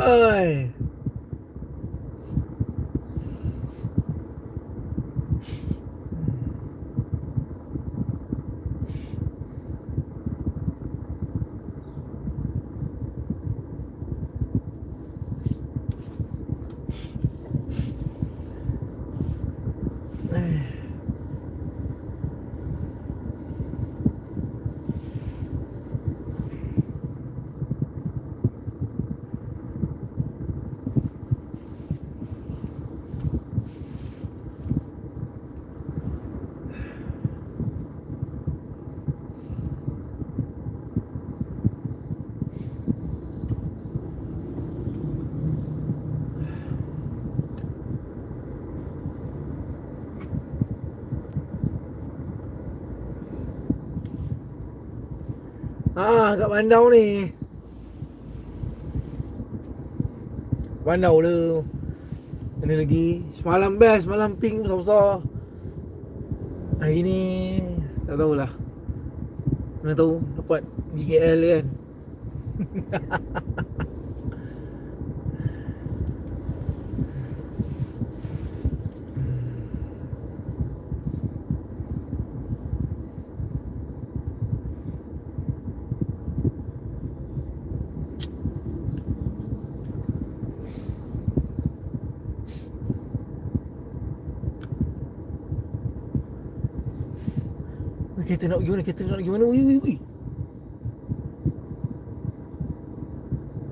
Ai. Kat Bandau ni. Bandau tu. Ini lagi. Semalam best, semalam pink besar-besar. Hari ni tak tahulah. Mana tahu dapat pergi KL kan. Kereta nak pergi mana? Kereta nak pergi mana? Ui.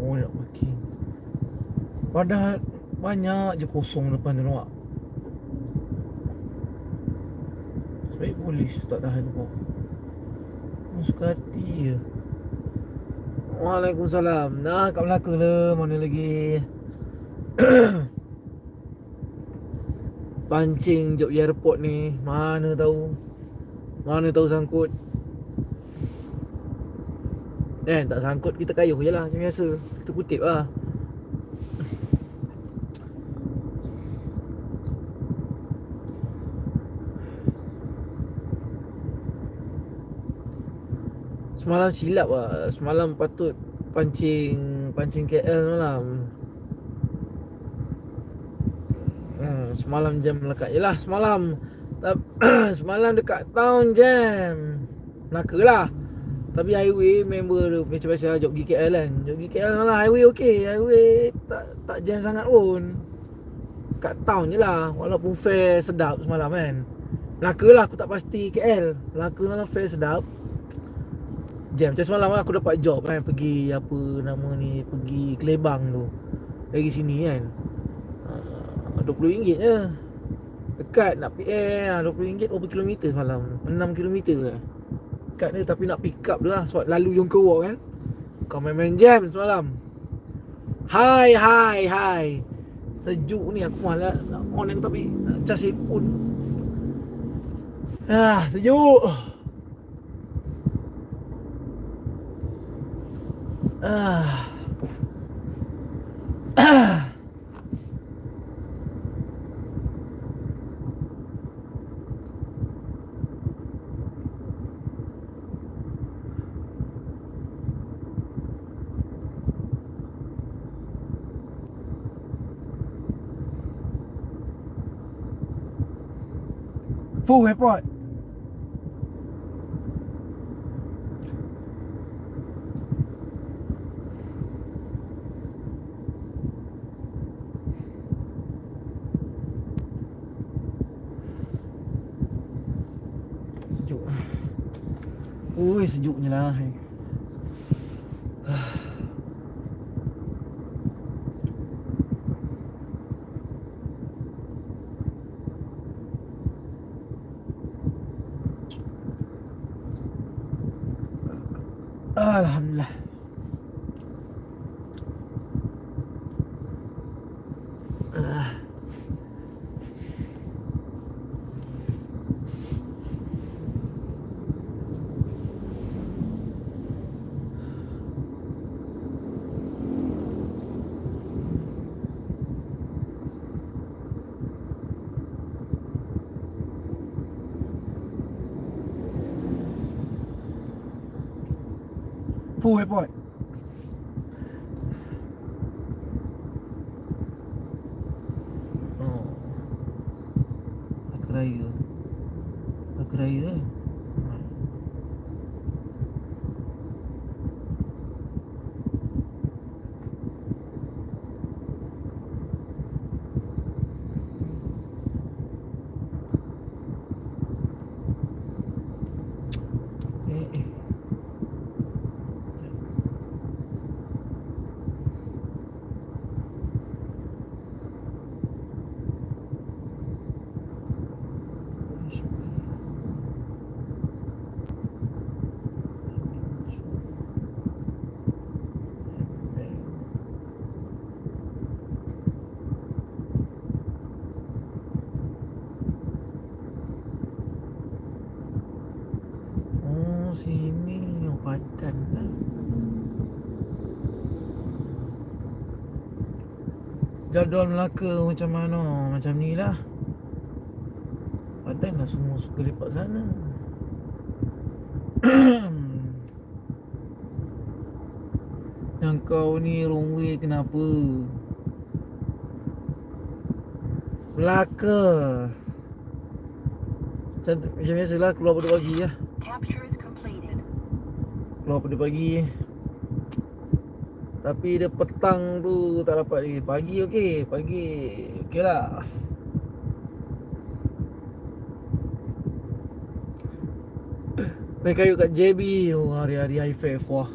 Oh, nak parking. Padahal banyak je kosong depan tu nampak. Sebaik polis tu tak tahan kau. Suka hati je. Waalaikumsalam. Nah, kat Melaka lah. Mana lagi? Pancing jog airport ni. Mana tahu sangkut. Tak sangkut, kita kayuh je lah macam biasa. Kita kutip lah. Semalam silap lah. Semalam patut pancing KL semalam. Semalam jam melekat je lah semalam. Semalam dekat town jam Melaka lah. Tapi highway member tu macam biasa jog pergi KL kan. Jog pergi KL malah highway okey. Highway tak jam sangat pun. Kat town je lah. Walaupun fare sedap semalam kan. Melaka lah aku tak pasti KL. Melaka malam fare sedap. Jam macam semalam aku dapat job kan. Pergi apa nama ni, pergi Kelebang tu. Dari sini kan RM20 je. Dekat nak PM RM20 berapa kilometer semalam? 6 kilometer ke? Dekat dia tapi nak pick up dia lah. Sebab lalu Yongko Walk kan. Kau main jam semalam. Hai. Sejuk ni aku malah nak on aku tapi nak cas handphone. Sejuk. Full airport. Sejuk. Ui, sejuknya lah. Alhamdulillah. Full airport. raya. Lagu raya kan. Sini yang padan lah. Jadual Melaka macam mana? Macam ni lah. Padan lah, semua suka lepak sana. Yang kau ni wrong way kenapa? Melaka macam biasalah, keluar pada pagi lah. Keluar pada pagi. Tapi dia petang tu tak dapat lagi. Pagi okey, pagi okey lah. Main kayu kat JB. Oh, hari-hari IFF. Wah.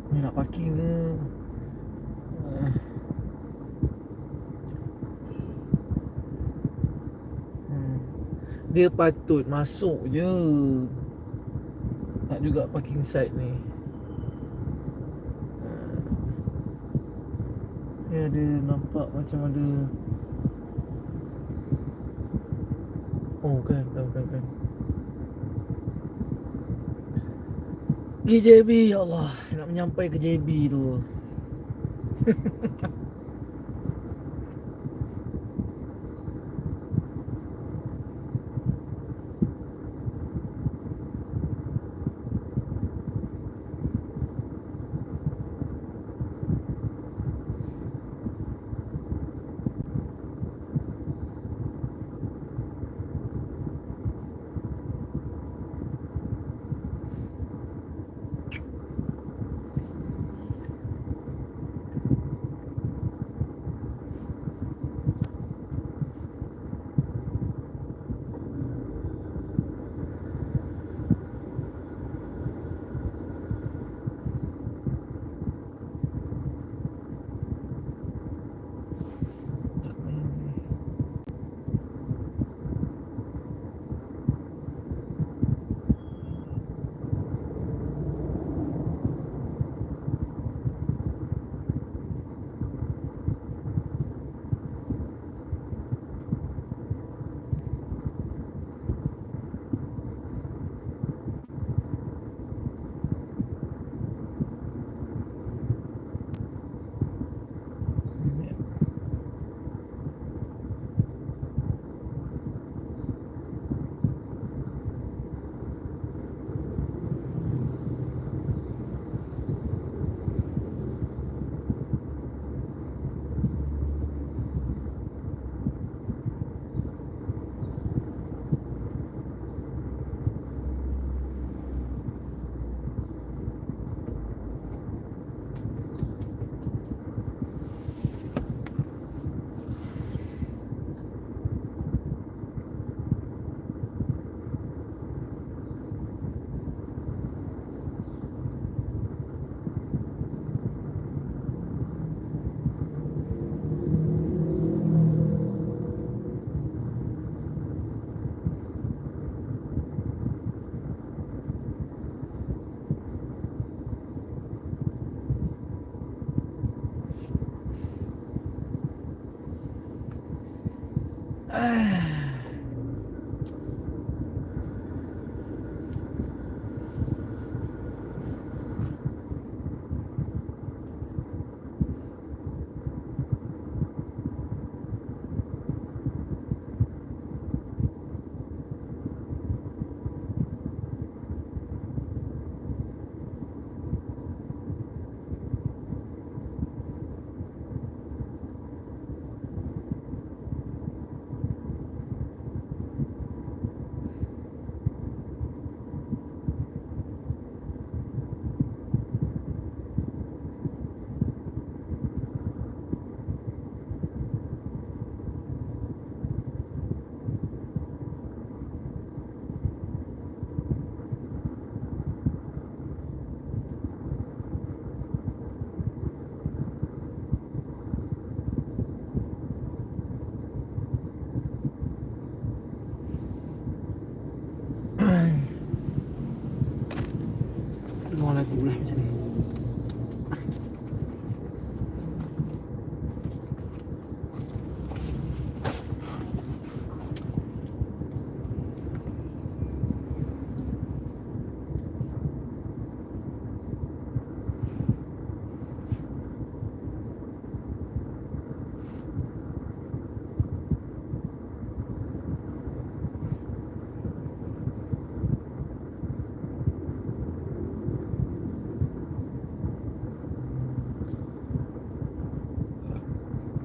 Ni nak parking ke? Dia patut masuk je. Nak juga parking side ni. Dia ada nampak macam ada. Oh kan. Pergi JB, ya Allah. Nak menyampai ke JB tu.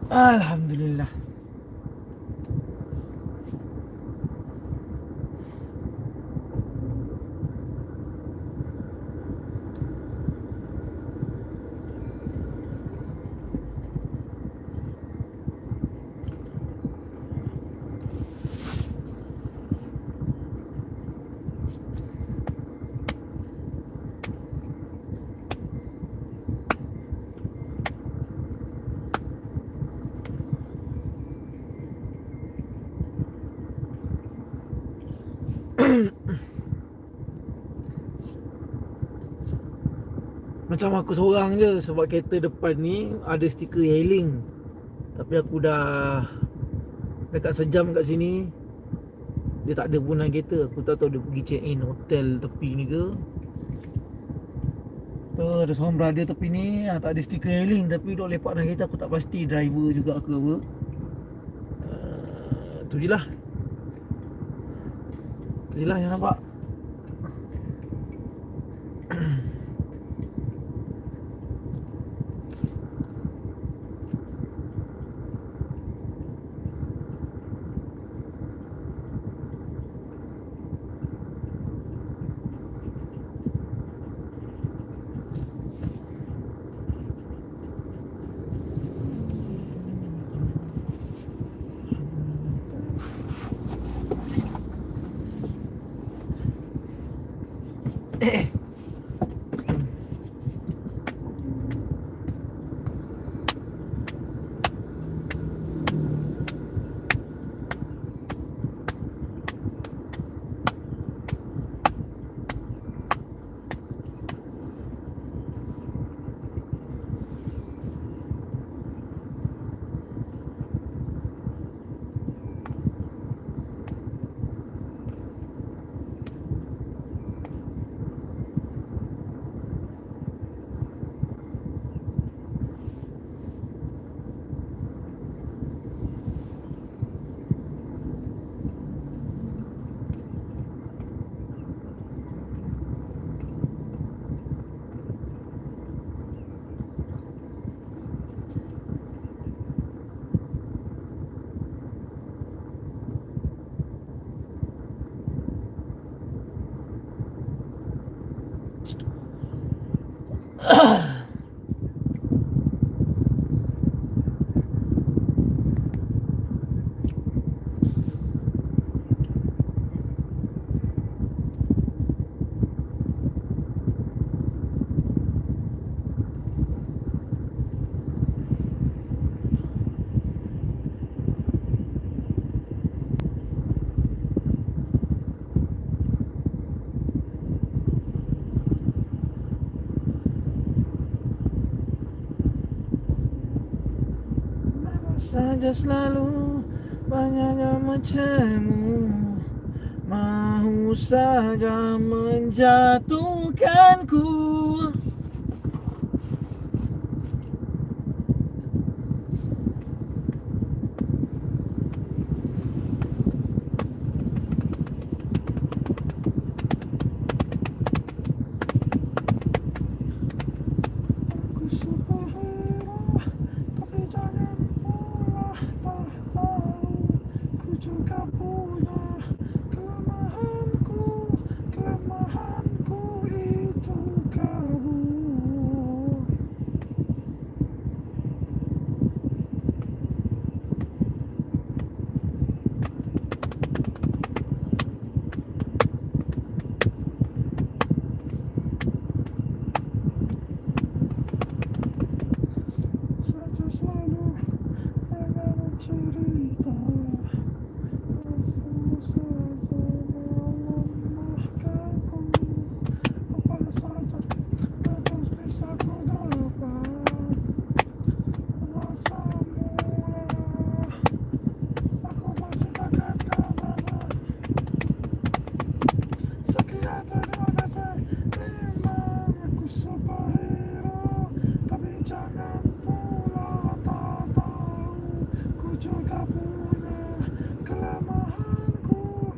Alhamdulillah. Macam aku seorang je sebab kereta depan ni ada stiker ehailing. Tapi aku dah dekat sejam kat sini, dia tak ada hubungan kereta. Aku tak tahu dia pergi check in hotel tepi ni ke. Tu ada seorang brother tepi ni, tak ada stiker ehailing tapi duk lepak dalam kereta. Aku tak pasti driver juga ke apa. Tu je lah. Tu je lah yang nampak. Saja selalu banyaknya macammu, mahu saja menjatuhkanku. Aku superhero, tapi jangan pula tak tahu. Ku juga punya kelemahanku, kelemahanku itu kamu. Saja selalu banyak cerita, masuk saja melemahkanku. Apa saja terus bisa ku dapat, rasa mula aku masih takkan kemana. Sekian terima kasih. Memang aku superhero, tapi jangan pula tak tahu. Ku juga punya kelemahanku,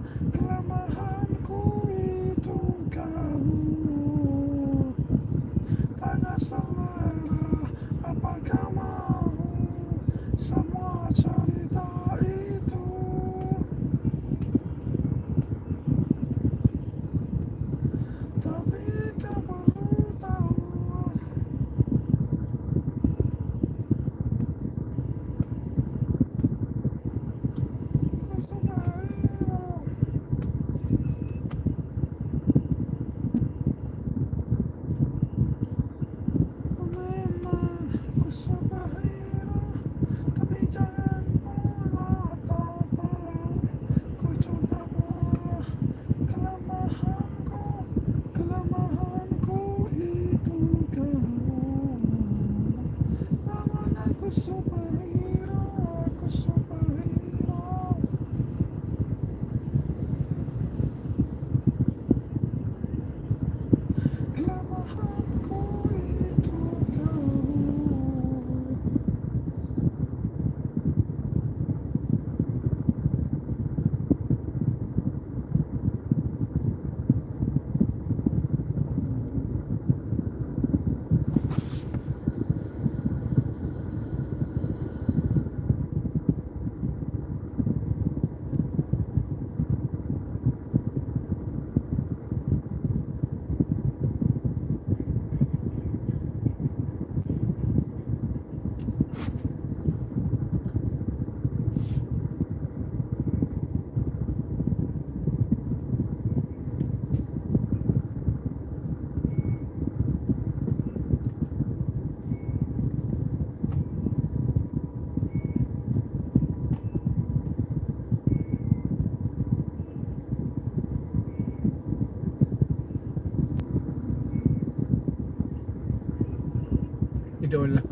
idola.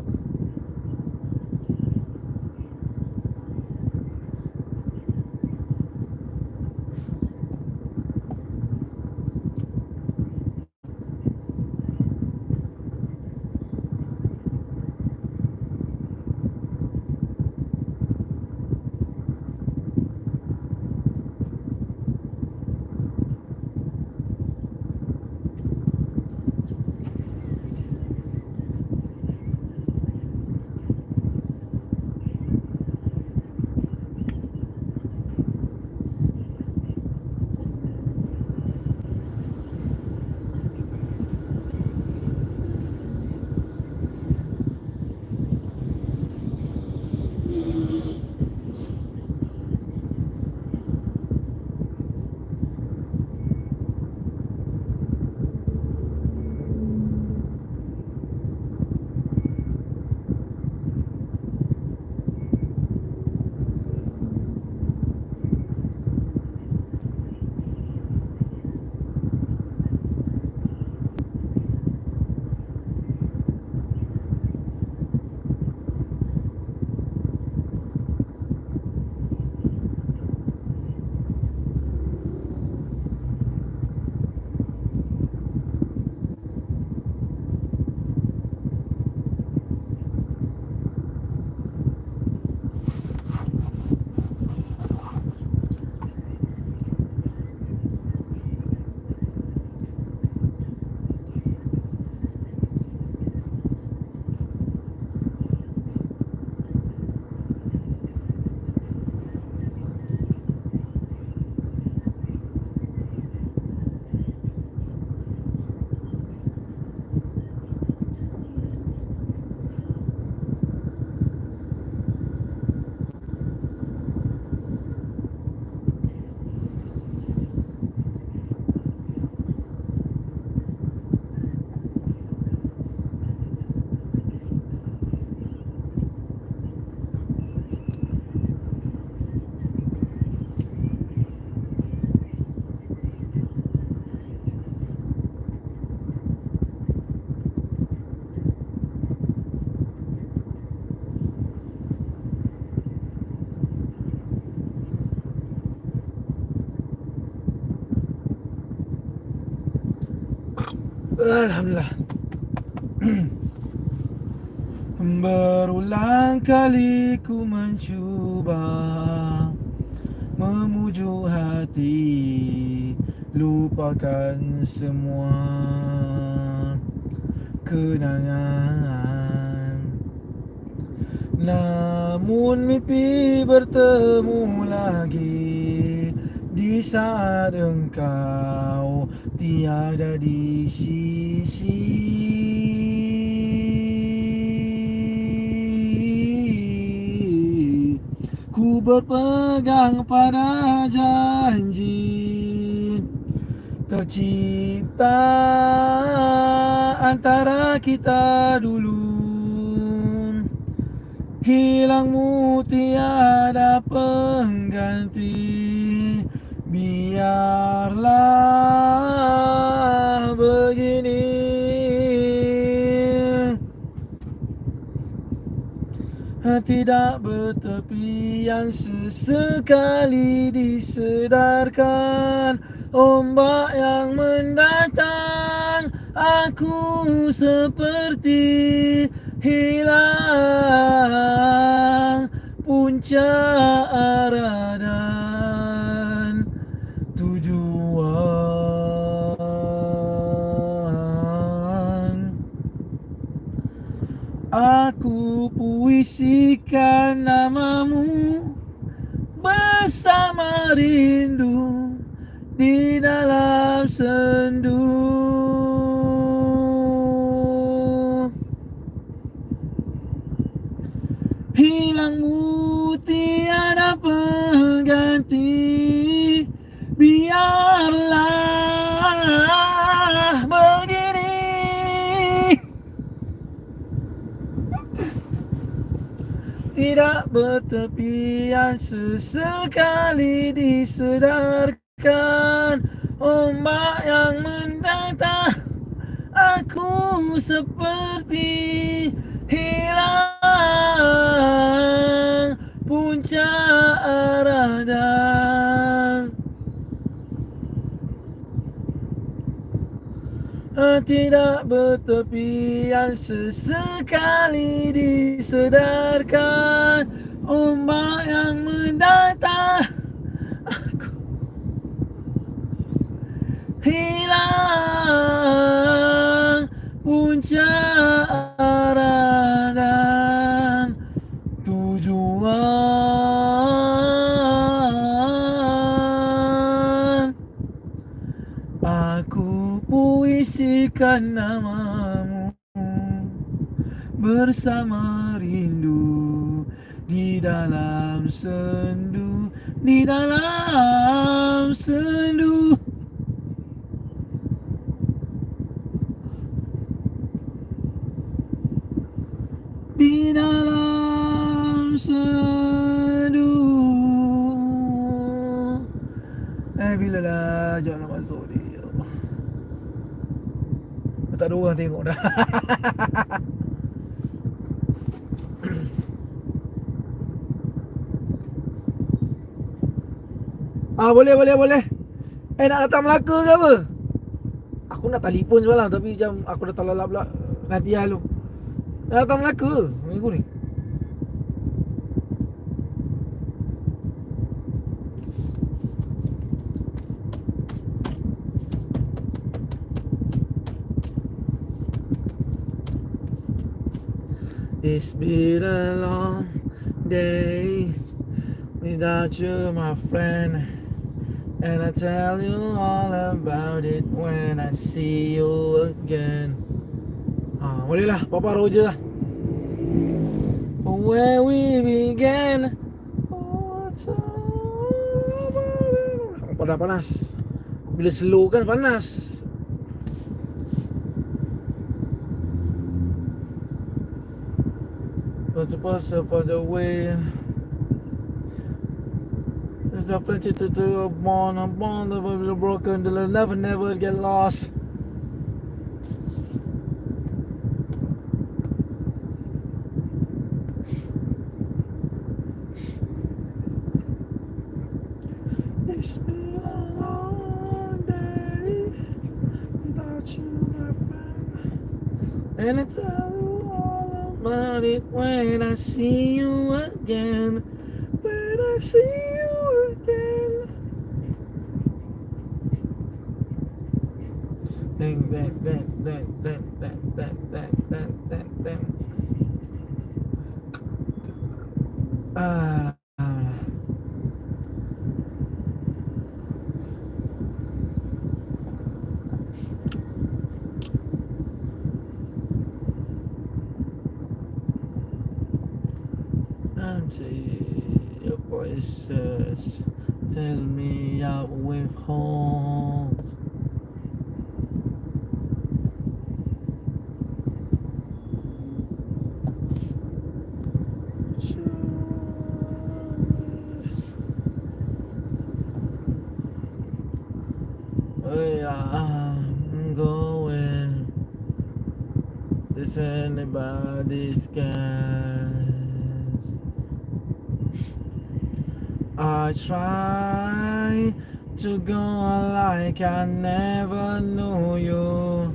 Alhamdulillah. Berulang kali ku mencuba memujuk hati, lupakan semua kenangan. Namun mimpi bertemu lagi di saat engkau tiada di sisi. Ku berpegang pada janji tercipta antara kita dulu. Hilangmu tiada pengganti, biarlah begini. Tidak bertepian, sesekali disedarkan ombak yang mendatang. Aku seperti hilang puncak arah dan tujuan. Aku puisikan namamu bersama rindu di dalam sendu. Hilangmu tiada pengganti, biarlah begini. Tidak bertepian, sesekali disedarkan ombak yang mendatang. Aku seperti hilang punca arah dan tidak bertepian. Sesekali disedarkan ombak yang mendatang. Aku hilang punca arah dan tujuan. Aku puisikan namamu bersama rindu di dalam sendu, di dalam sendu. Di dalam sendu. Bila dah jom nak masuk dia. Tak ada orang tengok dah. Boleh. Nak datang Melaka ke apa? Aku nak telefon semalam tapi macam aku dah terlalap pula. Nanti lalu. Nak datang Melaka minggu ni. It's been a long day without you, my friend, and I tell you all about it when I see you again. Boleh lah, Papa Roger lah. From where we began. Dah panas. Bila slow kan panas. To pass for the way. There's the plenty to do a bond that will be broken. They'll never get lost. It's been a long day without you, my friend, and it's about it when I see you again. When I see you again. Dang. Your voices tell me out with holes. Where I'm going, this anybody's guess. I try to go like I never knew you.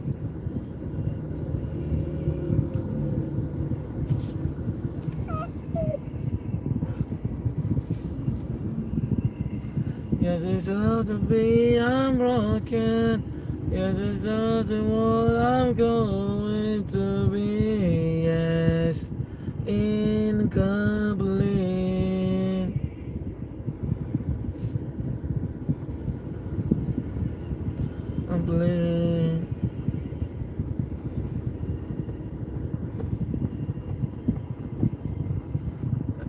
Yes, it's all to be unbroken. Yes, it's all to what I'm going to be. Yes, incomplete.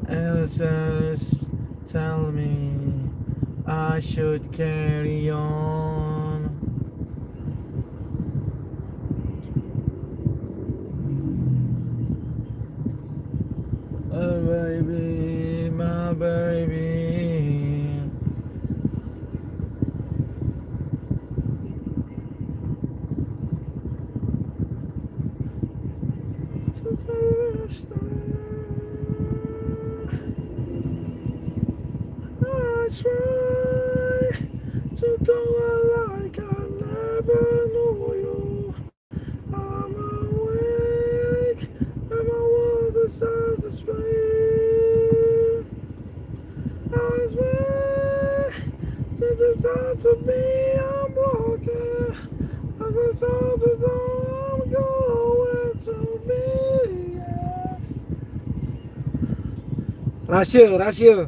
Answers tell me I should carry on. Oh baby, my baby. Sometimes try to go like I never knew you. I'm awake and my world is out to speak. I swear since it's time to be I'm broken. I guess I'll just know I'm going to be. Yes. Rahsia.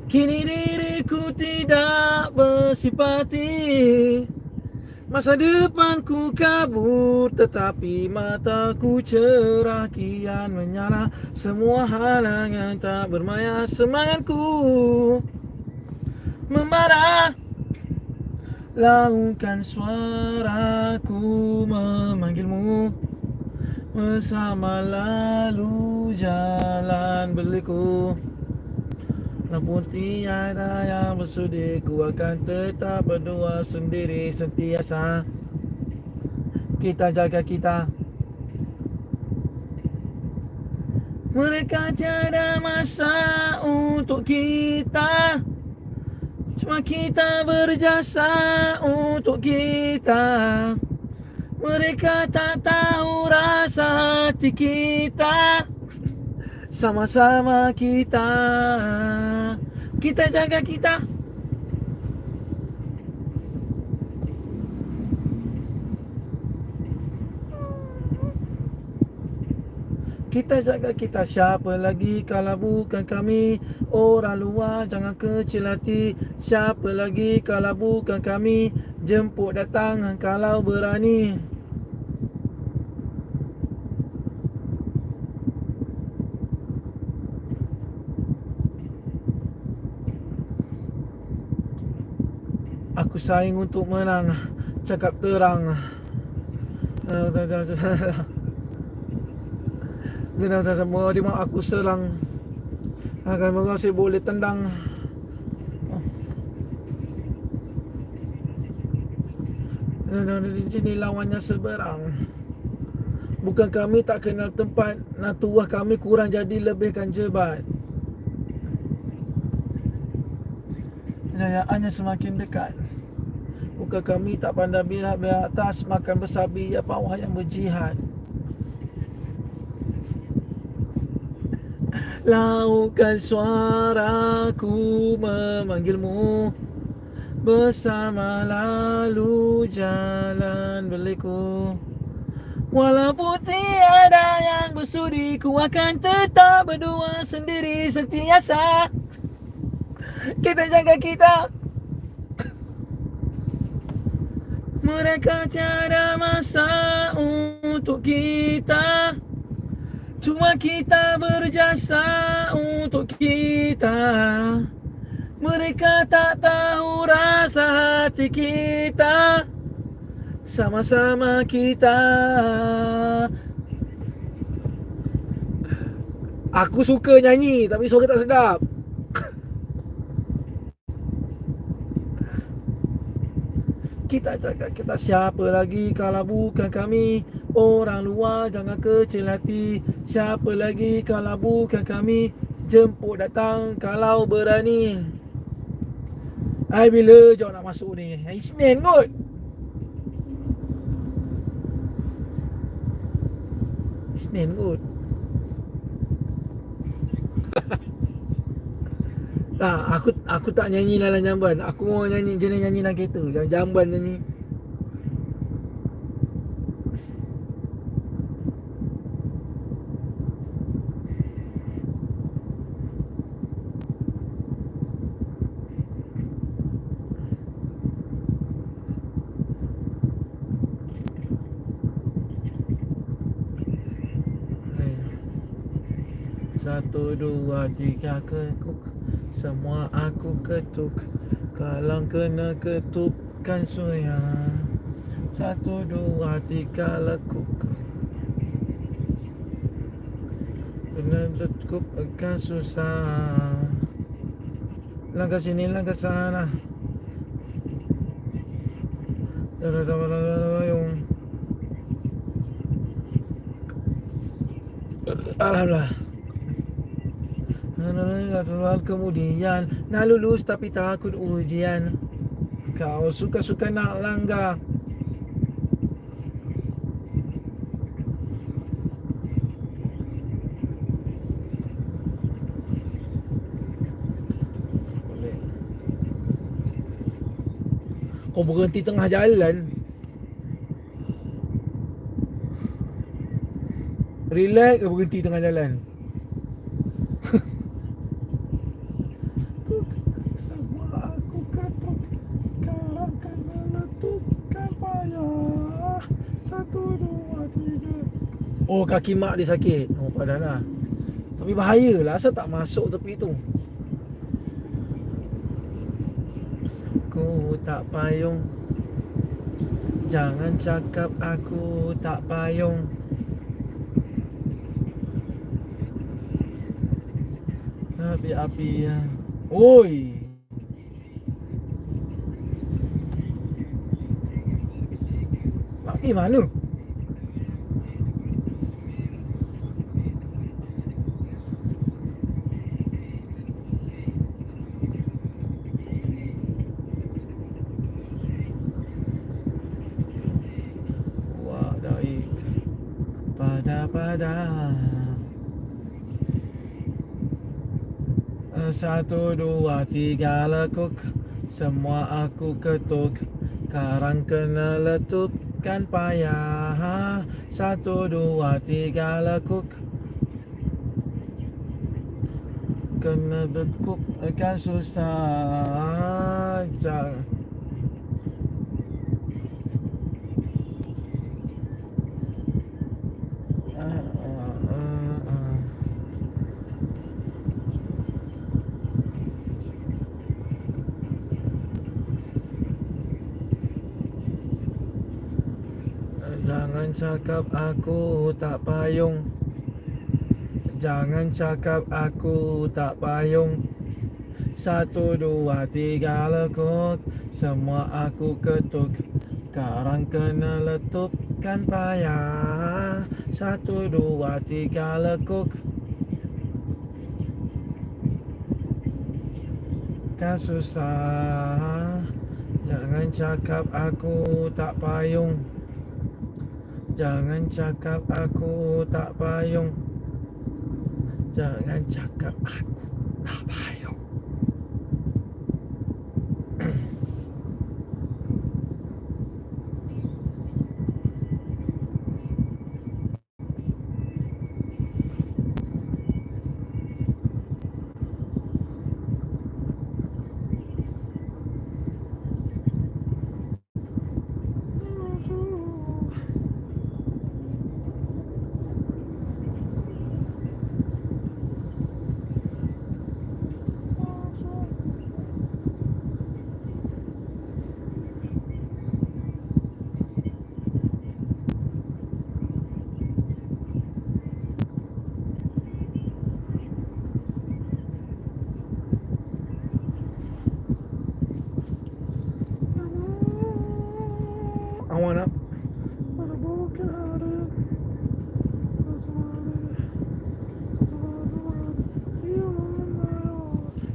Kini diriku tidak bersipati, masa depanku kabur, tetapi mataku cerah kian menyala. Semua halangan tak bermaya, semangatku membara. Laungkan suaraku memanggilmu, bersama lalu jalan berliku. Namun tiada yang bersudi, ku akan tetap berdua sendiri sentiasa. Kita jaga kita. Mereka tiada masa untuk kita, cuma kita berjasa untuk kita. Mereka tak tahu rasa hati kita, sama-sama kita. Kita jaga kita. Kita jaga kita. Siapa lagi kalau bukan kami? Orang luar jangan kecil hati. Siapa lagi kalau bukan kami? Jemput datang kalau berani. Aku saing untuk menang, cakap terang. Dengan semua di mak aku serang, akan merasa boleh tendang. Di sini lawannya seberang. Bukan kami tak kenal tempat, nak tuah kami kurang jadi lebihkan jebat. Kejayaannya semakin dekat. Bukan kami tak pandai biar atas, makan bersabi ya bawah yang berjihad. Laungkan suaraku memanggilmu, bersama lalu jalan berliku. Walaupun tiada yang bersudi, ku akan tetap berdua sendiri sentiasa. Kita jaga kita. Mereka tiada masa untuk kita, cuma kita berjasa untuk kita. Mereka tak tahu rasa hati kita, sama-sama kita. Aku suka nyanyi tapi suara tak sedap. Kita cakap kita siapa lagi kalau bukan kami. Orang luar jangan kecil hati. Siapa lagi kalau bukan kami. Jemput datang kalau berani. Hai, bila jauh nak masuk ni? Hari Isnin kot. Isnin kot. Aku tak nyanyi dalam jamban. Aku mau nyanyi jenis nyanyi dalam kereta. Jangan jamban nyanyi. Satu, dua, tiga kekuk. Semua aku ketuk. Kalau kena ketukkan suya. Satu, dua, tiga lekuk. Kena ketuk akan susah. Langkah sini, langkah sana. Alhamdulillah. Kemudian nak lulus tapi takut ujian. Kau suka-suka nak langgar. Kau berhenti tengah jalan. Relax, kau berhenti tengah jalan. Oh, kaki mak dia sakit. Oh, padahal lah. Tapi bahayalah, asal tak masuk tepi tu. Aku tak payung. Jangan cakap aku tak payung. Api-api ya. Oi. Api mana? Pada satu, dua, tiga lekuk. Semua aku ketuk. Karang kena letupkan payah. Satu, dua, tiga lekuk. Kena lekuk akan susah. Jangan cakap aku tak payung. Jangan cakap aku tak payung. Satu, dua, tiga lekuk. Semua aku ketuk. Karang kena letupkan payah. Satu, dua, tiga lekuk. Kan susah. Jangan cakap aku tak payung. Jangan cakap aku tak payung. Jangan cakap aku tak payung.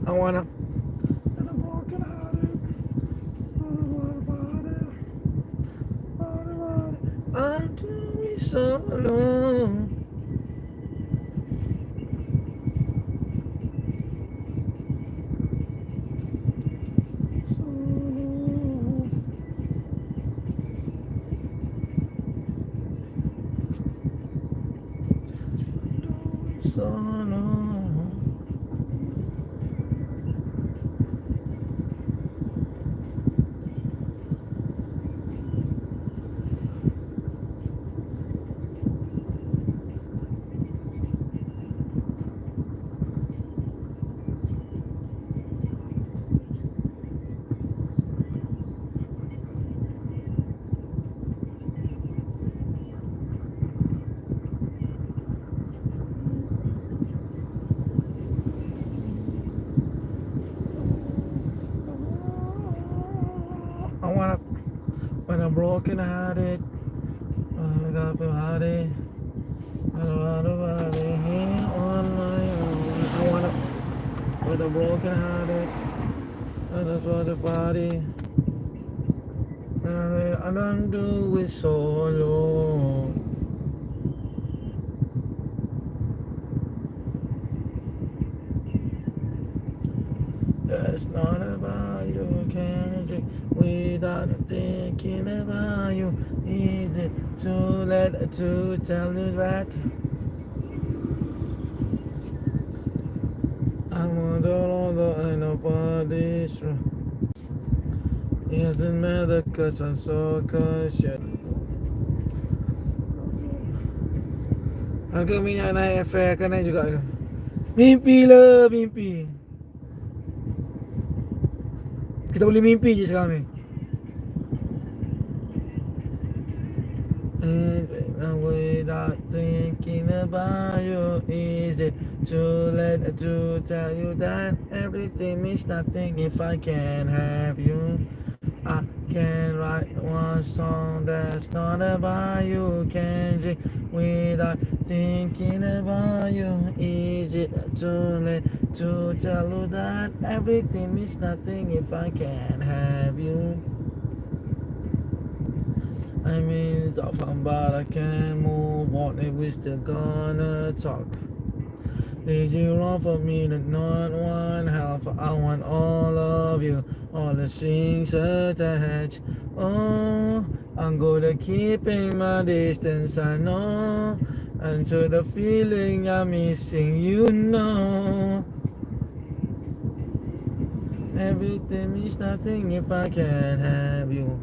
I wanna. And I'm broken hearted. I'm doing so alone. So alone. Doing so alone. I wanna, when I'm broken hearted, I got feel hearted. I don't wanna here on my own. I wanna, when I'm broken hearted, I just want to party. I don't do it solo. It's not about you, can't drink without thinking about you. Easy to let to tell you that I'm on the end of this room. It doesn't matter cause I'm so cautious. Harga minyak naik, fare akan naik juga ke? Mimpi lah, mimpi. Kita boleh mimpi je sekarang ni. And without thinking about you, is it too late to tell you that everything means nothing if I can't have you? I can write one song that's not about you. Can drink without thinking about you. Is it too late to tell you that everything means nothing if I can't have you? I mean, it's all fun, but I can't move on if we still gonna talk. Is it wrong for me to not want help? I want all of you, all the strings attached. Oh, I'm gonna keep in my distance, I know. Until the feeling I'm missing, you know. Everything means nothing if I can't have you.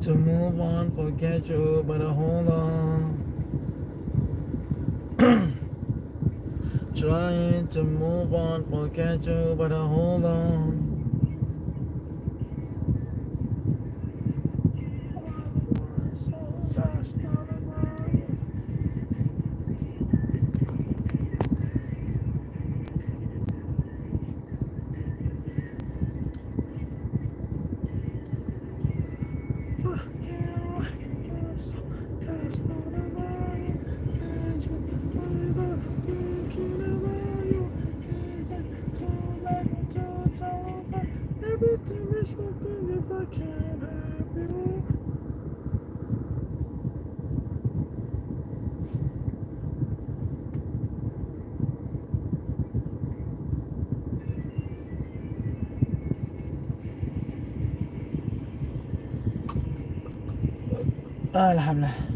To move on, forget you, but hold on. Trying to move on, forget you, but hold on. Alhamdulillah.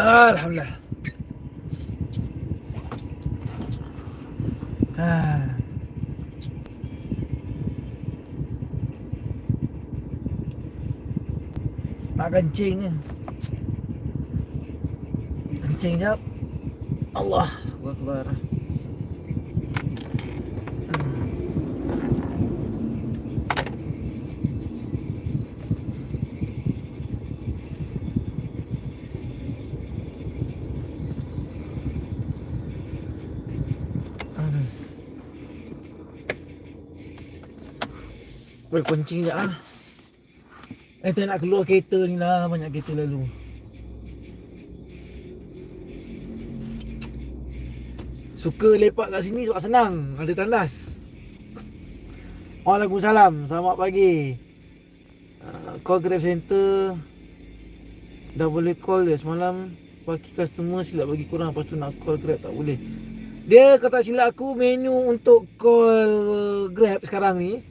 Alhamdulillah. Nak kencing ni. Kencing jap. Allah Akbar. Boleh kencing je lah. Tak nak keluar kereta ni lah. Banyak kereta lalu. Suka lepak kat sini sebab senang. Ada tandas. Waalaikumsalam. Selamat pagi. Call Grab Center. Dah boleh call dia. Semalam bagi customer silap bagi korang. Lepas tu nak call Grab tak boleh. Dia kata silap aku menu untuk call Grab sekarang ni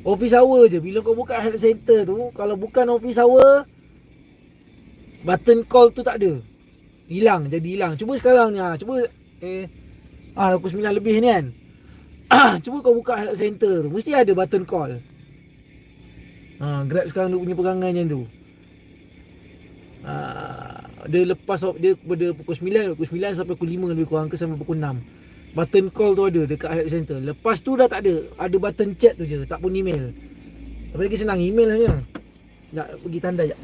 office hour je. Bila kau buka help center tu, kalau bukan office hour, button call tu tak ada. Hilang, jadi hilang. Cuba sekarang ni. Cuba pukul 9 lebih ni kan. Cuba kau buka help center tu, mesti ada button call. Grab sekarang dia punya perangai macam tu. Dia lepas dia pada pukul 9 sampai pukul 5 lebih kurang ke sampai pukul 6. Button call tu ada dekat help center. Lepas tu dah tak ada. Ada button chat tu je, tak pun email. Tapi lagi senang email sebenarnya. Nak pergi tanda jap.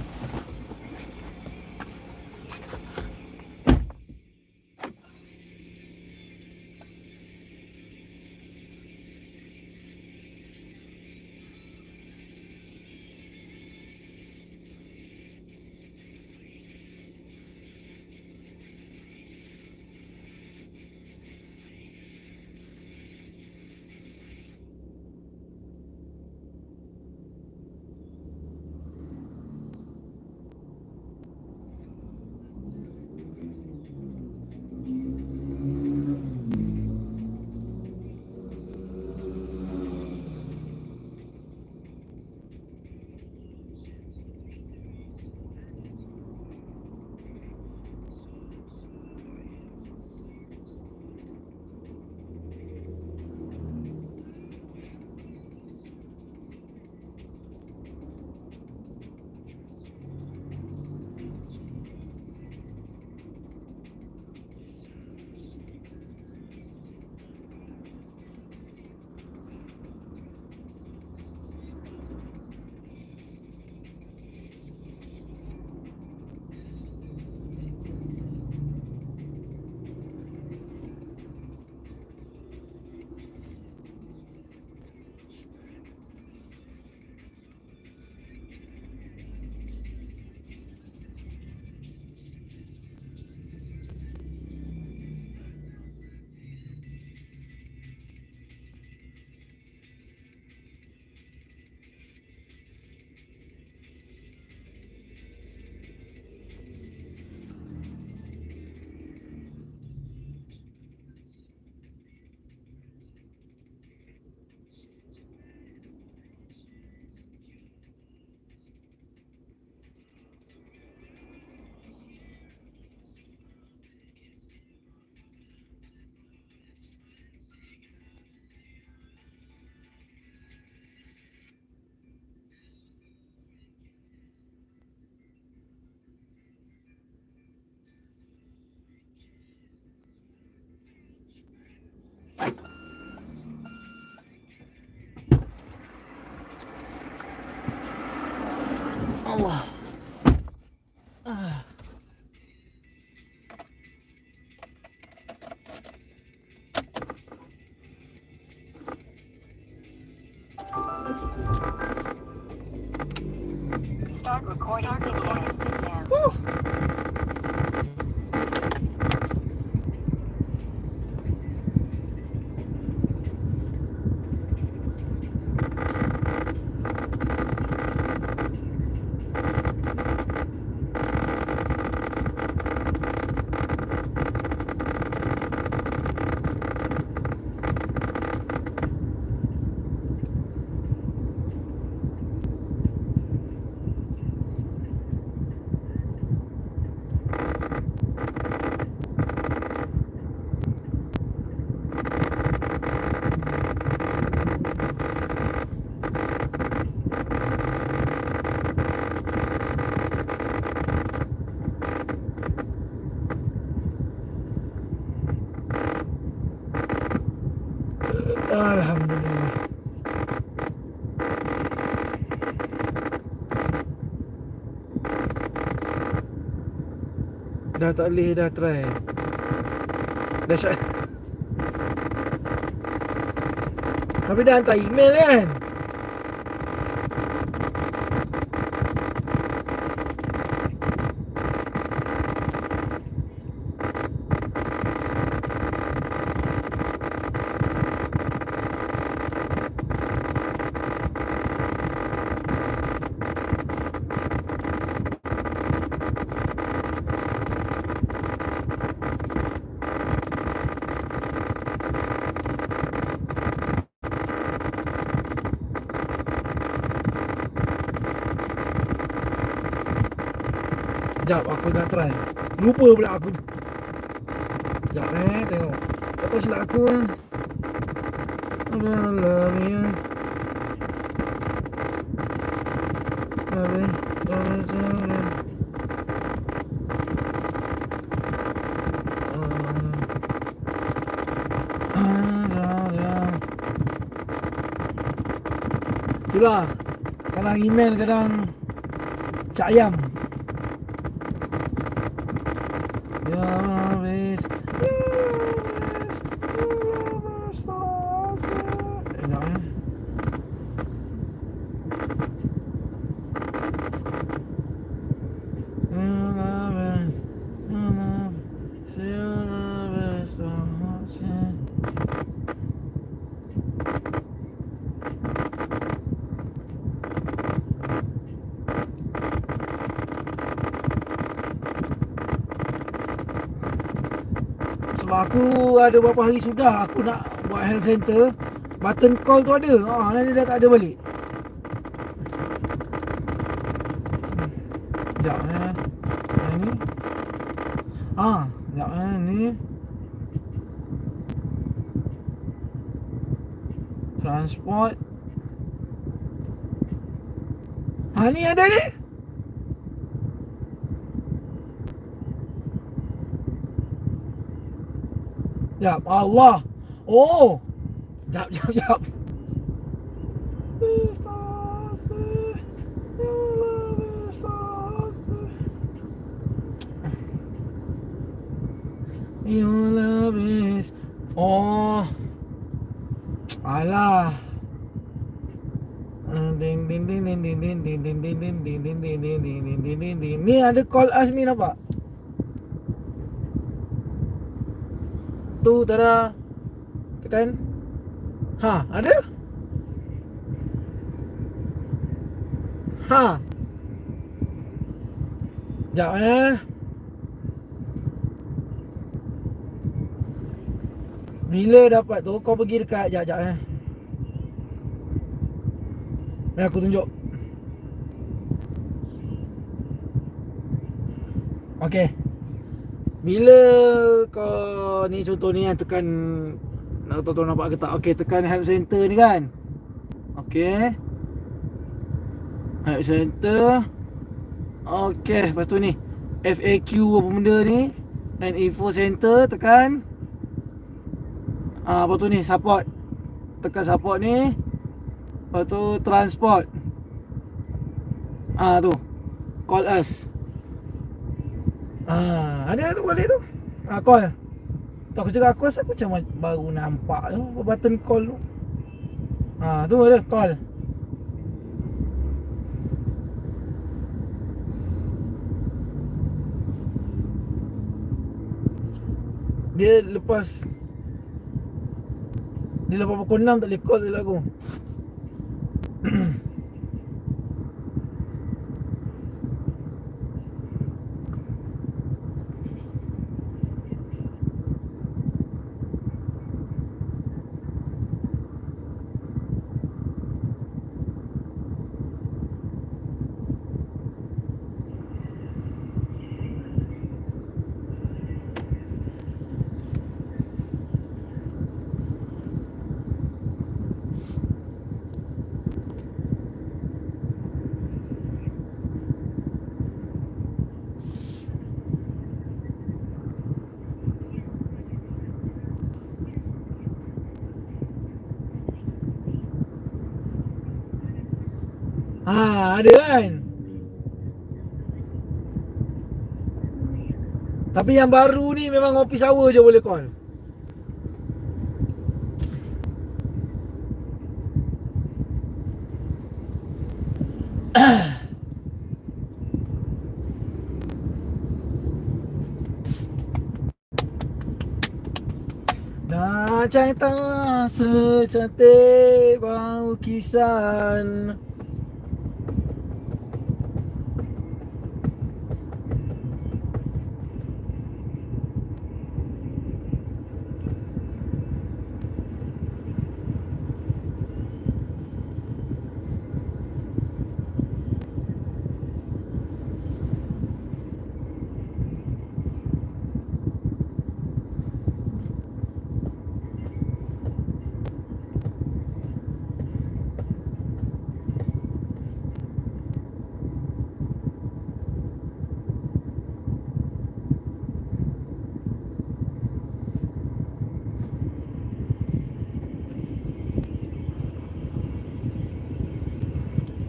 Allah. Start recording again. Alhamdulillah. Dah tak boleh dah try. Dah syak. Tapi dah hantar email kan? Sekejap aku nak try. Lupa pula aku. Sekejap tengok. Tak tahu silap aku lah. Alah ni lah. Itulah. Kadang email, kadang cak ayam. Sebab aku ada beberapa hari sudah aku nak buat health center, button call tu ada. Nanti dah tak ada balik. Sekejap ni. Sekejap ni. Transport. Ni ada ni. Sekejap, Allah. Oh. Sekejap. Oh. Alah. Ni ada call us ni nampak? Tu Tara. Tekan. Ada? Sekejap Bila dapat tu kau pergi dekat sekejap Mari aku tunjuk. Okey. Bila kau ni contoh ni tekan, nak tahu nampak ke tak? Okey, tekan help center ni kan. Okey. Help center. Okey, lepas tu ni FAQ apa benda ni, and info center tekan. Lepas tu ni support. Tekan support ni. Lepas tu transport. Tu call us. Ada tu boleh tu. Call. Tu aku cakap aku rasa aku macam baru nampak tu button call tu. Tu ada call. Dia lepas pukul 6 tak boleh call dia lah aku. Ada kan. Tapi yang baru ni memang office hour je boleh call. Dah cerita secantik bau kisan.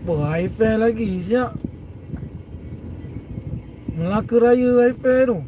Wah, Eiffel lagi siap. Melaka Raya Eiffel tu.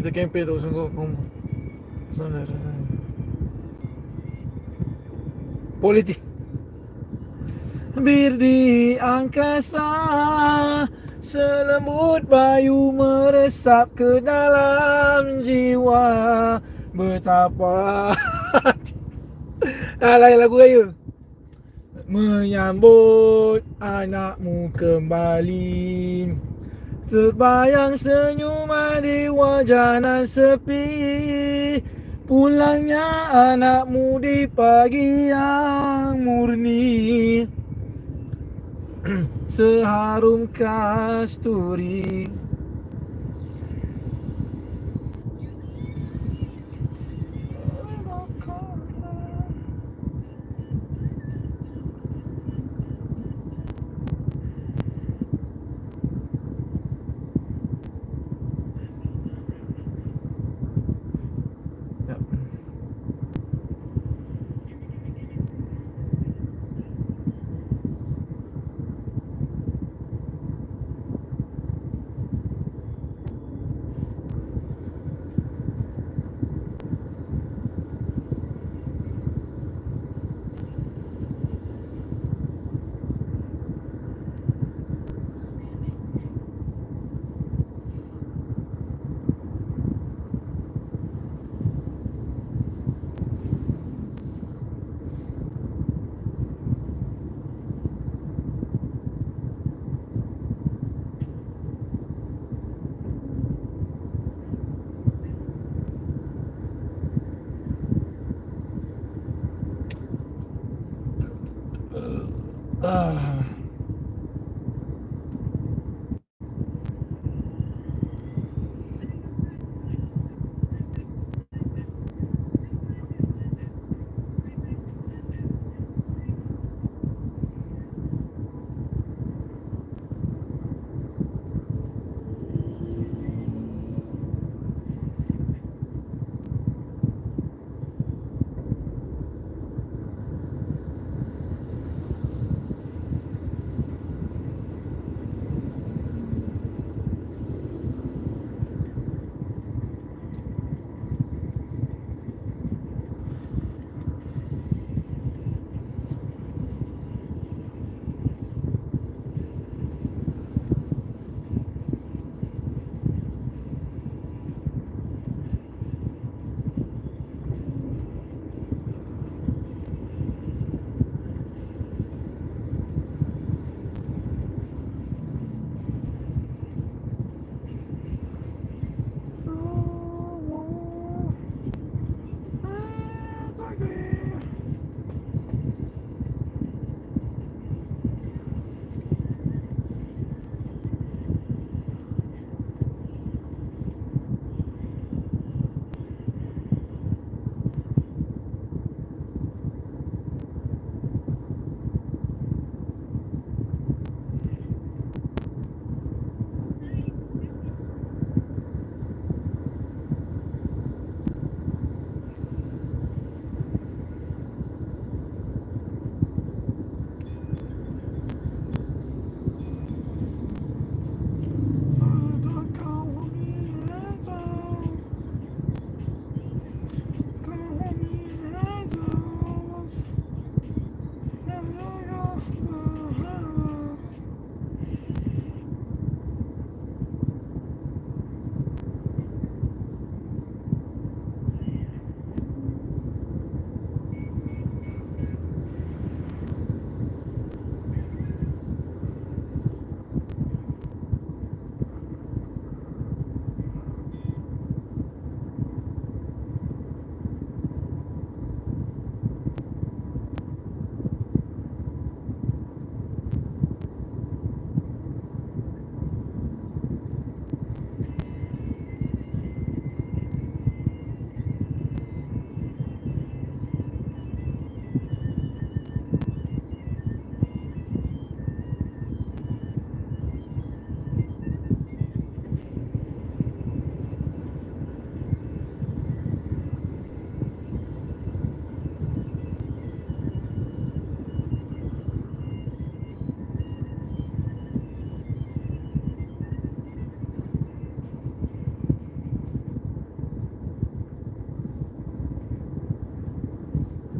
Kita kempen tu sungguh sana. Politik. Bir di angkasa, selembut bayu meresap ke dalam jiwa. Betapa lain lagu raya. Menyambut anakmu kembali, terbayang senyuman di wajah nan sepi. Pulangnya anakmu di pagi yang murni, seharum kasturi.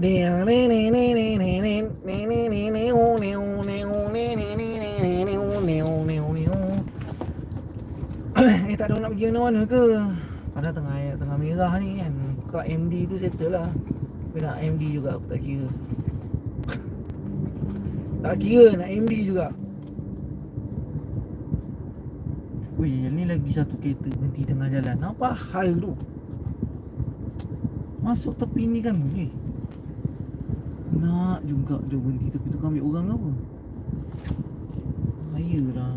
Tak tahu nak pergi mana ke. Padahal tengah merah ni kan. Buka MD tu settle lah. Tapi nak MD juga aku tak kira. Tak kira nak MD juga. Wih, ni lagi satu kereta berhenti tengah jalan. Apa hal tu? Masuk tepi ni kan boleh. Nak juga dia berhenti tepi tu, ambil orang ke apa? Ayolah.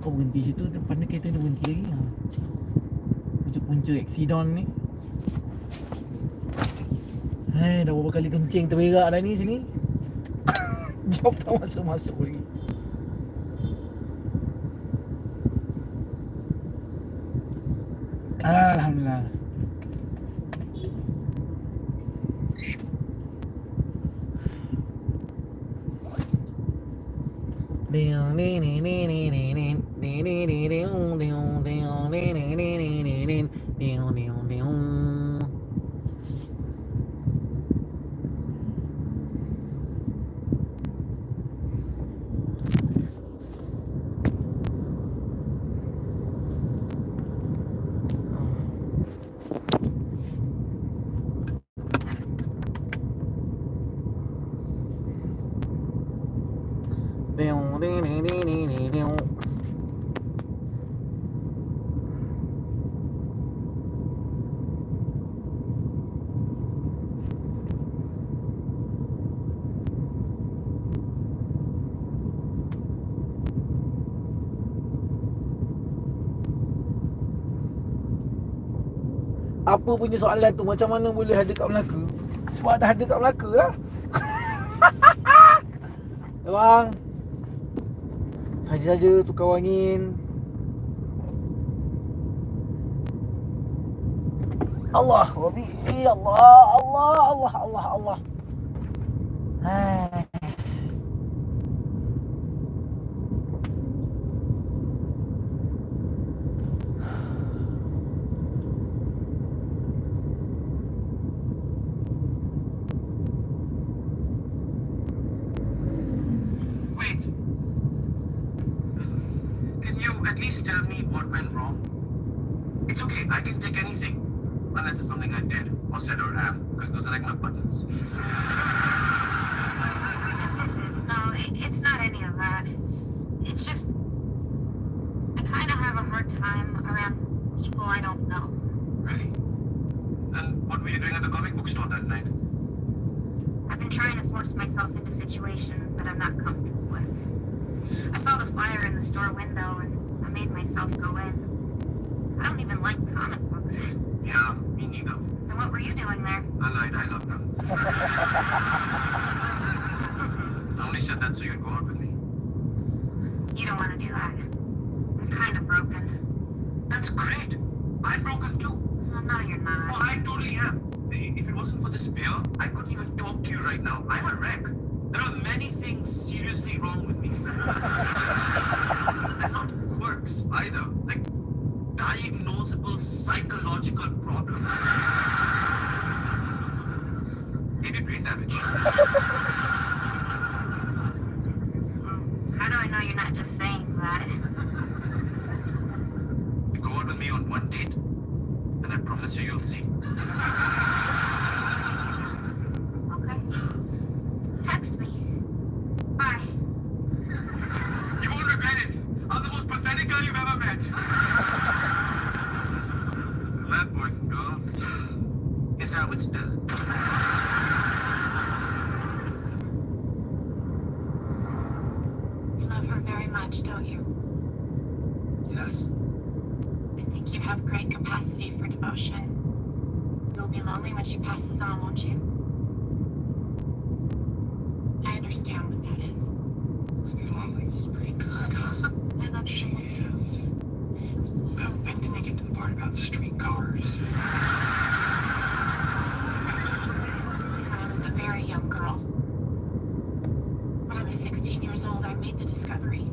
Kau berhenti situ, depan dia kereta dia berhenti lagi lah. Punca-punca accident ni. Hai, dah berapa kali kencing terberak dah ni sini. Job tak masuk-masuk lagi. Alhamdulillah. Apa punya soalan tu, macam mana boleh ada kat Melaka? Sebab dah ada kat Melaka lah. Bang, saja-saja tukar angin. Allah, Rabbi, Allah. Hai. At least tell me what went wrong. It's okay, I can take anything. Unless it's something I did, or said, or am. Because those are like my buttons. No, it's not any of that. It's just, I kind of have a hard time around people I don't know. Really? And what were you doing at the comic book store that night? I've been trying to force myself into situations that I'm not comfortable with. I saw the flyer in the store window and I made myself go in. I don't even like comic books. Yeah, me neither. So what were you doing there? I lied, I love them. I only said that so you'd go out with me. You don't want to do that. I'm kind of broken. That's great. I'm broken too. Well, no, you're Oh, not. I totally am. If it wasn't for this beer, I couldn't even talk to you right now. I'm a wreck. There are many things seriously wrong with me. And not quirks either. Like diagnosable psychological problems. Maybe brain damage. How do I know you're not just saying that? Go out with me on one date, and I promise you'll see. Okay. Text me. Bye. You won't regret it. I'm the most pathetic girl you've ever met. That, boys and girls, is how it's done. You love her very much, don't you? Yes. I think you have great capacity for devotion. You'll be lonely when she passes on, won't you? I understand what that is. To be lonely is pretty good. I love She someone too. is. When did we get to the part about streetcars? When I was a very young girl. When I was 16 years old, I made the discovery.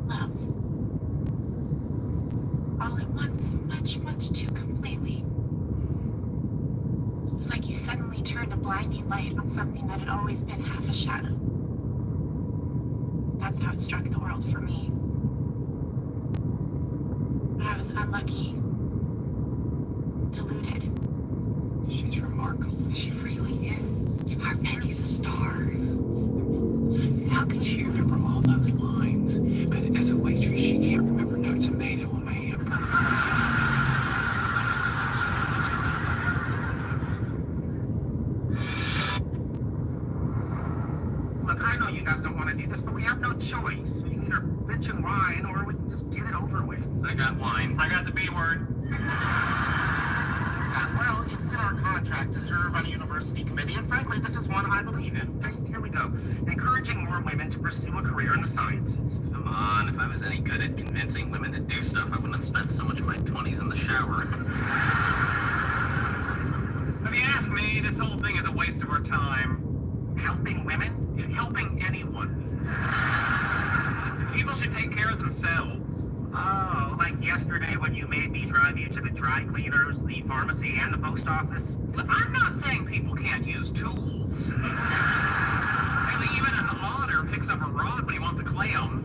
Love. All at once, much, much too completely. It's like blinding light on something that had always been half a shadow. That's how it struck the world for me. But I was unlucky. Deluded. She's remarkable. She really is. Our Penny's a star. How can she remember all those lines? But as a waitress, she can't remember no tomato on my hamburger. Look, I know you guys don't want to do this, but we have no choice. We can either bitch and whine, or we can just get it over with. I got wine. I got the B word. Well, it's in our contract to serve on a university committee, and frankly, this is one I believe in. Okay, here we go. Encouraging more women to pursue a career in the sciences. Come on, if I was any good at convincing women to do stuff, I wouldn't have spent so much of my 20s in the shower. If you ask me, this whole thing is a waste of our time. Helping women? Yeah, helping anyone. People should take care of themselves. Oh, like yesterday when you made me drive you to the dry cleaners, the pharmacy, and the post office? But I'm not saying people can't use tools. Maybe even an otter picks up a rod when he wants to clay 'em.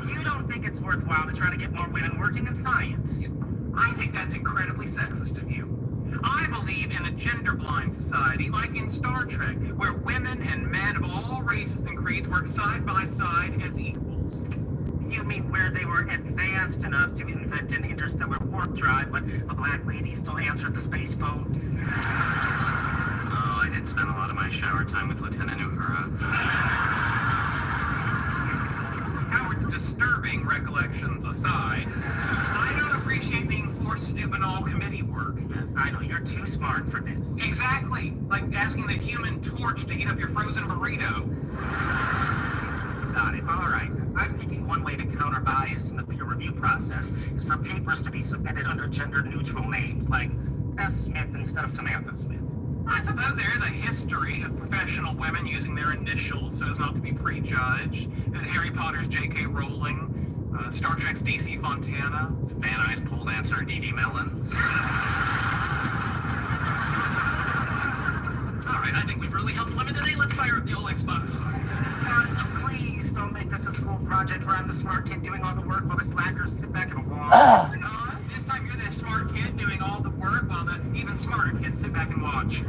You don't think it's worthwhile to try to get more women working in science? I think that's incredibly sexist of you. I believe in a gender-blind society, like in Star Trek, where women and men of all races and creeds work side by side as equals. You mean where they were advanced enough to invent an interstellar warp drive, but a black lady still answered the space phone? Oh, I did spend a lot of my shower time with Lieutenant Uhura. Howard's disturbing recollections aside, I don't appreciate being forced to do banal committee work. Yes, I know, you're too smart for this. Exactly. It's like asking the Human Torch to heat up your frozen burrito. Got it. All right. I'm thinking one way to counter bias in the peer review process is for papers to be submitted under gender-neutral names, like S. Smith instead of Samantha Smith. I suppose there is a history of professional women using their initials so as not to be prejudged. Harry Potter's J.K. Rowling, Star Trek's D.C. Fontana, Van Nuys pole dancer D.D. Mellons. All right, I think we've really helped women today. Let's fire up the old Xbox. Guys, please don't make this a school project where I'm the smart kid doing all the work while the slackers sit back and watch. You're not. This time you're the smart kid doing all the work while the even smarter kids sit back and watch.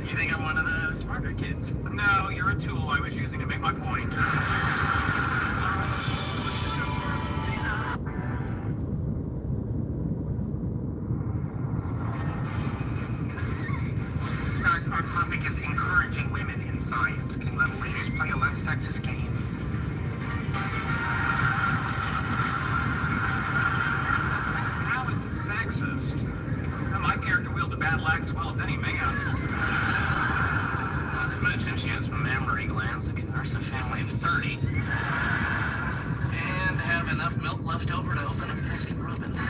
You think I'm one of the smarter kids? No, you're a tool I was using to make my point. Guys, our topic is encouraging women in science. Can you at least play a less sexist game? How is it sexist? Well, my character wields a battle axe as well as any man. Not to mention she has mammary glands that can nurse a family of 30. And have enough milk left over to open a Baskin Robbins.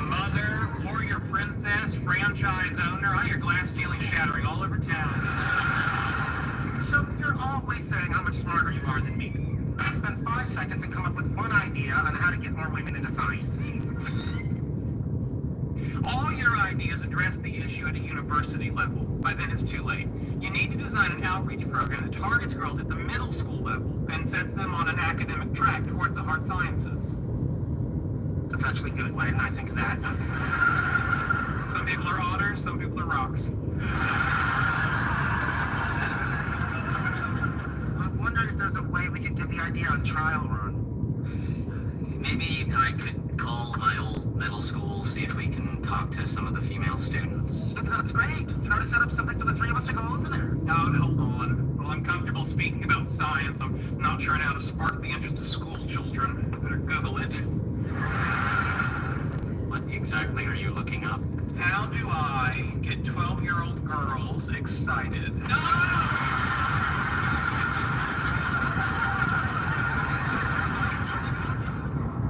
Mother, warrior princess, franchise owner, I hear glass ceiling shattering all over town. So you're always saying how much smarter you are than me. Spend 5 seconds and come up with one idea on how to get more women into science. All your ideas address the issue at a university level. By then it's too late. You need to design an outreach program that targets girls at the middle school level and sets them on an academic track towards the hard sciences. That's actually good. Why didn't I think of that? Some people are otters, some people are rocks. I wonder if there's a way we could give the idea a trial run. Maybe I could call my old middle school, see if we can talk to some of the female students. That's great. Try to set up something for the 3 of us to go over there. Now, hold on. Well, I'm comfortable speaking about science. I'm not sure how to spark the interest of school children. Better Google it. What exactly are you looking up? How do I get 12-year-old girls excited?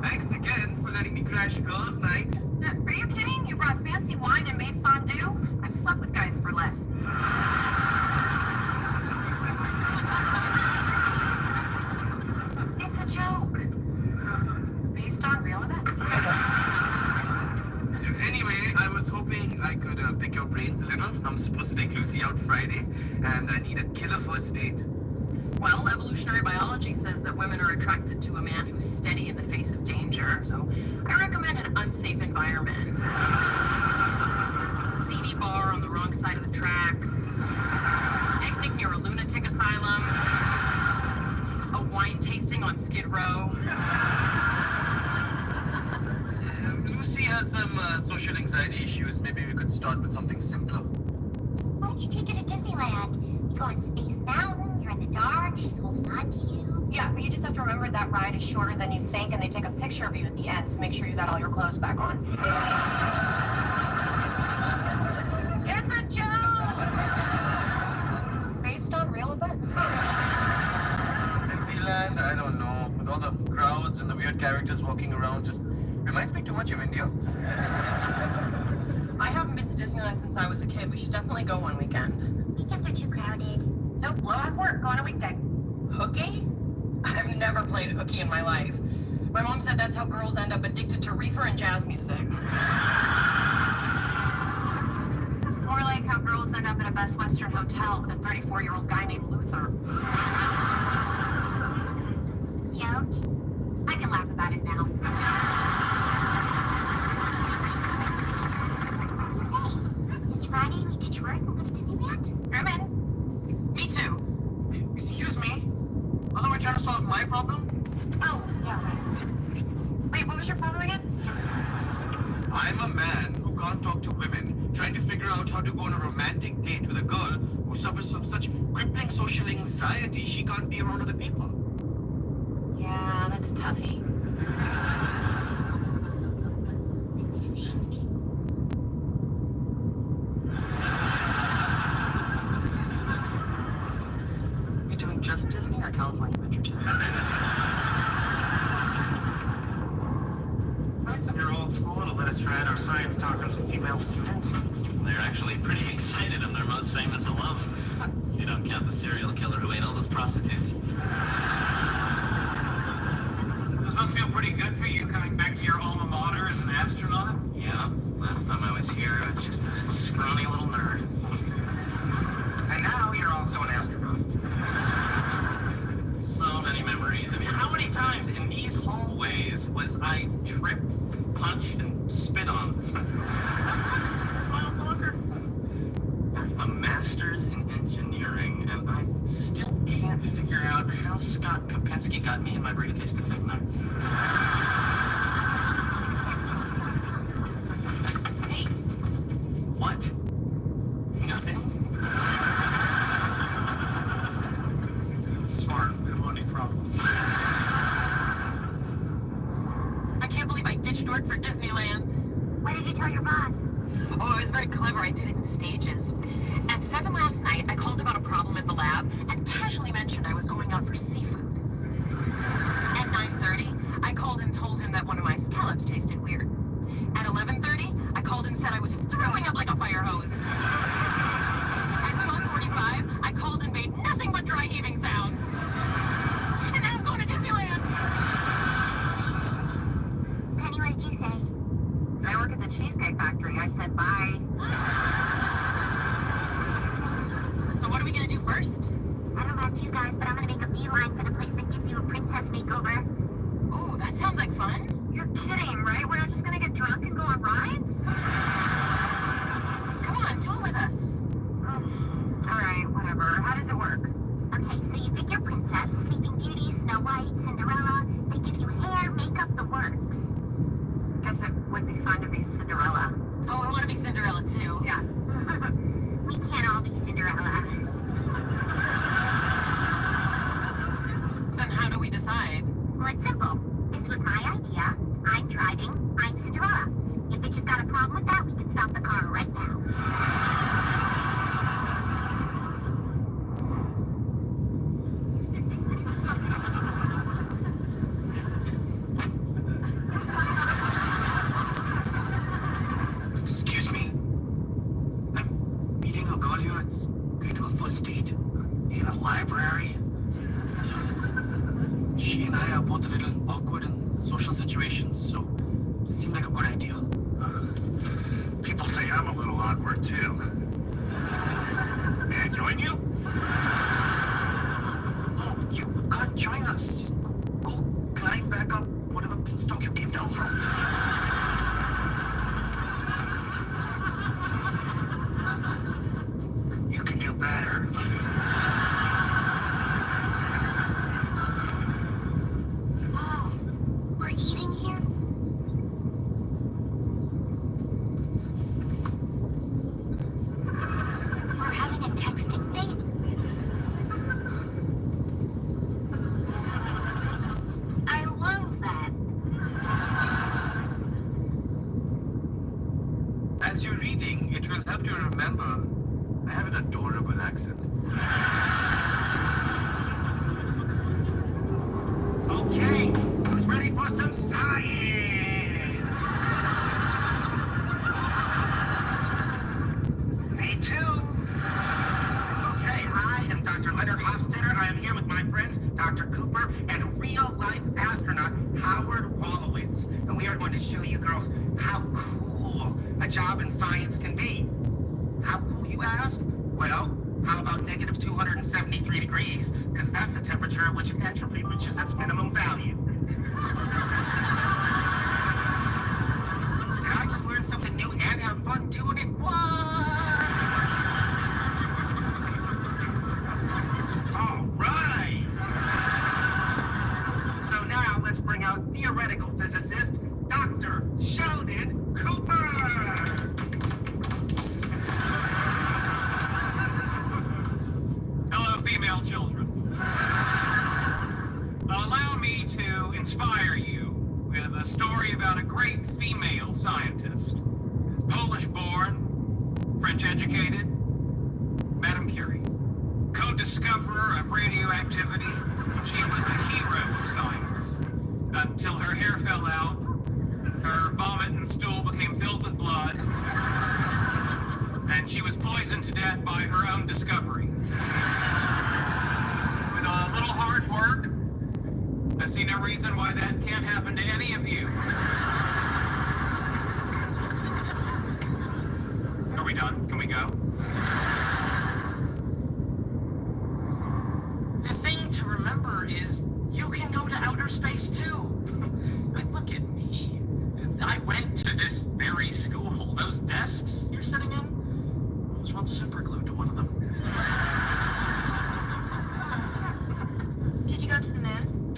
Thanks again for letting me crash your girls' night. Are you kidding? You brought fancy wine and made fondue? I've slept with guys for less. It's a joke. Based on real events. Anyway, I was hoping your brains a little. I'm supposed to take Lucy out Friday, and I need a killer first date. Well, evolutionary biology says that women are attracted to a man who's steady in the face of danger, so I recommend an unsafe environment. Seedy bar on the wrong side of the tracks, picnic near a lunatic asylum, a wine tasting on Skid Row. Lucy has some social anxiety issues. Maybe we could start with something simpler. Why don't you take her to Disneyland? You go on Space Mountain, you're in the dark, she's holding on to you. Yeah, but you just have to remember that ride is shorter than you think, and they take a picture of you at the end, so make sure you got all your clothes back on. It's a joke! Based on real events. Disneyland, I don't know. With all the crowds and the weird characters walking around, just reminds me too much of India. I haven't been to Disneyland since I was a kid. We should definitely go one weekend. Weekends are too crowded. Don't blow off work, go on a weekday. Hooky? I've never played hooky in my life. My mom said that's how girls end up addicted to reefer and jazz music. More like how girls end up at a Best Western hotel with a 34-year-old guy named Luther. Joke? I can laugh about it now. This Friday we ditch work and go to Disneyland? I'm in. Me too. Excuse me? Although we're trying to solve my problem? Oh, yeah, right. Wait, what was your problem again? I'm a man who can't talk to women, trying to figure out how to go on a romantic date with a girl who suffers from such crippling social anxiety she can't be around other people. Yeah, that's a toughie. It stinks. You doing just Disney or California Adventure too? It's nice of your old school to let us try out our science talk on some female students. They're actually pretty excited. I'm their most famous alum. You don't count the serial killer who ate all those prostitutes. This must feel pretty good for you coming back to your alma mater as an astronaut. Yeah, last time I was here, I was just a scrawny little nerd. And now you're also an astronaut. So many memories. I mean, how many times in these hallways was I tripped, punched, and spit on? Mile longer. A master's in engineering, and I still can't figure out how Scott Kopensky got me in my briefcase to fit in there. Hey, what? Nothing? Smart. We don't want any problems. I can't believe I ditched work for Disneyland. What did you tell your boss? Oh, I was very clever. I did it in stages. At 7 last night, I called about a problem at the lab and casually mentioned I was going out for seafood. At 9:30, I called and told him that one of my scallops tasted weird. At 11:30, I called and said I was throwing up like a fire hose. At 12:45, I called and made nothing but dry heaving sounds. And now I'm going to Disneyland. Penny, what did you say? I work at the Cheesecake Factory. I said bye. So what are we going to do first? I don't know about you guys, but I'm gonna make a beeline for the place that gives you a princess makeover. Ooh, that sounds like fun. You're kidding, right? We're not just gonna get drunk and go on rides? Come on, do it with us. All right, whatever. How does it work? Okay, so you pick your princess, Sleeping Beauty, Snow White, Cinderella. They give you hair, makeup, the works. Guess it would be fun to be Cinderella. Oh, I want to be Cinderella too. Yeah. We can't all be Cinderella. Then how do we decide? Well, it's simple. This was my idea. I'm driving. I'm Cinderella. If bitches got a problem with that, we can stop the car right now. Excuse me. I'm meeting a girl here. It's going to a first date in a library. She and I are both a little awkward in social situations, so it seemed like a good idea. People say I'm a little awkward too. May I join you? Oh, you can't join us. Go climb back up whatever beanstalk you came down from. You can do better. Oh, we're eating here? We're having a texting date? I love that. As you're reading, it will help you remember I have an adorable accent. Okay, who's ready for some science? Me too. Okay, I am Dr. Leonard Hofstadter. I am here with my friends, Dr. Cooper and real-life astronaut Howard Wolowitz. And we are going to show you girls how cool a job in science can be. How cool, you ask? Well, how about negative 273 degrees? Because that's the temperature at which entropy reaches its minimum value. Did I just learn something new and have fun doing it? What? All right. So now let's bring out theoretical physicist, Dr. Sheldon Cooper. Hello, female children. Allow me to inspire you with a story about a great female scientist. Polish-born, French-educated, Madame Curie. Co-discoverer of radioactivity, she was a hero of science. Until her hair fell out, her vomit and stool became filled with blood, and she was poisoned to death by her own discovery. With a little hard work, I see no reason why that can't happen to any of you. Are we done? Can we go? The thing to remember is you can go to outer space too. Like, look at me. I went to this very school. Those desks you're sitting in, I was once super glued to one of them. Did you go to the moon?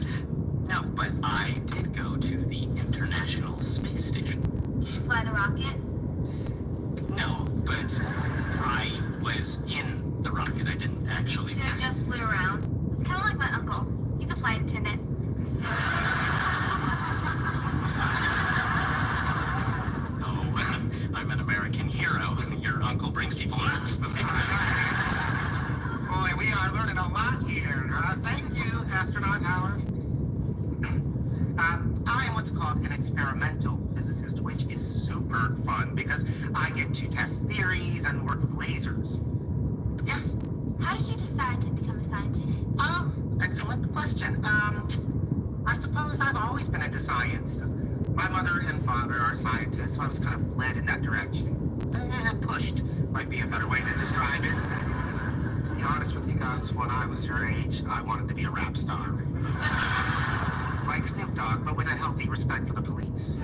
No, but I did go to the International Space Station. Did you fly the rocket? No, but I was in the rocket. I didn't actually. So you just flew around? It's kind of like my uncle. He's a flight attendant. Oh, I'm an American hero. Your uncle brings people nuts. Boy, we are learning a lot here. Thank you, Astronaut Howard. I am what's called an experimental physicist, which is super fun because I get to test theories and work with lasers. Yes? How did you decide to become a scientist? Oh, excellent question. I suppose I've always been into science. My mother and father are scientists, so I was kind of led in that direction. Pushed might be a better way to describe it. To be honest with you guys, when I was your age, I wanted to be a rap star. Like Snoop Dogg, but with a healthy respect for the police.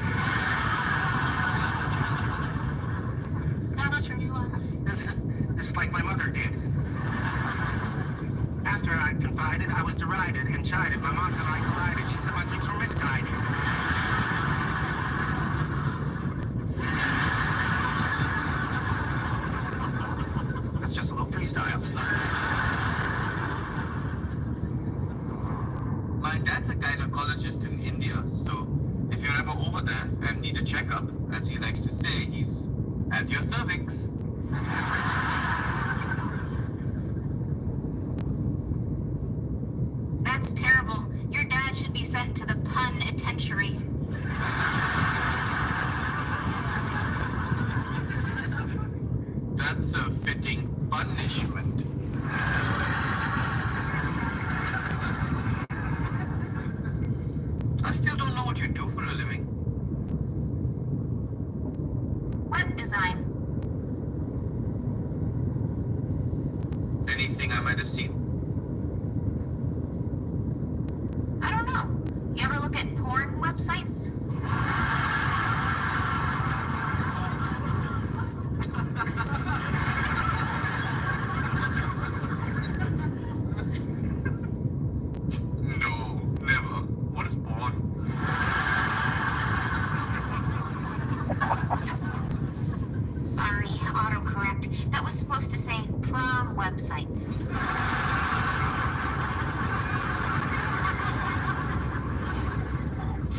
Now that's your new laugh. Just like my mother did. After I confided, I was derided and chided. My mom and I collided. She said my dreams were misguided. That's just a little freestyle. My dad's a gynecologist in India, so if you're ever over there and need a checkup, as he likes to say, he's at your cervix. That's terrible. Your dad should be sent to the penitentiary. That's a fitting punishment. I still don't know what you do for a living. Web design. have seen? I don't know. You ever look at porn websites? No, never. What is porn? Sorry, autocorrect. That was supposed to say prom websites.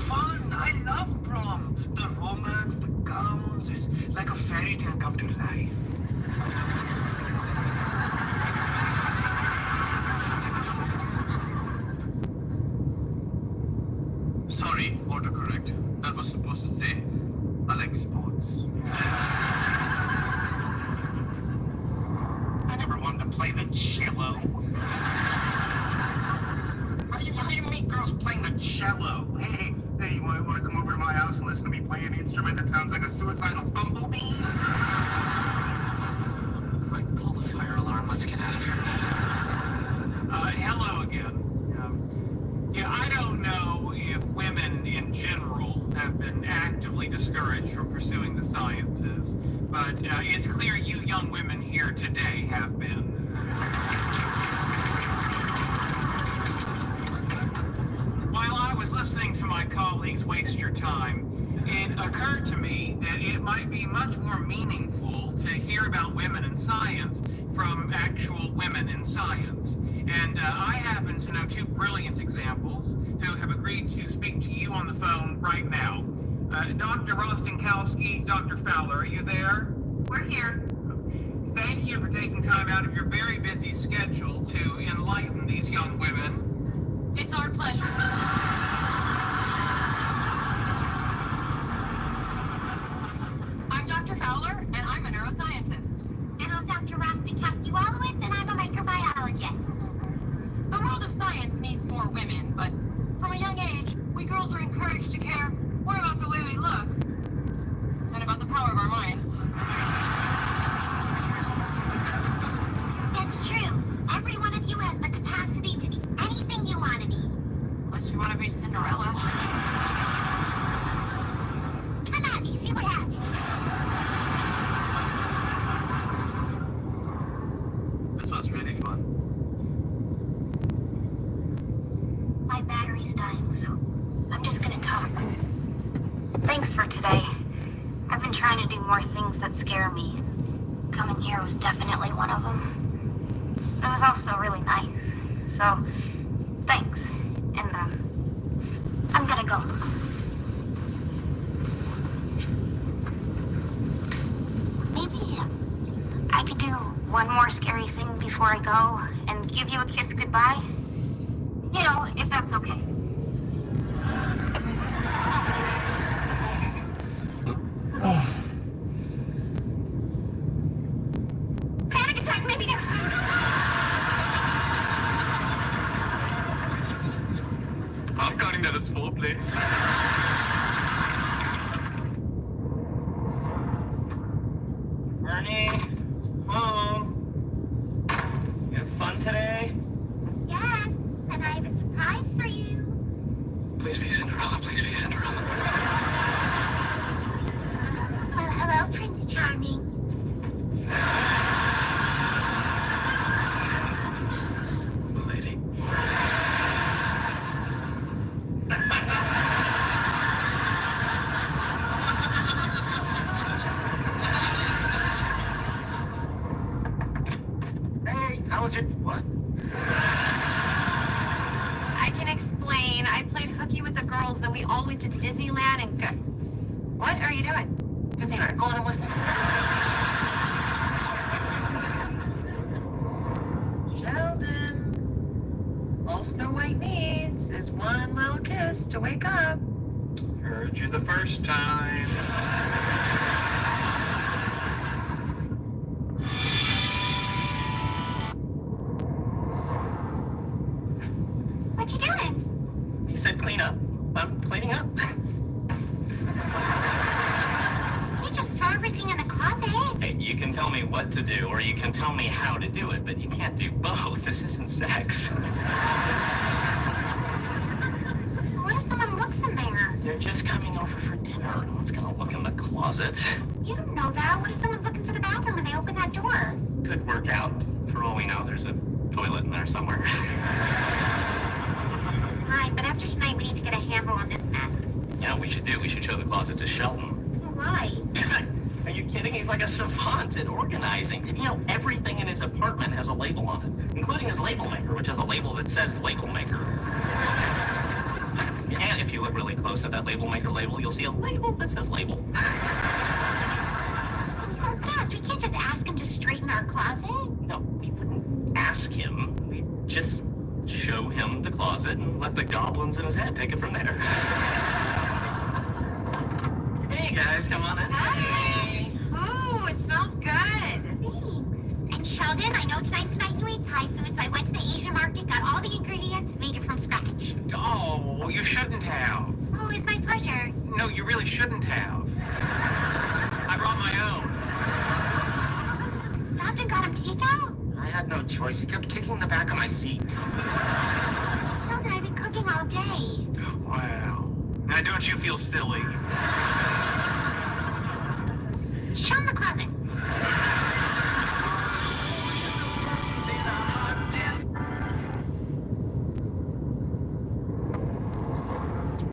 Fun! I love prom! The romance, the gowns, it's like a fairy tale come to life. Sorry, autocorrect. That was supposed to say, I like sports. I never wanted to play the cello. How do you meet girls playing the cello? Hey, you want to come over to my house and listen to me play an instrument that sounds like a suicidal bumblebee? Quick, pull the fire alarm. Let's get out of here. Hello again. Yeah, I don't know if women in general have been actively discouraged from pursuing the sciences, but it's clear you young women here today have been. While I was listening to my colleagues waste your time, it occurred to me that it might be much more meaningful to hear about women in science from actual women in science. And I happen to know two brilliant examples who have agreed to speak to you on the phone right now. Dr. Rostenkowski, Dr. Fowler, are you there? We're here. Thank you for taking time out of your very busy schedule to enlighten these young women. It's our pleasure. I'm Dr. Fowler, and I'm a neuroscientist. And I'm Dr. Rostenkowski-Wallowitz, and I'm a microbiologist. The world of science needs more women, but from a young age, we girls are encouraged to care more about the way we look and about the power of our minds. It's true. Every one of you has the capacity to be anything you want to be. Unless you want to be Cinderella. Come at me, see what happens. This was really fun. My battery's dying, so I'm just gonna talk. Thanks for today. I've been trying to do more things that scare me. Coming here was definitely one of them. But it was also really nice. So, thanks. And, I'm gonna go. Maybe I could do one more scary thing before I go and give you a kiss goodbye. You know, if that's okay. Panic attack, maybe next time. I'm counting that as foreplay. Ernie, Mom, you have fun today? Yes, and I have a surprise for you. Please be Cinderella. Please be Cinderella. Well, hello, Prince Charming. Lady. Hey, how was your... What? I can explain. I played hooky with the girls, then we all went to Disneyland and go... What are you doing? Disneyland, go on and listen. Sheldon, all Snow White needs is one little kiss to wake up. Heard you the first time. What you doing? He said clean up. I'm cleaning up. Can't you just throw everything in the closet? closet. Hey, you can tell me what to do, or you can tell me how to do it, but you can't do both. This isn't sex. What if someone looks in there? They're just coming over for dinner. No one's gonna look in the closet. You don't know that. What if someone's looking for the bathroom when they open that door? Could work out. For all we know, there's a toilet in there somewhere. Fine, but after tonight, we need to get a handle on this mess. Yeah, we should do. We should show the closet to Sheldon. Why? Are you kidding? He's like a savant at organizing. Did you know everything in his apartment has a label on it, including his label maker, which has a label that says label maker. And if you look really close at that label maker label, you'll see a label that says label. So, Dust, we can't just ask him to straighten our closet. No, we wouldn't ask him. We'd just show him the closet and let the goblins in his head take it from there. Hey guys, come on in. Hi. Ooh, it smells good. Thanks. And Sheldon, I know tonight's the night you ate Thai food, so I went to the Asian market, got all the ingredients, made it from scratch. Oh, you shouldn't have. Oh, it's my pleasure. No, you really shouldn't have. I brought my own. Stopped and got him takeout? I had no choice. He kept kicking the back of my seat. Sheldon, I've been cooking all day. Wow. Now don't you feel silly? Show him the closet.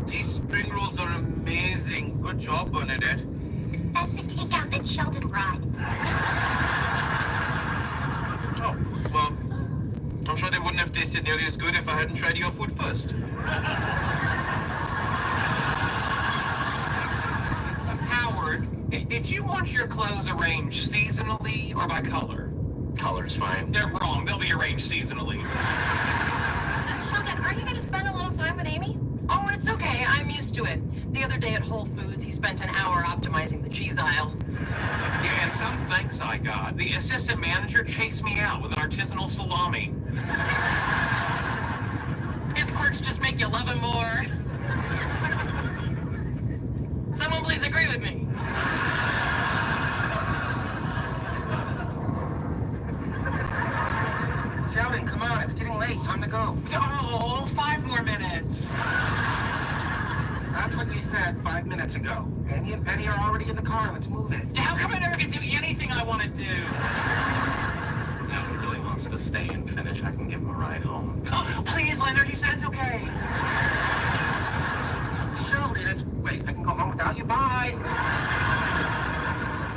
These spring rolls are amazing. Good job, Bernadette. That's the takeout that Sheldon brought. Oh, well, I'm sure they wouldn't have tasted nearly as good if I hadn't tried your food first. Howard, did you want your clothes arranged seasonally or by color? Color's fine. They're wrong. They'll be arranged seasonally. Sheldon, are you going to spend a little time with Amy? Oh, it's okay. I'm used to it. The other day at Whole Foods, he spent an hour optimizing the cheese aisle. Yeah, and some thanks I got. The assistant manager chased me out with an artisanal salami. His quirks just make you love him more. Someone please agree with me. Sheldon, come on. It's getting late. Time to go. Oh, 5 more minutes. That's what you said 5 minutes ago. Amy and Penny are already in the car. Let's move it. How come I never get to do anything I want to do? Now, if he really wants to stay and finish, I can give him a ride home. Oh, please, Leonard, he said it's okay. Sheldon, it's... Wait, I can go home without you. Bye.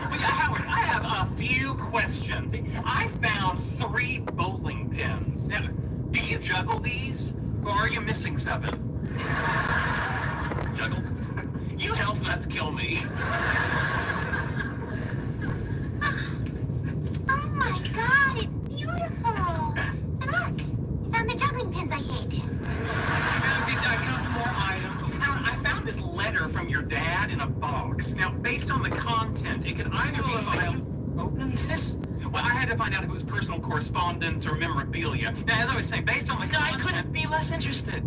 Well, yeah, Howard, I have a few questions. I found 3 bowling pins. Now, do you juggle these? Or are you missing 7? Juggle? You health nuts kill me. Oh my god, it's beautiful. And look, I found the juggling pins I hate. Now, did a couple more items. Now, I found this letter from your dad in a box. Now, based on the content, it could either be filed... Open this? Well, I had to find out if it was personal correspondence or memorabilia. Now, as I was saying, based on the content... I couldn't be less interested.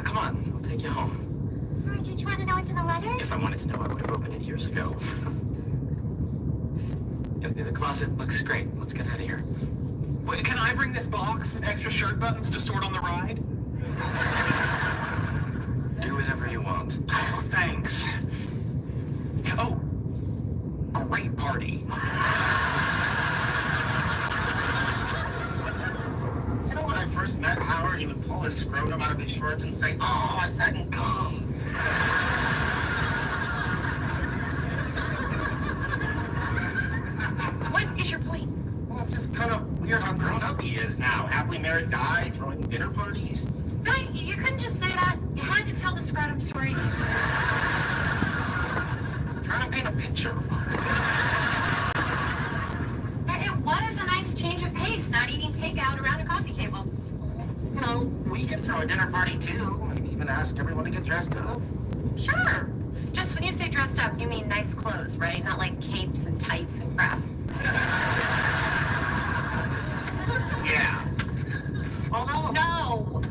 Come on, I'll take you home. Alright, don't you want to know what's in the letter? If I wanted to know, I would have opened it years ago. The closet looks great. Let's get out of here. Wait, can I bring this box and extra shirt buttons to sort on the ride? Do whatever you want. Oh, thanks. Oh, great party. You know, when I first met Howard, he would pull his scrotum out of his shorts and say, "Oh, I said come." What is your point? Well, it's just kind of weird how grown up he is now. Happily married guy, throwing dinner parties. Billy, you couldn't just say that. You had to tell the scrotum story. I'm trying to paint a picture. It was a nice change of pace, not eating takeout around a coffee table. You know, we could throw a dinner party too. Maybe even ask everyone to get dressed up. Sure. Just when you say dressed up, you mean nice clothes, right? Not like capes and tights and crap. Yeah. Although... No!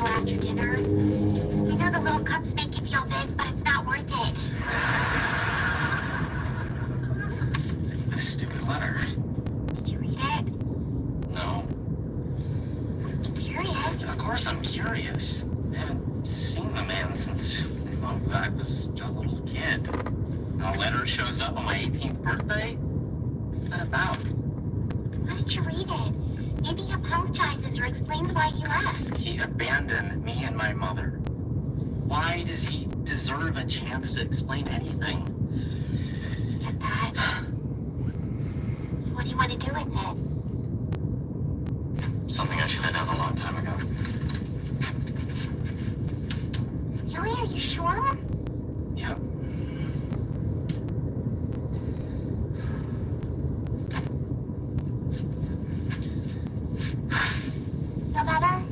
dinosaur after dinner. I know the little cups make you feel big, but it's not worth it. This stupid letter. Did you read it? No. Must be curious. Of course I'm curious. I haven't seen the man since I was a little kid. A letter shows up on my 18th birthday? What's that about? Why don't you read it? Maybe he apologizes or explains why he left. He abandoned me and my mother. Why does he deserve a chance to explain anything? Get that? So what do you want to do with it? Something I should have done a long time ago. Really? Are you sure? Yep. The letter?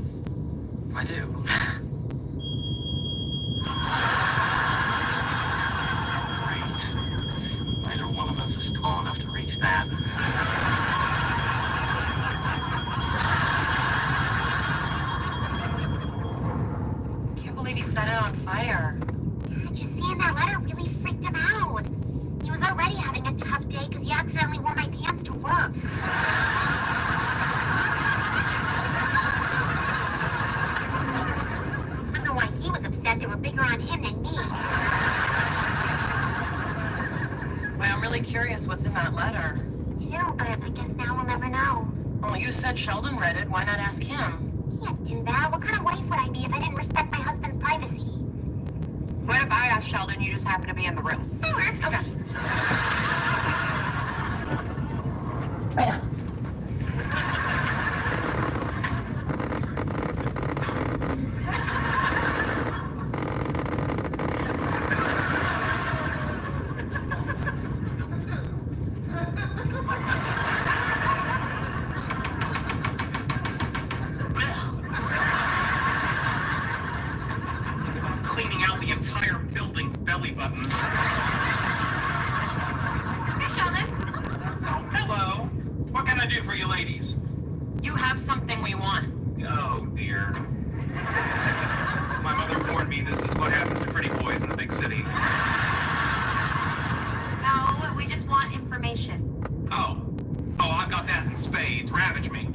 I do. Great. Neither one of us is tall enough to reach that. Can't believe he set it on fire. Just seeing that letter really freaked him out. He was already having a tough day because he accidentally wore my pants to work. I don't know why he was upset. They were bigger on him than me. Well, I'm really curious what's in that letter. Me too, but I guess now we'll never know. Well, you said Sheldon read it. Why not ask him? Can't do that. What kind of wife would I be if I didn't respect my husband's privacy? What if I asked Sheldon, you just happen to be in the room? That works. Okay. Cleaning out the entire building's belly button. Hey, Sheldon. Oh, hello. What can I do for you ladies? You have something we want. Oh, dear. My mother warned me this is what happens to pretty boys in the big city. No, we just want information. Oh, I've got that in spades. Ravage me.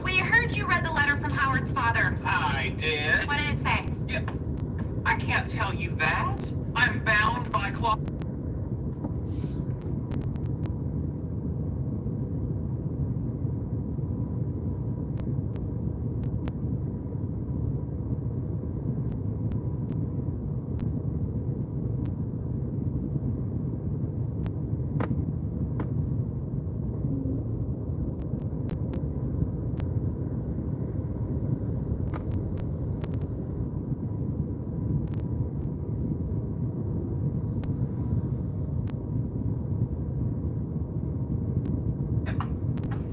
We heard you read the letter from Howard's father. I did. What did it say? Yeah. I can't tell you that. I'm bound by clause.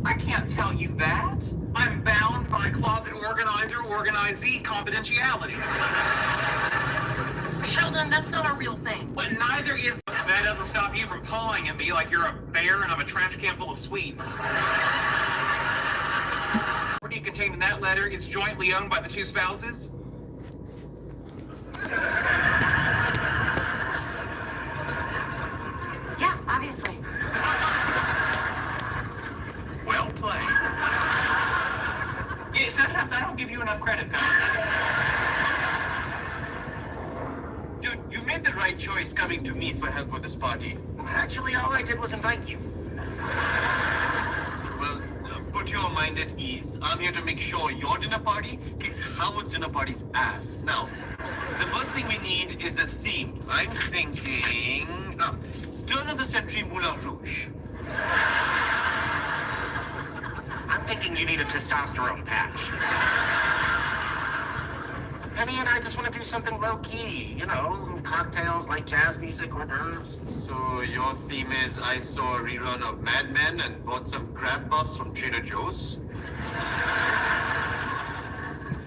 I can't tell you that. I'm bound by closet organizer, organizee confidentiality. Sheldon, that's not a real thing. But neither is... That doesn't stop you from pawing at me like you're a bear and I'm a trash can full of sweets. Property contained in that letter is jointly owned by the two spouses. Yeah, obviously. Well played. Yeah, sometimes I don't give you enough credit, pal. Dude, you made the right choice coming to me for help with this party. Actually, all I did was invite you. Well, put your mind at ease. I'm here to make sure your dinner party kicks Howard's dinner party's ass. Now, the first thing we need is a theme. I'm thinking... turn of the century Moulin Rouge. I'm thinking you need a testosterone patch. Penny and I just want to do something low-key. You know, cocktails like jazz music, hors d'oeuvres. So your theme is I saw a rerun of Mad Men and bought some crab puffs from Trader Joe's?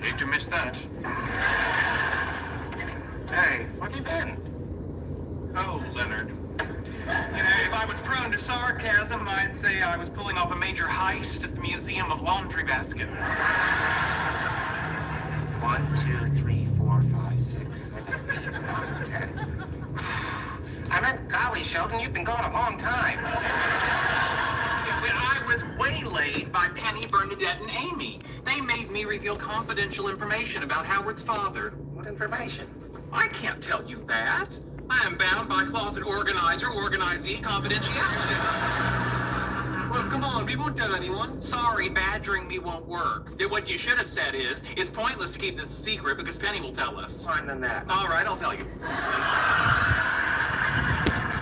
Hate to miss that. Hey, where have you been? Oh, Leonard. You know, if I I was prone to sarcasm, I'd say I was pulling off a major heist at the Museum of Laundry Baskets. 1, 2, 3, 4, 5, 6, 7, 8, 9, 10. I meant, golly, Sheldon, you've been gone a long time. I was waylaid by Penny, Bernadette, and Amy. They made me reveal confidential information about Howard's father. What information? I can't tell you that. I am bound by closet organizer, organizee, confidentiality. Well, come on, we won't tell anyone. Sorry, badgering me won't work. What you should have said is, it's pointless to keep this a secret because Penny will tell us. Fine than that. All right, I'll tell you.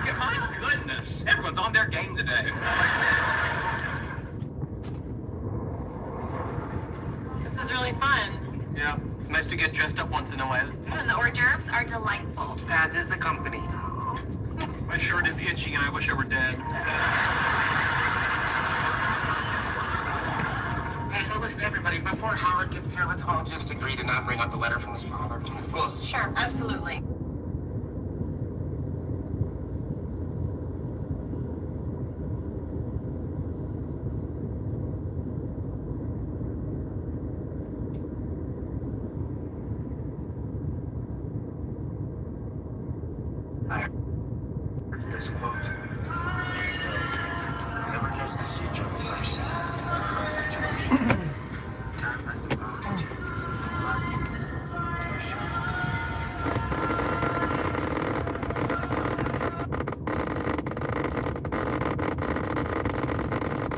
Yeah, my goodness, everyone's on their game today. This is really fun. Yeah, it's nice to get dressed up once in a while. And the hors d'oeuvres are delightful. As is the company. My shirt is itchy and I wish I were dead. Hey, listen, everybody, before Howard gets here, let's all just agree to not bring up the letter from his father. Of course. Sure, absolutely. I heard this quote. Here it goes. Never judge the future of a person. Current situation. Time has the power to change.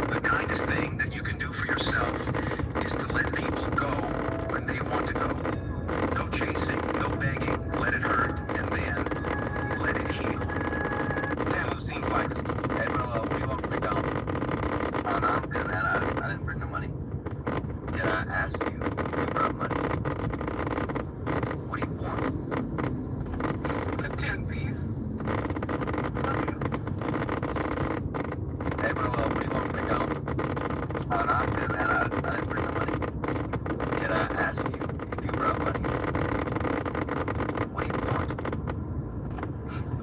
The kindest thing that you can do for yourself is to let people go when they want to go. No chasing, no begging, let it hurt, and then let it heal. Taylor seems like it's... Hey, bro, we won't pick up. Oh, no, I'm good, man. I didn't bring no money. Did I ask you if you brought money? What do you want? A 10-piece. Hey, bro, we won't pick up. Oh, no, I'm good, man. I didn't bring no money. Did I ask you if you brought money? What do you want?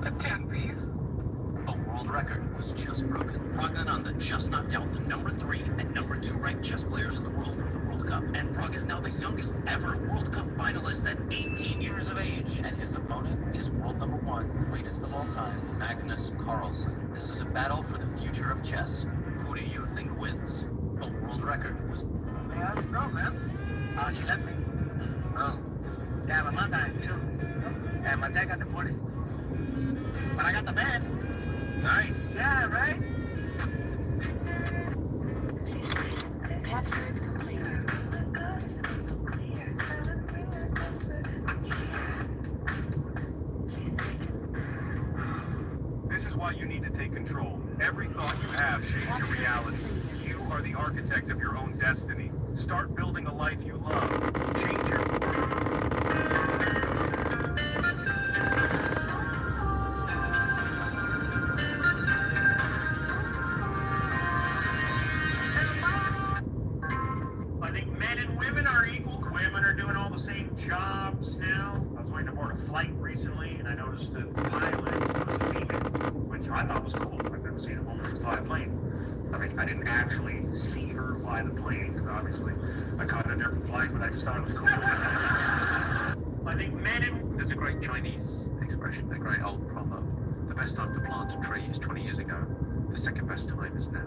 A 10-piece. A world record was just broken. Prognanon just knocked out the number 3 and number 2 ranked chess players in the world from the World Cup. And Prague is now the youngest ever World Cup finalist at 18 years of age. And his opponent is world number 1, greatest of all time, Magnus Carlsen. This is a battle for the future of chess. Who do you think wins? A world record was... Hey, how's it going, man? Oh, she left me. Oh. Yeah, my mom died too. And my dad got deported. But I got the bed. It's nice. Yeah, right? This is why you need to take control. Every thought you have shapes your reality. You are the architect of your own destiny. Start building a life you love. Change your... I think men and women are equal. Women are doing all the same jobs now. I was waiting to board a flight recently, and I noticed the pilot was a female, which I thought was cool. I've never seen a woman fly a plane. I mean, I didn't actually see her fly the plane, because obviously I caught a different flight, but I just thought it was cool. I think men and... There's a great Chinese expression, a great old proverb. The best time to plant a tree is 20 years ago. The second best time is now.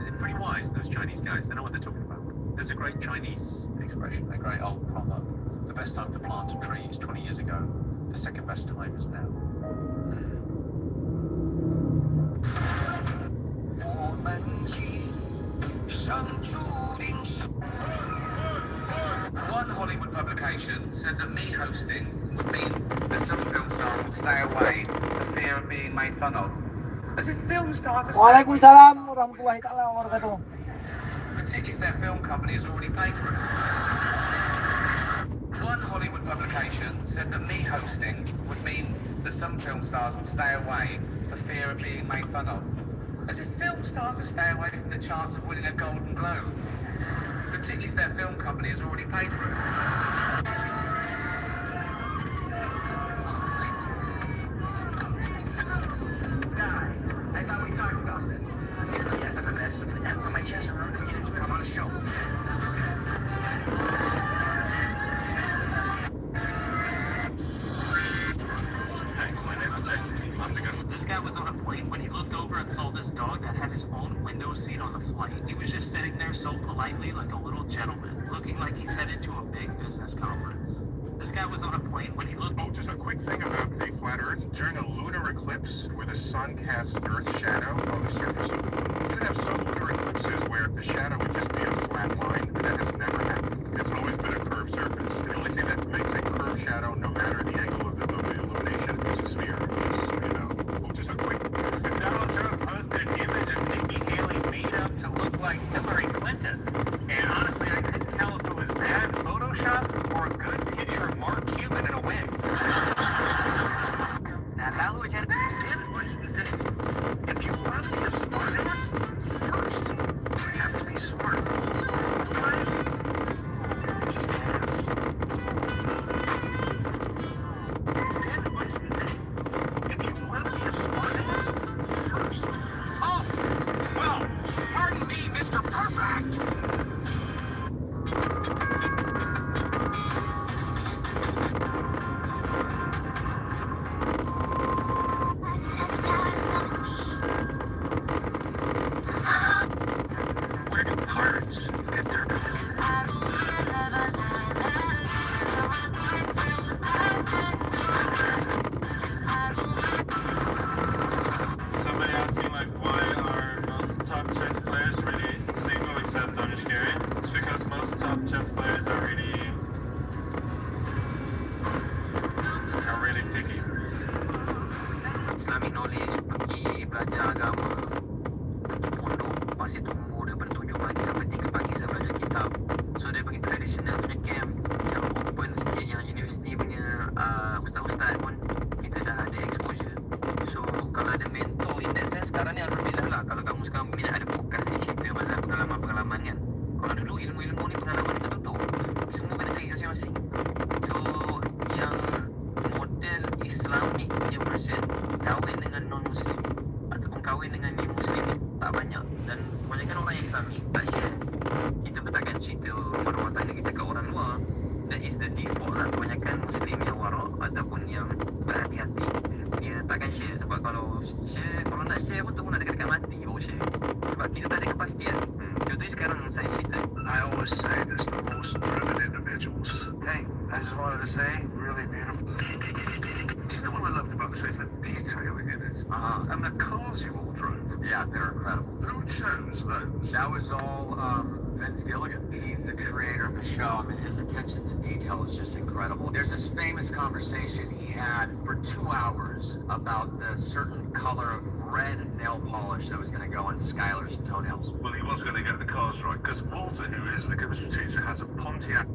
They're pretty wise, those Chinese guys. They know what they're talking about. There's a great Chinese expression, a great old proverb. The best time to plant a tree is 20 years ago. The second best time is now. One Hollywood publication said that me hosting would mean that some film stars would stay away for fear of being made fun of. As if film stars are Waalaikumsalam warahmatullahi taala wabarakatuh. Particularly if their film company has already paid for it. One Hollywood publication said that me hosting would mean that some film stars would stay away for fear of being made fun of. As if film stars are stay away from the chance of winning a Golden Globe. Particularly if their film company has already paid for it. an S on my chest and I'm gonna get into it. I'm on a show. This guy was on a plane when he looked over and saw this dog that had his own window seat on the flight. He was just sitting there so politely like a little gentleman, looking like he's headed to a big business conference. This guy was on a plane when he looked... Oh, just a quick thing about the flat Earth. During a lunar eclipse, where the sun casts Earth's shadow on the surface of the moon, you could have some lunar eclipses where the shadow would just be a flat line, but that has never happened. It's always been a curved surface. The only thing that makes a curved shadow, no matter the angle of the illumination, is a sphere. You know, just a quick... Donald Trump posted an image of Nikki Haley made up to look like Hillary Clinton. And honestly, I couldn't tell if it was bad Photoshop or a good picture of Mark Cuban in a wig. If you want to be a smart ass, first, you have to be smart. Guys, just ass. Then what's the thing? If you want to be a smart ass, first. Oh, well, pardon me, Mr. Perfect. Where do pirates get their... Somebody asking like why are most top chess players really single except Onishkari? It's because most top chess players are really picky. Islamic knowledge, pergi belajar agama, pergi pondok, masih tunggu daripada 7 pagi sampai 3 pagi saya belajar kitab. So dia pergi traditional punya camp yang open sikit, yang university punya ustaz-ustaz pun kita dah ada exposure. So kalau ada mentor in that sense, sekarang ni alhamdulillah lah. Kalau kamu sekarang minat ada podcast ni cerita pasal pengalaman-pengalaman kan. Kalau dulu ilmu-ilmu ni pengalaman tertutup, semua kena cari masing-masing. So yang model Islamic punya version kahwin dengan non-Muslim ataupun kahwin dengan non-Muslim tak banyak, dan kebanyakan orang Islamic tak share. Kita pun takkan cerita maruah tangga kita kat orang luar. That is the default lah. Kebanyakan Muslim yang warak ataupun yang berhati-hati, dia takkan share. Sebab kalau nak share pun tunggu nak dekat-dekat mati baru share. Sebab kita tak ada kepastian. Contohnya sekarang saya cerita. I always say this to the most driven individuals. Hey, I just wanted to say, really beautiful. Do you know what I loved about the show is the detailing in it? And the cars you all drove. Yeah, they're incredible. Who chose those? That was all Vince Gilligan. He's the creator of the show. I mean, his attention to detail is just incredible. There's this famous conversation he had for 2 hours about the certain color of red nail polish that was going to go on Skylar's toenails. Well, he was going to get the cars right, because Walter, who is the chemistry teacher, has a Pontiac.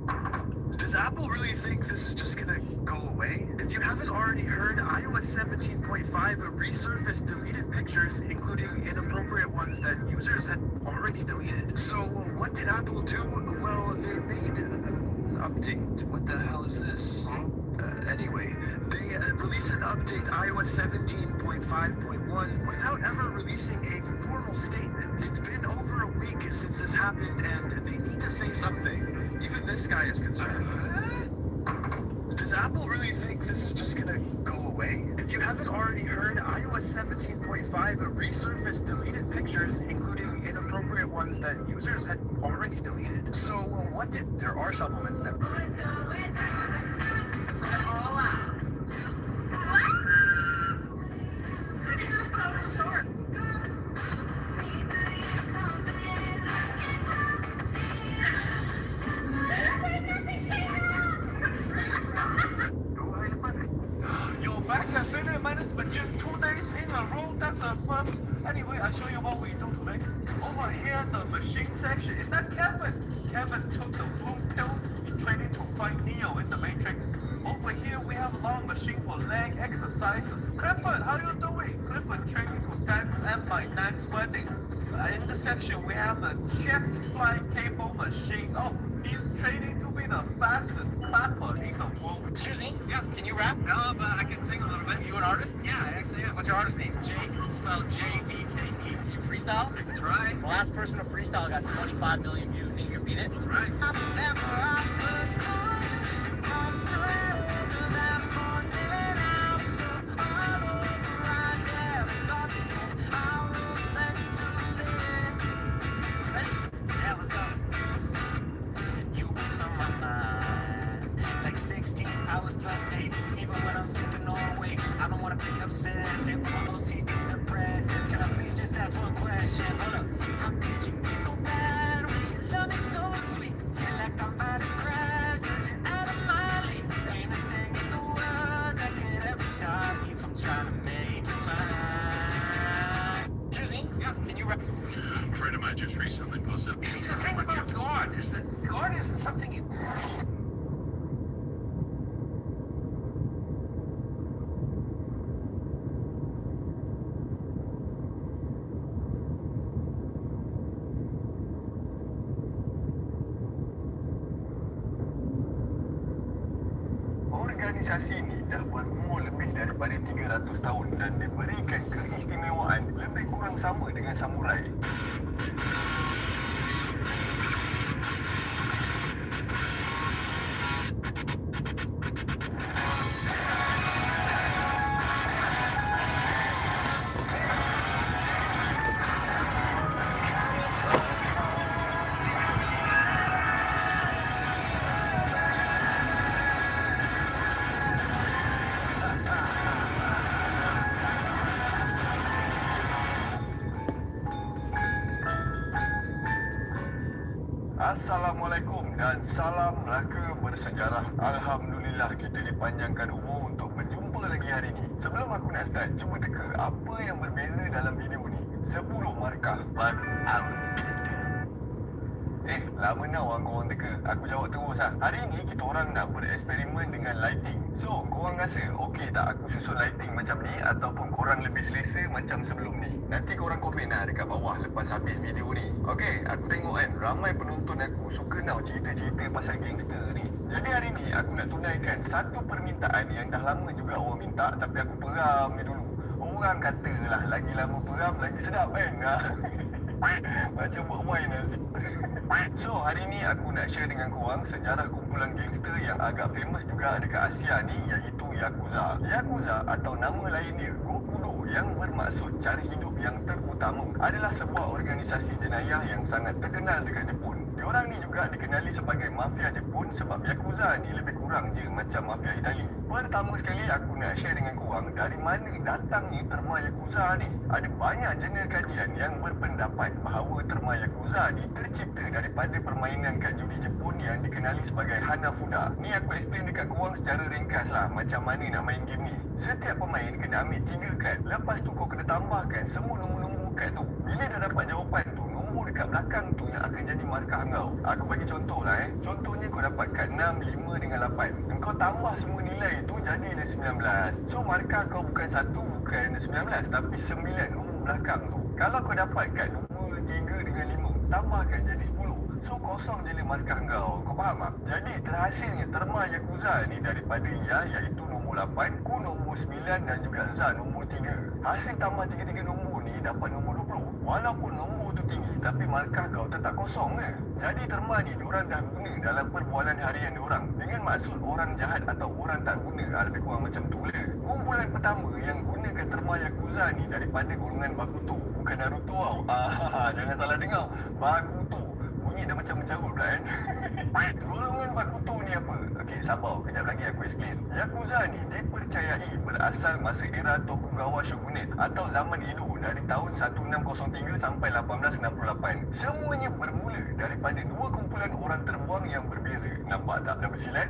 Does Apple really think this is just gonna go away? If you haven't already heard, iOS 17.5 resurfaced deleted pictures, including inappropriate ones that users had already deleted. So what did Apple do? Well, they made an update. What the hell is this? Anyway, they released an update, iOS 17.5.1, without ever releasing a formal statement. It's been over a week since this happened, and they need to say something. Even this guy is concerned. Does Apple really think this is just gonna go away? If you haven't already heard, iOS 17.5 resurfaced deleted pictures, including inappropriate ones that users had already deleted. So what did... There are supplements that... Anyway, I'll show you what we do today. Over here, the machine section. Is that Kevin? Kevin took the blue pill in training to fight Neo in the Matrix. Over here, we have a long machine for leg exercises. Clifford, how you doing? Clifford training to dance at my nan's wedding. In this section, we have the chest flying cable machine. Oh, he's training to be the fastest clapper in the world. Excuse me? Yeah, can you rap? No, but I can sing a little bit. You an artist? Yeah, I actually am. What's your artist name? Jake, spelled J-E-K-E. You freestyle? I try. The last person to freestyle got 25 million views. Think you can beat it? That's right. Yeah, let's go. You've been on my mind. Like 16 hours plus 8. Even when I'm sleeping all awake, I don't wanna be obsessive. My OCD's oppressive. Can I please just ask one question? Hold up. How could you be so bad when you love me so sweet? Feel like I'm about to crash 'cause you're out of my league. Ain't a thing in the world that could ever stop me from trying to make you mine. Excuse me? Yeah, can you rap? A friend of mine just recently posted. See, the thing about God is that God isn't something you... Organisasi ini dah berumur lebih daripada 300 tahun dan diberikan keistimewaan lebih kurang sama dengan samurai. Assalamualaikum dan salam Melaka bersejarah. Alhamdulillah kita dipanjangkan umur untuk berjumpa lagi hari ini. Sebelum aku nak start, cuba teka apa yang berbeza dalam video ni. 10 markah per hour. Lama nak orang korang teka. Aku jawab terus lah. Hari ni kita orang nak bereksperimen dengan lighting. So, korang rasa okey tak aku susun lighting macam ni ataupun korang lebih selesa macam sebelum ni? Nanti korang komen lah dekat bawah lepas habis video ni. Okey, aku tengok kan ramai penonton aku suka nak cerita-cerita pasal gangster ni. Jadi hari ni aku nak tunaikan satu permintaan yang dah lama juga orang minta tapi aku peram ni dulu. Orang kata lah lagi lama peram lagi sedap kan? Macam buat wine lah. So hari ni aku nak share dengan korang sejarah kumpulan gangster yang agak famous juga dekat Asia ni iaitu Yakuza. Yakuza atau nama lain dia Gokudo yang bermaksud cari hidup yang terutama adalah sebuah organisasi jenayah yang sangat terkenal dekat Jepun. Diorang ni juga dikenali sebagai mafia Jepun sebab Yakuza ni lebih kurang je macam mafia Itali. Pertama sekali aku nak share dengan korang dari mana datangnya terma Yakuza ni. Ada banyak jurnal kajian yang berpendapat bahawa terma Yakuza ni tercipta daripada permainan kad judi Jepun yang dikenali sebagai Hanafuda. Ni aku explain dekat korang secara ringkas lah macam mana nak main game ni. Setiap pemain kena ambil 3 kad. Lepas tu kau kena tambahkan semua nombor-nombor kad tu. Bila dah dapat jawapan tu, nombor dekat belakang tu yang akan jadi markah kau. Aku bagi contoh lah Contohnya kau dapat kad 6, 5 dengan 8. Engkau tambah semua nilai tu jadilah 19. So markah kau bukan 1, bukan 19 tapi 9 nombor belakang tu. Kalau kau dapat kad 2, 3 dengan 5, tambahkan jadi 10. So kosong je markah kau. Kau faham tak? Jadi terhasilnya terma Yakuza ni daripada Ya iaitu nombor 8, Ku nombor 9 dan juga Za nombor 3. Hasil tambah 3-3 nombor ni dapat nombor 20. Walaupun nombor tu tinggi tapi markah kau tetap kosong ke? Jadi terma ni diorang dah guna dalam perbualan harian diorang dengan maksud orang jahat atau orang tak guna. Lebih kurang macam tu lah. Kumpulan pertama yang gunakan terma Yakuza ni daripada golongan Bakuto. Bukan Naruto tau. Jangan salah dengar. Bakuto. Bunyi dah macam mencarut pula kan. Golongan Bakuto ni apa? Okey, sabar. Kejap lagi aku explain. Yakuza ni dipercayai berasal masa era Tokugawa Shogunate atau zaman Edo dari tahun 1603 sampai 1868. Semuanya bermula daripada dua kumpulan orang terbuang yang berbeza. Nampak tak dah bersilat?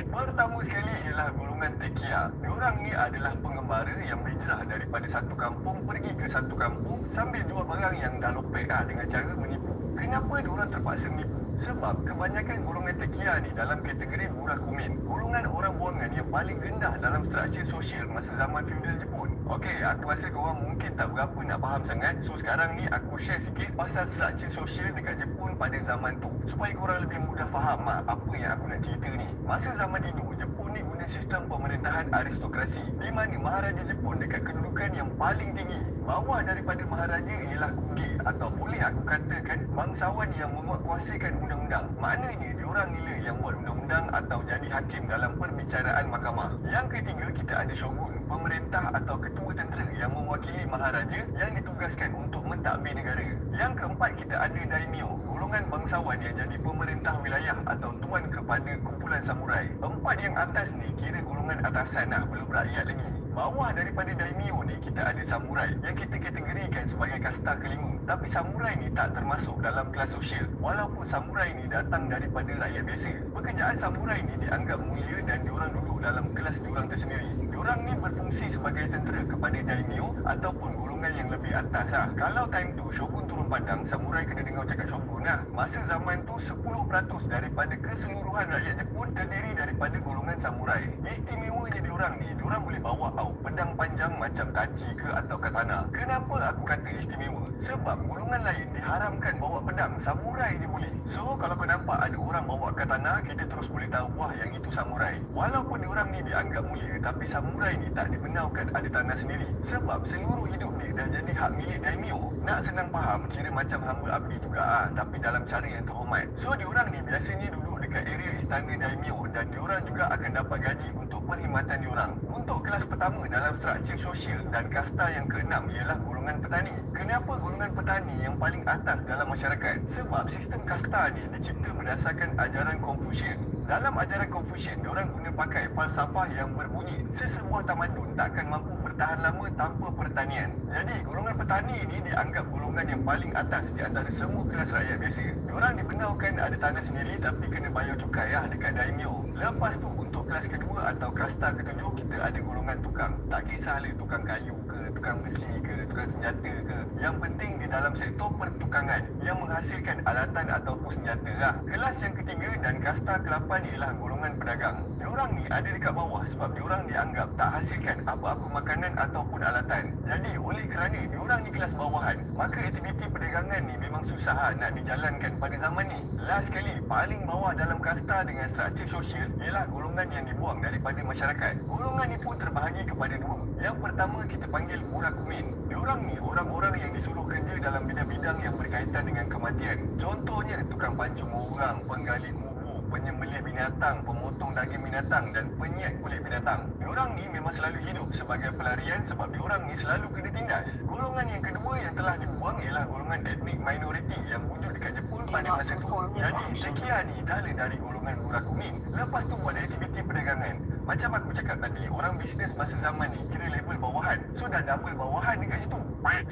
Pertama sekali ialah golongan Tekia. Diorang ni adalah pengembara yang berhijrah daripada satu kampung pergi ke satu kampung sambil jual barang yang dah lopek dengan cara menipu. Kenapa diorang terpaksa menipu? Sebab kebanyakan golongan tekia ni dalam kategori burak kumin, golongan orang buangan yang paling rendah dalam struktur sosial masa zaman feudal Jepun. Okey, aku rasa korang mungkin tak berapa nak faham sangat. So sekarang ni aku share sikit pasal struktur sosial dekat Jepun pada zaman tu, supaya korang lebih mudah faham apa yang aku nak cerita ni. Masa zaman dulu, Jepun ni guna sistem pemerintahan aristokrasi, di mana maharaja Jepun dekat kedudukan yang paling tinggi. Bawah daripada maharaja ialah kuge, atau boleh aku katakan bangsawan yang menguatkuasakan undang-undang. Maknanya diorang nila yang buat undang-undang atau jadi hakim dalam perbicaraan mahkamah. Yang ketiga, kita ada shogun, pemerintah atau ketua tentera yang mewakili maharaja yang ditugaskan untuk mentadbir negara. Yang keempat, kita ada daimyo, golongan bangsawan yang jadi pemerintah wilayah atau tuan kepada kumpulan samurai. Empat yang atas ni kira golongan atasan belum rakyat lagi. Bawah daripada daimyo ni kita ada samurai yang kita kategorikan sebagai kasta kelima. Tapi samurai ni tak termasuk dalam kelas sosial, walaupun samurai ni datang daripada rakyat biasa. Pekerjaan samurai ni dianggap mulia dan diorang duduk dalam kelas diorang tersendiri. Diorang ni berfungsi sebagai tentera kepada daimyo ataupun golongan yang lebih atas. Kalau time tu shogun turun padang, samurai kena dengar cakap shogun. Masa zaman tu 10% daripada keseluruhan rakyat Jepun terdiri daripada golongan samurai. Istimewanya diorang ni, diorang boleh bawa pedang panjang macam tachi ke atau katana. Kenapa aku kata istimewa? Sebab golongan lain diharamkan bawa pedang, samurai je boleh. So kalau kau nampak ada orang bawa katana, kita terus boleh tahu wah yang itu samurai. Walaupun diorang ni dianggap mulia, tapi samurai ni tak dibenarkan ada tanah sendiri. Sebab seluruh hidup dia dah jadi hak milik daimyo. Nak senang faham, kira macam hamba abdi juga tapi dalam cara yang terhormat. So diorang ni biasanya duduk dekat area istana daimyo dan diorang juga akan dapat gaji untuk perkhidmatan diorang. Untuk kelas pertama dalam struktur sosial dan kasta yang keenam ialah golongan petani. Kenapa golongan petani yang paling atas dalam masyarakat? Sebab sistem kasta ni dicipta berdasarkan ajaran Confucian. Dalam ajaran Confucian, diorang guna pakai falsafah yang berbunyi sesebuah tamadun takkan mampu bertahan lama tanpa pertanian. Jadi golongan petani ini dianggap golongan yang paling atas di antara semua kelas rakyat biasa. Diorang dibenarkan ada tanah sendiri tapi kena bayar cukai dekat daimyo. Lepas tu untuk kelas kedua atau kasta ketujuh, kita ada golongan tukang. Tak kisahlah tukang kayu ke, tukang besi ke, tukang senjata ke. Yang penting di dalam sektor pertukangan yang menghasilkan alatan ataupun senjata. Kelas yang ketiga dan kasta ke-8 ialah golongan pedagang. Diorang ni ada dekat bawah sebab diorang dianggap tak hasilkan apa-apa makanan ataupun alatan. Jadi oleh kerana diorang ni kelas bawahan, maka aktiviti perdagangan ni memang susah nak dijalankan pada zaman ni. Last sekali, paling bawah dalam kasta dengan struktur sosial ialah golongan yang dibuang daripada masyarakat. Golongan ni pun terbahagi kepada dua. Yang pertama kita panggil burak kumin. Diorang ni orang-orang yang disuruh kerja dalam bidang-bidang yang berkaitan dengan kematian. Contohnya tukang pancung orang, penggali kubur, penyembelih binatang, pemotong daging binatang dan penyiat kulit binatang. Diorang ni memang selalu hidup sebagai pelarian sebab diorang ni selalu kena tindas. Golongan yang kedua yang telah dibuang ialah golongan etnik minoriti yang wujud dekat Jepun pada masa tu. Jadi tekia ni dah dari golongan burak kumin. Lepas tu buat aktiviti perdagangan. Macam aku cakap tadi, orang bisnes masa zaman ni kira level bawahan. So dah double bawahan dekat situ.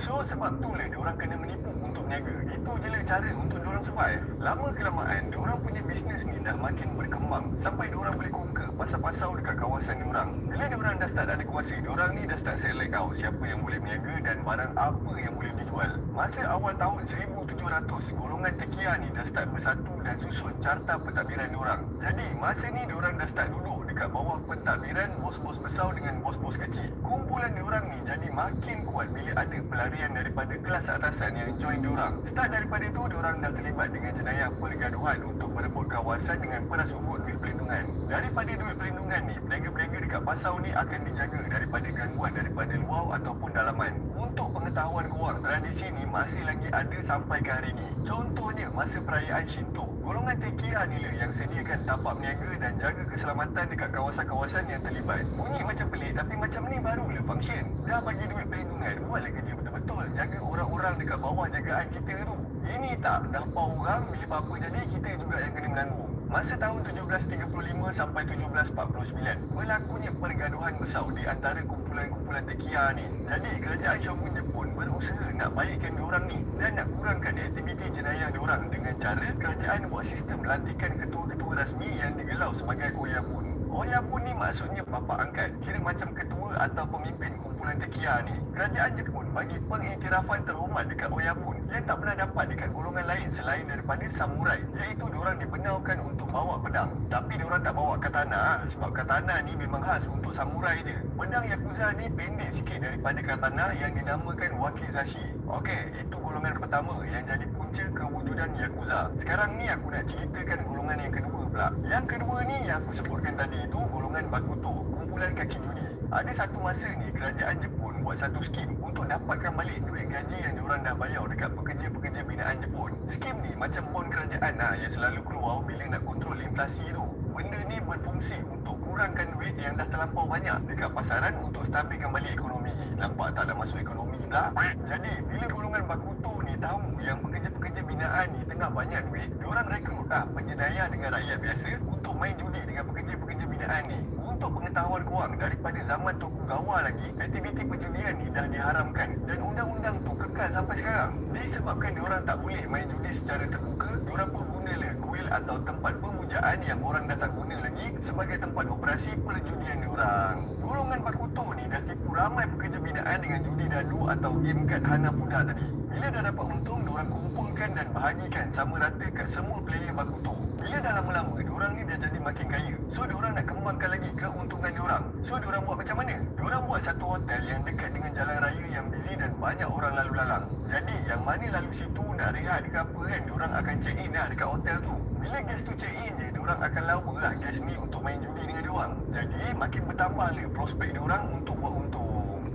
So sebab tu lah diorang kena menipu untuk niaga. Itu je lah cara untuk diorang survive. Lama kelamaan, diorang punya bisnes ni dah makin berkembang sampai diorang boleh conquer pasar-pasar dekat kawasan diorang. Bila diorang dah start ada kuasa, diorang ni dah start select out siapa yang boleh berniaga dan barang apa yang boleh dijual. Masa awal tahun 1700, golongan tekia ni dah start bersatu dan susun carta pentadbiran diorang. Jadi masa ni diorang dah start duduk dekat bawah pentadbiran bos-bos besar dengan bos-bos kecil. Kumpulan diorang ni jadi makin kuat bila ada pelarian daripada kelas atasan yang join diorang. Start daripada tu, diorang dah terlibat dengan jenayah pergaduhan untuk merebut kawasan dengan peras ugut duit pelindungan. Daripada duit pelindungan ni, peniaga-peniaga dekat pasar ni akan dijaga daripada gangguan daripada luar ataupun dalaman. Untuk pengetahuan korang, tradisi ni masih lagi ada sampai ke hari ni. Contohnya masa perayaan Shinto, golongan tekia ni lah yang sediakan tapak niaga dan jaga keselamatan dekat kawasan-kawasan yang terlibat. Bunyi macam pelik tapi macam ni barulah function. Dah bagi duit perlindungan, buatlah kerja betul-betul. Jaga orang-orang dekat bawah jagaan kita tu. Ini tak dapat orang, bila apa-apa jadi kita juga yang kena menanggung. Masa tahun 1735 sampai 1749, berlakunya pergaduhan besar di antara kumpulan-kumpulan tekia ni. Jadi kerajaan Shogun Jepun berusaha nak baikkan diorang ni dan nak kurangkan aktiviti jenayah diorang dengan cara kerajaan buat sistem lantikan ketua-ketua rasmi yang digelar sebagai Oyabun. Oyabun ni maksudnya bapa angkat, kira macam ketua atau pemimpin kumpulan tekia ni. Kerajaan Jepun bagi pengiktirafan terhormat dekat Oyabun yang tak pernah dapat dekat golongan lain selain daripada samurai, iaitu diorang dibenarkan untuk bawa pedang. Tapi diorang tak bawa katana sebab katana ni memang khas untuk samurai je. Pedang Yakuza ni pendek sikit daripada katana yang dinamakan wakizashi. Okey, itu golongan pertama yang jadi punca kewujudan Yakuza. Sekarang ni aku nak ceritakan golongan yang kedua pula. Yang kedua ni yang aku sebutkan tadi itu golongan Bakuto, kumpulan kaki judi. Ada satu masa ni kerajaan Jepun buat satu skim untuk dapatkan balik duit gaji yang diorang dah bayar dekat pekerja-pekerja binaan Jepun. Skim ni macam bon kerajaan yang selalu keluar bila nak kontrol inflasi tu. Benda ni berfungsi untuk kurangkan duit yang dah terlampau banyak dekat pasaran untuk stabilkan balik ekonomi. Nampak tak dah masuk ekonomi pula? Jadi bila golongan Bakuto ni tahu yang pekerja-pekerja binaan ni tengah banyak duit, diorang rekrut penjedaya dengan rakyat biasa untuk main judi dengan pekerja-pekerja binaan ni. Untuk pengetahuan korang, daripada zaman Tokugawa lagi, aktiviti perjudian ni dah diharamkan dan undang-undang tu kekal sampai sekarang. Disebabkan diorang tak boleh main judi secara terbuka, diorang pun gunalah kuil atau tempat pemujaan yang orang dah tak guna lagi sebagai tempat operasi perjudian diorang. Golongan Bakuto ni dah tipu ramai pekerja binaan dengan judi dadu atau game kad Hanafuda tadi. Bila dah dapat untung, diorang kumpulkan dan bahagikan sama rata kat semua player Bakuto. Bila dah lama-lama, diorang ni dah jadi makin kaya. So, diorang nak kembangkan lagi keuntungan diorang. So, diorang buat macam mana? Diorang buat satu hotel yang dekat dengan jalan raya yang busy dan banyak orang lalu lalang. Jadi, yang mana lalu situ nak rehat ke apa kan, diorang akan check in dekat hotel tu. Bila guest tu check in je, diorang akan lawa guest ni untuk main judi dengan diorang. Jadi, makin bertambah prospek diorang untuk buat untung.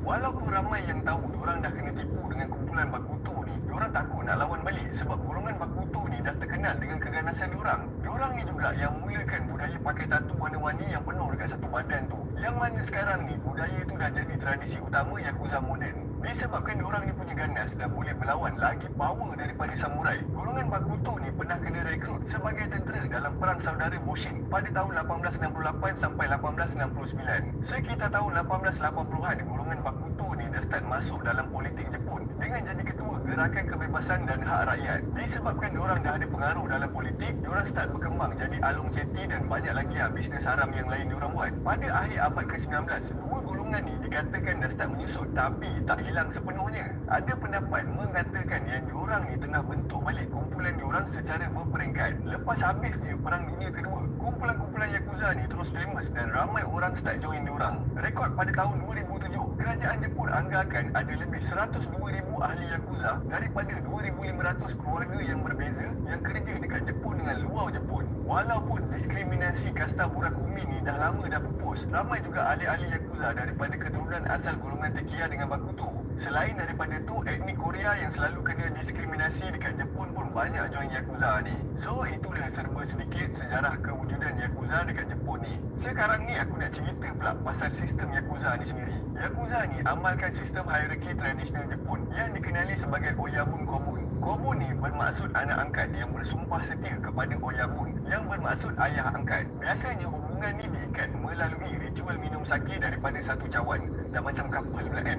Walaupun ramai yang tahu diorang dah kena tipu dengan kumpulan Bakuto ni, diorang takut nak lawan balik sebab golongan Bakuto ni dah terkenal dengan keganasan diorang. Diorang ni juga yang mulakan budaya pakai tatu warna-warni yang penuh dekat satu badan tu. Yang mana sekarang ni budaya tu dah jadi tradisi utama Yakuza moden. Disebabkan diorang ni punya ganas dan boleh berlawan lagi power daripada samurai. Golongan Bakuto ni pernah kena rekrut sebagai tentera dalam perang saudara Boshin pada tahun 1868 sampai 1869. Sekitar tahun 1880-an, golongan Bakuto ni dah start masuk dalam politik Jepun dengan jadi ketua Gerakan Kebebasan dan Hak Rakyat. Disebabkan diorang dah ada pengaruh dalam politik, diorang start berkembang jadi alung ceti dan banyak lagi bisnes haram yang lain diorang buat. Pada akhir abad ke-19, dua golongan ni dikatakan dah start menyusut tapi tak hilang sepenuhnya. Ada pendapat mengatakan yang diorang ni tengah bentuk balik kumpulan diorang secara berperingkat. Lepas habisnya Perang Dunia Kedua, kumpulan-kumpulan Yakuza ni terus famous dan ramai orang start join diorang. Rekod pada tahun 2007, kerajaan Jepun anggarkan ada lebih 102,000 ahli Yakuza daripada 2,500 keluarga yang berbeza yang kerja dekat Jepun dengan luar Jepun. Walaupun diskriminasi kasta burakumi ni dah lama dah pupus, ramai juga ahli-ahli Yakuza daripada keturunan asal golongan tekia dengan Bakuto. Selain daripada tu, etnik Korea yang selalu kena diskriminasi dekat Jepun pun banyak join Yakuza ni. So, itulah serba sedikit sejarah kewujudan Yakuza dekat Jepun ni. Sekarang ni aku nak cerita pula pasal sistem Yakuza ni sendiri. Yakuza ni amalkan sistem hierarki tradisional Jepun yang dikenali sebagai Oyabun Komun. Komun ni bermaksud anak angkat yang bersumpah setia kepada Oyabun, yang bermaksud ayah angkat. Biasanya hubungan ni diikat melalui ritual minum sake daripada satu cawan. Dah macam couple pula kan.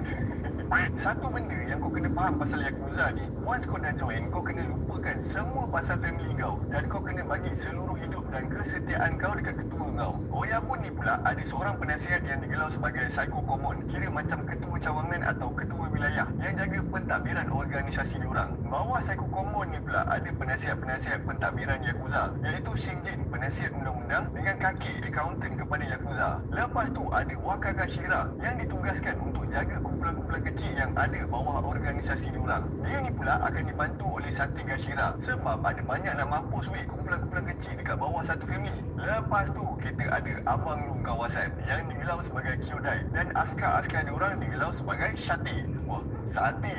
Satu benda yang kau kena faham pasal Yakuza ni, once kau dah join, kau kena lupakan semua pasal family kau dan kau kena bagi seluruh hidup dan kesetiaan kau dekat ketua kau. Oyabun ni pula ada seorang penasihat yang digelar sebagai Psycho Common, kira macam ketua cawangan atau ketua wilayah yang jaga pentadbiran organisasi diorang. Bawah Psycho Common ni pula ada penasihat-penasihat pentadbiran Yakuza, iaitu Shinjin, penasihat undang-undang, dengan kakek, accountant kepada Yakuza. Lepas tu ada Wakagashira yang ditugaskan untuk jaga kumpulan-kumpulan kecil yang ada bawah organisasi diorang. Dia ni pula akan dibantu oleh Sategashira sebab ada banyak nak mampus kumpulan-kumpulan kecil dekat bawah satu family. Lepas tu kita ada abang long kawasan yang digelar sebagai Kyodai dan askar-askar diorang digelar sebagai Shate. Wah, sate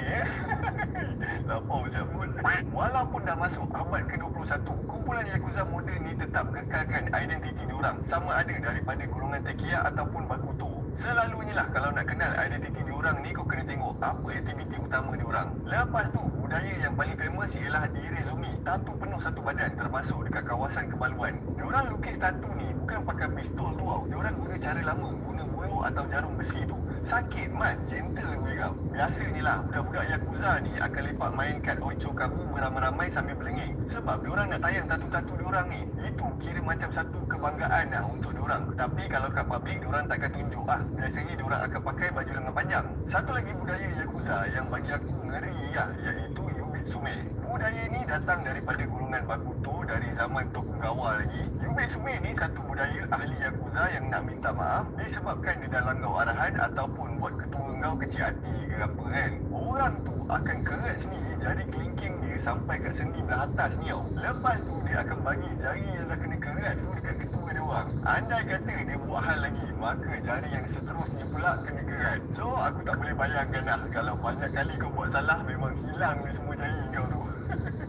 lapau sebut. Walaupun dah masuk abad ke-21, kumpulan Yakuza moden ni tetap kekalkan identiti diorang sama ada daripada golongan tekia ataupun Bakuto. Selalunya lah kalau nak kenal identiti diorang ni, kau kena tengok apa aktiviti utama diorang. Lepas tu, budaya yang paling famous ialah Direzumi tatu penuh satu badan termasuk dekat kawasan kemaluan. Diorang lukis tatu ni bukan pakai pistol tu tau. Diorang guna cara lama, guna bulu atau jarum besi tu. Sakit mat, gentle gue kau. Biasanya lah budak-budak Yakuza ni akan lepak main kad ocho kamu beramai-ramai sambil belenging. Sebab diorang nak tayang tatu-tatu diorang ni. Itu kira macam satu kebanggaan lah untuk diorang. Tapi kalau kat publik diorang takkan tunjuk lah. Biasanya diorang akan pakai baju lengan panjang. Satu lagi budaya Yakuza yang bagi aku ngeri lah, iaitu Sume. Budaya ni datang daripada golongan Bakuto dari zaman Tokugawa lagi. Sume ni satu budaya ahli Yakuza yang nak minta maaf disebabkan dia dah langgar arahan ataupun buat ketua kau kecil hati ke apa kan. Orang tu akan kerat sendiri jari kelingking dia sampai kat sendi belah atas ni tau. Lepas tu dia akan bagi jari yang dah kena kerat tu dekat ketua dia orang. Andai kata dia buat hal lagi, maka jari yang seterusnya pula kena kerat. So aku tak boleh bayangkan lah kalau banyak kali kau buat salah memang hilang ni semua jari kau tu.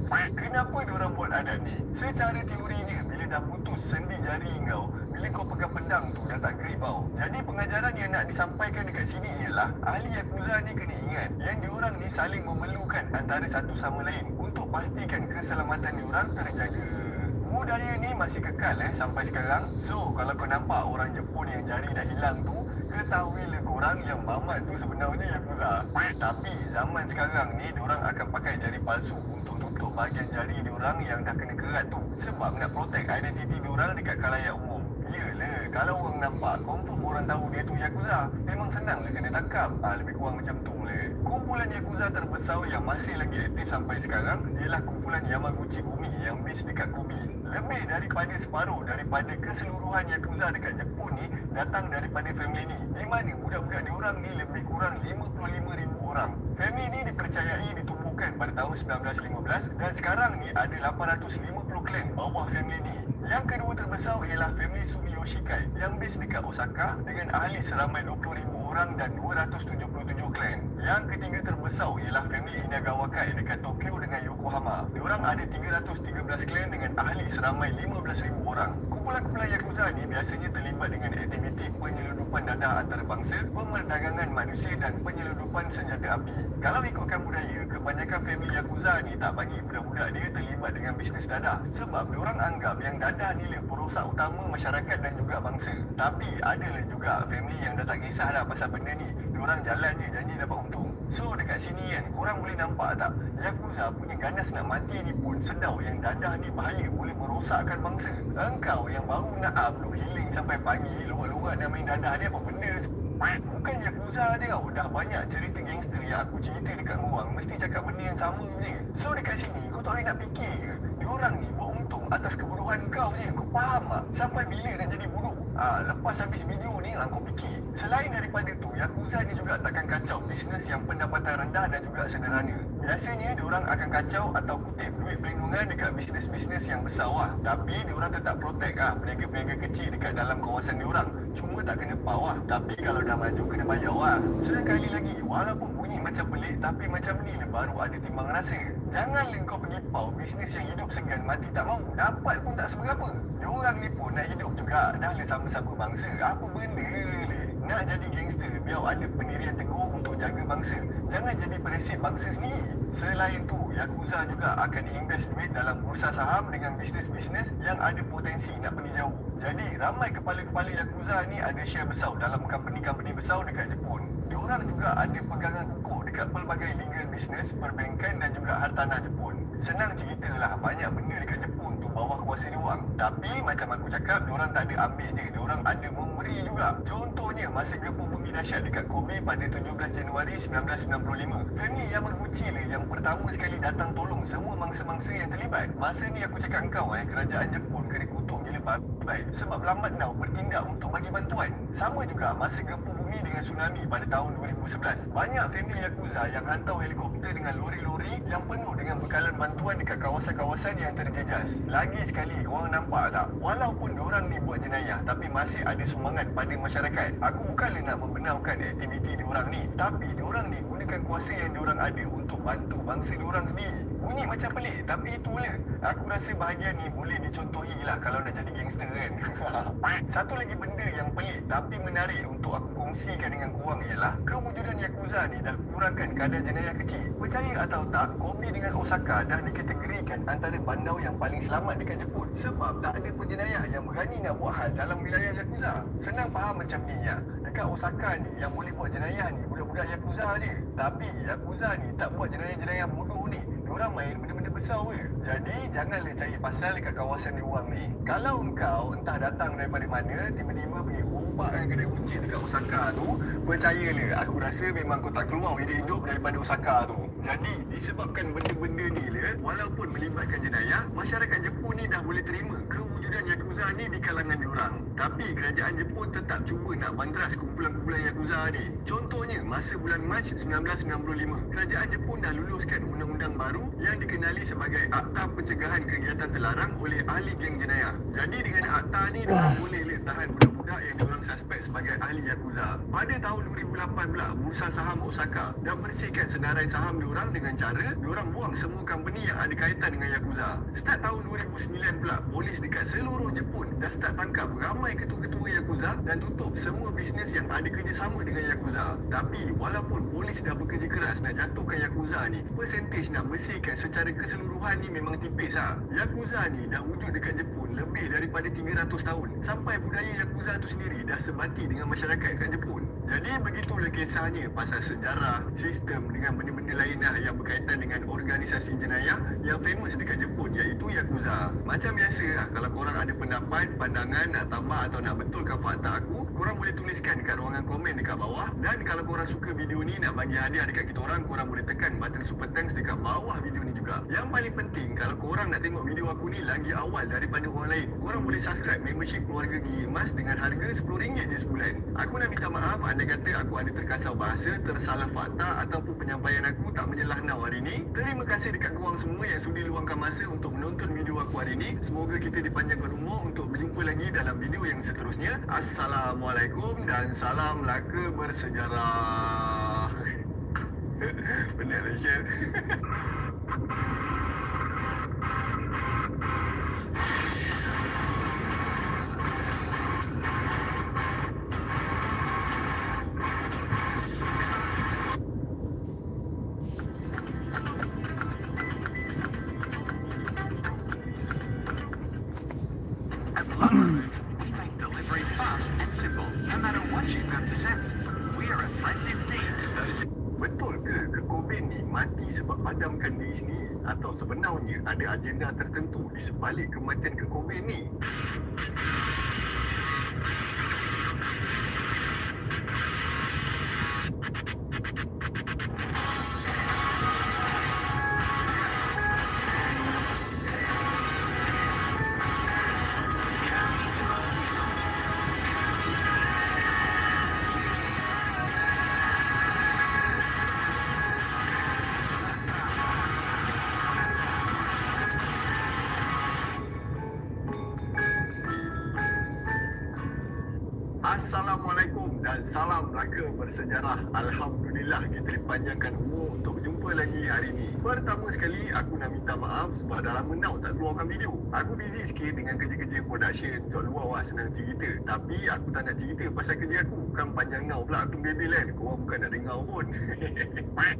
Kenapa diorang buat adat ni? Secara teorinya, bila dah putus sendi jari kau, bila kau pegang pedang tu dah tak grip tau. Jadi pengajaran yang nak disampaikan dekat sini ialah ahli Yakuza ni kena ingat yang diorang ni saling memerlukan antara satu sama lain untuk pastikan keselamatan diorang terjaga. Budaya ni masih kekal sampai sekarang. So kalau kau nampak orang Jepun yang jari dah hilang tu, ketahuilah korang yang mamat tu sebenarnya Yakuza. Tapi zaman sekarang ni diorang akan pakai jari palsu untuk tutup bahagian jari diorang yang dah kena kerat tu. Sebab nak protect identiti diorang dekat khalayak umum. Yelah, kalau orang nampak, confirm orang tahu dia tu Yakuza. Memang senang lah kena tangkap. Lebih kurang macam tu lah. Kumpulan Yakuza terbesar yang masih lagi aktif sampai sekarang ialah kumpulan Yamaguchi Bumi yang base dekat Kobe. Lebih daripada separuh daripada keseluruhan Yakuza dekat Jepun ni datang daripada family ni. Di mana budak-budak diorang ni lebih kurang 55,000 orang. Family ni dipercayai ditumbuhkan pada tahun 1915 dan sekarang ni ada 850 klan bawah family ni. Yang kedua terbesar ialah family Sumiyoshikai yang base dekat Osaka dengan ahli seramai 20,000 orang dan 277 klan. Yang ketiga terbesar ialah family Inagawakai dekat Tokyo dengan Yokohama. Diorang ada 313 klan dengan ahli seramai 15,000 orang. Kumpulan-kumpulan Yakuza ni biasanya terlibat dengan aktiviti penyeludupan dadah antarabangsa, pemerdagangan manusia dan penyeludupan senjata api. Kalau ikutkan budaya, kebanyakan family Yakuza ni tak bagi budak-budak dia terlibat dengan bisnes dadah. Sebab diorang anggap yang dadah ni lah perosak utama masyarakat dan juga bangsa. Tapi adalah juga family yang dah tak kisah dah pasal benda ni. Diorang jalan je janji dapat untung. So dekat sini kan, korang boleh nampak tak? Yakuza punya ganas nak mati ni pun sedau yang dadah ni bahaya, boleh merosakkan bangsa. Engkau yang baru nak upload healing sampai pagi, luar-luar nak main dadah ni apa benda? Bukan Yakuza je tau. Dah banyak cerita gangster yang aku cerita dekat korang mesti cakap benda yang sama je. So dekat sini kau tak boleh nak fikir ke? Diorang ni buat untung atas kebodohan kau je. Kau faham tak? Sampai bila nak jadi bodoh? Lepas habis video ni lah kau fikir. Selain daripada tu, Yakuza ni juga takkan kacau bisnes yang pendapatan rendah dan juga sederhana. Biasanya diorang akan kacau atau kutip duit perlindungan dekat bisnes-bisnes yang besar lah. Tapi diorang tetap protect peniaga-peniaga kecil dekat dalam kawasan diorang. Cuma tak kena pau lah. Tapi kalau dah maju kena bayar lah. Sekali lagi, walaupun bunyi macam pelik, tapi macam ni lah baru ada timbang rasa. Janganlah kau pergi pau bisnes yang hidup segan mati tak mau. Dapat pun tak seberapa. Diorang ni pun nak hidup juga. Dah lah sama-sama bangsa. Apa benda lah. Nak jadi gangster, biar ada pendirian teguh untuk jaga bangsa. Jangan jadi peresip bangsa sendiri. Selain tu, Yakuza juga akan invest duit dalam bursa saham dengan bisnes-bisnes yang ada potensi nak pergi jauh. Jadi, ramai kepala-kepala Yakuza ni ada share besar dalam company-company besar dekat Jepun. Diorang juga ada pegangan kukuh dekat pelbagai legal business, perbankan dan juga hartanah Jepun. Senang ceritalah, banyak benda dekat Jepun tu bawah kuasa diorang. Tapi macam aku cakap, diorang tak ada ambil je. Diorang ada memberi juga. Contohnya, masa gempa bumi dahsyat dekat Kobe pada 17 Januari 1995. Family Yamaguchi lah yang pertama sekali datang tolong semua mangsa-mangsa yang terlibat. Masa ni aku cakap engkau kerajaan Jepun kena kutuk gila baik. Sebab lambat now bertindak untuk bagi bantuan. Sama juga masa gempa bumi dengan tsunami pada tahun 2011. Banyak family Yakuza yang hantar helikopter dengan lori-lori yang penuh dengan bekalan bantuan dekat kawasan-kawasan yang terjejas. Lagi sekali, korang nampak tak? Walaupun diorang ni buat jenayah, tapi masih ada semangat pada masyarakat. Aku bukanlah nak membenarkan aktiviti diorang ni, tapi diorang ni gunakan kuasa yang diorang ada untuk bantu bangsa diorang sendiri. Bunyi macam pelik, tapi itulah. Aku rasa bahagian ni boleh dicontohi lah kalau nak jadi gangster kan. Satu lagi benda yang pelik tapi menarik untuk aku kongsikan dengan korang ialah kewujudan Yakuza ni dah kurangkan kadar jenayah kecil. Percaya atau tak, Kobe dengan Osaka dah dikategorikan antara bandar yang paling selamat dekat Jepun sebab tak ada penjenayah yang berani nak buat hal dalam wilayah Yakuza. Senang faham macam ni ya. Dekat Osaka ni yang boleh buat jenayah ni budak-budak Yakuza je. Tapi Yakuza ni tak buat jenayah-jenayah bodoh ni. Diorang main benda-benda besar je. Jadi janganlah cari pasal dekat kawasan diorang ni. Kalau engkau entah datang daripada mana, tiba-tiba pergi rompak kedai kucing dekat Osaka tu, percayalah, aku rasa memang kau tak keluar hidup daripada Osaka tu. Jadi disebabkan benda-benda ni lah, walaupun melibatkan jenayah, masyarakat Jepun ni dah boleh terima kewujudan Yakuza ni di kalangan diorang. Tapi kerajaan Jepun tetap cuba nak bandras kumpulan-kumpulan Yakuza ni. Contohnya, masa bulan Mac 1995, kerajaan Jepun dah luluskan undang-undang baru yang dikenali sebagai Akta Pencegahan Kegiatan Terlarang oleh Ahli Geng Jenayah. Jadi dengan akta ni, diorang boleh tahan budak-budak yang diorang suspek sebagai ahli Yakuza. Pada tahun 2018, Bursa Saham Osaka dah bersihkan senarai saham diorang dengan cara diorang buang semua company yang ada kaitan dengan Yakuza. Start tahun 2009 pula, polis dekat seluruh Jepun dah start tangkap ramai ketua-ketua Yakuza dan tutup semua bisnes yang ada kerjasama dengan Yakuza. Tapi walaupun polis dah bekerja keras nak jatuhkan Yakuza ni, persentage nak bersihkan secara keseluruhan ni memang tipis lah. Yakuza ni dah wujud dekat Jepun lebih daripada 300 tahun. Sampai budaya Yakuza tu sendiri dah sebati dengan masyarakat kat Jepun. Jadi begitulah kisahnya pasal sejarah, sistem dengan benda-benda lain lah yang berkaitan dengan organisasi jenayah yang famous dekat Jepun, iaitu Yakuza. Macam biasa lah, kalau korang ada pendapat, pandangan, nak tambah atau nak betulkan fakta aku, korang boleh tuliskan kat ruangan komen dekat bawah. Dan kalau korang suka video ni, nak bagi hadiah dekat kita orang, korang boleh tekan button super thanks dekat bawah video ni juga. Yang paling penting, kalau korang nak tengok video aku ni lagi awal daripada orang lain, korang boleh subscribe membership Keluarga Gigi Emas dengan harga RM10 je sebulan. Aku nak minta maaf andai kata aku ada terkasar bahasa, tersalah fakta ataupun penyampaian aku tak menyelah-nau hari ni. Terima kasih dekat korang semua yang sudi luangkan masa untuk menonton video aku hari ni. Semoga kita dipanjangkan umur untuk berjumpa lagi dalam video yang seterusnya. Assalamualaikum dan salam laka bersejarah. Benar lah Syed. Betul ke Kobe ni mati sebab padamkan diri sendiri atau sebenarnya ada agenda tertentu di sebalik kematian Kobe ni? Assalamualaikum dan salam laka bersejarah. Alhamdulillah kita dipanjangkan umur untuk berjumpa lagi hari ni. Pertama sekali aku nak minta maaf sebab dah lama now tak keluarkan video. Aku busy sikit dengan kerja-kerja production, job luar wah senang cerita. Tapi aku tak nak cerita pasal kerja aku. Kan panjang now pula aku bebel kan. Korang bukan nak dengar pun.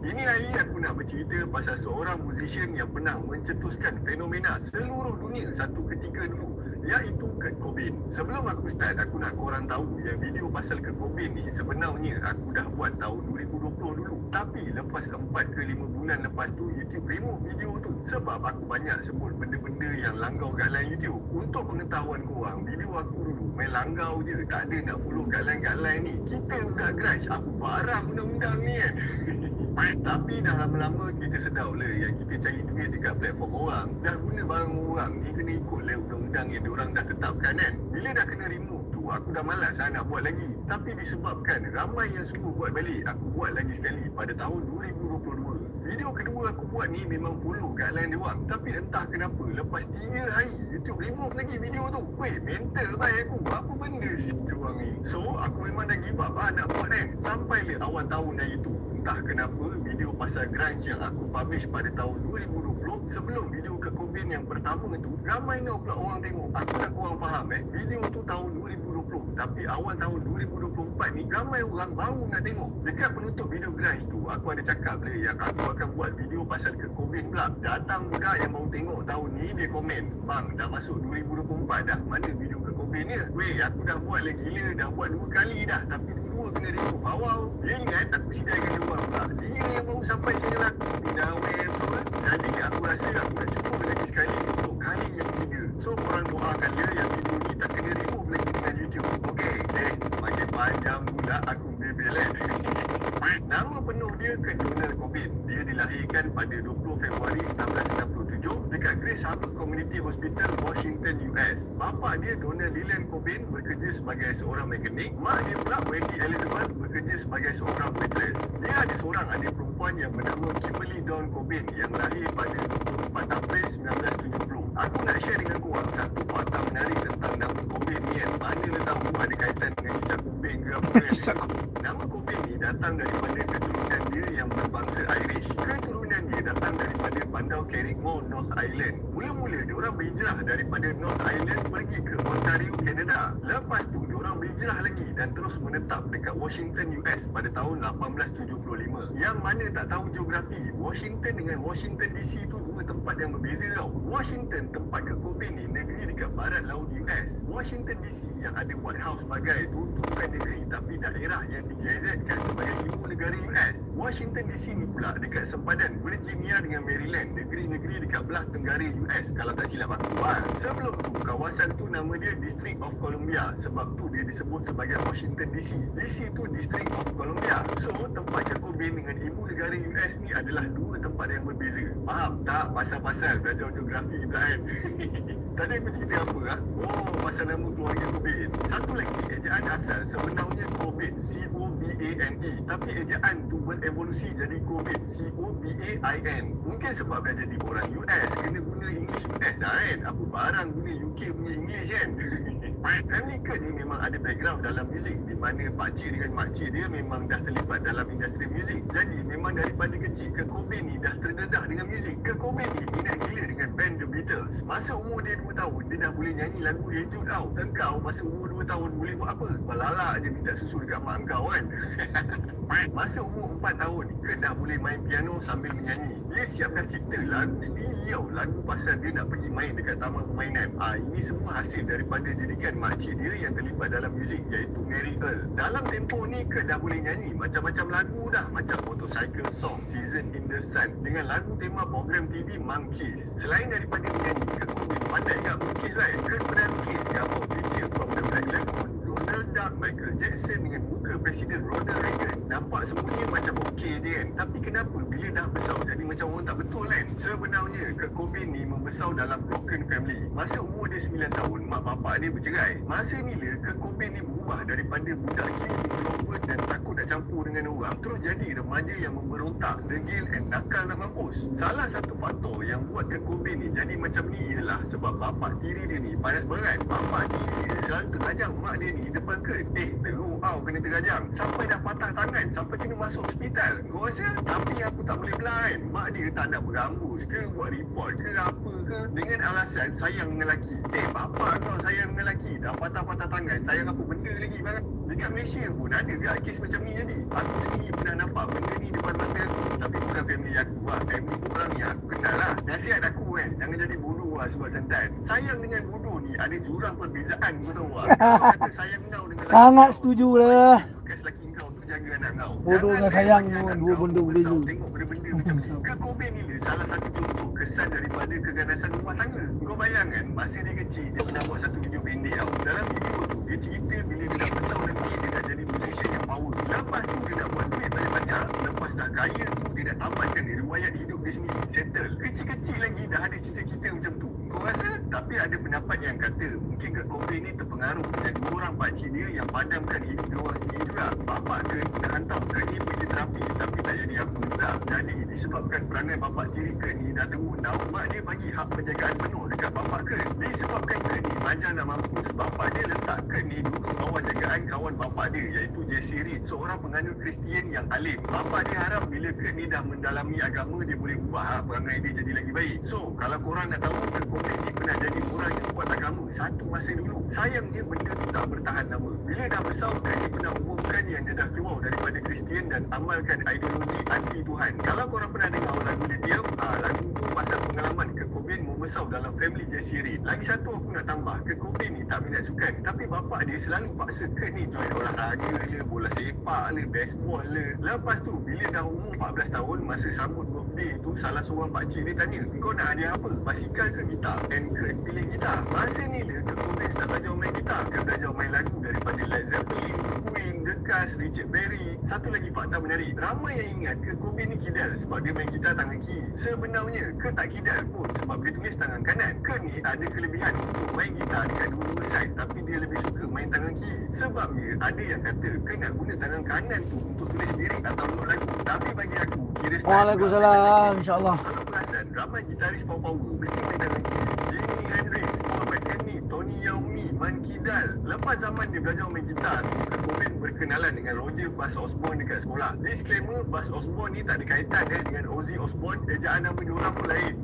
Ini hari aku nak bercerita pasal seorang musician yang pernah mencetuskan fenomena seluruh dunia satu ketika dulu, iaitu Kurt Cobain. Sebelum aku start, aku nak korang tahu yang video pasal Kurt Cobain ni sebenarnya aku dah buat tahun 2020 dulu. Tapi lepas 4 ke 5 bulan lepas tu, YouTube remove video tu sebab aku banyak sebut benda-benda yang langgau guideline YouTube. Untuk pengetahuan korang, video aku dulu main langgau je, tak ada nak follow guideline-guideline ni. Kita budak garage, aku barang undang-undang ni kan. Tapi dah lama-lama kita sedar lah yang kita cari duit dekat platform orang, dah guna barang orang ni, kena ikut lah undang-undang yang diorang dah tetapkan kan. Bila dah kena remove tu, aku dah malas nak buat lagi. Tapi disebabkan ramai yang suruh buat balik, aku buat lagi sekali pada tahun 2022. Video kedua aku buat ni memang follow guideline diorang. Tapi entah kenapa, lepas 3 hari YouTube remove lagi video tu. Weh, mental baik aku, apa benda sih diorang ni. So, aku memang dah give up nak buat kan. Sampailah awal tahun dah itu, Entah kenapa video pasal grunge yang aku publish pada tahun 2020 sebelum video ke Cobain yang pertama tu, ramai nak pula orang tengok. Aku nak korang faham video tu tahun 2020 tapi awal tahun 2024 ni ramai orang baru nak tengok. Dekat penutup video grunge tu, aku ada cakap yang aku akan buat video pasal ke Cobain pula. Datang budak yang baru tengok tahun ni, dia komen, "Bang, dah masuk 2024 dah, mana video ke Cobain ni?" Weh, aku dah buat lagi gila, dah buat 2 kali dah, tapi dua kena remove awal. Dia ingat aku sidaikan dia orang pula. Dia yang baru sampai channel aku, pindah web tu kan. Jadi aku rasa aku nak cuba lagi sekali untuk kali yang ketiga. So korang doakan dia yang video ni tak kena remove lagi dengan YouTube. Okey, makin panjang pula aku bebel Nama penuh dia ke Donald Cobain. Dia dilahirkan pada 20 Februari 1967 dekat Grace Harbor Community Hospital, Washington, US. Bapa dia Donald Leland Cobain bekerja sebagai seorang mekanik. Mak dia pula Wendy Elizabeth bekerja sebagai seorang waitress. Dia ada seorang adik perempuan yang bernama Kimberly Dawn Cobain yang lahir pada 24 April 1970. Aku nak share dengan korang satu fakta menarik tentang nama Cobain ni kan. Mana dia tahu ada kaitan dengan cicak Cobain ke apa kan. Nama Cobain ni datang daripada keturunan dia yang berbangsa Irish. Keturunan dia datang daripada bandar Carrickmore, North Island. Mula-mula diorang berhijrah daripada North Island pergi ke Ontario, Canada. Lepas tu diorang berhijrah lagi dan terus menetap dekat Washington, US pada tahun 1875. Yang mana tak tahu geografi, Washington dengan Washington DC tu dua tempat yang berbeza tau. Washington, tempat ke Cobain ni, negeri dekat barat laut US. Washington DC yang ada White House bagai tu bukan negeri tapi daerah yang digazetkan sebagai ibu negara US. Washington DC ni pula dekat sempadan Virginia dengan Maryland, negeri-negeri dekat belah tenggara US kalau tak silap aku. Sebelum tu kawasan tu nama dia District of Columbia, sebab tu dia disebut sebagai Washington DC. DC tu District of Columbia. So tempat ke Cobain dengan ibu negara US ni adalah dua tempat yang berbeza. Faham tak pasal-pasal belajar geografi pula kan? Tadi aku cerita apa Oh, pasal nama keluarga Cobain. Satu lagi, ejaan asal sebenarnya Cobain, C-O-B-A-N-E. Tapi ejaan tu berevolusi jadi Cobain, C-O-B-A-I-N. Mungkin sebab dah jadi orang US, kena guna English US lah kan. Apa barang guna UK punya English kan. Family Kurt ni memang ada background dalam muzik, di mana pakcik dengan makcik dia memang dah terlibat dalam industri muzik. Jadi memang daripada kecil ke Cobain ni dah terdedah dengan muzik. Ke Cobain ni minat gila dengan band The Beatles. Masa umur dia 2 tahun, dia dah boleh nyanyi lagu Hey Jude tau. Engkau masa umur 2 tahun boleh buat apa? Balala je minta susu dekat mak engkau kan. Masa umur 4 tahun, Kurt dah boleh main piano sambil menyanyi. Dia siap dah cipta lagu sendiri tau. Lagu pasal dia nak pergi main dekat taman permainan. Ini semua hasil daripada didikan makcik dia yang terlibat dalam muzik, iaitu Mary Earl. Dalam tempoh ni Kurt dah boleh nyanyi macam-macam lagu dah, macam Motorcycle Song, Season in the Sun, dengan lagu tema program TV Monkeys. Selain daripada menyanyi, Kurt Cobain pandai kat melukis lah. Kurt pernah lukis gambar picture from the Black Lagoon, Donald Duck, Michael Jackson dengan muka Presiden Ronald Reagan. Nampak semuanya macam okey je kan. Tapi kenapa bila dah besar jadi macam orang tak betul kan? Sebenarnya Kurt Cobain ni membesar dalam broken family. Masa umur dia 9 tahun, mak bapak dia bercerai. Masa ni lah Kurt Cobain ni berubah daripada budak kecil, introvert dan takut nak campur dengan orang, terus jadi remaja yang memberontak, degil and nakal nak mampus. Salah satu faktor yang buat Kurt Cobain ni jadi macam ni ialah sebab bapak tiri dia ni panas berat. Bapak tiri dia selalu terajang mak dia ni depan Kurt. Teruk kena terajang. Sampai dah patah tangan, sampai kena masuk hospital. Kau rasa? Tapi aku tak boleh belah. Mak dia tak nak berambus ke, buat report ke apa ke, dengan alasan sayang dengan lelaki. Bapa kau sayang dengan lelaki, dah patah-patah tangan, sayang apa benda lagi bang? Dekat Malaysia pun ada ke kes macam ni jadi? Aku sendiri pernah nampak benda ni depan mata aku. Tapi bukan family aku family orang yang aku kenal lah. Nasihat aku kan, jangan jadi bodoh sebab jantan. Sayang dengan bodoh ni ada jurang perbezaan, kau tahu tak? Kalau kata sayang kau dengan sangat setuju lah. bekas lelaki kau tu jaga anak kau. Bodoh dengan sayang dua benda berbeza. Tengok benda-benda macam ni. Kurt Cobain ni salah satu contoh kesan daripada keganasan rumah tangga. Kau bayangkan masa dia kecil dia pernah buat satu video pendek tau. Dalam video tu dia cerita bila dia dah besar nanti dia dah jadi musician yang power. Lepas tu dia nak buat duit banyak-banyak. Lepas dah kaya tu dia dah tamatkan riwayat hidup dia sendiri, settle. Kecil-kecil lagi dah ada cita-cita macam tu. Kau rasa? Tapi ada pendapat yang kata mungkin Kurt Cobain ni terpengaruh dengan dua orang pakcik dia yang padamkan hidup dia orang sendiri juga. Bapak Kurt dah hantar Kurt ni pergi terapi tapi tak jadi apa juga. Jadi disebabkan perangai bapak tiri Kurt ni dah teruk, mak dia bagi hak penjagaan penuh dekat bapak Kurt. Disebabkan Kurt ni majang nak mampus, bapak dia letak Kurt ni duduk bawah jagaan perniagaan kawan bapa dia iaitu Jesse Reed, seorang penganut Kristian yang alim. Bapa dia harap bila Kurt ni dah mendalami agama, dia boleh ubah perangai dia jadi lagi baik. So, kalau korang nak tahu, Kurt Cobain ni pernah jadi orang yang kuat agama satu masa dulu. Sayangnya benda tu tak bertahan lama. Bila dah besar, Kurt ni pernah umumkan yang dia dah keluar daripada Kristian dan amalkan ideologi anti Tuhan. Kalau korang pernah dengar lagu dia Diam, lagu tu pasal pengalaman Kurt Cobain membesar dalam family Jesse Reed. Lagi satu aku nak tambah, Kurt Cobain ni tak minat sukan, tapi bapa dia selalu paksa Kurt ni join olahraga le, bola sepak le, baseball le. Lepas tu bila dah umur 14 tahun, masa sambut birthday tu, salah seorang pakcik dia tanya, kau nak hadiah apa? Basikal ke gitar? And Kurt pilih gitar. Masa ni le Kurt Cobain start belajar main gitar. Kurt belajar main lagu daripada Led Zeppelin, Queen, The Cars, Richard Berry. Satu lagi fakta menarik, ramai yang ingat Kurt Cobain ni kidal sebab dia main gitar tangan kiri. Sebenarnya Kurt tak kidal pun sebab dia tulis tangan kanan. Kurt ni ada kelebihan untuk main gitar dekat dua side, tapi dia lebih suka main tangan kiri. Sebabnya ada yang kata Kurt nak guna tangan kanan tu untuk tulis lirik atau not lagu. Tapi bagi aku, kira Waalaikumsalam, insyaAllah. Kalau perasan, ramai gitaris power-power mesti main tangan kiri. Jimi Hendrix, Paul McCartney, Tony Iommi, Man Kidal. Lepas zaman dia belajar main gitar tu, Kurt Cobain berkenalan dengan Roger Bass Osborne dekat sekolah. Disclaimer, Bass Osborne ni tak ada kaitan dengan Ozzy Osbourne. Ejaan nama diorang pun lain.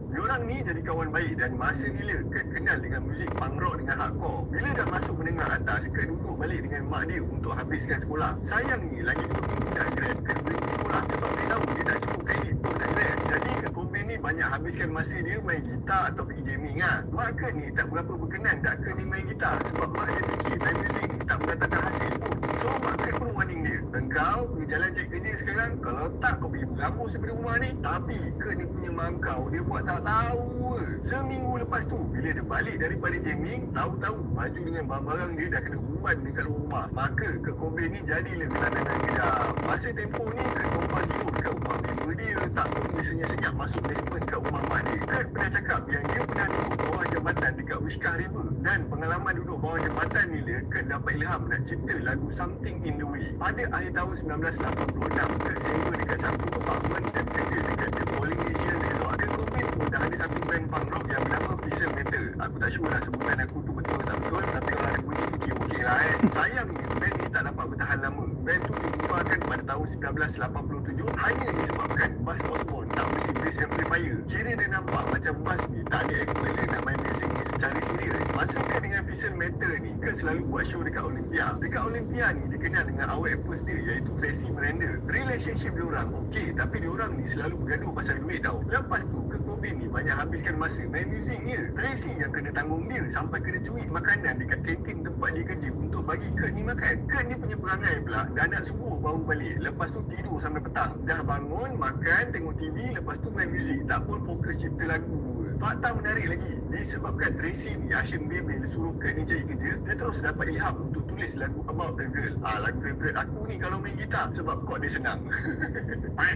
Diorang ni jadi kawan baik dan masa ni le Kurt kenal dengan muzik punk rock dengan hardcore. Bila dah masuk menengah atas, Kurt duduk balik dengan mak dia untuk habiskan sekolah. Sayangnya lagi 2 minggu nak grad, Kurt berhenti sekolah sebab dia tahu dia tak cukup kredit untuk nak grad. Jadi Kurt Cobain ni banyak habiskan masa dia main gitar atau pergi gaming lah. Mak Kurt ni tak berapa berkenan dak Kurt ni main gitar sebab mak dia fikir main muzik ni tak mendatangkan hasil pun. So mak Kurt pun warning dia, engkau pergi jalan cari kerja sekarang, kalau tak kau pergi berambus daripada rumah ni. Tapi Kurt ni punya mak kau, dia buat tak tahu. Seminggu lepas tu, bila dia balik daripada gaming, tahu-tahu baju dengan barang-barang dia dah kena umpan dekat luar rumah. Maka Kurt Cobain ni jadilah gelandangan kejap. Masa tempoh ni Kurt tumpang tidur dekat rumah member dia, tak pun dia senyap-senyap masuk basement kat rumah mak dia. Kurt pernah cakap yang dia pernah duduk bawah jambatan dekat Wishkah River, dan pengalaman duduk bawah jambatan ni le Kurt dapat ilham nak cipta lagu Something in the Way. Pada akhir tahun 1986, Kurt sewa dekat satu apartment dan kerja dekat The Polynesian Resort. Kurt Cobain pun dah ada satu band punk rock yang bernama Visual Metal. Aku tak sure lah sebutan aku tu betul tak betul, tapi kalau ada bunyi okey lah Sayangnya band ni tak dapat bertahan lama. Band tu dibubarkan pada tahun 1987 hanya disebabkan Bass Osborne tak beli bass amplifier. Kira dia nampak macam bass ni tak ada effort dia nak main music ni secara serius. Masa Kurt dengan Visual Metal ni, Kurt selalu buat show dekat Olympia. Dekat Olympia ni dia kenal dengan awak first dia iaitu Tracy Miranda. Relationship diorang okey, tapi diorang ni selalu bergaduh pasal duit tau. Lepas tu Kurt Cobain ni banyak habiskan masa main muzik dia. Tracy yang kena tanggung dia sampai kena curi makanan dekat kantin tempat dia kerja untuk bagi Kurt ni makan. Kurt ni punya perangai pula dah nak subuh baru balik, lepas tu tidur sampai petang. Dah bangun, makan, tengok TV, lepas tu main muzik, tak pun fokus cipta lagu. Fakta menarik lagi, disebabkan Tracy ni Hashim Bebel suruh Kurt ni cari kerja, dia terus dapat ilham untuk tulis lagu About a Girl. Lagu favourite aku ni kalau main gitar sebab chord dia senang.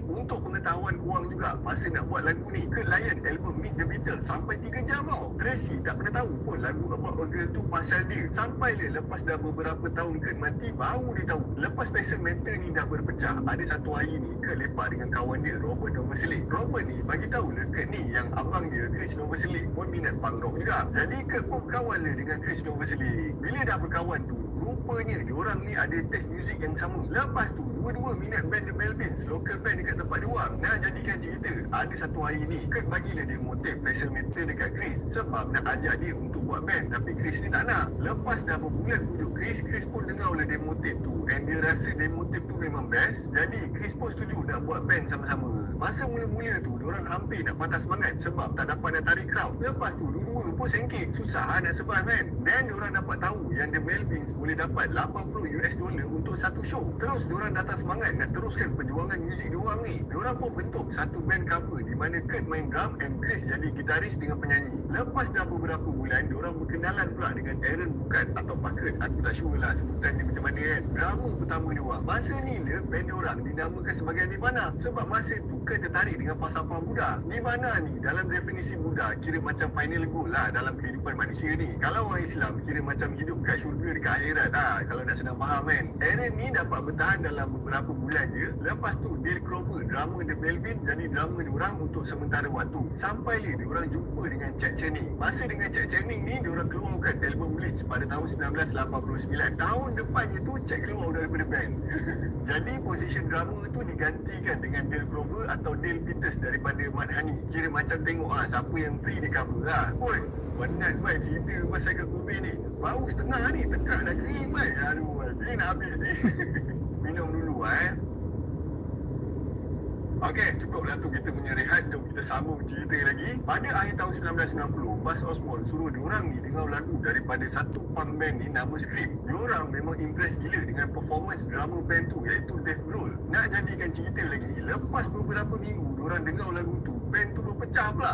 Untuk pengetahuan korang juga, masa nak buat lagu ni, Kurt layan album Meet the Beatles sampai 3 jam tau. Tracy tak pernah tahu pun lagu About a Girl tu pasal dia. Sampai lepas dah beberapa tahun Kurt mati, baru dia tahu. Lepas Visual Metal ni dah berpecah, ada satu hari ni Kurt lepak dengan kawan dia, Robert Novoselic. Robert ni bagi tahu le Kurt ni yang abang dia Chris Novoselic pun minat punk rock juga. Jadi Kurt pun berkawan le dengan Chris Novoselic. Bila dah berkawan tu, rupanya diorang ni ada taste muzik yang sama. Lepas tu dua-dua minat band The Melvins, local band dekat tempat diorang. Nah, jadikan cerita, ada satu hari ni Kurt bagilah demo tape Visual Metal dekat Chris sebab nak ajak dia untuk buat band, tapi Chris ni tak nak. Lepas dah berbulan pujuk Chris pun dengar lah demo tape tu and dia rasa demo tape tu memang best. Jadi Chris pun setuju nak buat band sama-sama. Masa mula-mula tu diorang hampir nak patah semangat sebab tak dapat nak tarik crowd. Lepas tu dua-dua pun sengkit, susah nak survive kan. Dan diorang dapat tahu yang The Melvins boleh dapat $80 untuk satu show. Terus diorang datang semangat nak teruskan perjuangan muzik diorang ni. Diorang pun bentuk satu band cover di mana Kurt main drum and Chris jadi gitaris dengan penyanyi. Lepas dah beberapa bulan, diorang berkenalan pula dengan Aaron Bukan atau Bucket. Aku tak sure lah sebutan dia macam mana kan. Drama pertama diorang. Masa ni le band diorang dinamakan sebagai Nirvana sebab masa tu Ke tertarik dengan falsafah Buddha. Nirvana ni dalam definisi Buddha kira macam final goal lah dalam kehidupan manusia ni. Kalau orang Islam kira macam hidup kat syurga dekat akhirat lah, kalau dah senang faham kan. Aaron ni dapat bertahan dalam beberapa bulan je. Lepas tu Dale Clover, drama The Melvin jadi drama diorang untuk sementara waktu. Sampailah diorang jumpa dengan Chad Channing. Masa dengan Chad Channing ni diorang keluarkan album Bleach pada tahun 1989. Tahun depannya tu Chad keluar daripada band. Jadi position drama tu digantikan dengan Dale Clover atau Dale Peters daripada Mat Hani. Kira macam tengok siapa yang free dia cover lah. Oi, penat baik cerita pasal Kurt Cobain ni. Baru setengah ni, tekak dah kering baik. Aduh, dia nak habis ni. Minum dulu Okey, cukuplah tu kita punya rehat. Jom kita sambung cerita lagi. Pada akhir tahun 1990, Buzz Osborne suruh diorang ni dengar lagu daripada satu punk band ni nama Scream. Diorang memang impress gila dengan performance drama band tu, iaitu Dave Grohl. Nak jadikan cerita lagi, lepas beberapa minggu diorang dengar lagu tu, band tu berpecah pula.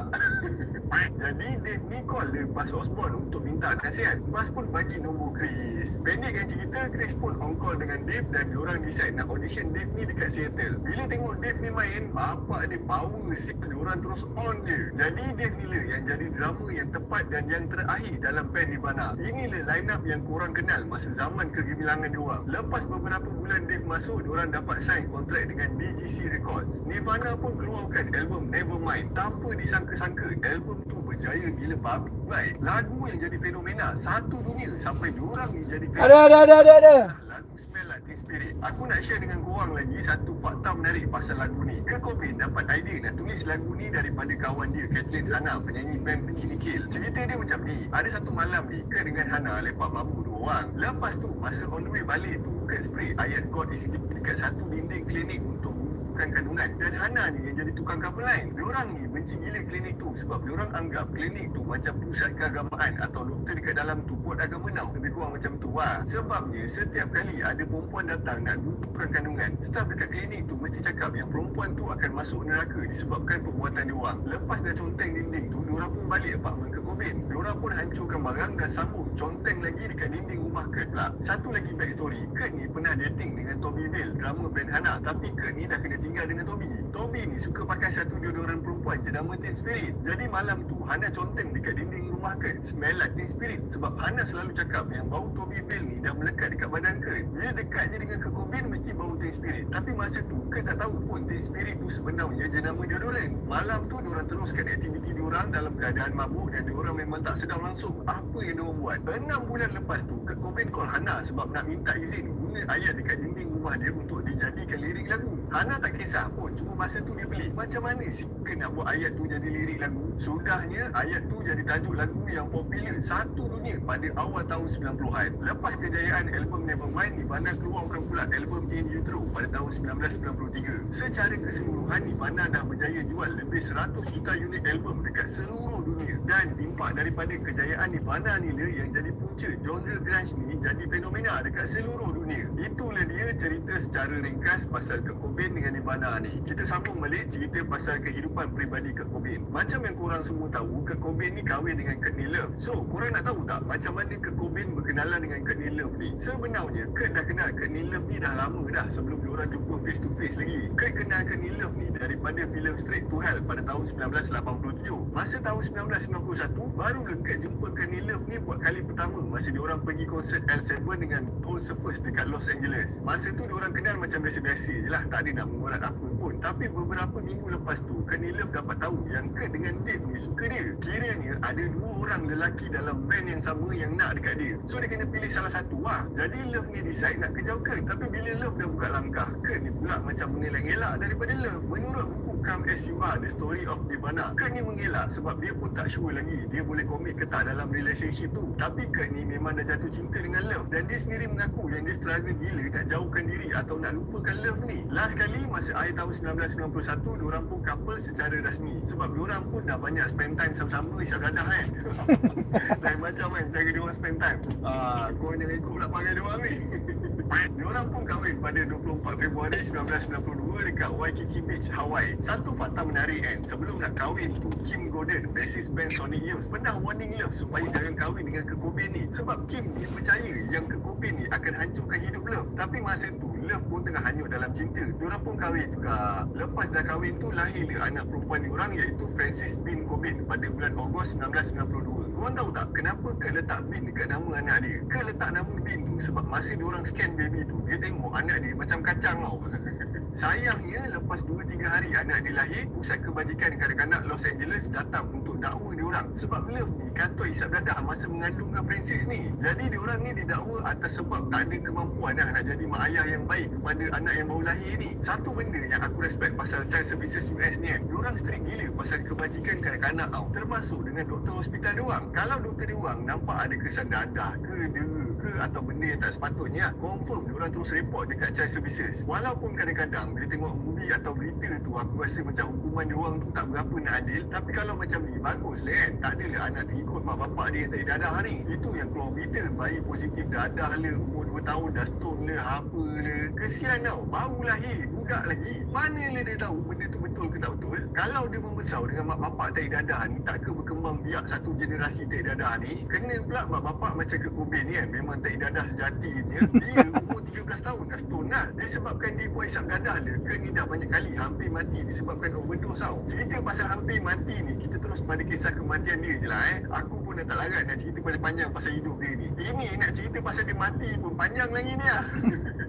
Jadi Dave ni call dia Buzz Osborne untuk minta nasihat. Buzz pun bagi nombor Chris. Pendekkan cerita, Chris pun on call dengan Dave dan diorang decide nak audition Dave ni dekat Seattle. Bila tengok Dave ni main, bapak dia power sikit, diorang terus on dia. Jadi Dave ni lah yang jadi drama yang tepat dan yang terakhir dalam band Nirvana. Inilah line up yang korang kenal masa zaman kegemilangan diorang. Lepas beberapa bulan Dave masuk, diorang dapat sign kontrak dengan DGC Records. Nirvana pun keluarkan album Nevermind. Tanpa disangka-sangka, album tu berjaya gila babi. Baik, lagu yang jadi fenomena satu dunia sampai diorang ni jadi fenomena. Ada. Lagu Smell Like Teen Spirit. Aku nak share dengan korang lagi satu fakta menarik pasal lagu ni. Kurt Cobain dapat idea nak tulis lagu ni daripada kawan dia, Kathleen Hanna, penyanyi band Bikini Kill. Cerita dia macam ni. Ada satu malam ni, Kurt dengan Hanna lepak mabuk 2 orang. Lepas tu, masa on the way balik tu, Kurt spray ayat God is gift dekat satu dinding klinik untuk kandungan. Dan Hana ni yang jadi tukang cover line. Diorang ni benci gila klinik tu sebab diorang anggap klinik tu macam pusat keagamaan atau doktor dekat dalam tu buat agama now. Lebih kurang macam tu lah. Sebabnya setiap kali ada perempuan datang nak tukang kandungan, staf dekat klinik tu mesti cakap yang perempuan tu akan masuk neraka disebabkan perbuatan diorang. Lepas dah conteng dinding tu, diorang pun balik apartmen Kurt Cobain. Diorang pun hancurkan barang dan sambung conteng lagi dekat dinding rumah Kurt pula. Satu lagi backstory, Kurt ni pernah dating dengan Tobyville, drama band Hana. Tapi Kurt ni dah kena tinggal dengan Toby. Toby ni suka pakai satu deodoran perempuan jenama Teen Spirit. Jadi malam tu Hana conteng dekat dinding rumah Kurt, smell like Teen Spirit. Sebab Hana selalu cakap yang bau Tobyville ni dah melekat dekat badan Kurt. Bila dekat je dengan Kurt Cobain mesti bau Teen Spirit. Tapi masa tu Kurt tak tahu pun Teen Spirit tu sebenarnya jenama deodoran. Malam tu diorang teruskan aktiviti diorang dalam keadaan mabuk dan diorang memang tak sedar langsung apa yang diorang buat. 6 bulan lepas tu Kurt Cobain call Hana sebab nak minta izin guna ayat dekat dinding rumah dia untuk dijadikan lirik lagu. Hana tak kisah pun, cuma masa tu dia pelik. Macam mana sih nak buat ayat tu jadi lirik lagu? Sudahnya ayat tu jadi tajuk lagu yang popular satu dunia pada awal tahun 90-an. Lepas kejayaan album Nevermind, Nirvana keluarkan pula album In Utero pada tahun 1993. Secara keseluruhan, Nirvana dah berjaya jual lebih 100 juta unit album dekat seluruh dunia. Dan impak daripada kejayaan Nirvana ni lah yang jadi punca genre grunge ni jadi fenomena dekat seluruh dunia. Itulah dia cerita secara ringkas pasal Kurt Cobain dengan Nirvana ni. Kita sambung balik cerita pasal kehidupan peribadi Kurt Cobain. Macam yang korang semua tahu, Kurt Cobain ni kahwin dengan Courtney Love. So, korang nak tahu tak macam mana Kurt Cobain berkenalan dengan Courtney Love ni? Sebenarnya, Kurt dah kenal Courtney Love ni dah lama dah sebelum diorang jumpa face to face lagi. Kurt kenal Courtney Love ni daripada filem Straight to Hell pada tahun 1987. Masa tahun 1991, barulah Kurt jumpa Courtney Love ni buat kali pertama masa diorang pergi konsert L7 dengan Paul Surfers dekat Los Angeles. Masa tu diorang kenal macam biasa-biasa je lah, tak ada nak mengurat apa pun. Tapi beberapa minggu lepas tu, Courtney Love dapat tahu yang Kurt dengan Dave ni suka dia. Kiranya ada 2 orang lelaki dalam band yang sama yang nak dekat dia. So dia kena pilih salah satu lah. Jadi Love ni decide nak kejau Kurt. Tapi bila Love dah buka langkah, Kurt ni pula macam mengelak-elak daripada Love. Menurut buku Come As You Are, The Story of Nirvana, Kurt ni mengelak sebab dia pun tak sure lagi dia boleh komit ke tak dalam relationship tu. Tapi Kurt ni memang dah jatuh cinta dengan Love dan dia sendiri mengaku yang dia struggle gila nak jauhkan diri atau nak lupakan Love ni. Last kali masa akhir tahun 1991, diorang pun couple secara rasmi sebab diorang pun dah banyak spend time sama-sama isyak gadah kan. Lain macam kan cara diorang spend time. Kau jangan ikut pula panggil diorang ni. Diorang pun kahwin pada 24 Februari 1992 dekat Waikiki Beach, Hawaii. Satu fakta menarik kan, sebelum nak kahwin tu, Kim Gordon, bassist band Sonic Youth, pernah warning Love supaya jangan kahwin dengan Kurt Cobain ni. Sebab Kim ni percaya yang Kurt Cobain ni akan hancurkan hidup Love. Tapi masa tu, Love pun tengah hanyut dalam cinta. Diorang pun kahwin juga. Lepas dah kahwin tu lahirlah anak perempuan diorang iaitu Francis bin Cobain pada bulan Ogos 1992. Korang tahu tak kenapa Kurt letak bin dekat nama anak dia? Kurt letak nama bin tu sebab masa diorang scan baby tu, dia tengok anak dia macam kacang tau. Sayangnya lepas 2-3 hari anak dia lahir, Pusat Kebajikan Kanak-kanak Los Angeles datang untuk dakwa diorang sebab Love ni kantoi isap dadah masa mengandung dengan Francis ni. Jadi diorang ni didakwa atas sebab tak ada kemampuan nak jadi mak ayah yang baik kepada anak yang baru lahir ni. Satu benda yang aku respect pasal Child Services US ni diorang strict gila pasal kebajikan kanak-kanak tau, termasuk dengan doktor hospital diorang. Kalau doktor diorang nampak ada kesan dadah ke dera ke atau benda yang tak sepatutnya, confirm diorang terus report dekat Child Services. Walaupun kadang-kadang bila tengok movie atau berita tu aku rasa macam hukuman diorang tu tak berapa nak adil, tapi kalau macam ni bagus lah kan. Tak adalah anak terikut mak bapak dia yang tak ada dadah ni. Itu yang keluar berita bayi positif dadah lah, umur 2 tahun dah stone lah, apa lah. Kesian tau, baru lahir budak lagi. Mana lah dia tahu benda tu betul ke tak betul? Kalau dia membesar dengan mak bapak tak ada dadah ni, tak ke berkembang biak satu generasi tak ada dadah ni? Kena pula mak bapak macam ke Cobain ni kan, memang tak ada dadah sejatinya. Dia umur 13 tahun dah stone lah. Disebabkan dia buat isap dadah dia, Kurt ni dah banyak kali hampir mati disebabkan overdose tau. Cerita pasal hampir mati ni, kita terus pada kisah kematian dia je lah Aku pun dah tak larat nak cerita panjang pasal hidup dia ni. Ini nak cerita pasal dia mati pun panjang lagi ni lah.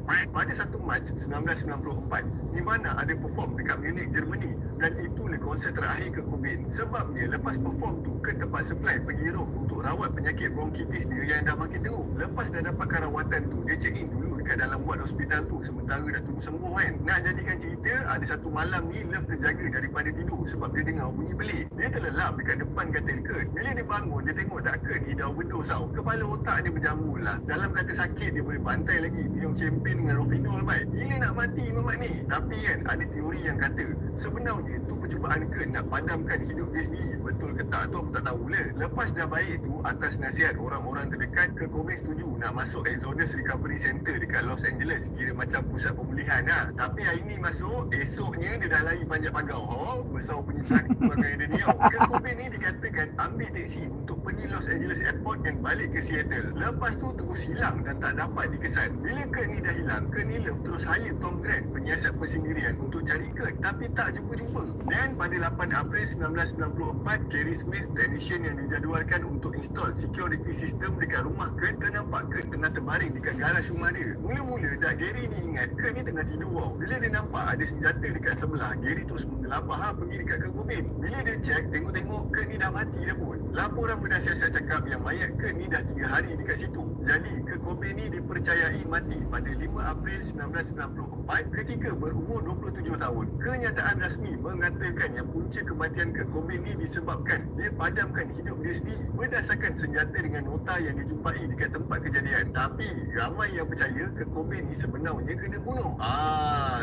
Pada 1 Mac 1994, Nirvana ada perform dekat Munich, Germany, dan itulah konsert terakhir ke Cobain. Sebabnya lepas perform tu, Kurt terpaksa fly pergi Europe untuk rawat penyakit bronkitis dia yang dah makin teruk. Lepas dah dapatkan rawatan tu, dia check in dulu dekat dalam Buat hospital tu sementara dah tunggu sembuh kan. Nak jadikan cerita, ada satu malam ni Love terjaga daripada tidur sebab dia dengar bunyi belik. Dia terlelap dekat depan katil Kurt. Bila dia bangun, dia tengok dak Kurt ni dah overdose tau. Kepala otak dia berjambul lah. Dalam kata sakit, dia boleh bantai lagi minum champagne dengan Rofinol baik. Gila nak mati mamak ni. Tapi kan ada teori yang kata sebenarnya tu percubaan Kurt nak padamkan hidup dia sendiri. Betul ke tak tu aku tak tahulah. Lepas dah baik tu, atas nasihat orang-orang terdekat, Kurt Cobain setuju nak masuk Exodus Recovery Center dekat Los Angeles, kira macam pusat pemulihan lah. Tapi hari ni masuk, esoknya dia dah lari panjat pagar. Oh, besar punya cakap perangai dia ni. Kurt Cobain ni dikatakan ambil teksi untuk pergi Los Angeles Airport dan balik ke Seattle. Lepas tu terus hilang dan tak dapat dikesan. Bila Kurt ni dah hilang, Kurt ni Love terus hire Tom Grant, penyiasat persendirian, untuk cari Kurt, tapi tak jumpa-jumpa. Dan pada 8 April 1994, Gary Smith, technician yang dijadualkan untuk install security system dekat rumah Kurt, ternampak Kurt tengah terbaring dekat garaj rumah dia. Mula-mula dah Gary ni ingat Kurt ni tengah tidur tau. Bila dia nampak ada senjata dekat sebelah, Gary terus menggelabah pergi dekat Kurt Cobain. Bila dia cek, tengok-tengok Kurt ni dah mati dah pun. Laporan berdasarkan cakap yang mayat Kurt ni dah 3 hari dekat situ. Jadi Kurt Cobain ni dipercayai mati pada 5 April 1994 ketika berumur 27 tahun. Kenyataan rasmi mengatakan yang punca kematian Kurt Cobain ni disebabkan dia padamkan hidup dia sendiri berdasarkan senjata dengan nota yang dijumpai dekat tempat kejadian. Tapi ramai yang percaya Kurt Cobain ni sebenarnya kena bunuh.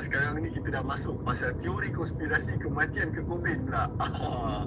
Sekarang ni kita dah masuk pasal teori konspirasi kematian Kurt Cobain pula.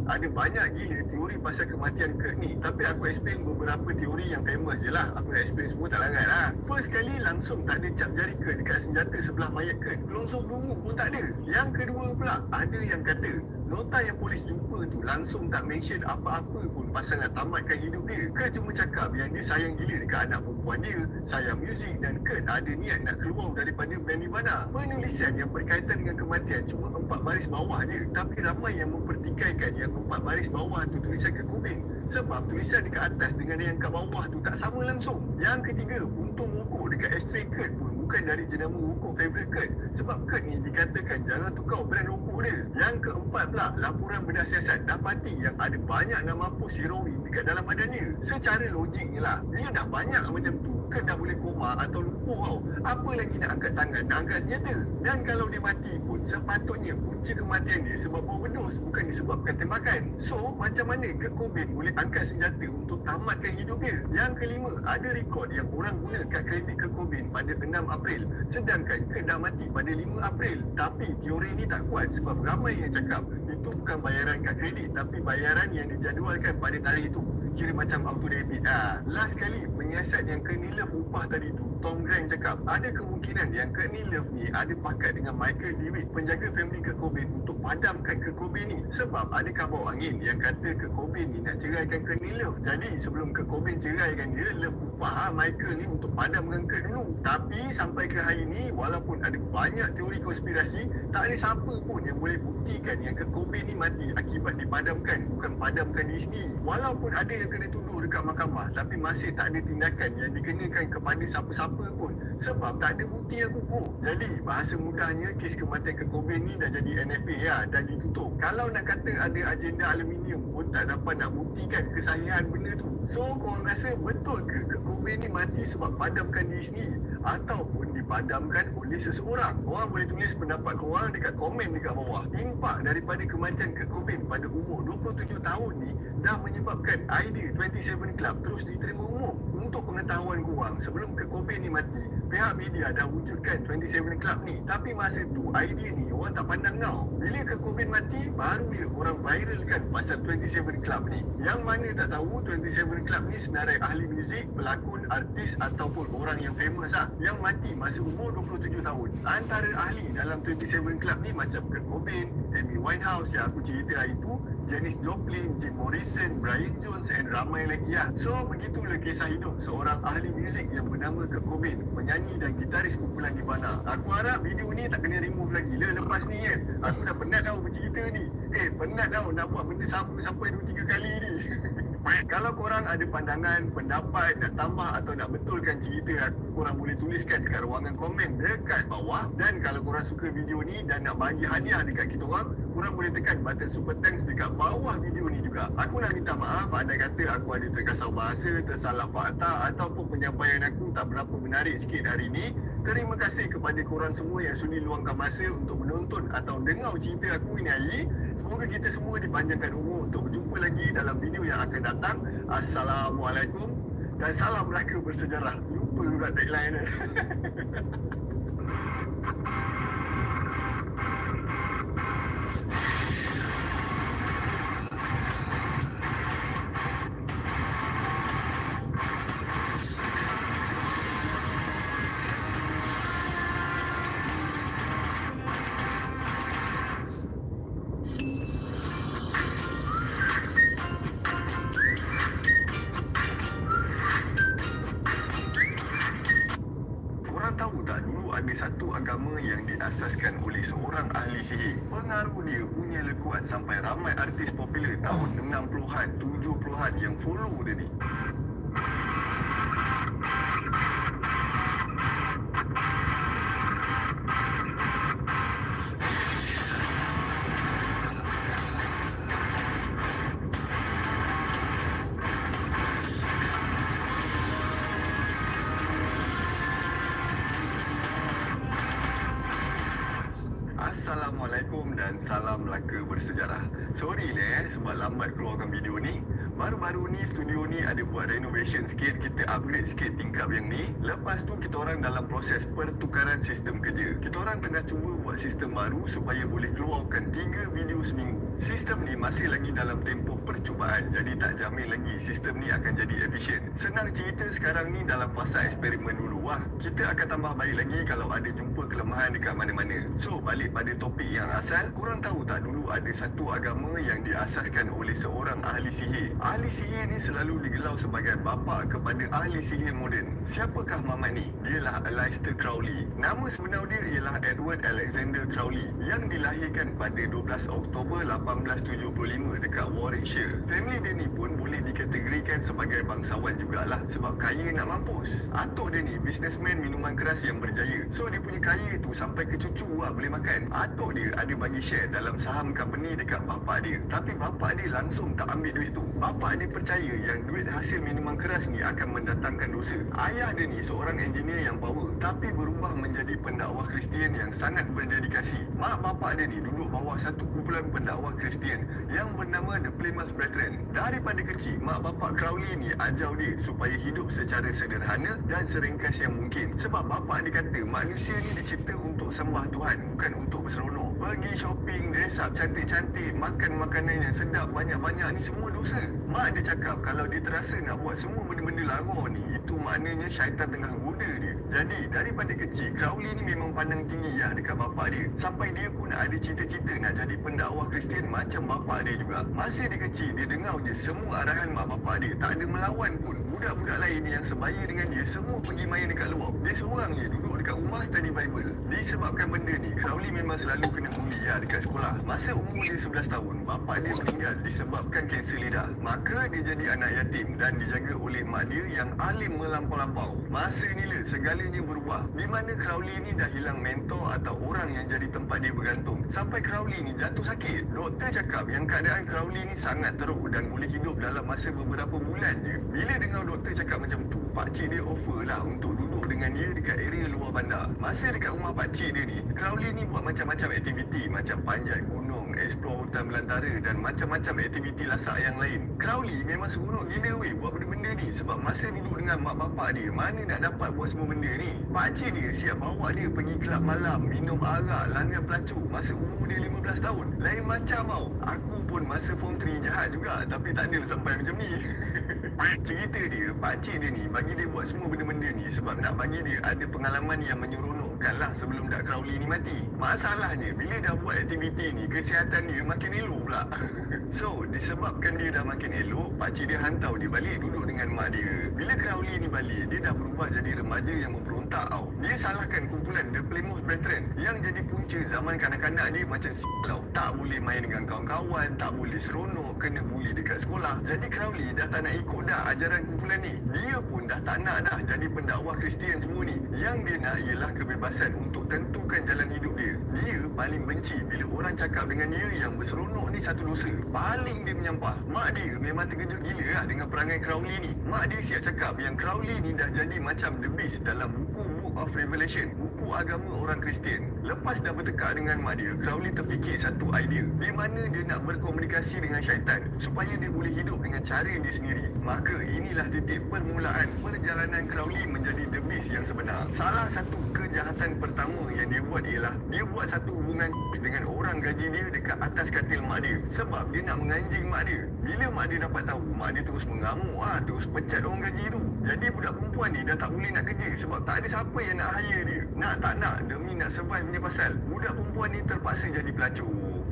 Ada banyak gila teori pasal kematian Kurt ni, tapi aku explain beberapa teori yang famous je lah. Aku nak explain semua tak larat lah. First kali langsung tak ada cap jari Kurt dekat senjata sebelah mayat Kurt. Kelonsong peluru pun tak ada. Yang kedua pula, ada yang kata nota yang polis jumpa tu langsung tak mention apa-apa pun pasal nak tamatkan hidup dia. Kurt cuma cakap yang dia sayang gila dekat anak perempuan dia, sayang muzik, dan Kurt ada niat nak keluar daripada band Nirvana. Penulisan yang berkaitan dengan kematian cuma 4 baris bawah je, tapi ramai yang mempertikaikan yang 4 baris bawah tu tulisan Kurt Cobain sebab tulisan dekat atas dengan yang kat bawah tu tak sama langsung. Yang ketiga, puntung rokok dekat ashtray Kurt pun bukan dari jenama rokok favourite Kurt sebab Kurt ni dikatakan jangan tukar brand rokok dia. Yang keempat pula, laporan bedah siasat dapati yang ada banyak nama pos heroin dekat dalam badannya. Secara logiknya lah, bila dah banyak macam tu, Kurt dah boleh koma atau lumpuh tau. Apa lagi nak angkat tangan, nak angkat senjata? Dan kalau dia mati pun, sepatutnya punca kematian dia sebab overdose, bukan disebabkan tembakan. So, macam mana Kurt Cobain boleh angkat senjata untuk tamatkan hidup dia? Yang kelima, ada rekod yang orang guna kat klinik Kurt Cobain pada 6 April, sedangkan Kurt dah mati pada 5 April. Tapi teori ni tak kuat sebab ramai yang cakap itu bukan bayaran kat kredit tapi bayaran yang dijadualkan pada tarikh itu. kira macam auto debit lah. Last kali penyiasat yang kenilaf upah tadi tu, Tom Grant cakap ada kemungkinan yang kenilaf ni ada pakat dengan Michael Dewitt, penjaga family Kurt Cobain, untuk padamkan Kurt Cobain ni. Sebab ada khabar angin yang kata Kurt Cobain ni nak ceraikan kenilaf. Jadi sebelum Kurt Cobain ceraikan dia, Love upah Michael ni untuk padamkan Kurt dulu. Tapi sampai ke hari ni, walaupun ada banyak teori konspirasi, tak ada siapa pun yang boleh buktikan yang Kurt Cobain ni mati akibat dipadamkan, bukan padamkan diri sendiri. Walaupun ada yang kena tuduh dekat mahkamah, tapi masih tak ada tindakan yang dikenakan kepada siapa-siapa pun, sebab tak ada bukti yang kukuh. Jadi bahasa mudahnya, kes kematian Kurt Cobain ni dah jadi NFA lah, dan ditutup. Kalau nak kata ada agenda aluminium pun tak dapat nak buktikan kesahihan benda tu. So korang rasa betul ke Kurt Cobain ni mati sebab padamkan diri sendiri, ataupun dipadamkan oleh seseorang? Korang boleh tulis pendapat korang dekat komen dekat bawah. Impak daripada kematian Kurt Cobain pada umur 27 tahun ni dah menyebabkan idea 27 Club terus diterima umum. Untuk pengetahuan korang, sebelum Kurt Cobain ni mati, pihak media dah wujudkan 27 Club ni. Tapi masa tu idea ni orang tak pandang now. Bila Kurt Cobain mati, barulah orang viralkan pasal 27 Club ni. Yang mana tak tahu 27 Club ni senarai ahli muzik, pelakon, artis ataupun orang yang famous lah, yang mati masa umur 27 tahun. Antara ahli dalam 27 Club ni macam Kurt Cobain, Amy Winehouse yang aku cerita hari tu, Janis Joplin, Jim Morrison, Brian Jones and ramai lagi lah. So begitulah kisah hidup seorang ahli muzik yang bernama Kurt Cobain, penyanyi dan gitaris kumpulan Nirvana. Aku harap video ni tak kena remove lagi lah lepas ni kan. Aku dah penat tau bercerita ni. Penat tau nak buat benda sama sampai 2-3 kali ni. Kalau korang ada pandangan, pendapat, nak tambah atau nak betulkan cerita aku, korang boleh tuliskan dekat ruangan komen dekat bawah. Dan kalau korang suka video ni dan nak bagi hadiah dekat kita orang, korang boleh tekan button super thanks dekat bawah video ni juga. Aku nak minta maaf andai kata aku ada terkasar bahasa, tersalah fakta ataupun penyampaian aku tak berapa menarik sikit hari ni. Terima kasih kepada korang semua yang sudi luangkan masa untuk menonton atau dengar cerita aku ini hari. Semoga kita semua dipanjangkan umur untuk berjumpa lagi dalam video yang akan datang. Assalamualaikum dan salam laku bersejarah. Lupa pula tagline dia. Ada satu agama yang diasaskan oleh seorang ahli sihir. Pengaruh dia punya kuat sampai ramai artis popular tahun 60-an, 70-an yang follow dia ni. Assalamualaikum dan salam laka bersejarah. Sorry sebab lambat keluarkan video ni. Baru-baru ni studio ni ada buat renovation sikit, kita upgrade sikit tingkap yang ni. Lepas tu kita orang dalam proses pertukaran sistem kerja. Kita orang tengah cuba buat sistem baru supaya boleh keluarkan 3 video seminggu. Sistem ni masih lagi dalam tempoh percubaan, jadi tak jamin lagi sistem ni akan jadi efisien. Senang cerita sekarang ni dalam fasa eksperimen dulu lah. Kita akan tambah baik lagi kalau ada jumpa kelemahan dekat mana-mana. So balik pada topik yang asal, korang tahu tak dulu ada satu agama yang diasaskan oleh seorang ahli sihir. Ahli sihir ni selalu digelar sebagai bapa kepada ahli sihir moden. Siapakah mamat ni? Dialah Aleister Crowley. Nama sebenar dia ialah Edward Alexander Crowley yang dilahirkan pada 12 Oktober 1875 dekat Warwickshire. Family dia ni pun boleh dikategorikan sebagai bangsawan jugalah sebab kaya nak mampus. Atuk dia ni businessman minuman keras yang berjaya. So dia punya kaya tu sampai ke cucu lah boleh makan. Atuk dia ada bagi share dalam saham company dekat bapa dia. Tapi bapa dia langsung tak ambil duit tu. Bapa dia percaya yang duit hasil minuman keras ni akan mendatangkan dosa. Ayah dia ni seorang engineer yang power tapi berubah menjadi pendakwah Kristian yang sangat berdedikasi. Mak bapa dia ni duduk bawah satu kumpulan pendakwah Kristian yang bernama The Plymouth Brethren. Daripada kecil, mak bapa Crowley ni ajar dia supaya hidup secara sederhana dan seringkas yang mungkin. Sebab bapa dia kata manusia ni dicipta untuk sembah Tuhan, bukan untuk berseronok. Pergi shopping, dress up cantik-cantik, makan makanan yang sedap banyak-banyak ni semua dosa. Mak dia cakap kalau dia terasa nak buat semua benda-benda lara ni, itu maknanya syaitan tengah goda dia. Jadi daripada kecil, Crowley ni memang pandang tinggi lah dekat bapak dia. Sampai dia pun ada cita-cita nak jadi pendakwah Kristian macam bapak dia juga. Masa dia kecil, dia dengar je semua arahan mak bapak dia. Tak ada melawan pun. Budak-budak lain yang sebaya dengan dia semua pergi main dekat luar. Dia seorang je duduk dekat rumah study Bible. Disebabkan benda ni, Crowley memang selalu kena bully lah dekat sekolah. Masa umur dia 11 tahun, bapak dia meninggal disebabkan kanser lidah. Maka dia jadi anak yatim dan dijaga oleh mak dia yang alim melampau-lampau. Masa inilah segalanya berubah. Di mana Crowley ni dah hilang mentor atau orang yang jadi tempat dia bergantung. Sampai Crowley ni jatuh sakit. Doktor cakap yang keadaan Crowley ni sangat teruk dan boleh hidup dalam masa beberapa bulan je. Bila dengar doktor cakap macam tu, pakcik dia offer lah untuk duduk dengan dia dekat area luar bandar. Masa dekat rumah pakcik dia ni, Crowley ni buat macam-macam aktiviti macam panjat gunung, explore hutan belantara dan macam-macam aktiviti lasak yang lain. Crowley memang seronok gila weh buat benda-benda ni sebab masa duduk dengan mak bapak dia, mana nak dapat buat semua benda ni. Pakcik dia siap bawa dia pergi kelab malam, minum arak, langgar pelacur masa umur dia 15 tahun. Lain macam tau. Aku pun masa form 3 jahat juga tapi tak ada sampai macam ni. Cerita dia, pakcik dia ni bagi dia buat semua benda-benda ni sebab nak bagi dia ada pengalaman yang menyeronokkan lah sebelum Dak Crowley ni mati. Masalahnya, bila dah buat aktiviti ni, kesihatan dia makin elok pula. So, disebabkan dia dah makin elok, pakcik dia hantar dia balik duduk dengan mak dia. Bila Crowley ni balik, dia dah berubah jadi remaja yang memberontak tau. Dia salahkan kumpulan The Plymouth Brethren yang jadi punca zaman kanak-kanak dia macam tau. Tak boleh main dengan kawan-kawan, tak boleh seronok, kena bully dekat sekolah. Jadi Crowley dah tak nak ikut dah ajaran kumpulan ni. Dia pun dah tak nak dah jadi pendakwah Kristian semua ni. Yang dia nak ialah kebebasan untuk tentukan jalan hidup dia. Dia paling benci bila orang cakap dengan dia yang berseronok ni satu dosa. Paling dia menyampah. Mak dia memang terkejut gila lah dengan perangai Crowley ni. Mak dia siap cakap yang Crowley ni dah jadi macam the beast dalam buku Book of Revelation, buku agama orang Kristian. Lepas dah bertekak dengan mak dia, Crowley terfikir satu idea di mana dia nak berkomunikasi dengan syaitan supaya dia boleh hidup dengan cara dia sendiri. Maka inilah titik permulaan perjalanan Crowley menjadi the beast yang sebenar. Salah satu kejahatan pertama yang dia buat ialah dia buat satu hubungan seks dengan orang gaji dia dekat atas katil mak dia sebab dia nak menganjing mak dia. Bila mak dia dapat tahu, mak dia terus mengamuk terus pecat orang gaji tu. Jadi budak perempuan ni dah tak boleh nak kerja sebab tak ada siapa yang nak hire dia. Nak tak nak demi nak survive punya pasal, budak perempuan ni terpaksa jadi pelacur.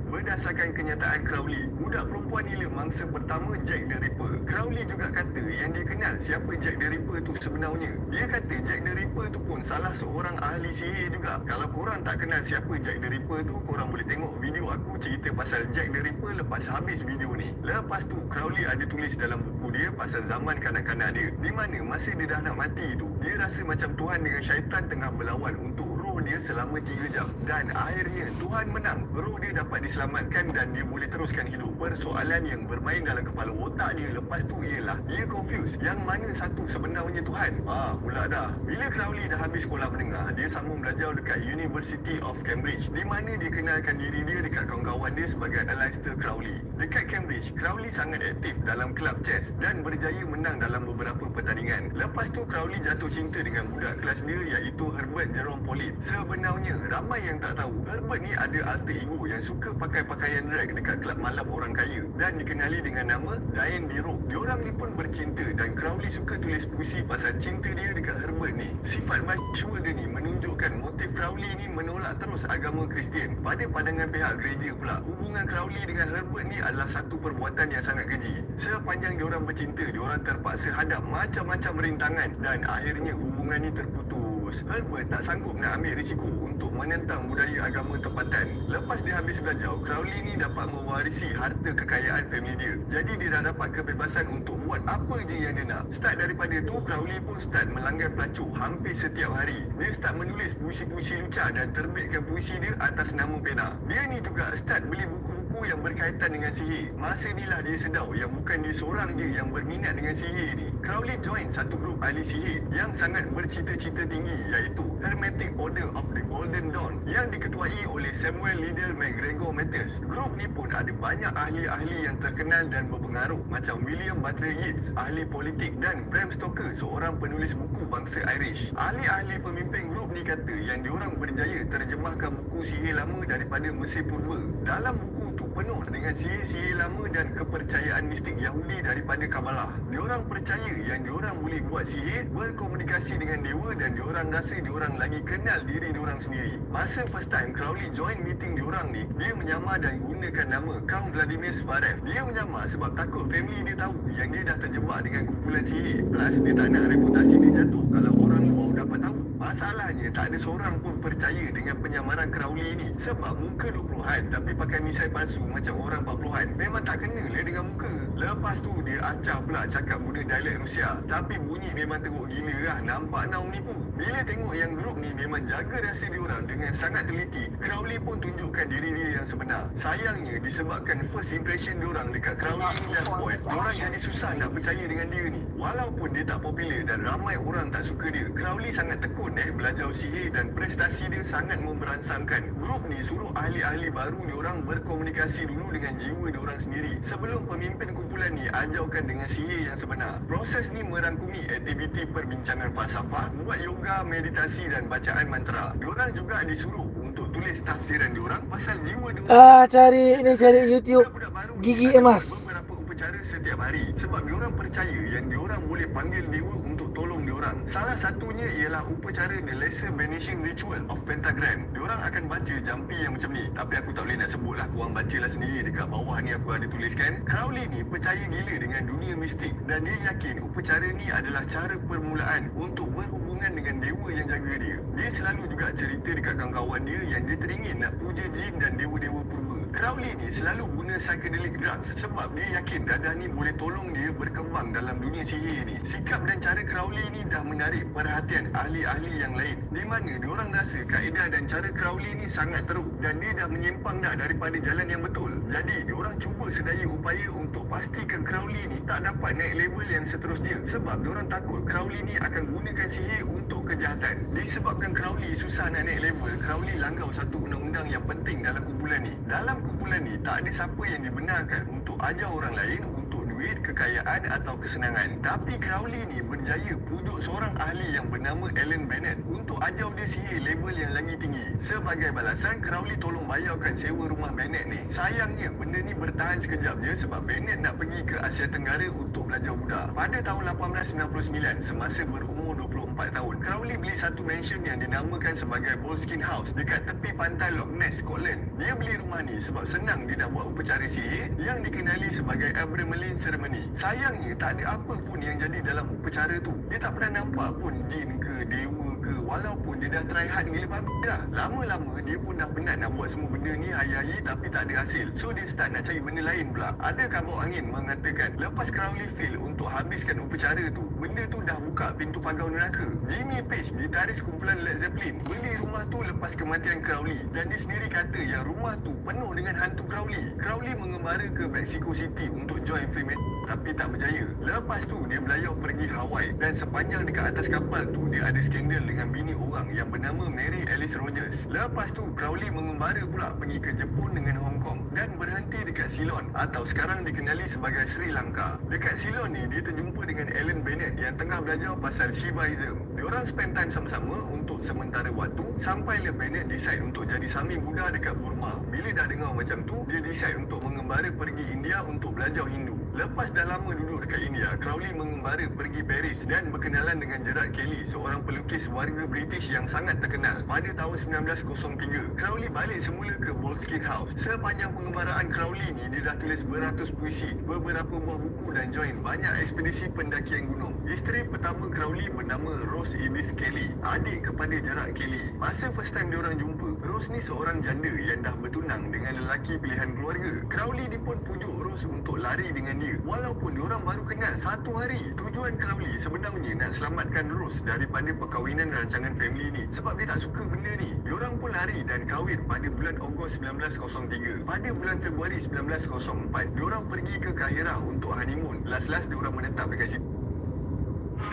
Berdasarkan kenyataan Crowley, budak perempuan ni lah mangsa pertama Jack the Ripper. Crowley juga kata yang dia kenal siapa Jack the Ripper tu sebenarnya. Dia kata Jack the Ripper tu pun salah seorang ahli sihir juga. Kalau korang tak kenal siapa Jack the Ripper tu, korang boleh tengok video aku cerita pasal Jack the Ripper lepas habis video ni. Lepas tu Crowley ada tulis dalam buku dia pasal zaman kanak-kanak dia, di mana masa dia dah nak mati tu, dia rasa macam Tuhan dengan syaitan tengah berlawan untuk roh dia selama 3 jam. Dan akhirnya Tuhan menang. Roh dia dapat diselamatkan dan dia boleh teruskan hidup. Persoalan yang bermain dalam kepala otak dia lepas tu ialah dia confused yang mana satu sebenarnya Tuhan. Pula dah. Bila Crowley dah habis sekolah menengah, dia sambung belajar dekat University of Cambridge, di mana dia kenalkan diri dia dekat kawan-kawan dia sebagai Aleister Crowley. Dekat Cambridge, Crowley sangat aktif dalam kelab chess dan berjaya menang dalam beberapa pertandingan. Lepas tu Crowley jatuh cinta dengan budak kelas dia iaitu Herbert Jerome Pollitt. Sebenarnya ramai yang tak tahu Herbert ni ada alter ego yang suka pakai pakaian drag dekat kelab malam orang kaya dan dikenali dengan nama Diane Dirok. Diorang ni pun bercinta dan Crowley suka tulis puisi pasal cinta dia dekat Herbert ni. Sifat bisexual dia ni menunjukkan motif Crowley ni menolak terus agama Kristian. Pada pandangan pihak gereja pula, hubungan Crowley dengan Herbert ni adalah satu perbuatan yang sangat keji. Sepanjang diorang bercinta, diorang terpaksa hadap macam-macam rintangan dan akhirnya hubungan ni terputus. Herbert tak sanggup nak ambil risiko untuk menentang budaya agama tempatan. Lepas dia habis belajar, Crowley ni dapat mewarisi harta kekayaan family dia. Jadi dia dah dapat kebebasan untuk buat apa je yang dia nak. Start daripada tu, Crowley pun start melanggar pelacur hampir setiap hari. Dia start menulis puisi-puisi lucah dan terbitkan puisi dia atas nama pena. Dia ni juga start beli buku yang berkaitan dengan sihir. Masa inilah dia sedar yang bukan dia seorang je yang berminat dengan sihir ni. Crowley join satu grup ahli sihir yang sangat bercita-cita tinggi iaitu Hermetic Order of the Golden Dawn yang diketuai oleh Samuel Liddell McGregor Matters. Grup ni pun ada banyak ahli-ahli yang terkenal dan berpengaruh macam William Butler Yeats, ahli politik, dan Bram Stoker, seorang penulis buku bangsa Irish. Ahli-ahli pemimpin grup ni kata yang diorang berjaya terjemahkan buku sihir lama daripada Mesir Purba. Dalam buku tu penuh dengan sihir-sihir lama dan kepercayaan mistik Yahudi daripada Kabbalah. Diorang percaya yang diorang boleh buat sihir, berkomunikasi dengan dewa dan diorang rasa diorang lagi kenal diri diorang sendiri. Masa first time Crowley join meeting diorang ni, dia menyamar dan gunakan nama Count Vladimir Svarev. Dia menyamar sebab takut family dia tahu yang dia dah terjebak dengan kumpulan sihir. Plus dia tak nak reputasi dia jatuh kalau orang luar dapat tahu. Masalahnya tak ada seorang pun percaya dengan penyamaran Crowley ni sebab muka 20-an tapi pakai misai palsu macam orang 40-an. Memang tak kena lah dengan muka. Lepas tu dia acah pula cakap guna dialek Rusia. Tapi bunyi memang teruk gila lah. Nampak nak menipu. Bila tengok yang grup ni memang jaga rahsia diorang dengan sangat teliti, Crowley pun tunjukkan diri dia yang sebenar. Sayangnya disebabkan first impression diorang dekat Crowley ni dah spoil, diorang jadi susah nak percaya dengan dia ni. Walaupun dia tak popular dan ramai orang tak suka dia, Crowley sangat tekun belajar sihir dan prestasi dia sangat memberansangkan. Grup ni suruh ahli-ahli baru diorang berkomunikasi dulu dengan jiwa diorang sendiri sebelum pemimpin kumpulan ni ajarkan dengan sihir yang sebenar. Proses ni merangkumi aktiviti perbincangan falsafah, buat yoga, meditasi dan bacaan mantra. Diorang juga disuruh untuk tulis tafsiran diorang pasal jiwa diorang. Cari YouTube Gigi Emas. Beberapa upacara setiap hari sebab diorang percaya yang diorang boleh panggil dewa untuk tolong diorang. Salah satunya ialah upacara The Lesser Banishing Ritual of Pentagram. Diorang akan baca jampi yang macam ni, tapi aku tak boleh nak sebut lah, korang bacalah sendiri. Dekat bawah ni aku ada tuliskan. Crowley ni percaya gila dengan dunia mistik dan dia yakin upacara ni adalah cara permulaan untuk berhubungan dengan dewa yang jaga dia. Dia selalu juga cerita dekat kawan-kawan dia yang dia teringin nak puja jin dan dewa-dewa purba. Crowley ni selalu guna psychedelic drugs sebab dia yakin dadah ni boleh tolong dia berkembang dalam dunia sihir ni. Sikap dan cara Crowley ni dah menarik perhatian ahli-ahli yang lain, di mana diorang rasa kaedah dan cara Crowley ni sangat teruk dan dia dah menyimpang dah daripada jalan yang betul. Jadi diorang cuba sedaya upaya untuk pastikan Crowley ni tak dapat naik level yang seterusnya sebab diorang takut Crowley ni akan gunakan sihir untuk kejahatan. Disebabkan Crowley susah nak naik level, Crowley langgar satu undang-undang yang penting dalam kumpulan ni. Dalam kumpulan ni tak ada siapa yang dibenarkan untuk ajar orang lain untuk duit, kekayaan atau kesenangan. Tapi Crowley ni berjaya pujuk seorang ahli yang bernama Alan Bennett untuk ajar dia sihir level yang lagi tinggi. Sebagai balasan, Crowley tolong bayarkan sewa rumah Bennett ni. Sayangnya benda ni bertahan sekejap je sebab Bennett nak pergi ke Asia Tenggara untuk belajar budak. Pada tahun 1899, semasa berumur 24 tahun, Crowley beli satu mansion yang dinamakan sebagai Boleskine House dekat tepi pantai Loch Ness, Scotland. Dia beli rumah ni sebab senang dia nak buat upacara sihir yang dikenali sebagai Abramelin Ceremony. Sayangnya tak ada apa pun yang jadi dalam upacara tu. Dia tak pernah nampak pun jin ke dewa ke, walaupun dia dah try hard gila babi dah. Lama-lama dia pun dah penat nak buat semua benda ni hari-hari tapi tak ada hasil. So dia start nak cari benda lain pula. Ada kabar angin mengatakan lepas Crowley fail untuk habiskan upacara tu, benda tu dah buka pintu pagar neraka. Jimmy Page, gitaris kumpulan Led Zeppelin, beli rumah tu lepas kematian Crowley dan dia sendiri kata yang rumah tu penuh dengan hantu Crowley. Crowley mengembara ke Mexico City untuk join Freemason tapi tak berjaya. Lepas tu dia belayar pergi Hawaii dan sepanjang dekat atas kapal tu dia ada skandal dengan bini orang yang bernama Mary Alice Rogers. Lepas tu Crowley mengembara pula pergi ke Jepun dengan Hong Kong dan berhenti dekat Ceylon atau sekarang dikenali sebagai Sri Lanka. Dekat Ceylon ni dia terjumpa dengan Alan Bennett yang tengah belajar pasal Shivaism. Diorang spend time sama-sama untuk sementara waktu sampailah Bennett decide untuk jadi Sami Buddha dekat Burma. Bila dah dengar macam tu, dia decide untuk mengembara pergi India untuk belajar Hindu. Lepas dah lama duduk dekat India, Crowley mengembara pergi Paris dan berkenalan dengan Gerard Kelly, seorang pelukis warga British yang sangat terkenal. Pada tahun 1903, Crowley balik semula ke Boleskine House. Sepanjang pengembaraan Crowley ni, dia dah tulis beratus puisi, beberapa buah buku dan join banyak ekspedisi pendakian gunung. Isteri pertama Crowley bernama Rose Edith Kelly, adik kepada Gerard Kelly. Masa first time diorang jumpa, Rose ni seorang janda yang dah bertunang dengan lelaki pilihan keluarga. Crowley ni pun pujuk Rose untuk lari dengan dia, walaupun diorang baru kenal 1 hari. Tujuan Crowley sebenarnya nak selamatkan Rose daripada perkahwinan rancangan family ni sebab dia tak suka benda ni. Diorang pun lari dan kahwin pada bulan Ogos 1903. Pada bulan Februari 1904, diorang pergi ke Kahira untuk honeymoon. Last diorang menetap dekat situ.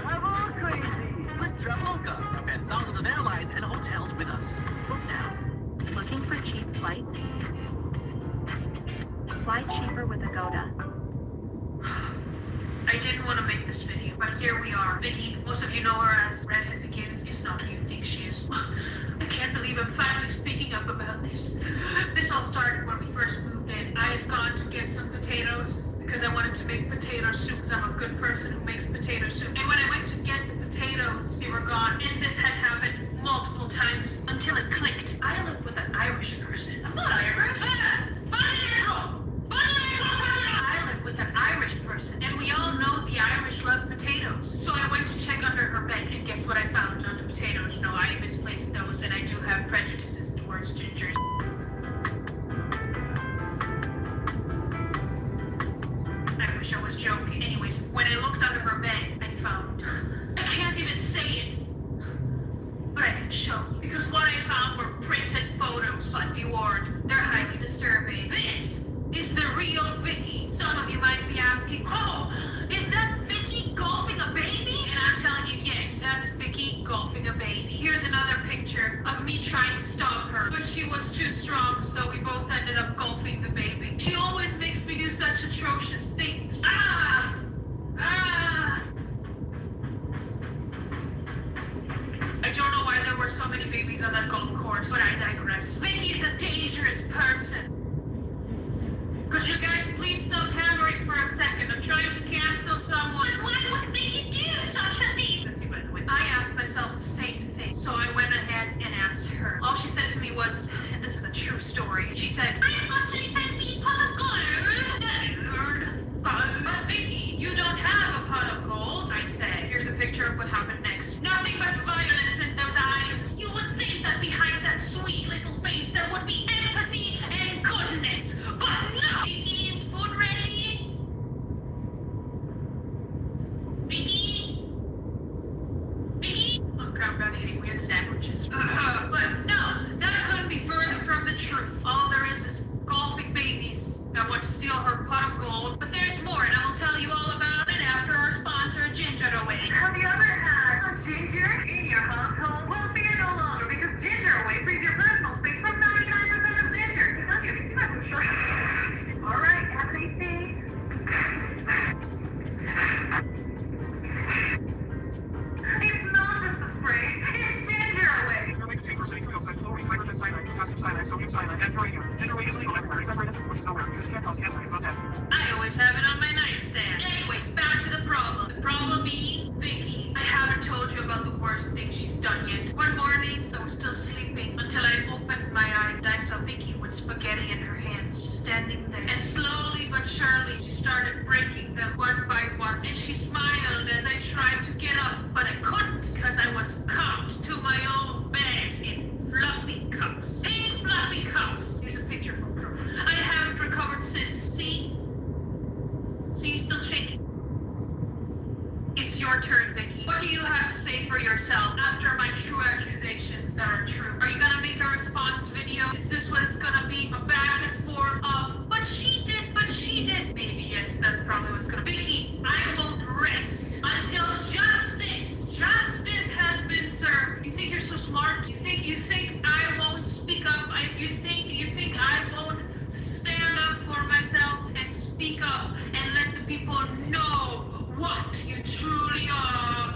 Travel crazy with Traveloka. Compare thousands of airlines and hotels with us. Book now. Looking for cheap flights? Fly cheaper with Agoda. I didn't want to make this video, but here we are. Vicky, most of you know her as Redhead Begins, is not who you think she is. I can't believe I'm finally speaking up about this. This all started when we first moved in. I had because I wanted to make potato soup because I'm a good person who makes potato soup. And when I went to get the potatoes, they were gone. And this had happened multiple times until it clicked. I live with an Irish person. I'm not Irish. I live with an Irish person, and we all know the Irish love potatoes. So I went to check under her bed, and guess what I found under potatoes? No, I misplaced those, and I do have prejudices towards gingers. I wish I was joking. Anyways, when I looked under her bed, I found... I can't even say it. But I can show you. Because what I found were printed photos. But be warned, they're highly disturbing. This is the real Vicky. Some of you might be asking, oh, is that Vicky golfing a baby? And I'm telling you, yes, that's Vicky golfing a baby. Here's another picture of me trying to stop her, but she was too strong, so we both ended up golfing the baby. She always makes me do such atrocious things. Ah! I don't know why there were so many babies on that golf course, but I digress. Vicky is a dangerous person. Could you guys please stop hammering for a second? I'm trying to cancel someone. What would Vicky do such a thing? I asked myself the same thing, so I went ahead and asked her. All she said to me was, and this is a true story, she said, I've got to defend me pot of gold. But Vicky, you don't have a pot of gold, I said. Here's a picture of what happened next. Nothing but violence in those eyes. You would think that behind that sweet little face there would be empathy and goodness, but no! Is food ready? Vicky? Vicky? Oh crap, I'm not eating weird sandwiches. But no, that couldn't be further from the truth. All there is golfing babies that want to steal her pot of gold. But there's more, and I will tell you all about it after our sponsor, Ginger Away. Have you ever had a ginger in your household? Well, fear no longer, because Ginger Away frees your personal space from 99% of ginger. Tell you, see my blue shirt. All right, have a nice day. It's not just a spray, it's Ginger Away. Hydrogen cyanide, potassium cyanide, sodium cyanide, and uranium. Ginger Away is legal everywhere except for innocent, which is nowhere because it can't cause cancer and death. I always have it on my nightstand. Anyways, back to the problem. The problem being Vicky. I haven't told you about the worst thing she's done yet. One morning, I was still sleeping until I opened my eye and I saw Vicky with spaghetti in her hands, just standing there. And slowly but surely, she started breaking them one by one. And she smiled as I tried to get up, but I couldn't because I was cuffed to my own bed in fluffy cuffs. Big fluffy cuffs. Here's a picture for proof. I haven't recovered since. See? See, still shaking. It's your turn, Vicky. What do you have to say for yourself after my true accusations that are true? Are you gonna make a response video? Is this what it's gonna be? A back and forth of, but she did, but she did. Maybe, yes, that's probably what it's gonna be. Vicky, I won't rest until justice has been served. You think you're so smart? You think I won't speak up? You think I won't stand up for myself and speak up and let the people know what you truly are?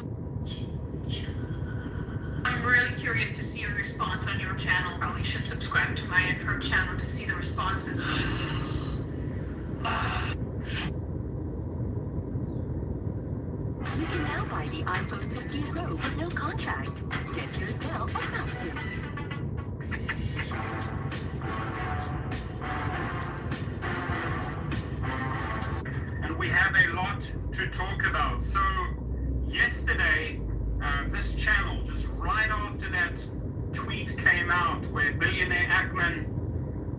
I'm really curious to see your response on your channel. Probably should subscribe to my and her channel to see the responses. You can now buy the iPhone 15 Pro with no contract. Get yours now at Kemaskini. And we have a lot to talk about. So yesterday, this channel, just right after that tweet came out where billionaire Ackman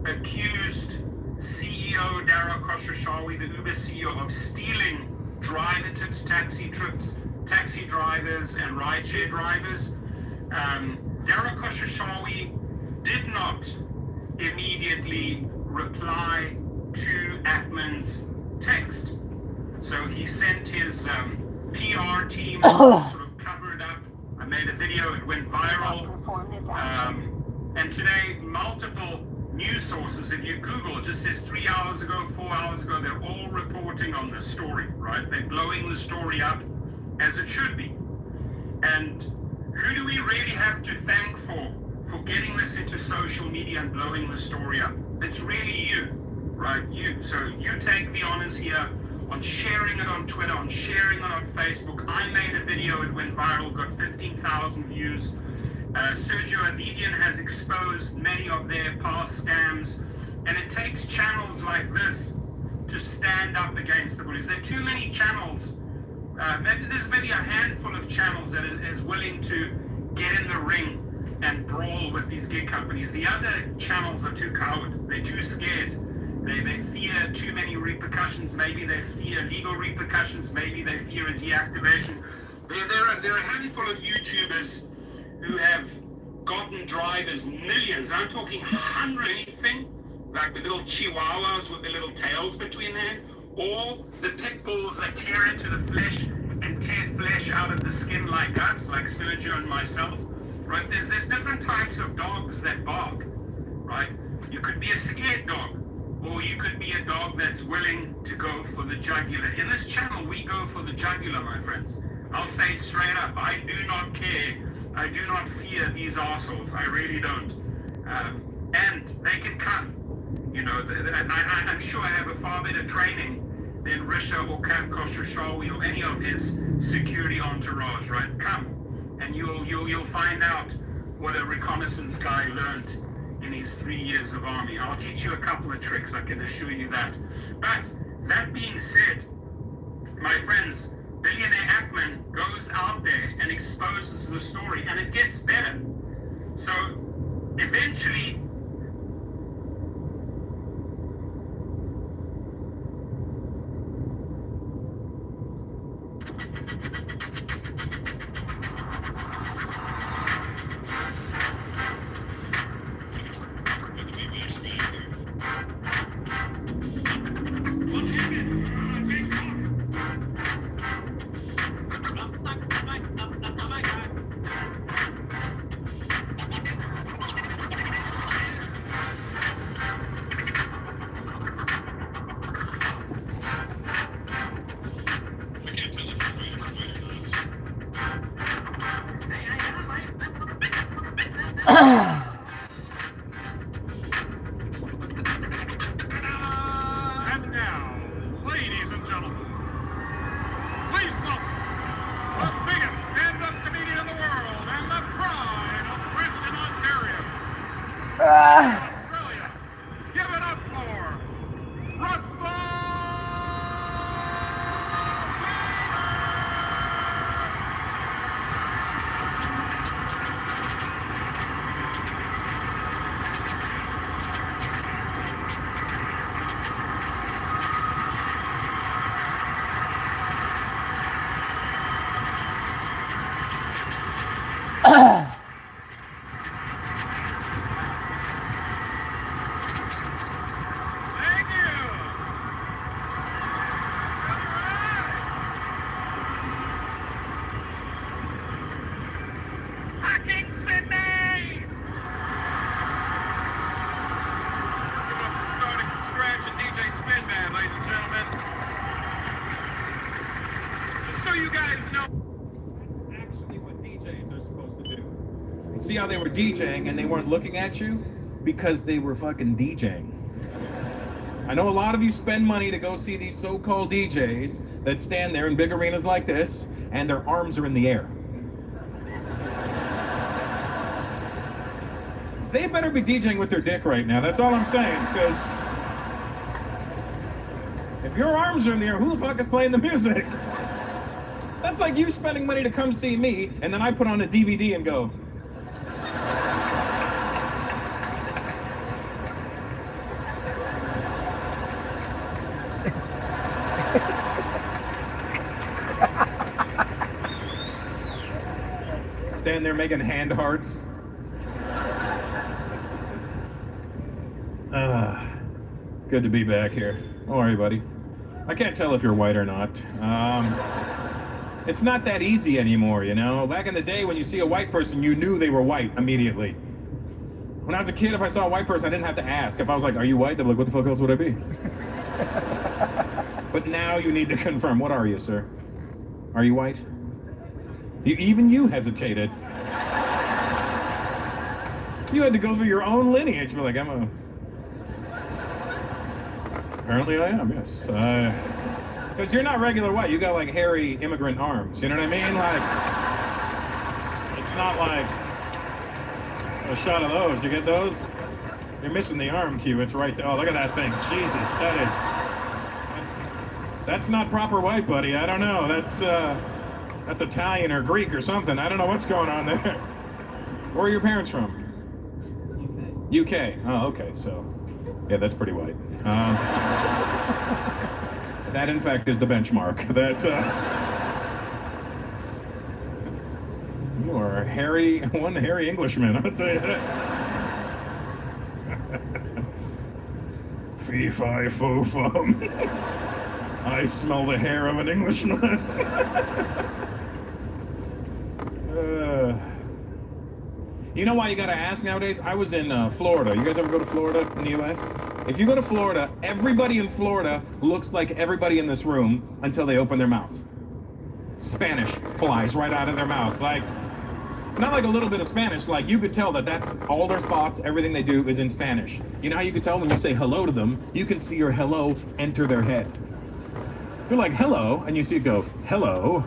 accused CEO Daryl Chong, the Uber CEO, of stealing driver tips, taxi trips, taxi drivers and rideshare drivers. Daryl Chong did not immediately reply to Ackman's text. So he sent his PR team to sort of cover it up. I made a video, it went viral. And today, multiple news sources, if you Google, it just says 3 hours ago, 4 hours ago, they're all reporting on this story, right? They're blowing the story up as it should be. And who do we really have to thank for getting this into social media and blowing the story up? It's really you, right? You. So you take the honors here on sharing it on Twitter, on sharing it on Facebook. I made a video, it went viral, got 15,000 views. Sergio Avidian has exposed many of their past scams, and it takes channels like this to stand up against the bullies. There are too many channels. There's maybe a handful of channels that is willing to get in the ring and brawl with these gig companies. The other channels are too coward. They're too scared. They fear too many repercussions. Maybe they fear legal repercussions. Maybe they fear a deactivation. There are a handful of YouTubers who have gotten drivers millions. I'm talking hundreds, anything, like the little chihuahuas with the little tails between them, or the pit bulls that tear into the flesh and tear flesh out of the skin like us, like Sergio and myself, right? There's different types of dogs that bark, right? You could be a scared dog, or you could be a dog that's willing to go for the jugular. In this channel, we go for the jugular, my friends. I'll say it straight up. I do not care. I do not fear these arseholes. I really don't. And they can come. You know, I'm sure I have a far better training than Risha or Camp Koshashawi or any of his security entourage, right? Come, and you'll find out what a reconnaissance guy learned in his 3 years of army. I'll teach you a couple of tricks, I can assure you that. But that being said, my friends, Billionaire Ackman goes out there and exposes the story, and it gets better. So eventually, see how they were DJing and they weren't looking at you? Because they were fucking DJing. I know a lot of you spend money to go see these so-called DJs that stand there in big arenas like this and their arms are in the air. They better be DJing with their dick right now, that's all I'm saying, because if your arms are in the air, who the fuck is playing the music? That's like you spending money to come see me and then I put on a DVD and go, stand there making hand hearts. Good to be back here. How are you, buddy? I can't tell if you're white or not. It's not that easy anymore, you know? Back in the day, when you see a white person, you knew they were white immediately. When I was a kid, if I saw a white person, I didn't have to ask. If I was like, are you white? They'd be like, what the fuck else would I be? But now you need to confirm. What are you, sir? Are you white? Even you hesitated. You had to go through your own lineage. You're like, I'm a... Apparently I am, yes. Because you're not regular white. You got like hairy immigrant arms. You know what I mean? Like, it's not like a shot of those. You get those? You're missing the arm cue. It's right there. Oh, look at that thing. Jesus, that's not proper white, buddy. I don't know. That's Italian or Greek or something. I don't know what's going on there. Where are your parents from? UK. Oh, okay. So, yeah, that's pretty white. That, in fact, is the benchmark. That you are one hairy Englishman. I'll tell you that. Fee fi fo fum. I smell the hair of an Englishman. You know why you gotta ask nowadays? I was in Florida. You guys ever go to Florida in the US? If you go to Florida, everybody in Florida looks like everybody in this room until they open their mouth. Spanish flies right out of their mouth. Like, not like a little bit of Spanish, like you could tell that that's all their thoughts, everything they do is in Spanish. You know how you could tell when you say hello to them? You can see your hello enter their head. You're like, hello, and you see it go, hello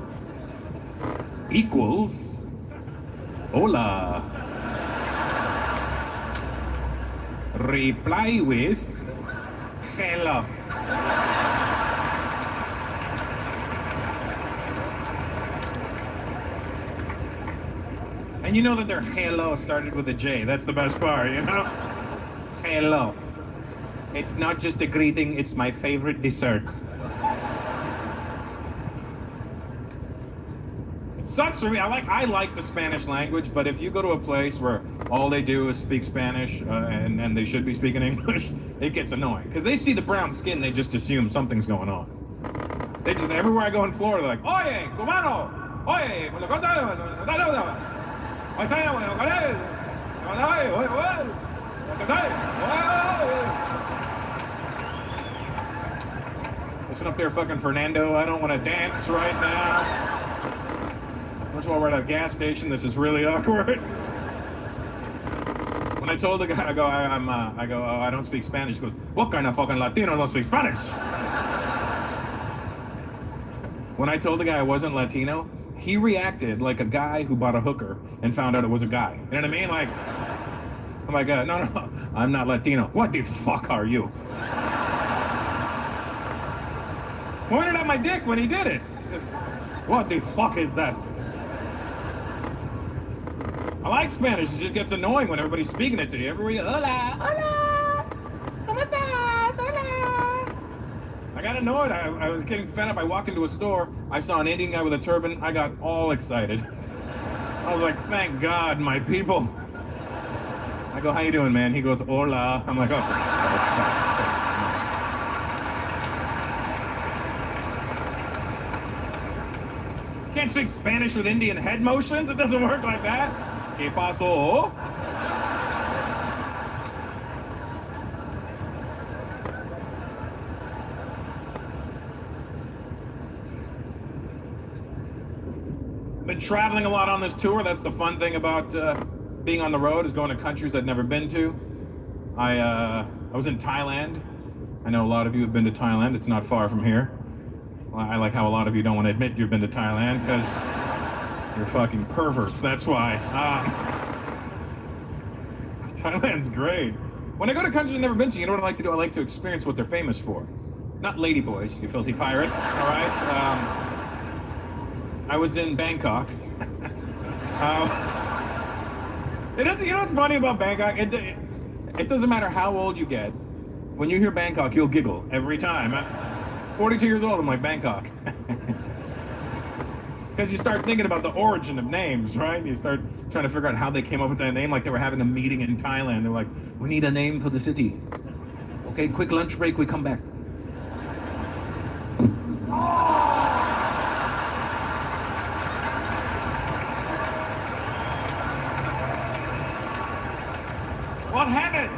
equals hola. Reply with hello. And you know that their hello started with a J. That's the best part, you know? Hello. It's not just a greeting, it's my favorite dessert. It sucks for me. I like the Spanish language, but if you go to a place where all they do is speak Spanish and they should be speaking English, it gets annoying. Because they see the brown skin, they just assume something's going on. Everywhere I go in Florida, they're like, oye, cubano, oye, listen up there, fucking Fernando. I don't want to dance right now. First of all, we're at a gas station. This is really awkward. When I told the guy, I go, oh, I don't speak Spanish. He goes, what kind of fucking Latino don't speak Spanish? When I told the guy I wasn't Latino, he reacted like a guy who bought a hooker and found out it was a guy. You know what I mean? Like, I'm like, no, I'm not Latino. What the fuck are you? Pointed at my dick when he did it. Just, what the fuck is that? I like Spanish. It just gets annoying when everybody's speaking it to you. Everybody, hola, hola, ¿cómo estás? Hola. I got annoyed. I was getting fed up. I walked into a store. I saw an Indian guy with a turban. I got all excited. I was like, thank God, my people. I go, how you doing, man? He goes, hola. I'm like, oh, for fuck's sake. Can't speak Spanish with Indian head motions. It doesn't work like that. ¿Qué pasó? Been traveling a lot on this tour. That's the fun thing about being on the road, is going to countries I've never been to. I was in Thailand. I know a lot of you have been to Thailand. It's not far from here. I like how a lot of you don't want to admit you've been to Thailand because you're fucking perverts. That's why. Thailand's great. When I go to countries I've never been to, you know what I like to do? I like to experience what they're famous for. Not ladyboys, you filthy pirates. All right. I was in Bangkok. You know what's funny about Bangkok? It doesn't matter how old you get. When you hear Bangkok, you'll giggle every time. 42 years old, I'm like, Bangkok. Because you start thinking about the origin of names, right? You start trying to figure out how they came up with that name, like they were having a meeting in Thailand. They're like, we need a name for the city. Okay, quick lunch break, we come back. What happened?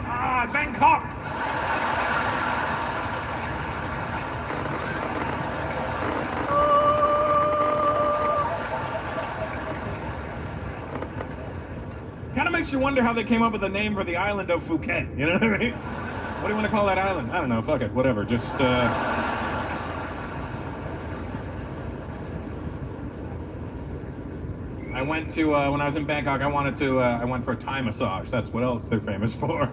Bangkok. Kind of makes you wonder how they came up with the name for the island of Phuket. You know what I mean? What do you want to call that island? I don't know. Fuck it. Whatever. Just went to, when I was in Bangkok, I went for a Thai massage. That's what else they're famous for.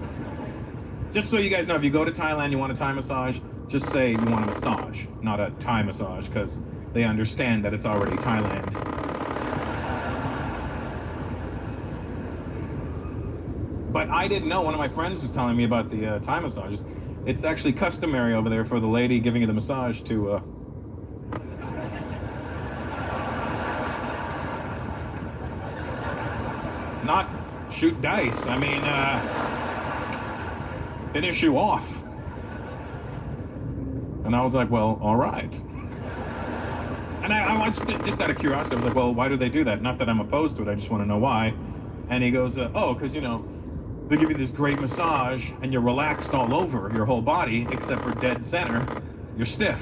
Just so you guys know, if you go to Thailand, you want a Thai massage, just say you want a massage, not a Thai massage, because they understand that it's already Thailand. But I didn't know, one of my friends was telling me about the Thai massages. It's actually customary over there for the lady giving you the massage to not shoot dice. I mean, finish you off. And I was like, well, all right. And I watched it just out of curiosity. I was like, well, why do they do that? Not that I'm opposed to it. I just want to know why. And he goes, oh, because, you know, they give you this great massage and you're relaxed all over your whole body, except for dead center. You're stiff.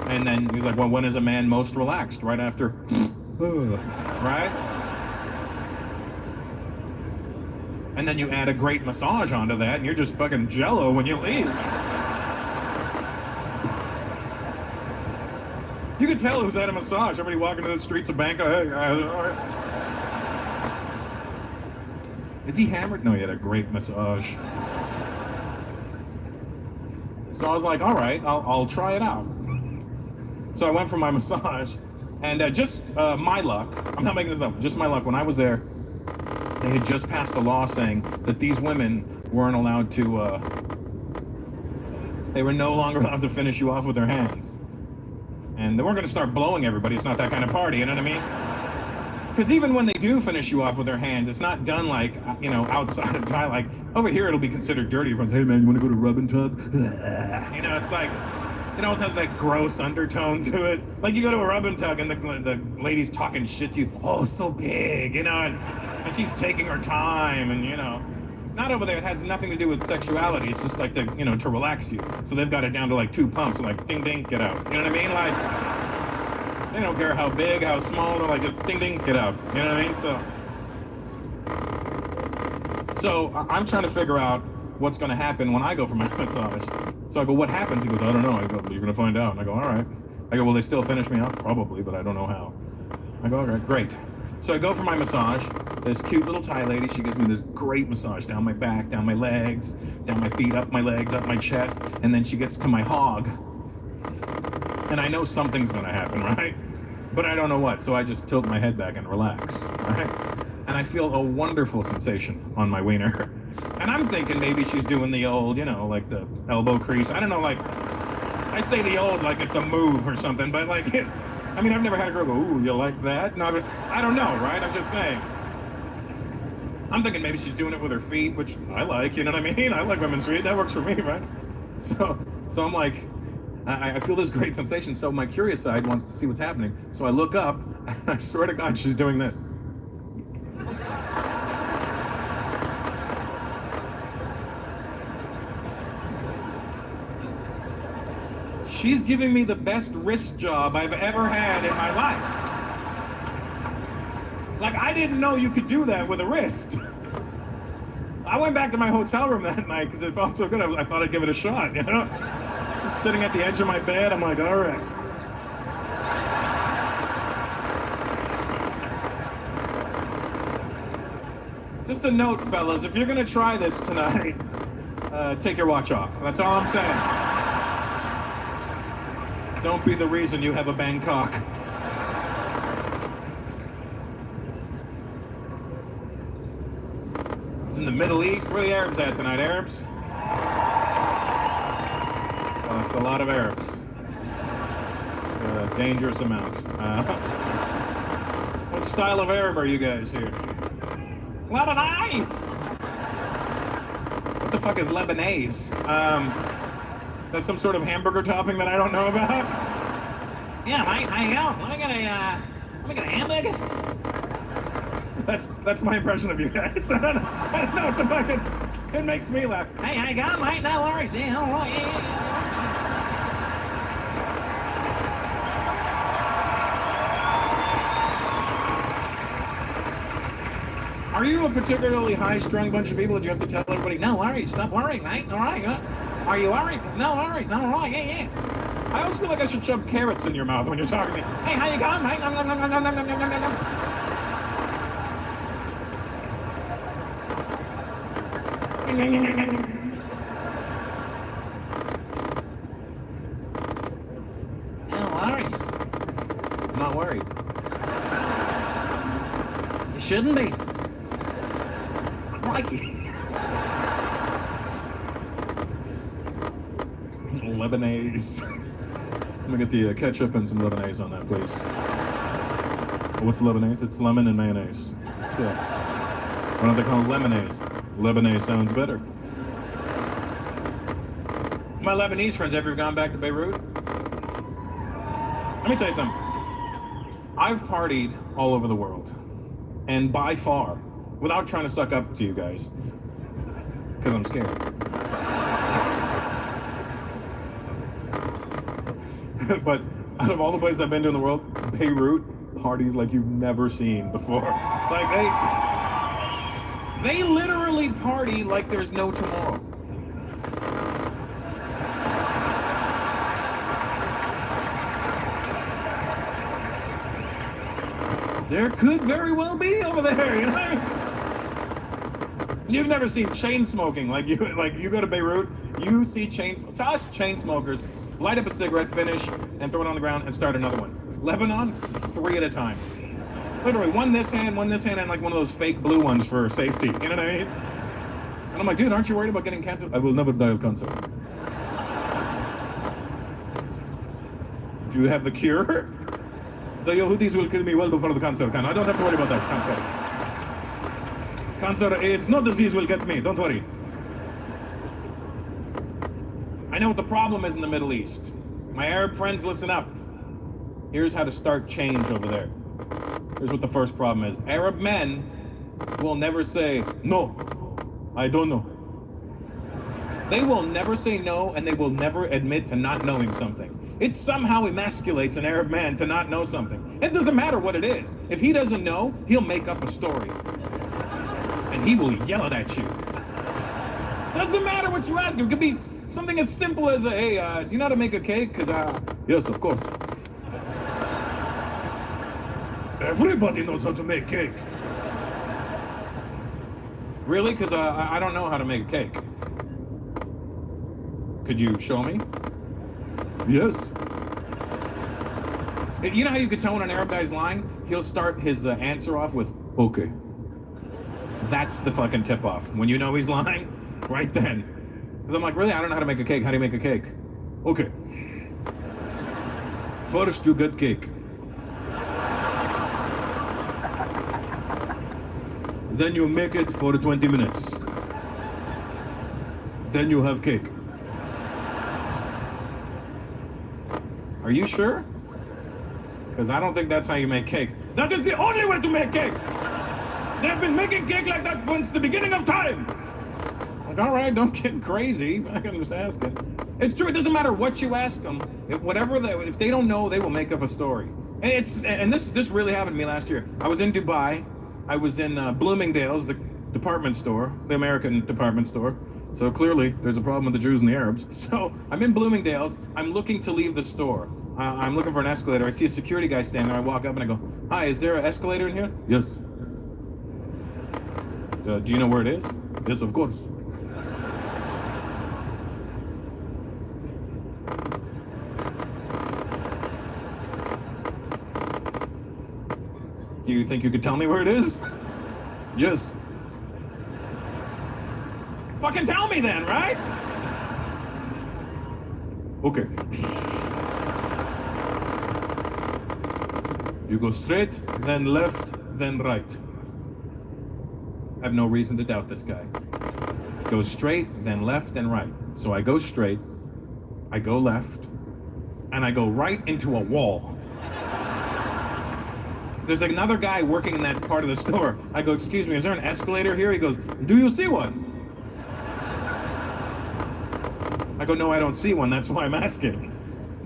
And then he's like, well, when is a man most relaxed? Right after, right? And then you add a great massage onto that and you're just fucking jello when you leave. You could tell it was at a massage. Everybody walking to the streets of Bangkok. Hey, all right. Is he hammered? No, he had a great massage. So I was like, all right, I'll try it out. So I went for my massage, and just my luck, I'm not making this up, just my luck, when I was there, they had just passed a law saying that these women weren't allowed to, they were no longer allowed to finish you off with their hands. And they weren't going to start blowing everybody. It's not that kind of party, you know what I mean? Because even when they do finish you off with their hands, it's not done like, you know, outside of Thai. Like, over here, it'll be considered dirty. Everyone's, hey, man, you want to go to rub and tub? You know, it's like, it always has that gross undertone to it. Like, you go to a rub and tug, and the lady's talking shit to you. Oh, so big, you know, and she's taking her time, and, you know. Not over there. It has nothing to do with sexuality. It's just like, you know, to relax you. So they've got it down to, like, 2 pumps. Like, ding, ding, get out. You know what I mean? Like, they don't care how big, how small, they're like, ding, ding, get out. You know what I mean? So I'm trying to figure out what's going to happen when I go for my massage. So I go, what happens? He goes, I don't know. I go, you're going to find out. And I go, all right. I go, will they still finish me off? Probably, but I don't know how. I go, all right, great. So I go for my massage. This cute little Thai lady, she gives me this great massage down my back, down my legs, down my feet, up my legs, up my chest, and then she gets to my hog. And I know something's gonna happen, right? But I don't know what, so I just tilt my head back and relax, right? And I feel a wonderful sensation on my wiener. And I'm thinking maybe she's doing the old, you know, like the elbow crease. I don't know, like, I say the old like it's a move or something, but like, I mean, I've never had a girl go, ooh, you like that? No, I don't know, right? I'm just saying. I'm thinking maybe she's doing it with her feet, which I like, you know what I mean? I like women's feet, that works for me, right? So I'm like, I feel this great sensation, so my curious side wants to see what's happening. So I look up, and I swear to God, she's doing this. She's giving me the best wrist job I've ever had in my life. Like, I didn't know you could do that with a wrist. I went back to my hotel room that night because it felt so good. I thought I'd give it a shot, you know? Just sitting at the edge of my bed, I'm like, all right. Just a note, fellas, if you're gonna try this tonight, take your watch off. That's all I'm saying. Don't be the reason you have a Bangkok. It's in the Middle East. Where are the Arabs at tonight? Arabs? So it's a lot of Arabs. It's a dangerous amount. What style of Arab are you guys here? Lebanese! What the fuck is Lebanese? That's some sort of hamburger topping that I don't know about? Yeah, mate, how you going? Let me get a hamburger. That's my impression of you guys. I don't know what the fuck it makes me laugh. Hey, how you going, mate? No worries. Yeah, all right, yeah. Are you a particularly high-strung bunch of people that you have to tell everybody, no worries, stop worrying, mate, all right, Are you worried? No worries, all right, yeah. I always feel like I should shove carrots in your mouth when you're talking to me. Hey, how you going? Hey, nom, nom, nom, nom, nom, nom, nom, nom, nom, nom. No worries. I'm not worried. You shouldn't be. Crikey. Lebanese. Let me get the ketchup and some Lebanese on that, please. What's Lebanese? It's lemon and mayonnaise. That's it. Why don't they call it lemonade? Lebanese sounds better. My Lebanese friends ever gone back to Beirut? Let me tell you something. I've partied all over the world. And by far, without trying to suck up to you guys, because I'm scared. But out of all the places I've been to in the world, Beirut parties like you've never seen before. Like they literally party like there's no tomorrow. There could very well be over there, you know? You've never seen chain smoking. Like you go to Beirut, you see just chain smokers light up a cigarette, finish, and throw it on the ground and start another one. Lebanon, 3 at a time. Literally, one this hand, and like one of those fake blue ones for safety. You know what I mean? And I'm like, dude, aren't you worried about getting cancer? I will never die of cancer. Do you have the cure? The Yehudis will kill me well before the cancer can. I don't have to worry about that, cancer. Cancer, it's no disease will get me, don't worry. I know what the problem is in the Middle East. My Arab friends, listen up. Here's how to start change over there. Here's what the first problem is. Arab men will never say, no, I don't know. They will never say no, and they will never admit to not knowing something. It somehow emasculates an Arab man to not know something. It doesn't matter what it is. If he doesn't know, he'll make up a story. And he will yell it at you. Doesn't matter what you ask him. It could be something as simple as, hey, do you know how to make a cake? Because, yes, of course. Everybody knows how to make cake. Really? Because I don't know how to make a cake. Could you show me? Yes. You know how you could tell when an Arab guy's lying? He'll start his answer off with, okay. That's the fucking tip-off. When you know he's lying, right then. Because I'm like, really? I don't know how to make a cake. How do you make a cake? Okay. First, you get cake. Then you make it for 20 minutes. Then you have cake. Are you sure? Because I don't think that's how you make cake. That is the only way to make cake! They've been making cake like that since the beginning of time! Like, all right, don't get crazy. I can just ask it. It's true, it doesn't matter what you ask them. If they don't know, they will make up a story. And this really happened to me last year. I was in Dubai. I was in Bloomingdale's, the department store, the American department store. So clearly, there's a problem with the Jews and the Arabs. So I'm in Bloomingdale's. I'm looking to leave the store. I'm looking for an escalator. I see a security guy standing there. I walk up and I go, hi, is there an escalator in here? Yes. Do you know where it is? Yes, of course. Do you think you could tell me where it is? Yes. Fucking tell me then, right? Okay. You go straight, then left, then right. I have no reason to doubt this guy. Go straight, then left, then right. So I go straight, I go left, and I go right into a wall. There's another guy working in that part of the store. I go, excuse me, is there an escalator here? He goes, do you see one? I go, no, I don't see one. That's why I'm asking.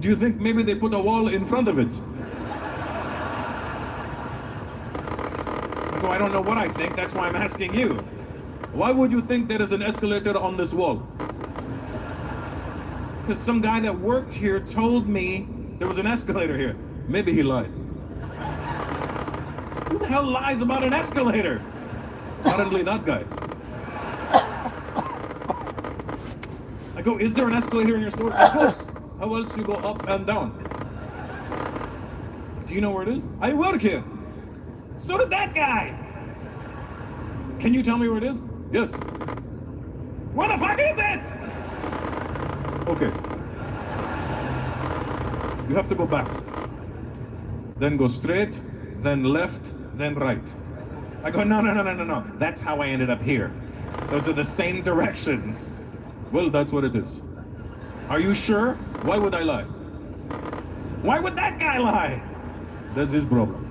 Do you think maybe they put a wall in front of it? I go, I don't know what I think. That's why I'm asking you. Why would you think there is an escalator on this wall? Because some guy that worked here told me there was an escalator here. Maybe he lied. Who the hell lies about an escalator? Apparently that guy. I go, is there an escalator in your store? Of course. How else you go up and down? Do you know where it is? I work here. So did that guy. Can you tell me where it is? Yes. Where the fuck is it? Okay. You have to go back. Then go straight, then left, then right. I go, no. That's how I ended up here. Those are the same directions. Well, that's what it is. Are you sure? Why would I lie? Why would that guy lie? That's his problem.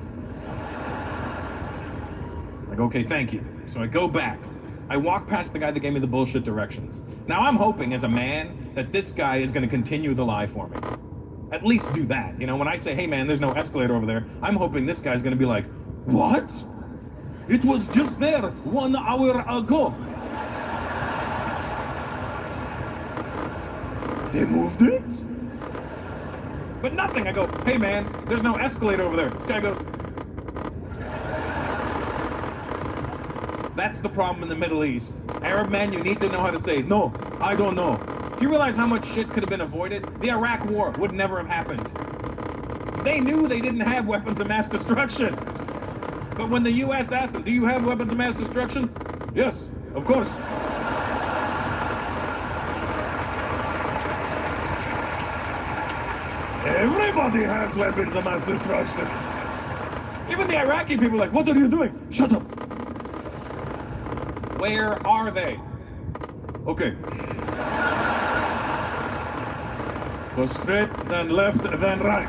I go, okay, thank you. So I go back. I walk past the guy that gave me the bullshit directions. Now I'm hoping as a man that this guy is going to continue the lie for me. At least do that. You know, when I say, hey man, there's no escalator over there, I'm hoping this guy's going to be like, what? It was just there 1 hour ago. They moved it? But nothing. I go, hey man, there's no escalator over there. This guy goes, that's the problem in the Middle East. Arab man, you need to know how to say, no, I don't know. Do you realize how much shit could have been avoided? The Iraq war would never have happened. They knew they didn't have weapons of mass destruction. But when the US asked them, do you have weapons of mass destruction? Yes, of course. Everybody has weapons of mass destruction. Even the Iraqi people are like, what are you doing? Shut up. Where are they? Okay. Go straight, then left, then right.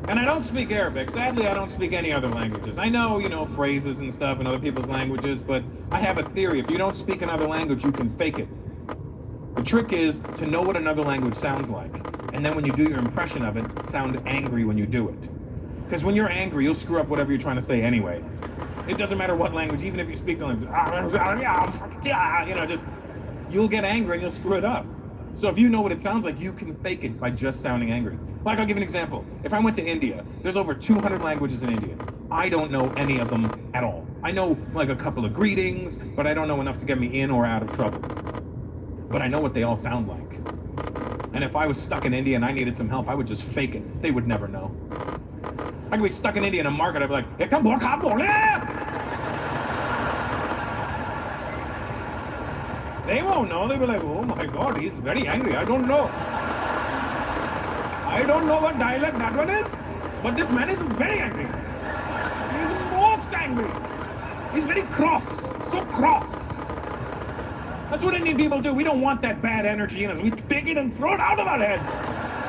And I don't speak Arabic. Sadly, I don't speak any other languages. I know, you know, phrases and stuff in other people's languages, but I have a theory. If you don't speak another language, you can fake it. The trick is to know what another language sounds like. And then when you do your impression of it, sound angry when you do it. Because when you're angry, you'll screw up whatever you're trying to say anyway. It doesn't matter what language, even if you speak the language, you know, just, you'll get angry and you'll screw it up. So if you know what it sounds like, you can fake it by just sounding angry. Like, I'll give you an example. If I went to India, there's over 200 languages in India. I don't know any of them at all. I know like a couple of greetings, but I don't know enough to get me in or out of trouble. But I know what they all sound like. And if I was stuck in India and I needed some help, I would just fake it. They would never know. I could be stuck in India in a market, I'd be like, they won't know. They'll be like, oh my God, he's very angry. I don't know. I don't know what dialect that one is, but this man is very angry. He's most angry. He's very cross, so cross. That's what Indian people do. We don't want that bad energy in us. We take it and throw it out of our heads.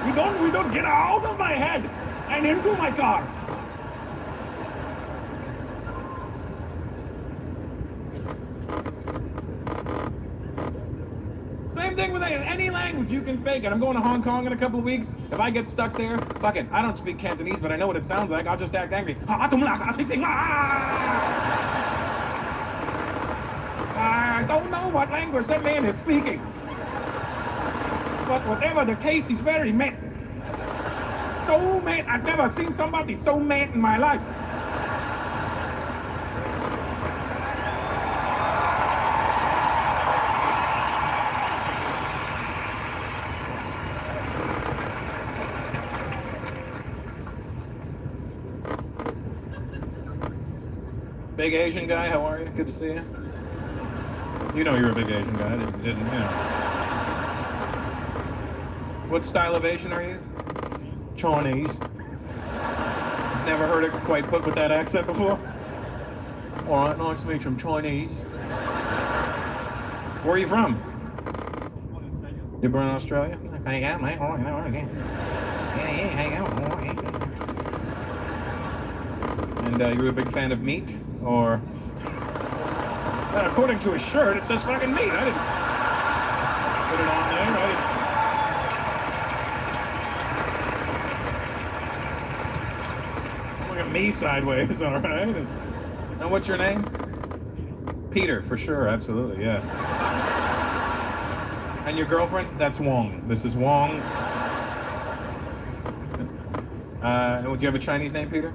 We don't get out of my head and into my car. Same thing with any language, you can fake it. I'm going to Hong Kong in a couple of weeks. If I get stuck there, fuck it. I don't speak Cantonese, but I know what it sounds like. I'll just act angry. I don't know what language that man is speaking. But whatever the case, he's very mad. So mad. I've never seen somebody so mad in my life. Big Asian guy, how are you? Good to see you. You know you're a big Asian guy, didn't you know? What style of Asian are you? Chinese. Never heard it quite put with that accent before? Alright, nice to meet you. I'm Chinese. Where are you from? You're born in Australia? Hang out, mate. Alright, yeah, hang out. And you're a big fan of meat? Or... Well, according to his shirt, it says fucking meat. I didn't put it on there, right? Look at me sideways, alright? And what's your name? Peter, for sure, absolutely, yeah. And your girlfriend? That's Wong. This is Wong. Do you have a Chinese name, Peter?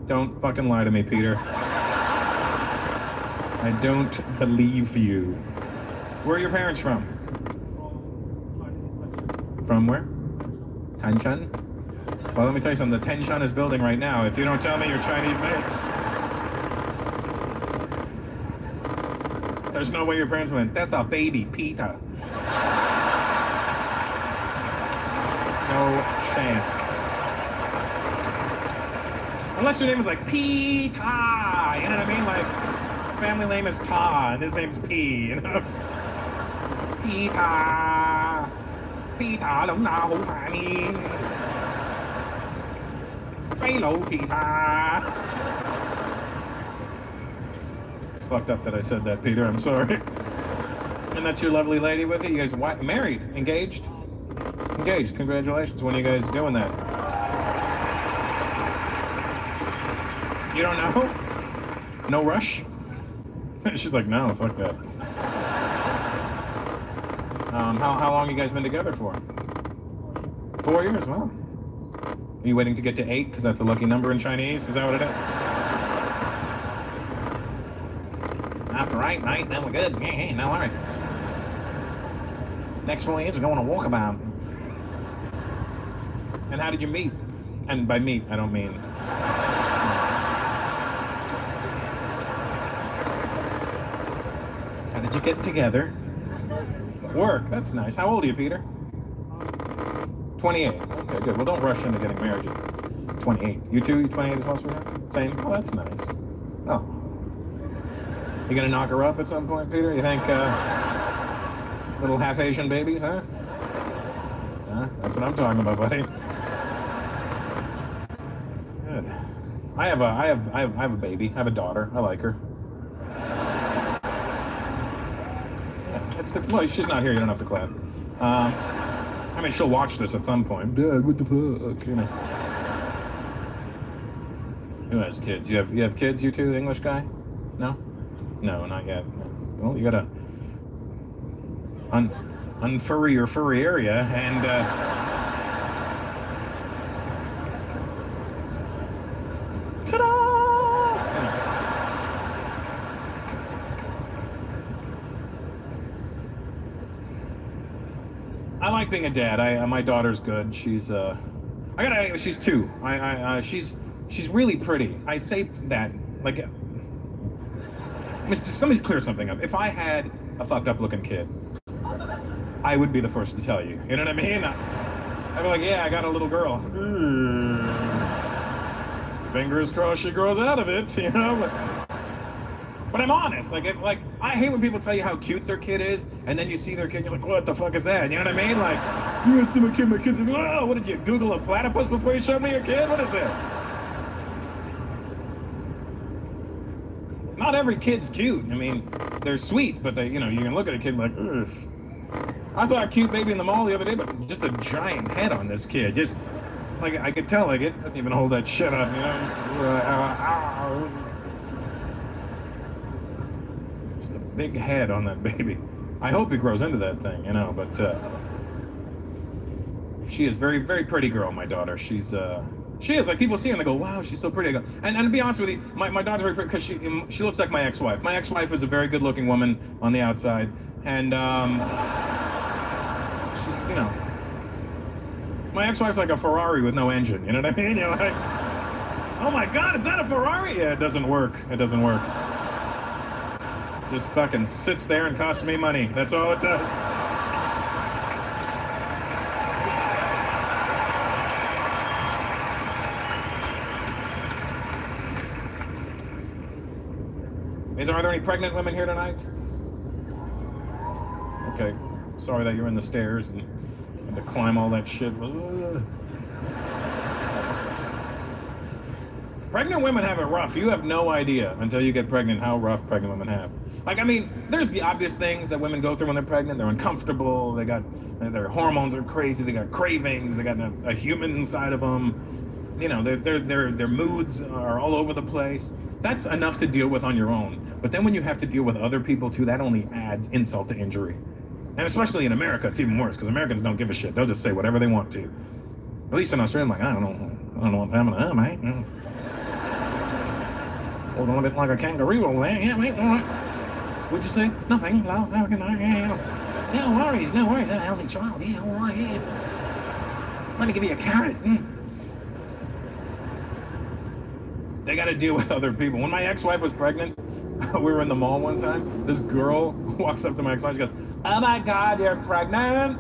Don't fucking lie to me, Peter. I don't believe you. Where are your parents from? From where? Tanshan? Well, let me tell you something. The Tanshan is building right now. If you don't tell me your Chinese name, there's no way your parents went, that's a baby, Peter. No chance. Unless your name is like Peter, you know what I mean? Like, family name is Ta, and his name's P, you know? Peter. Peter, don't know who's funny. Say hello, Peter. It's fucked up that I said that, Peter, I'm sorry. And that's your lovely lady with you? You guys married? Engaged? Engaged, congratulations. When are you guys doing that? You don't know? No rush? She's like, no, fuck that. How long you guys been together for? 4 years, wow. Are you waiting to get to 8 because that's a lucky number in Chinese? Is that what it is? After 8, mate, then we're good. Yeah, no worries. Next 4 years, we're going to walkabout. And how did you meet? And by meet, I don't mean... How did you get together? Work, that's nice. How old are you, Peter? 28. Okay, good. Well, don't rush into getting married. You're 28. You too? You 28 as well, sweetheart? Same? Oh, that's nice. Oh. You gonna knock her up at some point, Peter? You think, little half-Asian babies, huh? That's what I'm talking about, buddy. Good. I have a baby. I have a daughter. I like her. Well, she's not here. You don't have to clap. I mean, she'll watch this at some point. Dad, what the fuck? You know. Who has kids? You have kids? You two, the English guy? No? No, not yet. Well, you gotta unfurry your furry area and ta-da! I like being a dad. My daughter's good. She's she's 2. She's really pretty. I say that like let me clear something up. If I had a fucked up looking kid, I would be the first to tell you. You know what I mean? I'd be like, yeah, I got a little girl. Fingers crossed she grows out of it, you know? But I'm honest. Like I hate when people tell you how cute their kid is, and then you see their kid, you're like, what the fuck is that? You know what I mean? Like, you see my kid's like, oh, what did you Google a platypus before you showed me your kid? What is that? Not every kid's cute. I mean, they're sweet, but they, you know, you can look at a kid like, ugh. I saw a cute baby in the mall the other day, but just a giant head on this kid. Just, like, I could tell, like, it couldn't even hold that shit up, you know? Just a big head on that baby. I hope he grows into that thing, you know, but, she is very, very pretty girl, my daughter. She is, like, people see her and they go, wow, she's so pretty. I go, and to be honest with you, my daughter's very pretty because she looks like my ex-wife. My ex-wife is a very good-looking woman on the outside, and, she's, you know, my ex-wife's like a Ferrari with no engine, you know what I mean? You're like, oh my God, is that a Ferrari? Yeah, it doesn't work. It doesn't work. Just fucking sits there and costs me money. That's all it does. Are there any pregnant women here tonight? Okay. Sorry that you're in the stairs and had to climb all that shit. Ugh. Pregnant women have it rough. You have no idea until you get pregnant how rough pregnant women have. Like, I mean, there's the obvious things that women go through when they're pregnant. They're uncomfortable. Their hormones are crazy. They got cravings. They got a human inside of them. You know, their moods are all over the place. That's enough to deal with on your own. But then when you have to deal with other people too, that only adds insult to injury. And especially in America, it's even worse because Americans don't give a shit. They'll just say whatever they want to. At least in Australia, I'm like, I don't know what's happening, mate. Hold on a bit like a kangaroo over there. Yeah, mate, all right. What'd you say? Nothing. No, yeah. No worries. I'm a healthy child. Yeah, all right, yeah. Let me give you a carrot. They got to deal with other people. When my ex-wife was pregnant, we were in the mall one time. This girl walks up to my ex-wife. She goes, "Oh my God, you're pregnant?"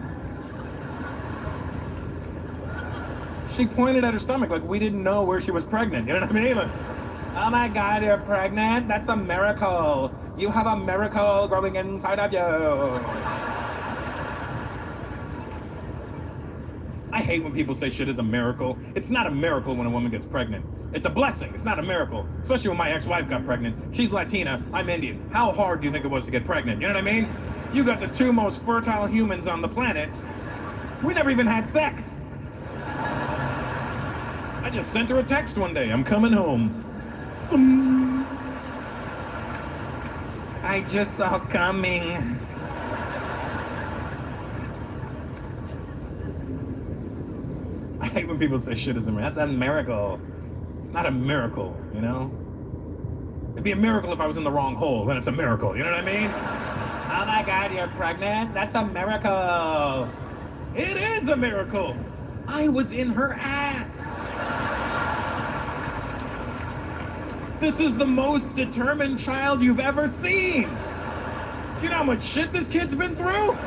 She pointed at her stomach like we didn't know where she was pregnant. You know what I mean? Like, "Oh my God, you're pregnant? That's a miracle. You have a miracle growing inside of you." I hate when people say shit is a miracle. It's not a miracle when a woman gets pregnant. It's a blessing. It's not a miracle. Especially when my ex-wife got pregnant. She's Latina. I'm Indian. How hard do you think it was to get pregnant? You know what I mean? You got the two most fertile humans on the planet. We never even had sex. I just sent her a text one day. I'm coming home. I just saw coming. I hate when people say shit is a miracle. That's a miracle. It's not a miracle, you know? It'd be a miracle if I was in the wrong hole, then it's a miracle, you know what I mean? Oh my God, you're pregnant? That's a miracle. It is a miracle. I was in her ass. This is the most determined child you've ever seen. Do you know how much shit this kid's been through?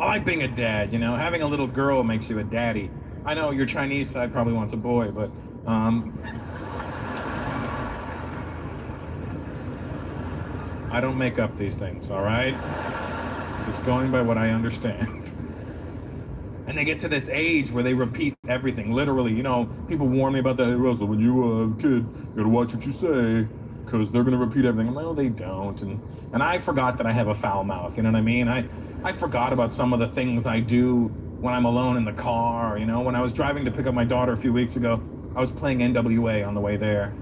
I like being a dad, you know? Having a little girl makes you a daddy. I know your Chinese side probably wants a boy, but I don't make up these things, all right? Just going by what I understand. And they get to this age where they repeat everything, literally. You know, people warn me about that. Hey, Russell, when you have a kid, you gotta watch what you say, because they're gonna repeat everything. I'm like, no, they don't. And I forgot that I have a foul mouth, you know what I mean? I forgot about some of the things I do when I'm alone in the car. You know, when I was driving to pick up my daughter a few weeks ago, I was playing NWA on the way there.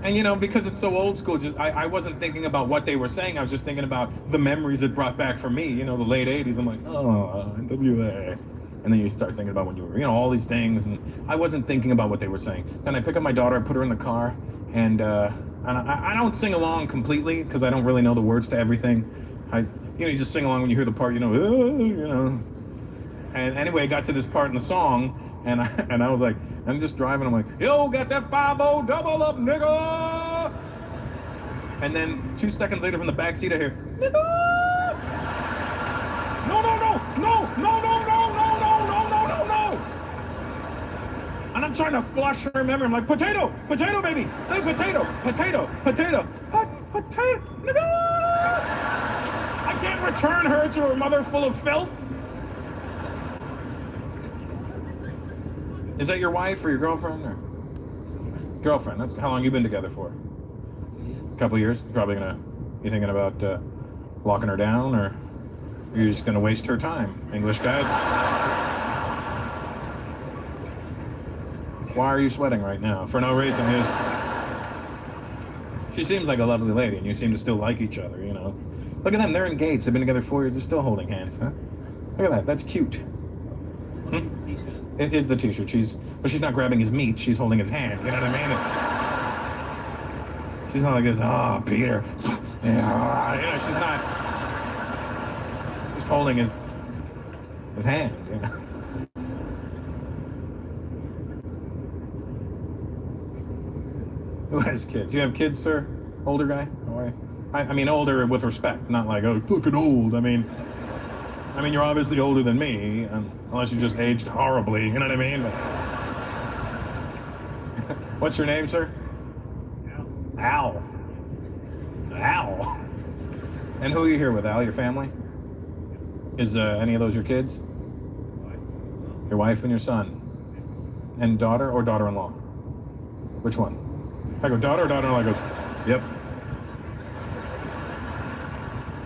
And you know, because it's so old school, I wasn't thinking about what they were saying. I was just thinking about the memories it brought back for me. You know, the late 80s. I'm like, oh, NWA. And then you start thinking about when you were, you know, all these things. And I wasn't thinking about what they were saying. Then I pick up my daughter, I put her in the car, and I don't sing along completely because I don't really know the words to everything. You just sing along when you hear the part, you know. And anyway, I got to this part in the song, and I was like, I'm just driving. I'm like, yo, got that 5-0 double up, nigga. And then 2 seconds later, from the back seat, I hear, nigga. No. And I'm trying to flush her memory. I'm like, potato, baby. Say potato, potato, nigga. I can't return her to her mother full of filth. Is that your wife or your girlfriend? Or girlfriend? That's how long you been together for? A couple years. You're probably you thinking about locking her down, or you're just gonna waste her time? English guys. Why are you sweating right now? For no reason. She seems like a lovely lady, and you seem to still like each other. You know. Look at them. They're engaged. They've been together 4 years. They're still holding hands, huh? Look at that. That's cute. It is the t-shirt. She's not grabbing his meat. She's holding his hand. You know what I mean? She's not like this. Oh, Peter. Yeah, you know, she's not. Just holding his hand. You know? Who has kids? You have kids, sir? Older guy? I mean, older with respect, not like, oh, fucking old. I mean, you're obviously older than me, unless you just aged horribly, you know what I mean? But... What's your name, sir? Al. And who are you here with, Al? Your family? Is any of those your kids? Your wife and your son? And daughter or daughter-in-law? Which one? I go, daughter or daughter-in-law? Goes, yep.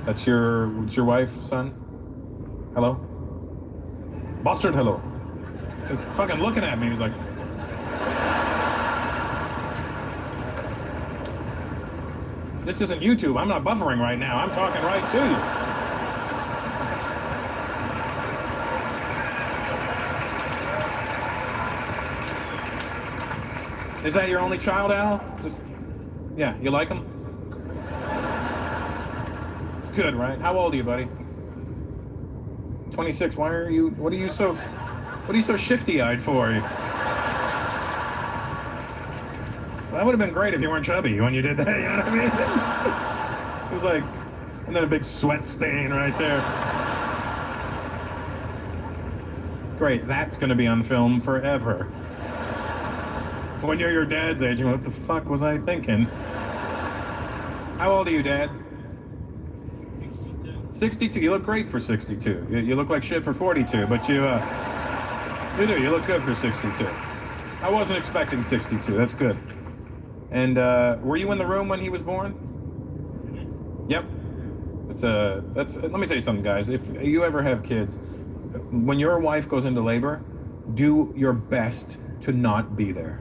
It's your wife, son? Hello? Bastard, hello. He's fucking looking at me. He's like... This isn't YouTube. I'm not buffering right now. I'm talking right to you. Is that your only child, Al? Just... Yeah, you like him? It's good, right? How old are you, buddy? 26. What are you so shifty-eyed for? That would have been great if you weren't chubby when you did that, you know what I mean? It was like, and then a big sweat stain right there. Great, that's gonna be on film forever. When you're your dad's age, what the fuck was I thinking? How old are you, Dad? 62. You look great for 62. You look like shit for 42, but you do. You look good for 62. I wasn't expecting 62. That's good. And were you in the room when he was born? Yep. Let me tell you something, guys. If you ever have kids, when your wife goes into labor, do your best to not be there.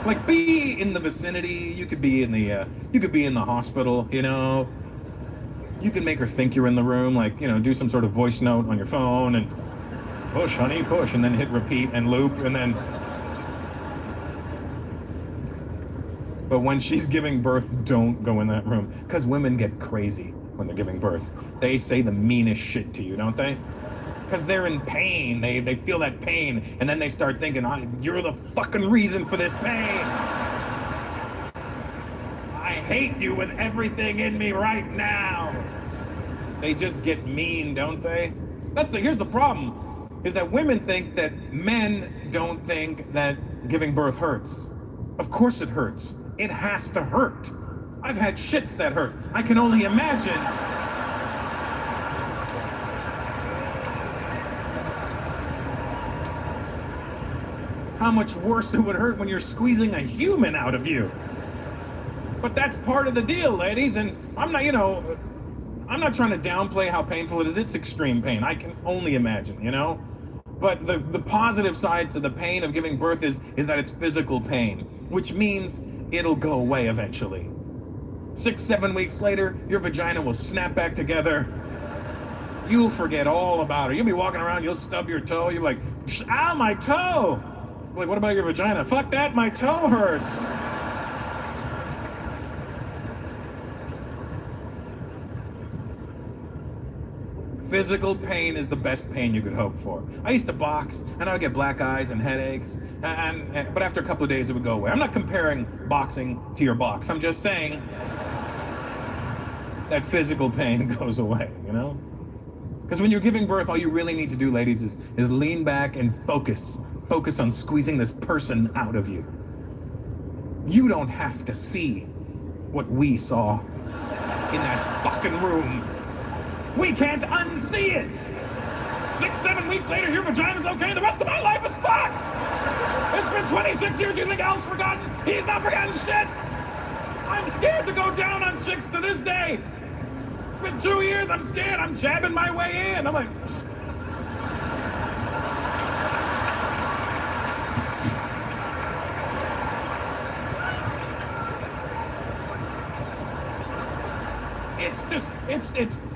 Like, be in the vicinity. You could be in the hospital, you know. You can make her think you're in the room, like, you know, do some sort of voice note on your phone and push, honey, push, and then hit repeat and loop, and then... But when she's giving birth, don't go in that room. Because women get crazy when they're giving birth. They say the meanest shit to you, don't they? Because they're in pain. They feel that pain. And then they start thinking, you're the fucking reason for this pain. I hate you with everything in me right now. They just get mean, don't they? Here's the problem, is that women think that men don't think that giving birth hurts. Of course it hurts. It has to hurt. I've had shits that hurt. I can only imagine. How much worse it would hurt when you're squeezing a human out of you. But that's part of the deal, ladies, and I'm not trying to downplay how painful it is. It's extreme pain. I can only imagine, you know? But the positive side to the pain of giving birth is that it's physical pain, which means it'll go away eventually. 6-7 weeks later, your vagina will snap back together. You'll forget all about it. You'll be walking around, you'll stub your toe, you're like, ow, my toe! Like, what about your vagina? Fuck that, my toe hurts! Physical pain is the best pain you could hope for. I used to box, and I would get black eyes and headaches, but after a couple of days it would go away. I'm not comparing boxing to your box. I'm just saying that physical pain goes away, you know? Because when you're giving birth, all you really need to do, ladies, is lean back and focus. Focus on squeezing this person out of you. You don't have to see what we saw in that fucking room. We can't unsee it! 6-7 weeks later, your vagina's okay, the rest of my life is fucked! It's been 26 years, you think Al's forgotten? He's not forgotten shit! I'm scared to go down on chicks to this day! It's been 2 years, I'm scared, I'm jabbing my way in, I'm like...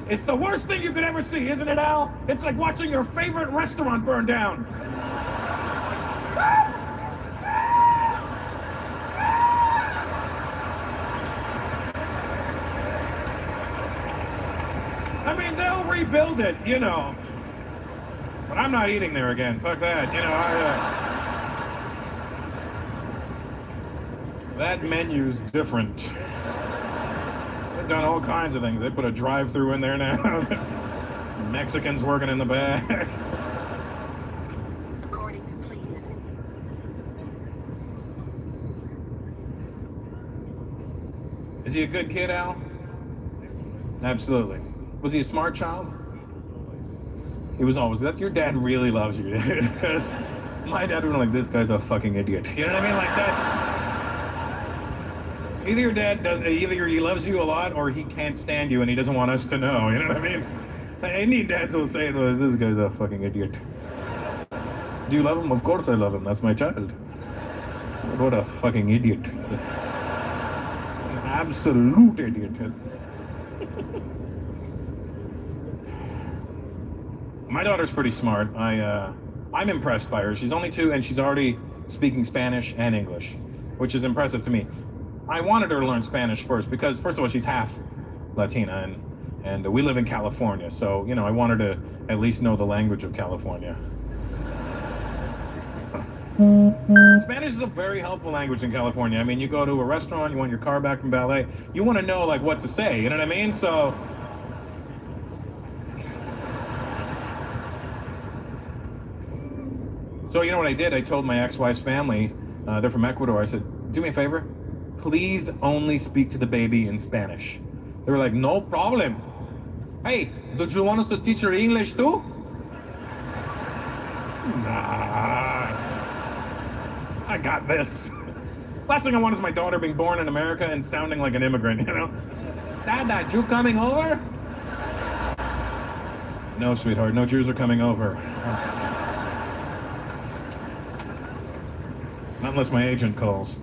It's the worst thing you could ever see, isn't it, Al? It's like watching your favorite restaurant burn down. I mean, they'll rebuild it, you know. But I'm not eating there again. Fuck that, you know. That menu's different. They've done all kinds of things. They put a drive-through in there now. Mexicans working in the back. Is he a good kid, Al? Absolutely. Was he a smart child? He was always. That your dad really loves you, because my dad would be like, this guy's a fucking idiot. You know what I mean? Like that. Either your dad does, either he loves you a lot or he can't stand you and he doesn't want us to know. You know what I mean? Any dads will say, "Well, this guy's a fucking idiot." Do you love him? Of course I love him. That's my child. What a fucking idiot. An absolute idiot. My daughter's pretty smart. I'm impressed by her. She's only 2 and she's already speaking Spanish and English, which is impressive to me. I wanted her to learn Spanish first because, first of all, she's half Latina and we live in California. So, you know, I want her to at least know the language of California. Spanish is a very helpful language in California. I mean, you go to a restaurant, you want your car back from valet, you want to know, like, what to say, you know what I mean? So you know what I did? I told my ex-wife's family, they're from Ecuador, I said, do me a favor, please only speak to the baby in Spanish. They were like, no problem. Hey, don't you want us to teach her English too? Nah, I got this. Last thing I want is my daughter being born in America and sounding like an immigrant, you know? Dad, you coming over? No, sweetheart, no Jews are coming over. Not unless my agent calls.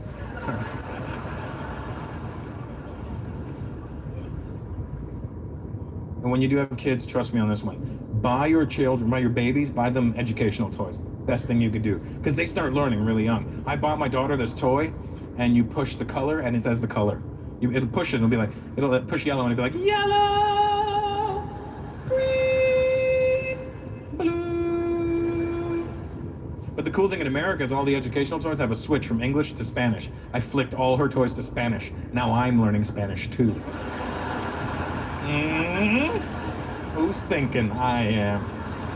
And when you do have kids, trust me on this one. Buy your children, buy your babies, buy them educational toys. Best thing you could do. Because they start learning really young. I bought my daughter this toy, and you push the color, and it says the color. It'll push it, and it'll be like, it'll push yellow, and it'll be like, yellow, green, blue. But the cool thing in America is all the educational toys have a switch from English to Spanish. I flicked all her toys to Spanish. Now I'm learning Spanish too. Who's thinking? I am.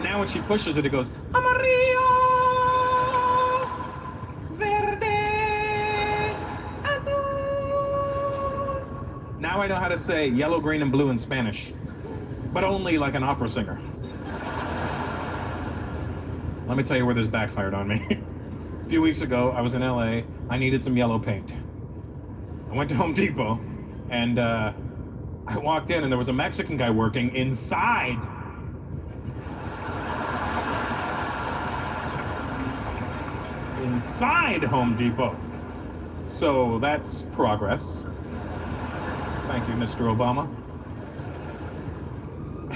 Now when she pushes it, it goes, amarillo, verde, azul. Now I know how to say yellow, green, and blue in Spanish, but only like an opera singer. Let me tell you where this backfired on me. A few weeks ago, I was in LA. I needed some yellow paint. I went to Home Depot, and I walked in, and there was a Mexican guy working inside. Inside Home Depot. So that's progress. Thank you, Mr. Obama.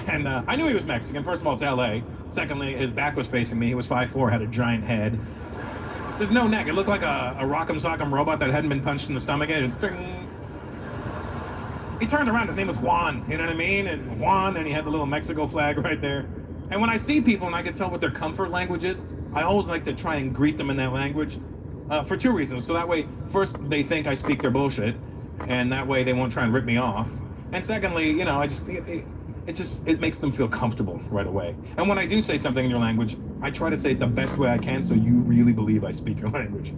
And I knew he was Mexican. First of all, it's LA. Secondly, his back was facing me. He was 5'4", had a giant head. There's no neck. It looked like a rock'em sock'em robot that hadn't been punched in the stomach. And ding. He turned around. His name was Juan. You know what I mean? And Juan, and he had the little Mexico flag right there. And when I see people and I can tell what their comfort language is, I always like to try and greet them in that language for 2 reasons. So that way, first, they think I speak their bullshit, and that way they won't try and rip me off. And secondly, you know, it makes them feel comfortable right away. And when I do say something in your language, I try to say it the best way I can so you really believe I speak your language.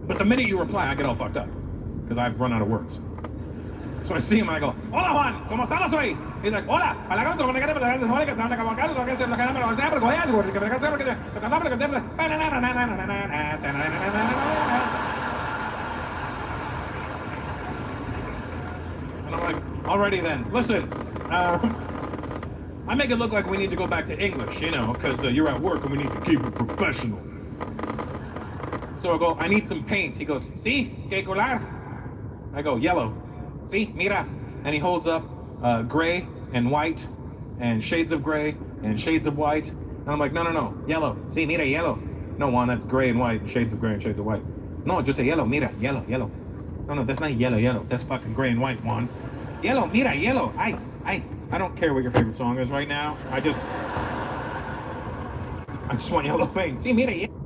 But the minute you reply, I get all fucked up because I've run out of words. So I see him and I go, hola Juan, ¿cómo estás hoy? He's like, hola, and I'm like, alrighty then, listen, I make it look like we need to go back to English, you know, because you're at work and we need to keep it professional. So I go, I need some paint. He goes, sí, ¿qué color? I go, yellow. Sí, mira. And he holds up gray and white and shades of gray and shades of white. And I'm like, no, yellow. Sí, mira, yellow. No, Juan, that's gray and white and shades of gray and shades of white. No, just say yellow, mira, yellow. No, that's not yellow. That's fucking gray and white, Juan. Yellow, mira, yellow, ice. I don't care what your favorite song is right now. I just want yellow paint. Sí, mira, yellow.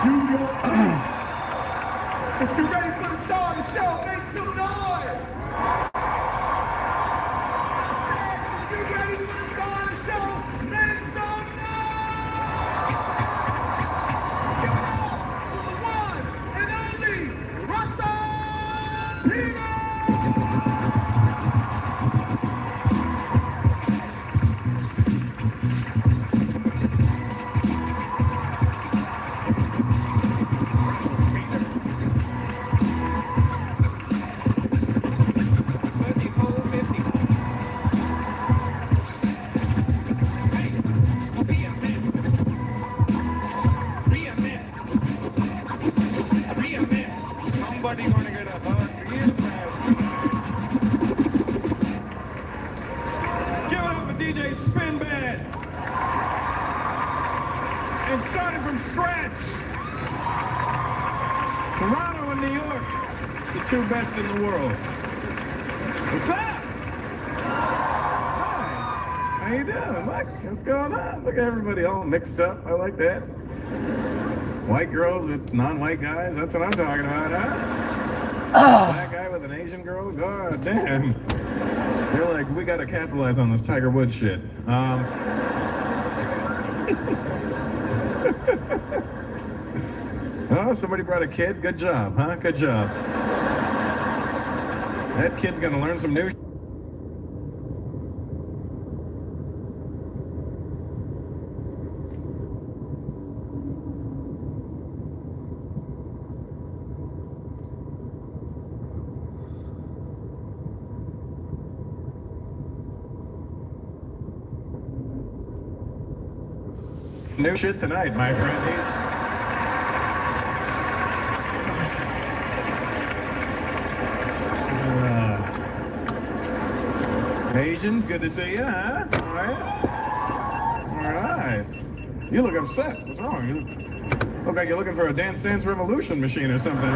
If you're ready for the start of the show, make some noise! If you're ready for the start of the show, make some noise! Give it up for the one and only Russell Peter! Two best in the world. What's up? Hi. How you doing? What's going on? Look at everybody all mixed up. I like that. White girls with non-white guys. That's what I'm talking about, huh? Black guy with an Asian girl. God damn. They're like, we got to capitalize on this Tiger Woods shit. Oh, somebody brought a kid. Good job, huh? Good job. That kid's gonna learn some new shit tonight, my friend. Asians, good to see you, huh? All right. You look upset. What's wrong? You look like you're looking for a Dance Dance Revolution machine or something.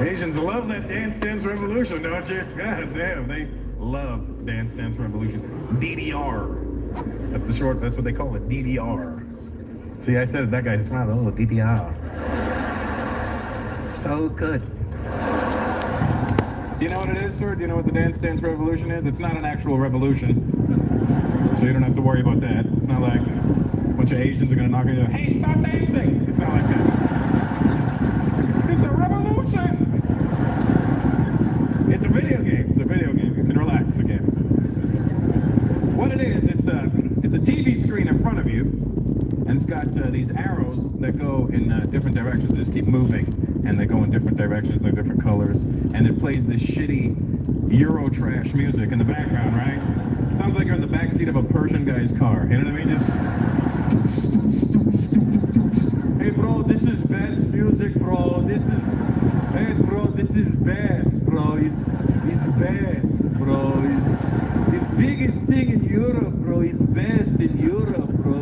Asians love that Dance Dance Revolution, don't you? God damn, they love Dance Dance Revolution. DDR. That's the short, that's what they call it, DDR. See, I said it, that guy smiled, oh, DDR. So good. Do you know what it is, sir? Do you know what the Dance Dance Revolution is? It's not an actual revolution. So you don't have to worry about that. It's not like a bunch of Asians are going to knock on you, hey, stop dancing! It's not like that. It's a revolution! It's a video game. It's a video game. You can relax again. What it is, it's a TV screen in front of you, and it's got these arrows that go in different directions. They just keep moving. And they go in different directions, they're different colors, and it plays this shitty Euro trash music in the background, right? It sounds like you're in the backseat of a Persian guy's car, you know what I mean? Just, hey bro, this is best music, bro, hey bro, this is best, bro, it's best, bro, it's biggest thing in Europe, bro, it's best in Europe, bro.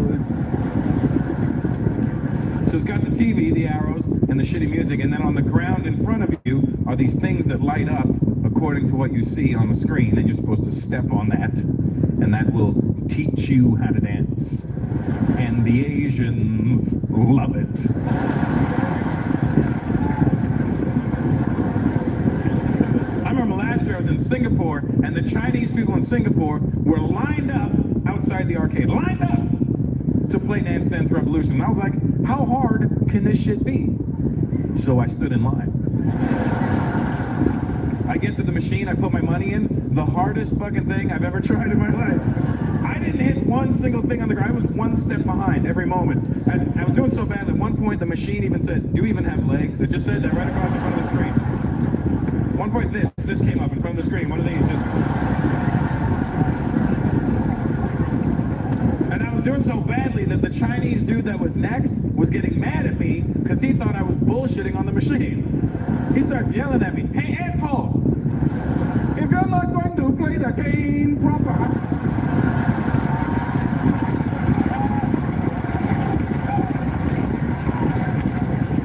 So it's got the TV, the arrows, and the shitty music, and then on the ground in front of you are these things that light up according to what you see on the screen, and you're supposed to step on that, and that will teach you how to dance. And the Asians love it. I remember last year I was in Singapore, and the Chinese people in Singapore were lined up outside the arcade, lined up to play Dance Dance Revolution. And I was like, how hard can this shit be? So I stood in line. I get to the machine, I put my money in, the hardest fucking thing I've ever tried in my life. I didn't hit one single thing on the ground. I was one step behind every moment. I was doing so bad at one point the machine even said, do you even have legs? It just said that right across the front of the screen. One point this came up in front of the screen, one of these just... And I was doing so badly that the Chinese dude that was next was getting mad at me because he thought I was bullshitting on the machine. He starts yelling at me, hey asshole, if you're not going to play the game proper,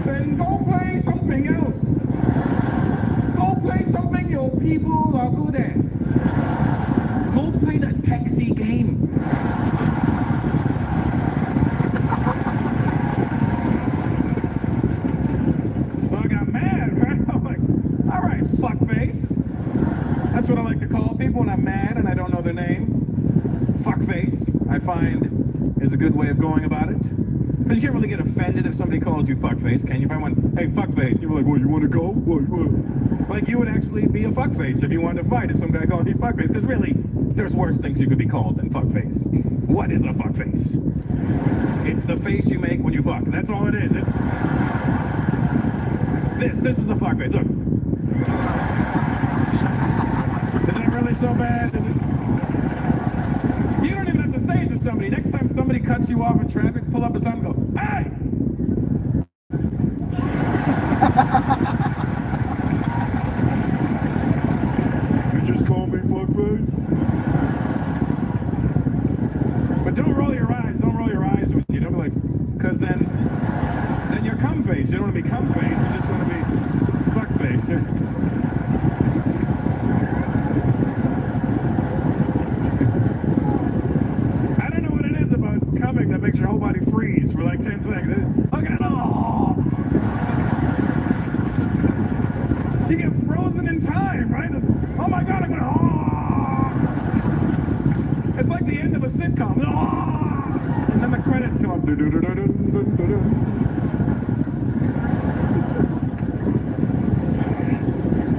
then go play something else. Go play something your people are good at. Go play the taxi game. is a good way of going about it. Because you can't really get offended if somebody calls you fuckface, can you? If I went, hey, fuckface, you're like, well, you want to go? What? Like, you would actually be a fuckface if you wanted to fight if some guy called you fuckface. Because really, there's worse things you could be called than fuckface. What is a fuckface? It's the face you make when you fuck. That's all it is. It's this is a fuckface. Look. Is that really so bad? You don't even have to say it to somebody. Next time somebody cuts you off in traffic, pull up a sign and go, hey! You just call me fuckface? But don't roll your eyes. Don't roll your eyes with you. Don't be like, because then you're cum face. You don't want to be cum face. You just want to be fuck face. That makes your whole body freeze for like 10 seconds. Okay, no! You get frozen in time, right? Oh my god, I'm gonna. Oh! It's like the end of a sitcom. Oh! And then the credits come up.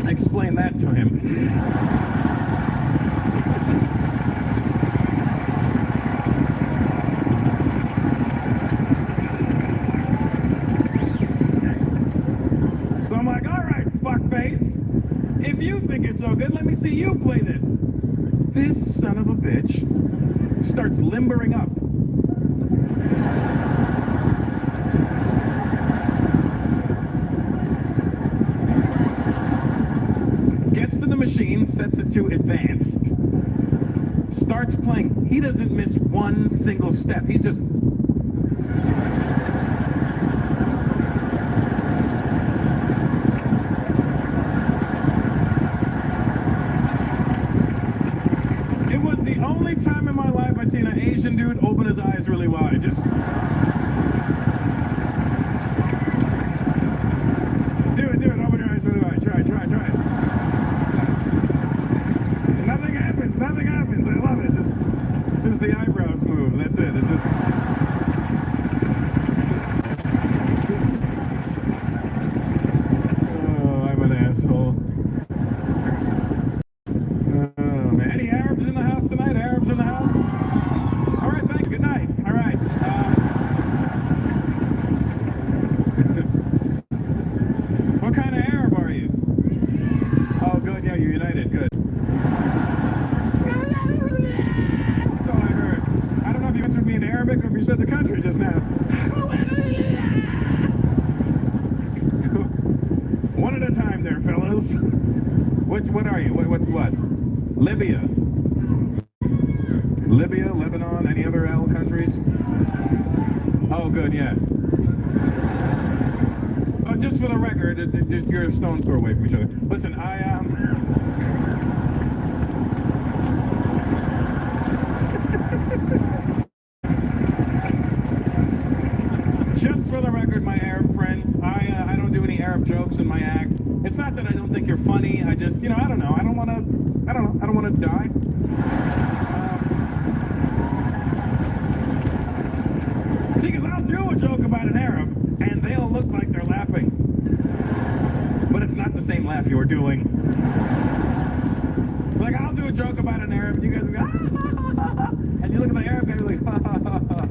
Explain that to him. If you think it's so good, let me see you play this. This son of a bitch starts limbering up. Gets to the machine, sets it to advanced. Starts playing. He doesn't miss one single step. He's just... time in my life I've seen an Asian dude open his eyes really wide. Just do it, open your eyes really wide. Try it. Nothing happens. I love it. Just the eyebrows move. That's it. It's just oh, I'm an asshole. Any Arabs in the house tonight? Arabs in the house? All right, thank you. Good night. All right. What kind of Arab are you? Oh, good. Yeah, you're United. Good. That's all I heard. I don't know if you answered me in Arabic or if you said the country just now. One at a time there, fellas. What are you? What? Libya, Lebanon, any other L countries? Oh, good, yeah. Oh, just for the record, you're a stone's throw away from each other. Listen, I just for the record, my Arab friends, I don't do any Arab jokes in my act. It's not that I don't think you're funny. I just, I don't know. I don't want to die. See, because I'll do a joke about an Arab, and they'll look like they're laughing. But it's not the same laugh you're doing. Like, I'll do a joke about an Arab, and you guys will go, ah, and you look at the Arab guy, you're like, ha, ha, ha, ha.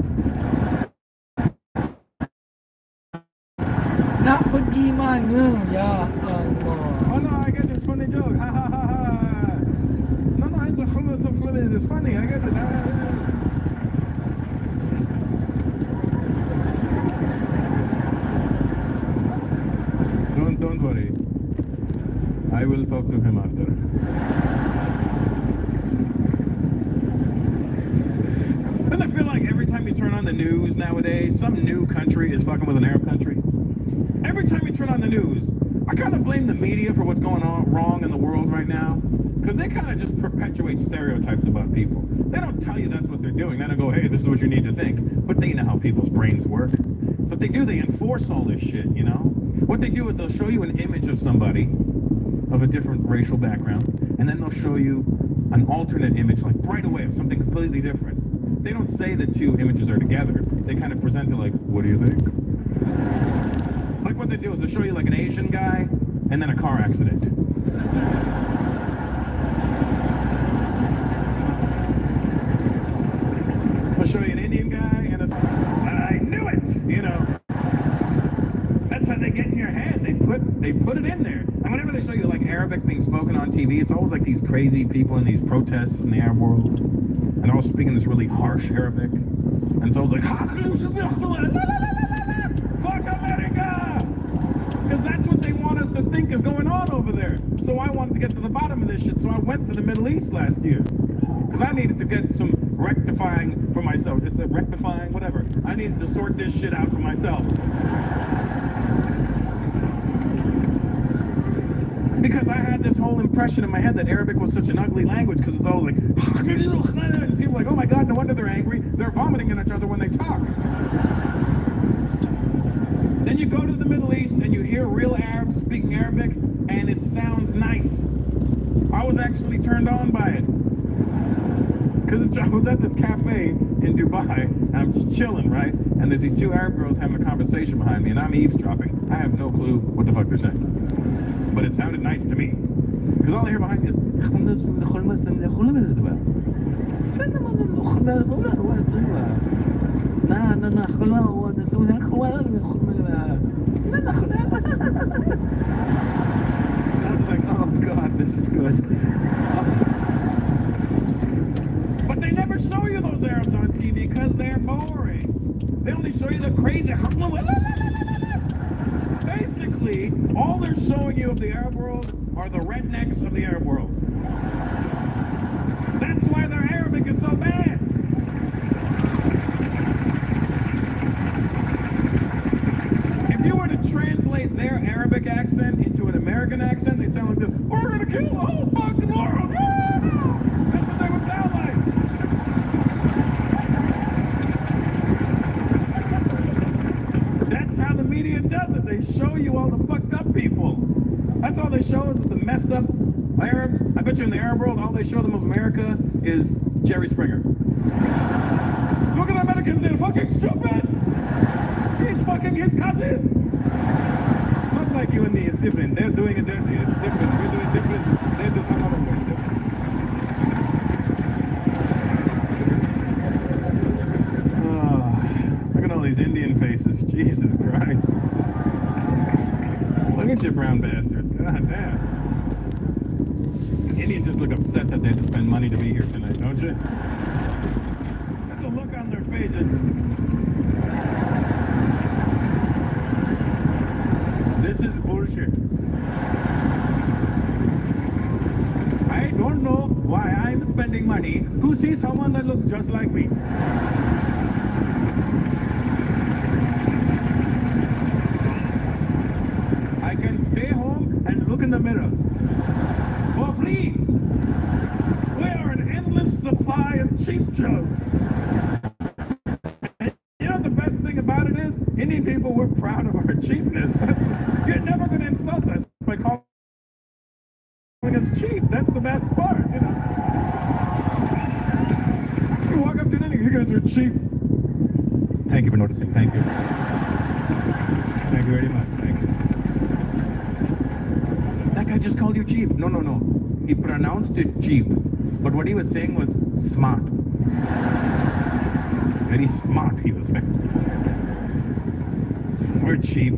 Nak pergi mana? Ya Allah. Oh no, I get this funny joke. Ha ha ha ha. No, it's funny. I get it. Don't worry. I will talk to him after. Doesn't it feel like every time you turn on the news nowadays, some new country is fucking with an Arab country? Every time you turn on the news, I kind of blame the media for what's going on wrong in the world right now, because they kind of just perpetuate stereotypes about people. They don't tell you that's what they're doing. They don't go, hey, this is what you need to think. But they know how people's brains work. What they do, they enforce all this shit, you know? What they do is they'll show you an image of somebody of a different racial background, and then they'll show you an alternate image, like right away, of something completely different. they don't say the two images are together. They kind of present it like, what do you think? Like what they do is they show you like an Asian guy and then a car accident. They'll show you an Indian guy and I knew it, you know. That's how they get in your head. They put it in there. And whenever they show you like Arabic being spoken on TV, it's always like these crazy people in these protests in the Arab world. And they're all speaking this really harsh Arabic. And so it's like, fuck America! Because that's what they want us to think is going on over there. So I wanted to get to the bottom of this shit, so I went to the Middle East last year. Because I needed to get some rectifying for myself. Just rectifying, whatever. I needed to sort this shit out for myself. Because I had this whole impression in my head that Arabic was such an ugly language because it's all like, and people are like, oh my God, no wonder they're angry. They're vomiting on each other when they talk. Then you go to the Middle East and you hear real Arabs speaking Arabic and it sounds nice. I was actually turned on by it. Because I was at this cafe in Dubai and I'm just chilling, right? And there's these two Arab girls having a conversation behind me and I'm eavesdropping. I have no clue what the fuck they're saying. But it sounded nice to me. Because all I hear behind me is I was like, oh God, this is good. But they never show you those Arabs on TV because they're boring. They only show you the crazy. Basically, all they're showing you of the Arab world are the rednecks of the Arab world. That's why their Arabic is so bad. If you were to translate their Arabic accent into an American accent, they'd sound like this. We're gonna kill the whole fucking world. That's what they would sound like. That's how the media does it. They show you all the fucked up people. That's all they show us is the messed up Arabs. I bet you in the Arab world, all they show them of America is Jerry Springer. Look at Americans, they're fucking stupid. He's fucking his cousin. Not like you and me, it's different. They're doing it dirty, it's different. We're doing different. They're doing some other way different. Look at all these Indian faces. Jesus Christ. Look at you brown bastards. God damn. Indians just look upset that they had to spend money to be here tonight, don't you? Look at the look on their faces. This is bullshit. I don't know why I'm spending money to see someone that looks just like me. I can stay home and look in the mirror for free. We are an endless supply of cheap jokes. And you know the best thing about it is, Indian people, we're proud of our cheapness. You're never going to insult us by calling us cheap. That's the best part, you know. You walk up to Indian, you guys are cheap. Thank you for noticing. Thank you. Thank you very much. Thank you. That guy just called you cheap. No. He pronounced it cheap. But what he was saying was smart. Very smart, he was saying. We're cheap.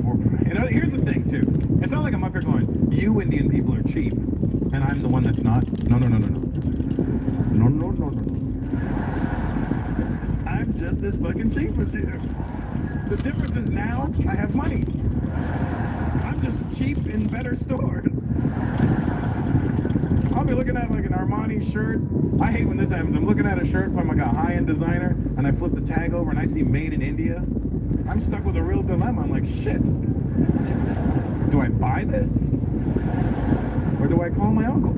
You know, here's the thing, too. It's not like I'm up here going, you Indian people are cheap, and I'm the one that's not. No. No. I'm just as fucking cheap as you. The difference is now I have money. I'm just cheap in better stores. I'll be looking at like an Armani shirt. I hate when this happens. I'm looking at a shirt from like a high-end designer, and I flip the tag over and I see made in India. I'm stuck with a real dilemma. I'm like, shit. Do I buy this? Or do I call my uncle?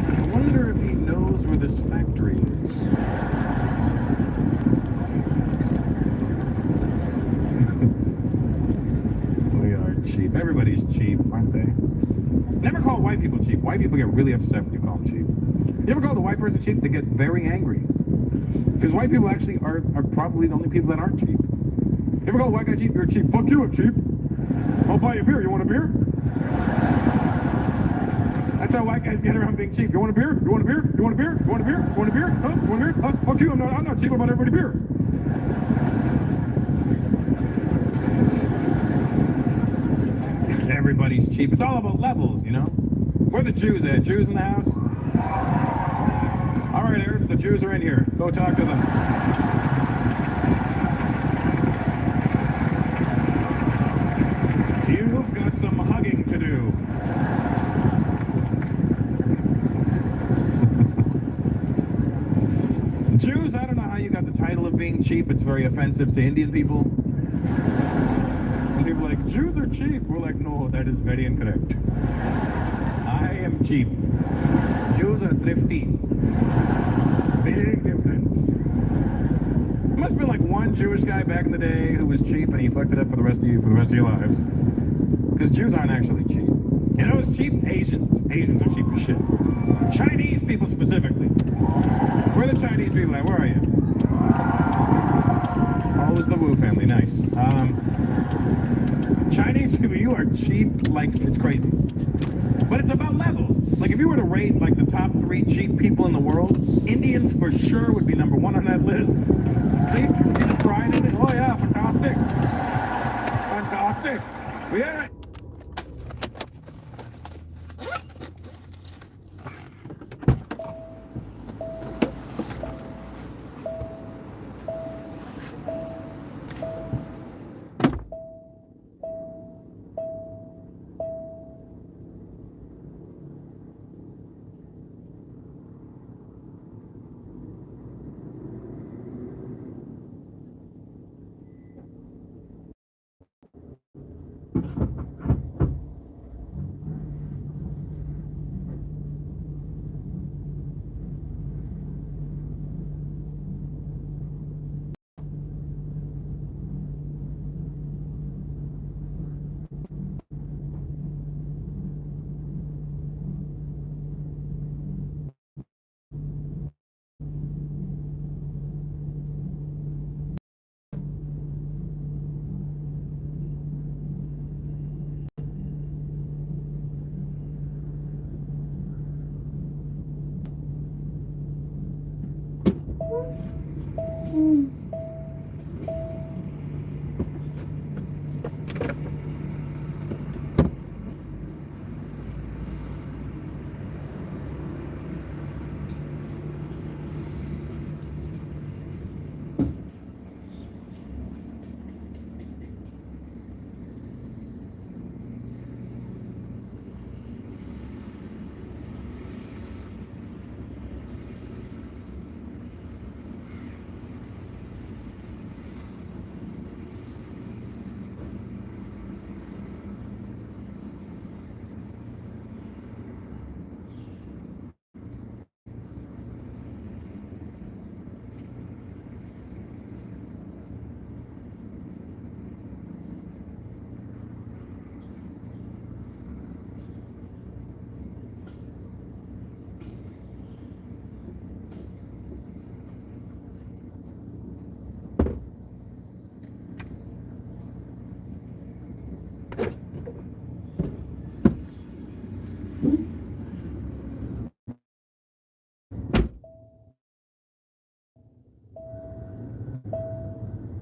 I wonder if he knows where this factory is. We are cheap. Everybody's cheap, aren't they? Never call call white people cheap? White people get really upset when you call them cheap. You ever call the white person cheap? They get very angry. Because white people actually are probably the only people that aren't cheap. You ever call a white guy cheap? You're cheap. Fuck you, I'm cheap. I'll buy you a beer. You want a beer? That's how white guys get around being cheap. You want a beer? You want a beer? You want a beer? You want a beer? You want a beer? Huh? You want a beer? Huh? Fuck you, I'm not cheap. I'm about everybody beer. Everybody's cheap. It's all about levels, you know? Where the Jews at? Jews in the house? All right, Arabs, the Jews are in here. Go talk to them. You've got some hugging to do. Jews, I don't know how you got the title of being cheap. It's very offensive to Indian people. And people are like, Jews are cheap. We're like, no, that is very incorrect. I am cheap. Jews are thrifty. Big difference. There must have been like one Jewish guy back in the day who was cheap and he fucked it up for the rest of your lives. Because Jews aren't actually cheap. You know who's cheap? Asians. Asians are cheap as shit. Chinese people specifically. Where are the Chinese people at? Where are you? Oh, it was the Wu family. Nice. Chinese people, you are cheap like it's crazy. But it's about levels. Like if you were to rate like the top 3 cheap people in the world, Indians for sure would be number 1 on that list. See? You just trying it. Oh yeah, fantastic. Fantastic. Yeah.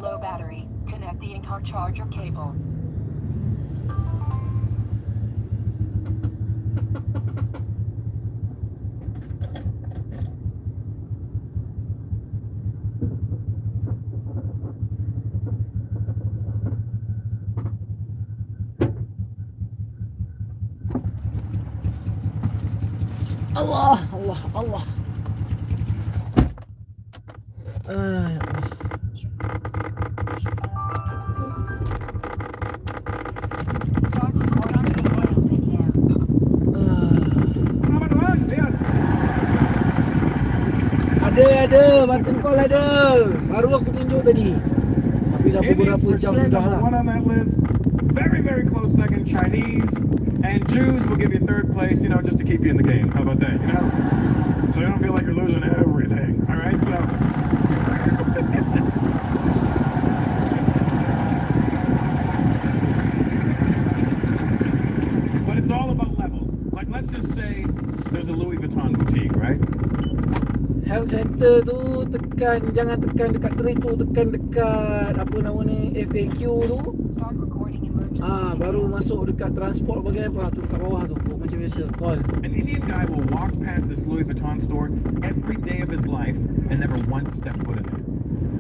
Low battery. Connect the in-car charger cable. Allah, Allah, Allah. Ada, button call ada. Baru aku tunjuk tadi. Tapi dah beberapa jam sudah lah. Very, very close second, Chinese, and Jews will give you third place, you know, just to keep you in the game. How about that, you know? So you don't feel like you're losing everything, all right? So... but it's all about levels. Like, let's just say there's a Louis Vuitton boutique, right? Health center tu tekan, jangan tekan dekat tree tu, tekan dekat apa nama ni, FAQ tu. Baru masuk dekat transport bagai apa tu, kat bawah tu, macam biasa, call. An Indian guy will walk past this Louis Vuitton store every day of his life and never once step foot in it.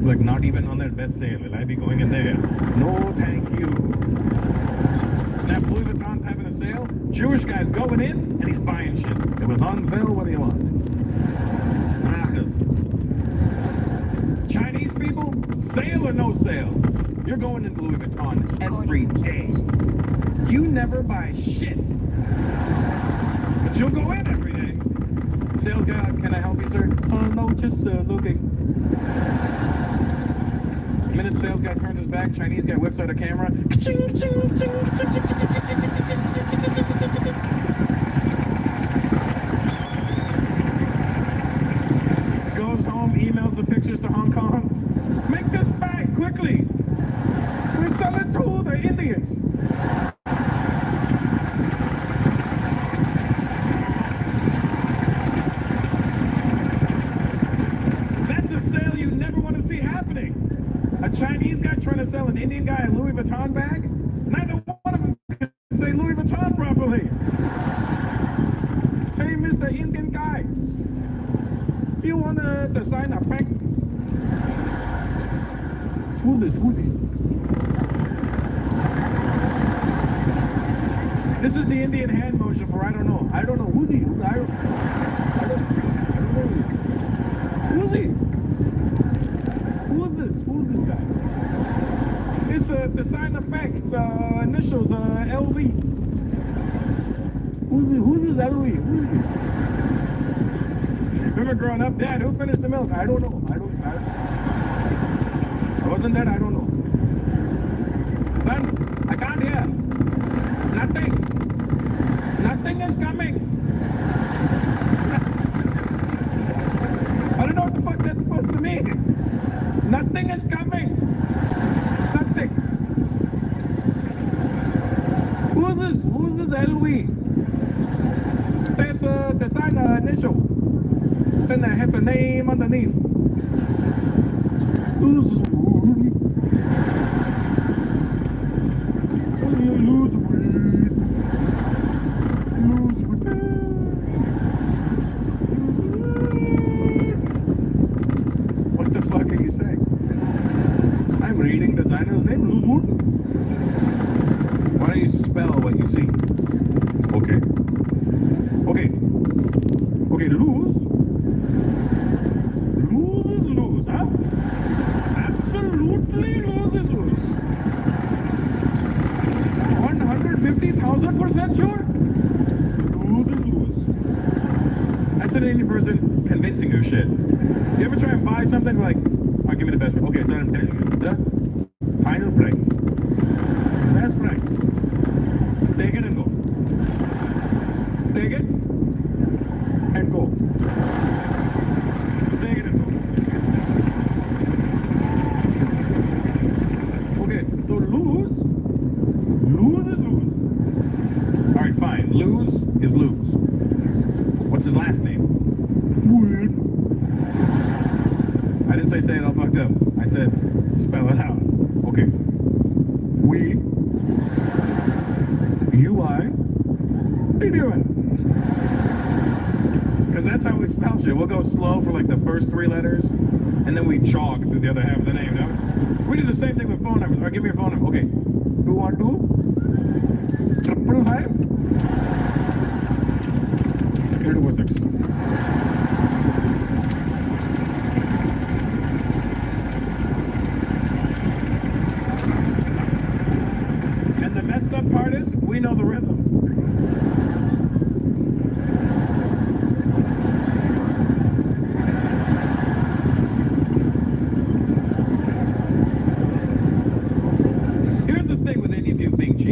Like, not even on their best sale, will I be going in there? No, thank you. That Louis Vuitton's having a sale, Jewish guy's going in and he's buying shit. It was on sale, what do you want? Chinese people, sale or no sale, you're going into Louis Vuitton every day. You never buy shit, but you'll go in every day. Sales guy, can I help you, sir? No, just looking. The minute sales guy turns his back, Chinese guy whips out a camera. Goes home, emails the pictures to Hong Kong. Make this bag quickly. We sell it to the Indians. That's a sale you never want to see happening. A Chinese guy trying to sell an Indian guy a Louis Vuitton bag. Neither one of them can say Louis Vuitton properly. Hey, Mr. Indian guy, you want to design a pack? Who's this? This is the Indian hand motion for I don't know. I don't know. Who's he? I don't know. Who's he? Who's this? Who's this guy? It's a design effect. It's initials, LV. Who's this LV? Who's he? Remember growing up, Dad, who finished the milk? I don't know. I wasn't that, I don't know. Son, I can't hear. Nothing. Nothing is coming. I don't know what the fuck that's supposed to mean. Nothing is coming. Nothing. Who's this LV? There's a designer initial. Then it has a name underneath. What the fuck are you saying? I'm reading designer's name, Luzwood. Why don't you spell what you see? Okay. Okay, lose. Lose, huh? Absolutely lose. 150,000% sure? Lose. That's an Indian person convincing you shit. You ever try and buy something like, oh, give me the best price. Okay, so I'm telling you, the final price. Best price. Take it and go. Take it and go. Take it and go. Okay, so lose is lose. Alright, fine. Lose is lose. What's his last name? Weird. I didn't say it all fucked up. I said spell it out. Okay. We UI Penipuan. Because that's how we spell shit. We'll go slow for like the first 3 letters, and then we jog through the other half of the name. Now, we do the same thing with phone numbers. All right, give me your phone number. Okay. 212 555. Here to Wizards. And the messed up part is, we know the rhythm. Here's the thing with any of you being cheap.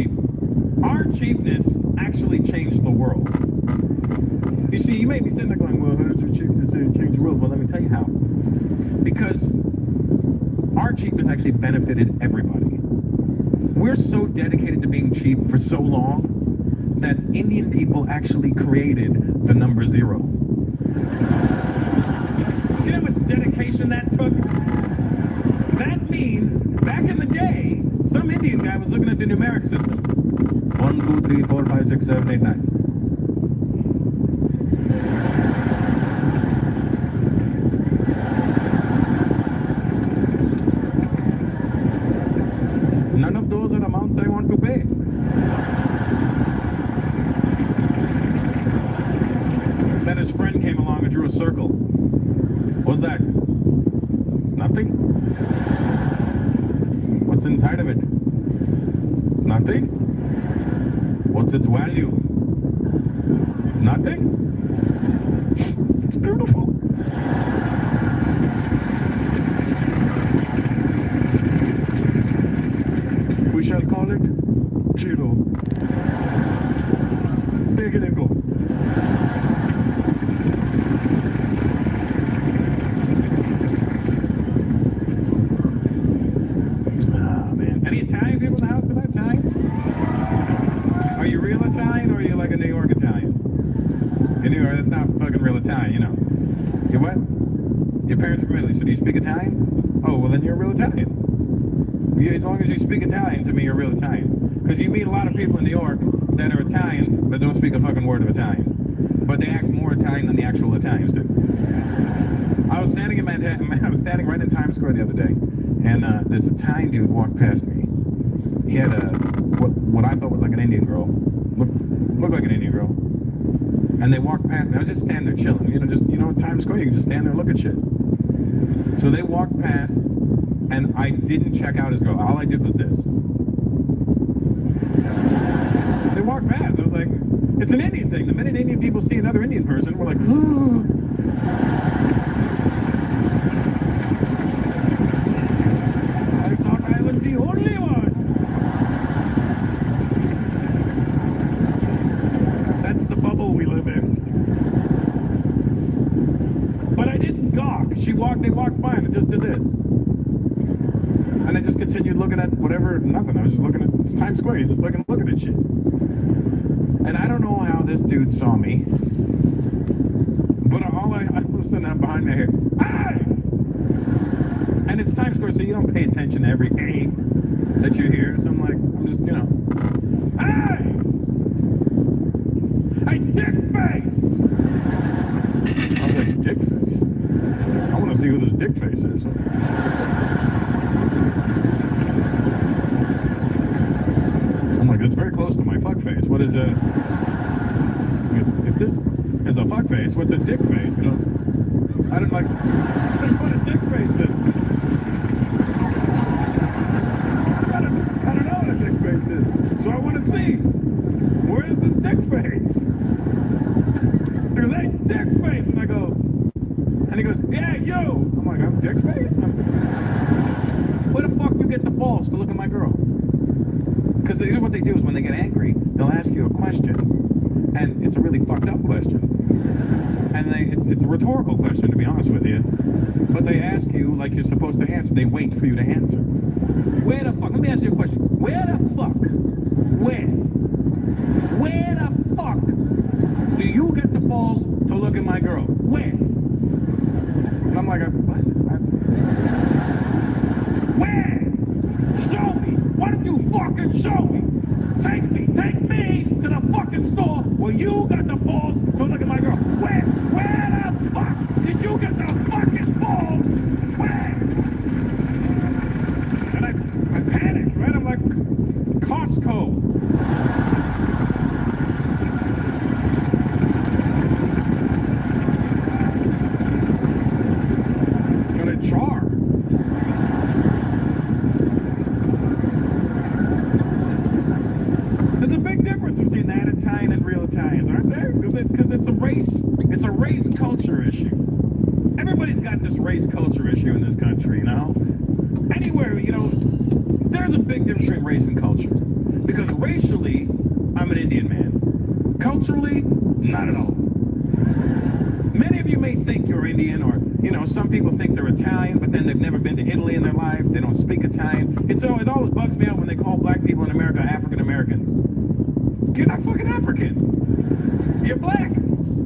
cheap has actually benefited everybody. We're so dedicated to being cheap for so long that Indian people actually created the number 0. Do you know how much dedication that took? That means, back in the day, some Indian guy was looking at the numeric system. 1, 2, 3, 4, 5, 6, 7, 8, 9. None of those are amounts I want to pay. Then his friend came along and drew a circle. What's that? Nothing? What's inside of it? Nothing? What's its value? Nothing? It's beautiful. We shall call it Chiro. Take it and go. Ah, man. Any Italian people in the house tonight? Italians? Are you real Italian or are you like a New York Italian? In New York, that's not fucking real Italian, you know. You what? Your parents are from Italy, so do you speak Italian? Oh, well then you're a real Italian. As long as you speak Italian, to me, you're real Italian. Because you meet a lot of people in New York that are Italian, but don't speak a fucking word of Italian. But they act more Italian than the actual Italians do. I was standing in Manhattan, I was standing right in Times Square the other day, and this Italian dude walked past me. He had what I thought was like an Indian girl. Looked like an Indian girl. And they walked past me. I was just standing there chilling. Times Square, you can just stand there and look at shit. So they walked past, and I didn't check out his girl. All I did was this. They walked past. I was like, it's an Indian thing. The minute Indian people see another Indian person, we're like, I thought I was the only one. That's the bubble we live in. But I didn't gawk. They walked by and I just did this. And I just continued looking at whatever, nothing. I was just looking at, it's Times Square, you're just looking at shit. And I don't know how this dude saw me, but I was sitting up behind me here, hey! And it's Times Square, so you don't pay attention to every A that you hear, so I'm just, hey! Hey, dick face! I was like, dick face? I want to see who this dick face is. I'm like, that's very close to my fuck face. What is a... If this is a fuck face, what's a dick face? I don't like... That's what a dick face is. I don't know what a dick face is. So I want to see. Where is this dick face? There's a dick face. And I go... And he goes, yeah, you! I'm like, I'm dick face? Where the fuck you get the balls to look at my girl? Because what they do is when they get angry, they'll ask you a question, and it's a really fucked up question. And it's a rhetorical question, to be honest with you. But they ask you like you're supposed to answer. They wait for you to answer. Where the fuck? Let me ask you a question. Where the fuck? Where the fuck do you get the balls to look at my girl? Where? And I'm like, what? Where? Show me! Why don't you fucking show me? Take me to the fucking store where you got the balls to look at my girl. Where the fuck did you get the fucking balls? Where? And I panicked, right? I'm like, Costco. Got a jar. There's a big difference between that Italian and real Italians, aren't there? Because it's a race culture issue. Everybody's got this race culture issue in this country, Anywhere, there's a big difference between race and culture. Because racially, I'm an Indian man. Culturally, not at all. Many of you may think you're Indian or You know, some people think they're Italian, but then they've never been to Italy in their life. They don't speak Italian. It always bugs me out when they call black people in America African Americans. You're not fucking African. You're black.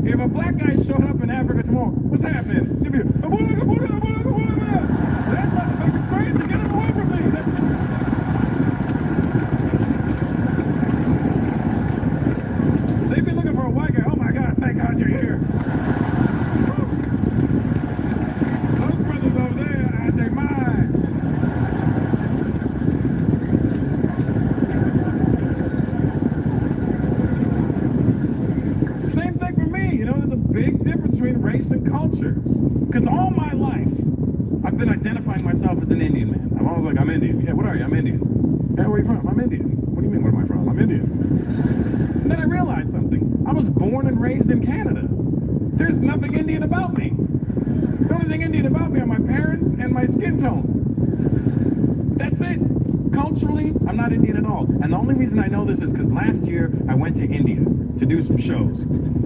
If a black guy showed up in Africa tomorrow, what's happening? That motherfucker's crazy. Get him away from me. They've been looking for a white guy. Oh my God, thank God you're here. Those brothers over there out their mind. Same thing for me. You know, there's a big difference between race and culture. Because all my life, I've been identifying myself as an Indian man. I'm always like, I'm Indian. Yeah, what are you? I'm Indian. Yeah, where are you from? I'm Indian. What do you mean, where am I from? I'm Indian. And then I realized something. I was born and raised in Canada. There's nothing Indian about me. The only thing Indian about me are my parents and my skin tone. That's it. Culturally, I'm not Indian at all. And the only reason I know this is because last year I went to India to do some shows.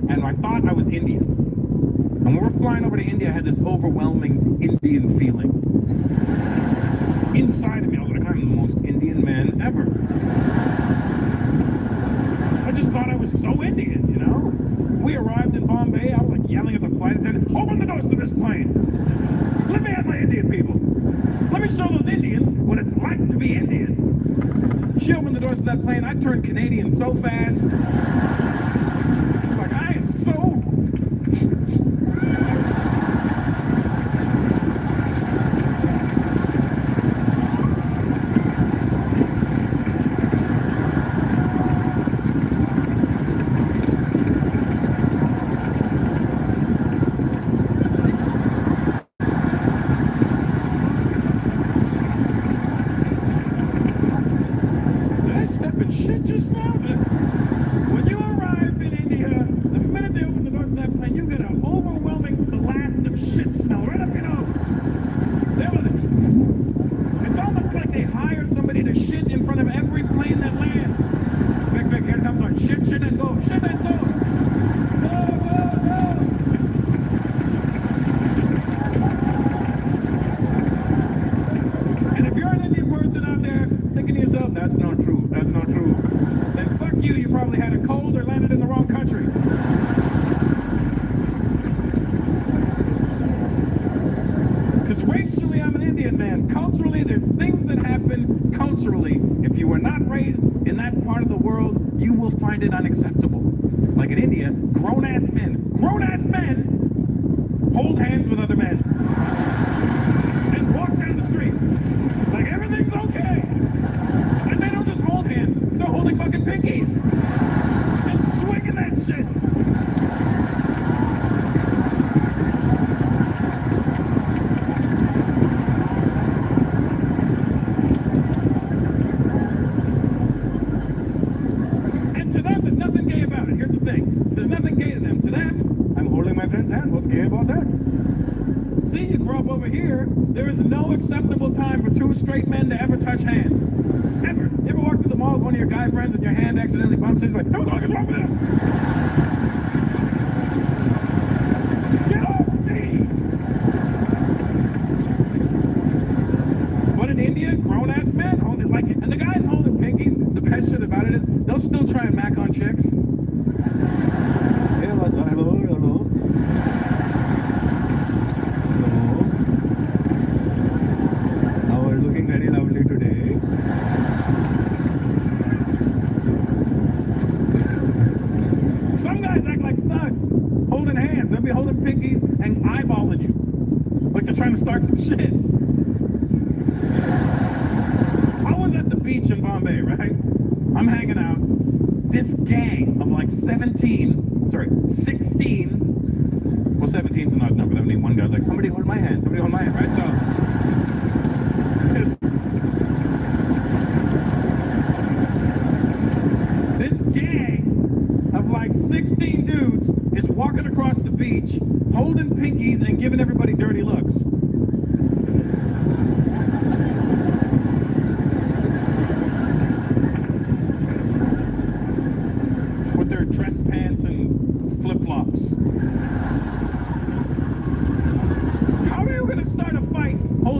And I thought I was Indian. And when we're flying over to India, I had this overwhelming Indian feeling. Inside of me, I was like, I'm the most Indian man ever. I just thought I was so Indian, you know? We arrived in Bombay, I was like yelling at the flight attendant, open the doors to this plane! Let me have my Indian people! Let me show those Indians what it's like to be Indian! She opened the doors to that plane, I turned Canadian so fast. Like, I am so...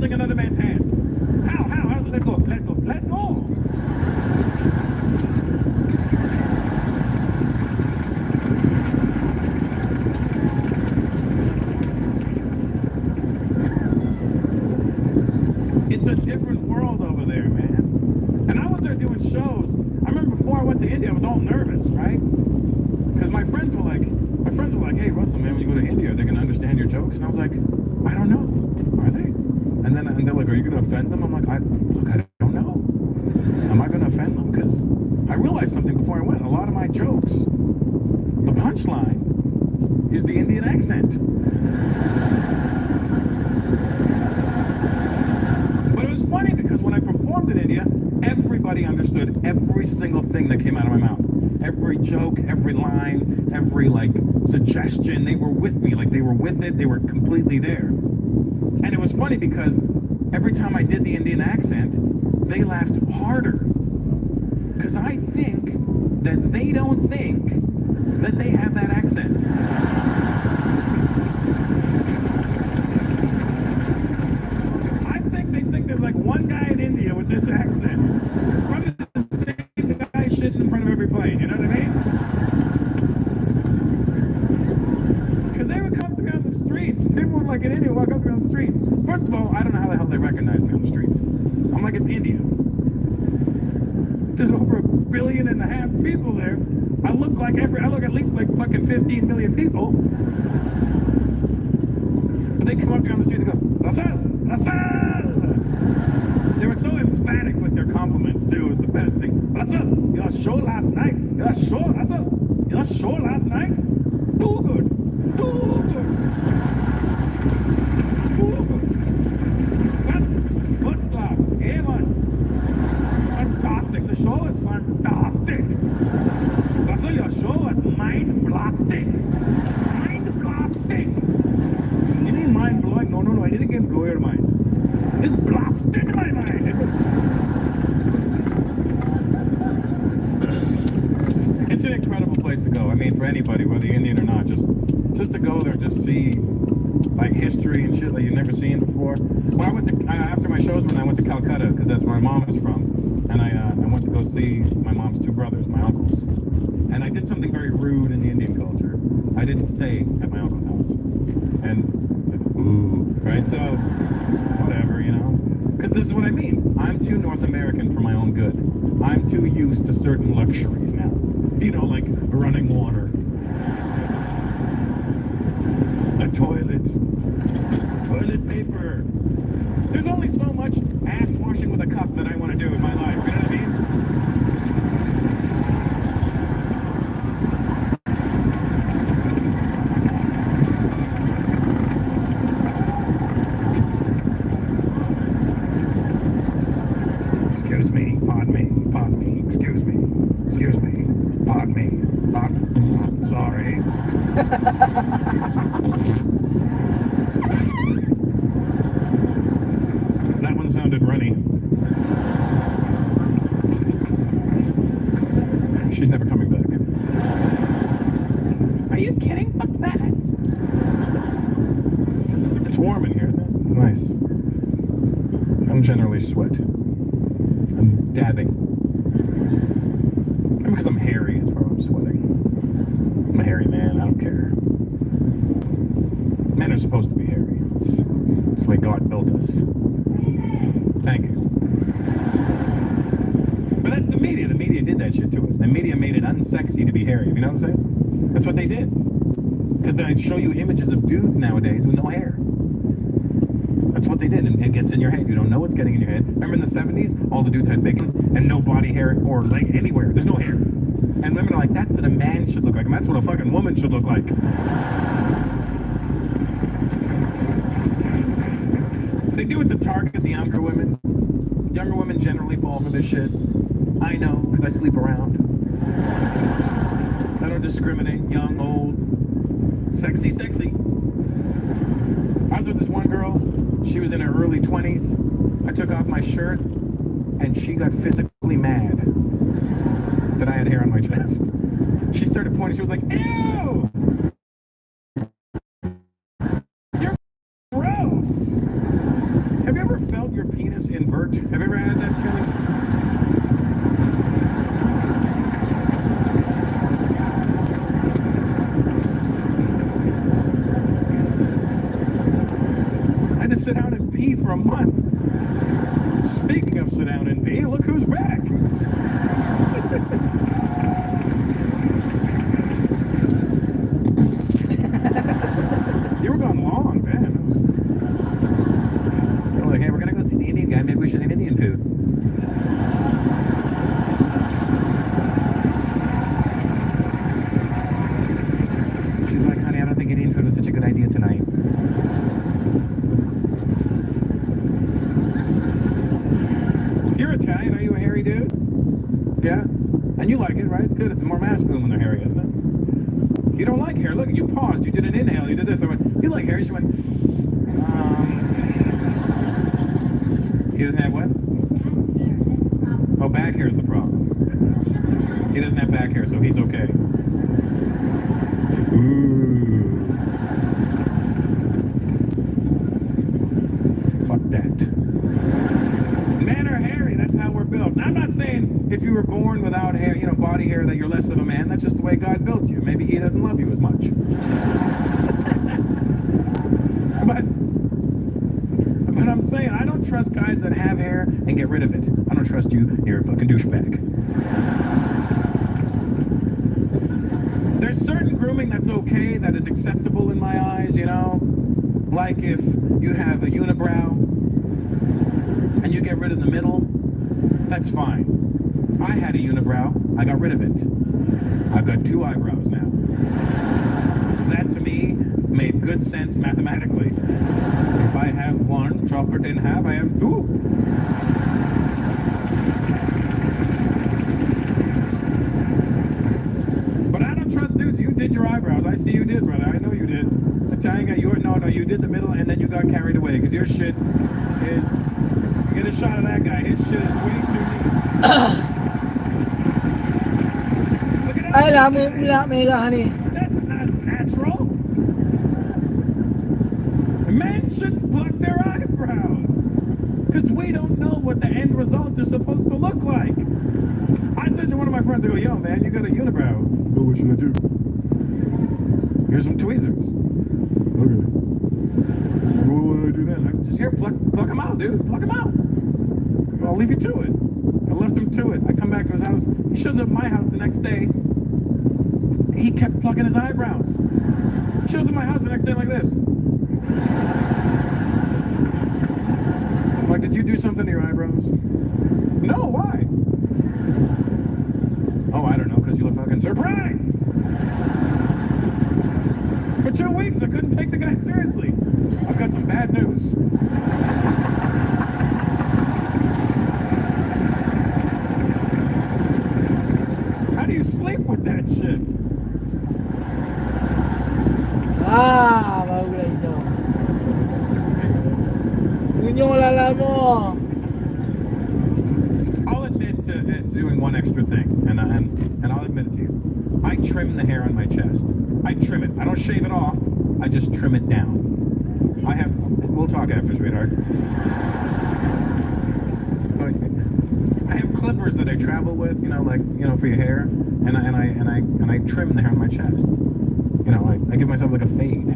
holding another man's hand. How? Let go. It's a different world over there, man. And I was there doing shows. I remember before I went to India, I was all nervous, right? Because my friends were like, hey, Russell, man, when you go to India, they're going to understand your jokes. And I was like, I don't know. Are they? And they're like, are you going to offend them? I'm like, I don't know. Am I going to offend them? Because I realized something before I went. A lot of my jokes, the punchline is the Indian accent. But it was funny because when I performed in India, everybody understood every single thing that came out of my mouth. Every joke, every line, every suggestion, they were with me. Like they were with it, they were completely there. And it was funny because every time I did the Indian accent, they laughed harder. Because I think that they don't think that they have that accent. I think they think there's one guy in India with this accent. Probably the same guy shitting in front of every plane, you know what I mean? Because they would come to me on the streets. People would in India walk up to me on the streets. First of all, I don't know how the hell they recognize me on the streets. I'm like, it's India. There's over 1.5 billion people there. I look at least fucking 15 million people. But they come up to me on the street and go, asas! They were so emphatic with their compliments too. It was the best thing. Asas, your show last night. Your show last night. Too good. First class. A1. Fantastic. The show is fantastic. Also, your show was mind-blasting. Mind-blasting. You mean mind-blowing? No. I didn't get blow your mind. It's blasted my mind. It's an incredible place to go. I mean, for anybody, whether you're Indian or not, just to go there, just see history and shit that you've never seen before. Well, I went to after my shows when I went to Calcutta because that's where my mom is from, and I went to go see my mom's two brothers, my uncles, and I did something very rude in the Indian culture. I didn't stay at my uncle's house, and right, so whatever, because this is what I mean. I'm too North American for my own good. I'm too used to certain luxuries now, like running water, a toilet paper. There's only so much ass washing with a cup that I want to do in my life, you know what I mean? Excuse me, pardon me, excuse me, pardon me, sorry. That one sounded runny. She's never coming back. Are you kidding? Fuck that. It's warm in here. Nice. I don't generally sweat. I'm dabbing. Maybe because I'm hairy, that's why I'm sweating. I'm a hairy man, I don't care. Men are supposed to be hairy. It's the way God built us. Thank you. But that's the media. The media did that shit to us. The media made it unsexy to be hairy. You know what I'm saying? That's what they did. Because they show you images of dudes nowadays with no hair. That's what they did, and it gets in your head. You don't know what's getting in your head. Remember in the 70s, all the dudes had big and no body hair or leg anywhere. There's no hair. And women are like, that's what a man should look like, and that's what a fucking woman should look like. They do it to target the younger women. Younger women generally fall for this shit. I know, because I sleep around. I don't discriminate, young, old, sexy. I was with this one girl. She was in her early 20s. I took off my shirt, and she got physically mad that I had hair on my chest. She started pointing. She was like, ew! You're gross! Have you ever ever felt your penis invert? Have you ever had that feeling? I had to sit down and pee for a month. Speaking of sit down and pee, look who's back. You were gone long, man. They were like, hey, we're gonna go see the Indian guy. Maybe we should eat Indian food. She's like, honey, I don't think Indian food was such a good idea tonight. You're Italian, are you a hairy dude? Yeah? And you like it, right? It's good. It's more masculine when they're hairy, isn't it? You don't like hair. Look, you paused. You did an inhale. You did this. I went, you like hair? She went, he doesn't have what? Oh, back hair is the problem. He doesn't have back hair, so he's okay. Ooh. Fuck that. Men are hairy. That's how we're built. Now, I'm not saying if you were born without hair, you know, body hair, that you're less of a man. That's just the way God built you. Maybe he doesn't love you as much. But I'm saying, I don't trust guys that have hair and get rid of it. I don't trust you. You're a fucking douchebag. There's certain grooming that's okay, that is acceptable in my eyes, you know? Like if you have a unibrow and you get rid of the middle, that's fine. I had a unibrow. I got rid of it. I've got 2 eyebrows now. That to me made good sense mathematically. If I have 1, chop it in half, I have 2. But I don't trust dudes. You did your eyebrows. I see you did, brother. I know you did. Italian guy, no, you did the middle and then you got carried away because your shit is... Get a shot of that guy. His shit is way too neat. Ay, merah ni. That's not natural. Men should pluck their eyebrows. Because we don't know what the end result is supposed to look like. I said to one of my friends, I go, yo, man, you got a unibrow. Well, what should I do? Here's some tweezers. Okay. Well, what do I do then? I just here, pluck them out, dude. Pluck them out. I'll leave you to it. I left him to it. I come back to his house. He shows up at my house the next day. He kept plucking his eyebrows. He shows up at my house the next day like this. I'm like, did you do something to your eyebrows? No, why? Oh, I don't know, because you look fucking surprised. For 2 weeks, I couldn't take the guy seriously. I've got some bad news. How do you sleep with that shit? Baru dah hijau. Punyol lah lama. I'll admit to doing one extra thing, and I'll admit it to you. I trim the hair on my chest. I trim it. I don't shave it off. I just trim it down. We'll talk after, sweetheart. I have clippers that I travel with, you know, like, you know, for your hair, and I trim the hair on my chest. You know, I give myself like a fade.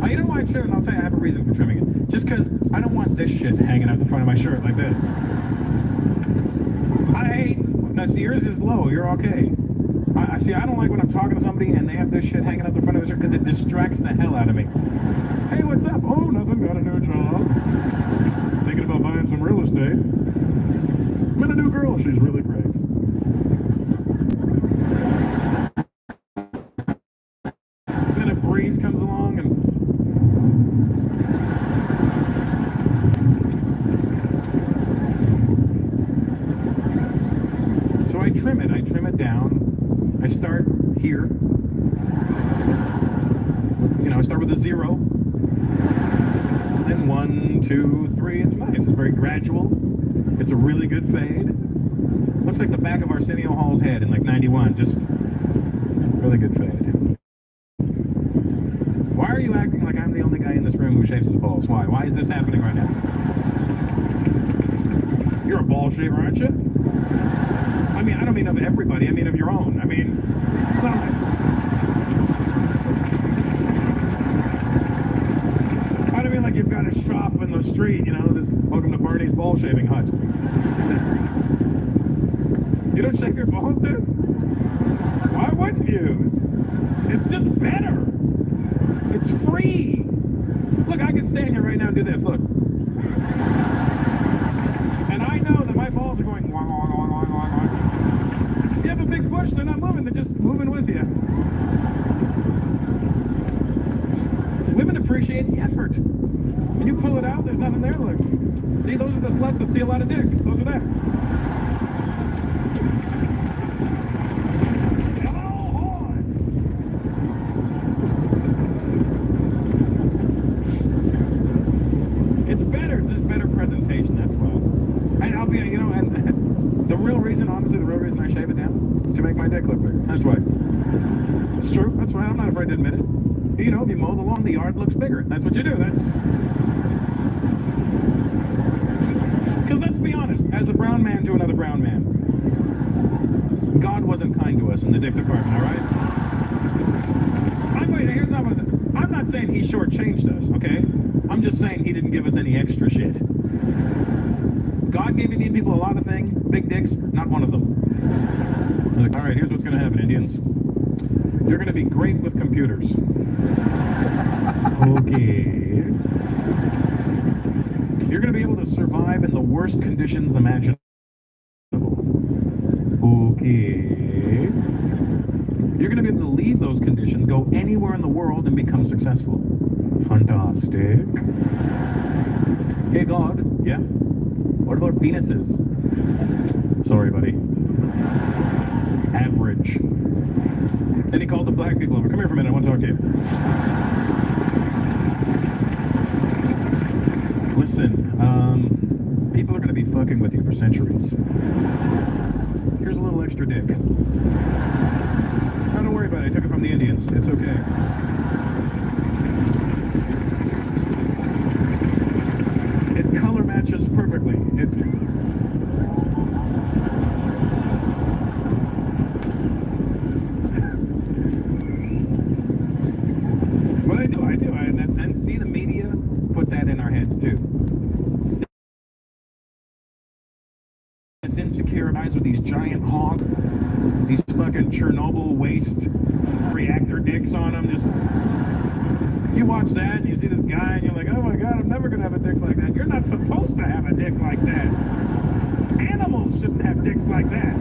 You know why I trim it? I'll tell you, I have a reason for trimming it. Just because I don't want this shit hanging out the front of my shirt like this. Now see, yours is low, you're okay. I don't like when I'm talking to somebody and they have this shit hanging out the front of their shirt because it distracts the hell out of me. Hey, what's up? Oh, nothing, got a new job. Thinking about buying some real estate. Met a new girl, she's really great. Then a breeze comes along and... So I trim it down. I start here. You know, I start with a 0. Then 1, 2, 3. It's nice. It's very gradual. It's a really good fade. Looks like the back of Arsenio Hall's head in like 91. Just really good fade. Why Why are you acting like I'm the only guy in this room who shaves his balls? Why? Why is this happening right now? You're a ball shaver, aren't you? I mean, I don't mean of everybody. I mean of your own. I mean, it's not like... I don't mean like you've got a shop in the street, you know, this welcome to Barney's ball shaving hut. You don't shave your balls, dude? Why wouldn't you? It's just better. It's free. Look, I can stand here right now and do this. Look. And I know that my balls are going wong, wong, wong, wong, wong, wong. You have a big bush, they're not moving, they're just moving with you. Women appreciate the effort. When you pull it out, there's nothing there. Look. See, those are the sluts that see a lot of dick. Those are there. It's better. It's just better presentation, that's why. And I'll be, you know, and the real reason, honestly, the real reason I shave it down is to make my dick look bigger. That's why. It's true. That's why. I'm not afraid to admit it. You know, if you mow the lawn, the yard looks bigger. That's what you do. That's... Because let's be honest, as a brown man to another brown man, God wasn't kind to us in the dick department, all right? I'm not saying he shortchanged us, okay? I'm just saying he didn't give us any extra shit. God gave Indian people a lot of things, big dicks, not one of them. Like, all right, here's what's going to happen, Indians. You're going to be great with computers. Okay. You're going to be able to survive in the worst conditions imaginable. Okay. You're going to be able to leave those conditions, go anywhere in the world, and become successful. Fantastic. Hey, God. Yeah? What about penises? Sorry, buddy. Average. Then he called the black people over. Come here for a minute, I want to talk to you. Listen, people are going to be fucking with you for centuries. Here's a little extra dick. Don't worry about it, I took it from the Indians. It's okay. It color matches perfectly. Well, I do. And see, the media put that in our heads too. It's insecure guys with these giant hogs, these fucking Chernobyl waste reactor dicks on them. Just you watch that and you see this guy and you're like, oh my god, I'm never gonna have a dick like that. You're not supposed to have a dick like that. Animals shouldn't have dicks like that.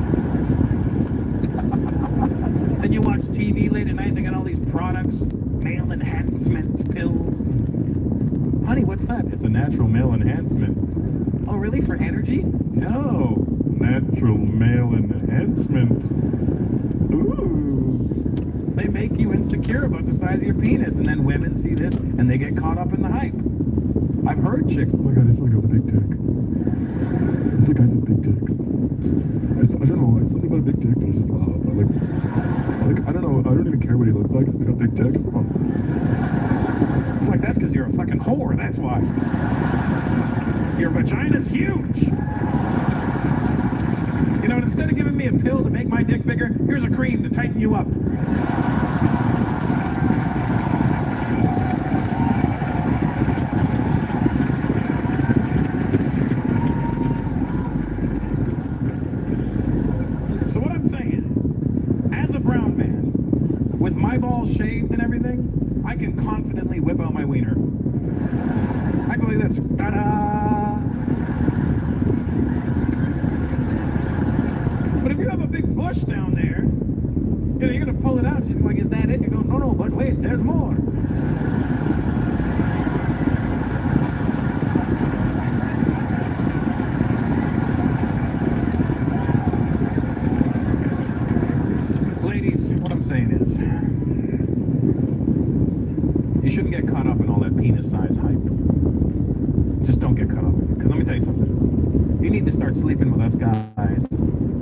Then you watch TV late at night and they got all these products, male enhancement pills. Honey, what's that? It's a natural male enhancement. Oh, really? For energy? No. Natural male enhancement. Ooh. They make you insecure about the size of your penis, and then women see this, and they get caught up in the hype. I've heard chicks, oh my god, I just want to go with a big dick. It's like guys with big dicks. I don't know, it's something about a big dick that I just love. I don't know, I don't even care what he looks like, he's got a big dick. I'm like, that's because you're a fucking whore, that's why. Your vagina's huge. You know, instead of giving me a pill to make my dick bigger, here's a cream to tighten you up. So what I'm saying is, as a brown man, with my balls shaved and everything, I can confidently whip out my wiener. I go like this. Ta-da! But if you have a big bush down there, you know, you're going to pull it out. She's like, is that it? You go, no, but wait, there's more. Ladies, what I'm saying is, you shouldn't get caught up in all that penis size hype. Just don't get caught up in it. Because let me tell you something. You need to start sleeping with us guys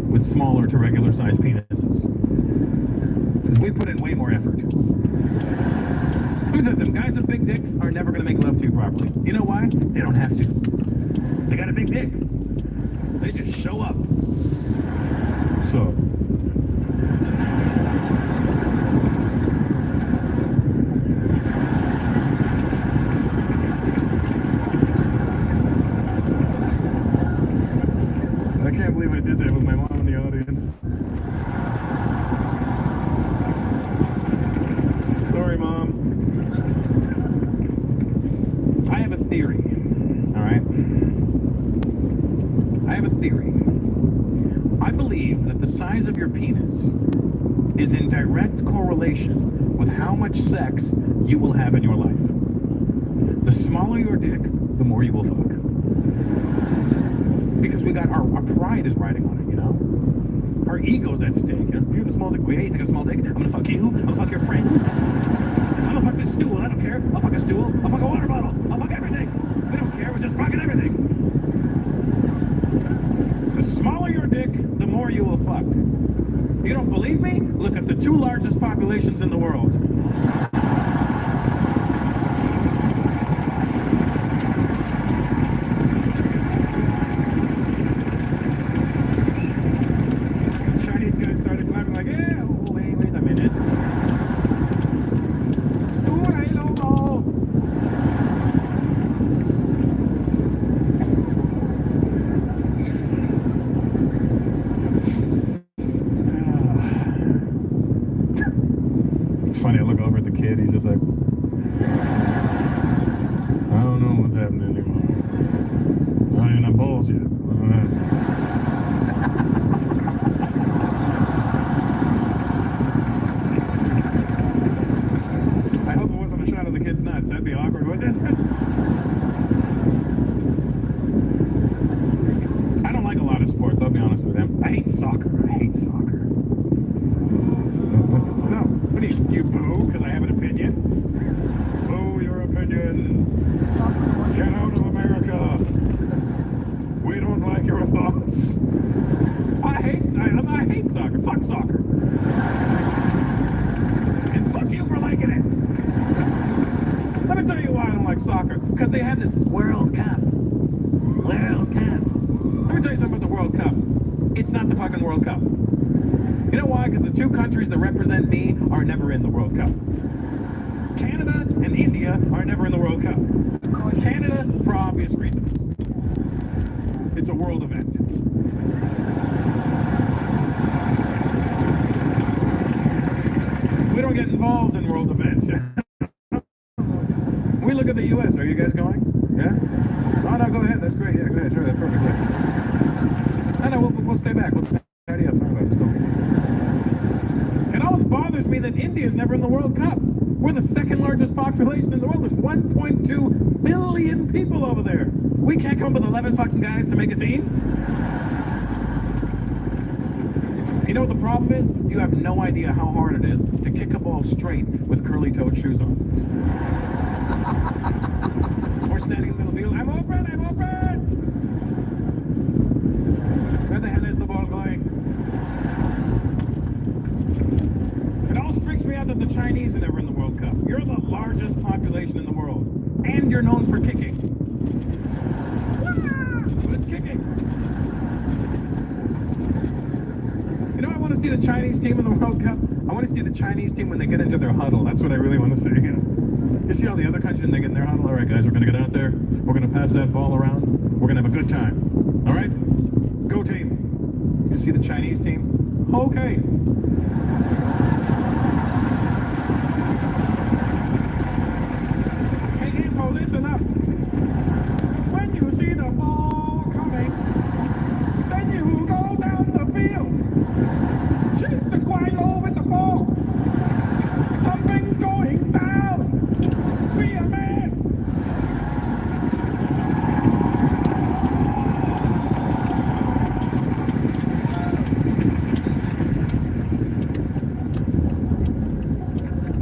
with smaller to regular sized penises. Because we put in way more effort. Let me tell you something. Guys with big dicks are never going to make love to you properly. You know why? They don't have to. They got a big dick. They just show up. So. I can't believe I did that with my mom in the audience. Sorry, Mom. I have a theory, all right? I have a theory. I believe that the size of your penis is in direct correlation with how much sex you will have in your life. The smaller your dick, the more you will fuck. Because we got our pride is riding on it, you know? Our ego's at stake. You know? You have a small dick. Wait, you think I'm a small dick? I'm gonna fuck you. I'm gonna fuck your friends. I'm gonna fuck this stool. I don't care. I'll fuck a stool. I'll fuck a water bottle. I'll fuck everything. We don't care. We're just fucking everything. The smaller your dick, the more you will fuck. You don't believe me? Look at the 2 largest populations in the world. Funny, I look over at the kid, he's just like, I don't know what's happening anymore. I ain't not balls yet. I hope it wasn't a shot of the kid's nuts. That'd be awkward, wouldn't it? I don't like a lot of sports, I'll be honest with him. I hate soccer. No, what do you boo? Because I have an opinion? Boo your opinion. Get out of America. We don't like your thoughts. I hate soccer. Fuck soccer. And fuck you for liking it. Let me tell you why I don't like soccer. Because they have this World Cup. World Cup. Let me tell you something about the World Cup. It's not the fucking World Cup. You know why? Because the 2 countries that represent me are never in the World Cup. Canada and India are never in the World Cup. Canada, for obvious reasons. It's a world event. We don't get involved in world events. We look at the U.S. Are you guys going? Yeah? Oh, no, go ahead. That's great. Yeah, go ahead. Sure, that's perfect. Yeah. No, we'll stay back. We'll stay back. Let's go. It always bothers me that India is never in the World Cup. We're the 2nd largest population in the world. There's 1.2 billion people over there. We can't come up with 11 fucking guys to make a team. You know what the problem is? You have no idea how hard it is to kick a ball straight with curly-toed shoes on. We're standing in the middle of the field. I'm open! Where the hell is the ball going? It always freaks me out that the Chinese are never in the World Cup. You're the largest population in the world. And you're known for kicking. But it's kicking. You know, I want to see the Chinese team in the World Cup. I want to see the Chinese team when they get into their huddle. That's what I really want to see. You see all the other countries when they get in their huddle? All right, guys, we're going to get out there. We're going to pass that ball around. We're going to have a good time. All right? Go team. You see the Chinese team? Okay. Hey, info, listen up. When you see the ball coming, then you go down the field. Chase the Quilo with the ball. Something's going down. Be a man.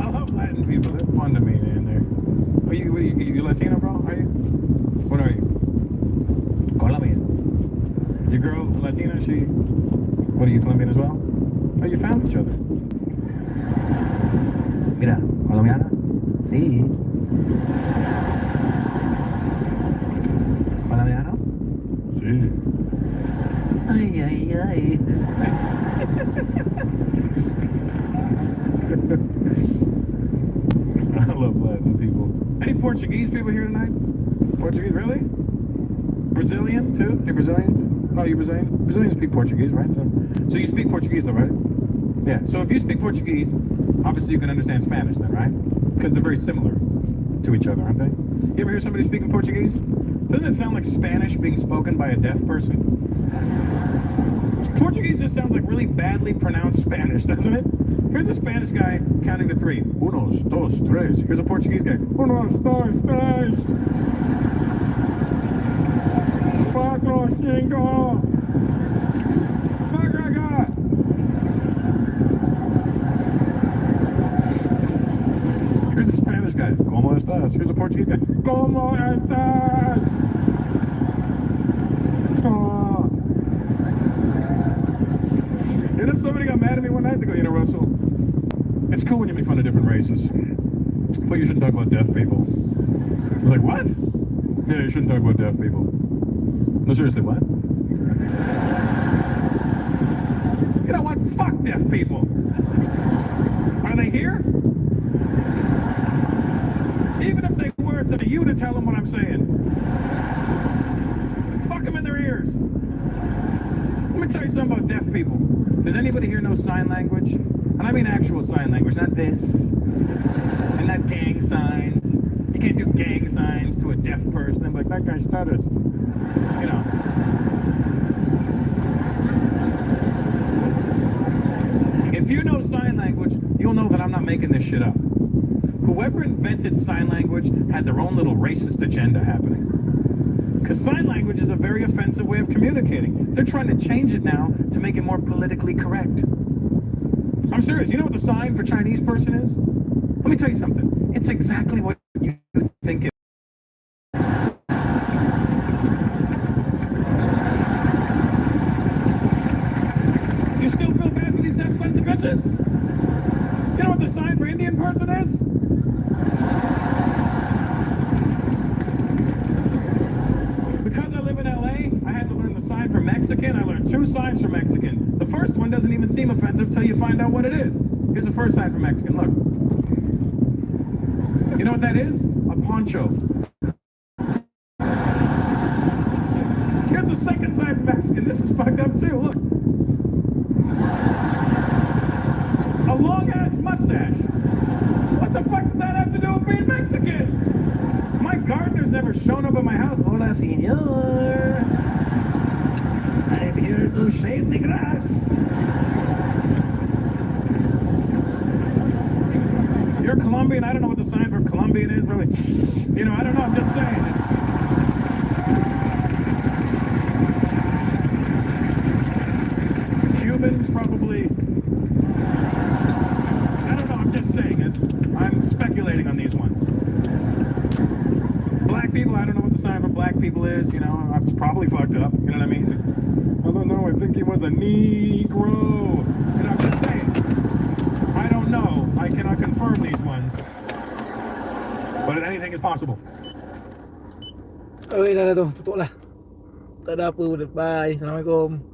I love Latin people. They're fun to me, man. Are you Latino, bro? Are you? What are you? Colombian. Your girl Latina? What are you, Colombian as well? Oh, you found each other. Mira, colombiana. Sí. ¿Colombiano? Sí. Ay, ay, ay. I love Latin people. Any Portuguese people here tonight? Portuguese, really? Brazilian too? You Brazilians? Oh, you Brazilian? Brazilians speak Portuguese, right? So you speak Portuguese though, right? Yeah, so if you speak Portuguese, obviously you can understand Spanish then, right? Because they're very similar to each other, aren't they? You ever hear somebody speaking Portuguese? Doesn't it sound like Spanish being spoken by a deaf person? Portuguese just sounds like really badly pronounced Spanish, doesn't it? Here's a Spanish guy counting to three. Uno, dos, tres. Here's a Portuguese guy. Uno, dos, tres. Cuatro, cinco. Here's a Spanish guy. ¿Cómo estás? Here's a Portuguese guy. ¿Cómo estás? Oh. And if somebody got mad at me one night, they go, you know, Russell, it's cool when you make fun of different races, but you shouldn't talk about deaf people. I was like, what? Yeah, you shouldn't talk about deaf people. No, seriously, what? You know what? Fuck deaf people. Are they here? Even if they were, it's up to you to tell them what I'm saying. Fuck them in their ears. Let me tell you something about deaf people. Does anybody here know sign language? And I mean actual sign language, not this. And not gang signs. You can't do gang signs to a deaf person. I'm like, that guy stutters. You know. If you know sign language, you'll know that I'm not making this shit up. Whoever invented sign language had their own little racist agenda happening. Because sign language is a very offensive way of communicating. They're trying to change it now to make it more politically correct. I'm serious. You know what the sign for Chinese person is? Let me tell you something. It's exactly what you think it is. You still feel bad for these deaf sons of bitches? You know what the sign for Indian person is? Because I live in LA, I had to learn the sign for Mexican. I learned two signs for Mexican. The first one doesn't even seem offensive till you find out what it is. Here's the first sign for Mexican. Look. You know what that is? A poncho. Here's the second sign for Mexican. This is fucked up too. Look. A long-ass mustache. What the fuck does that have to do with being Mexican? My gardener's never shown up at my house. Hola, señor. I'm here to shave the grass. You're Colombian. I don't know what the sign for Colombian is, really. You know, I don't know. I'm just saying. Cubans probably. I don't know. I'm just saying. I'm speculating on these ones. Black people. I don't know what the sign for black people is. You know, I'm probably fucked up. You know what I mean? I don't know. I think he was a Negro. You know, I'm just saying. I don't know. I cannot confirm these ones. But anything is possible. Okay, dah tu. Tutup lah. Tak ada apa. Bye. Assalamualaikum.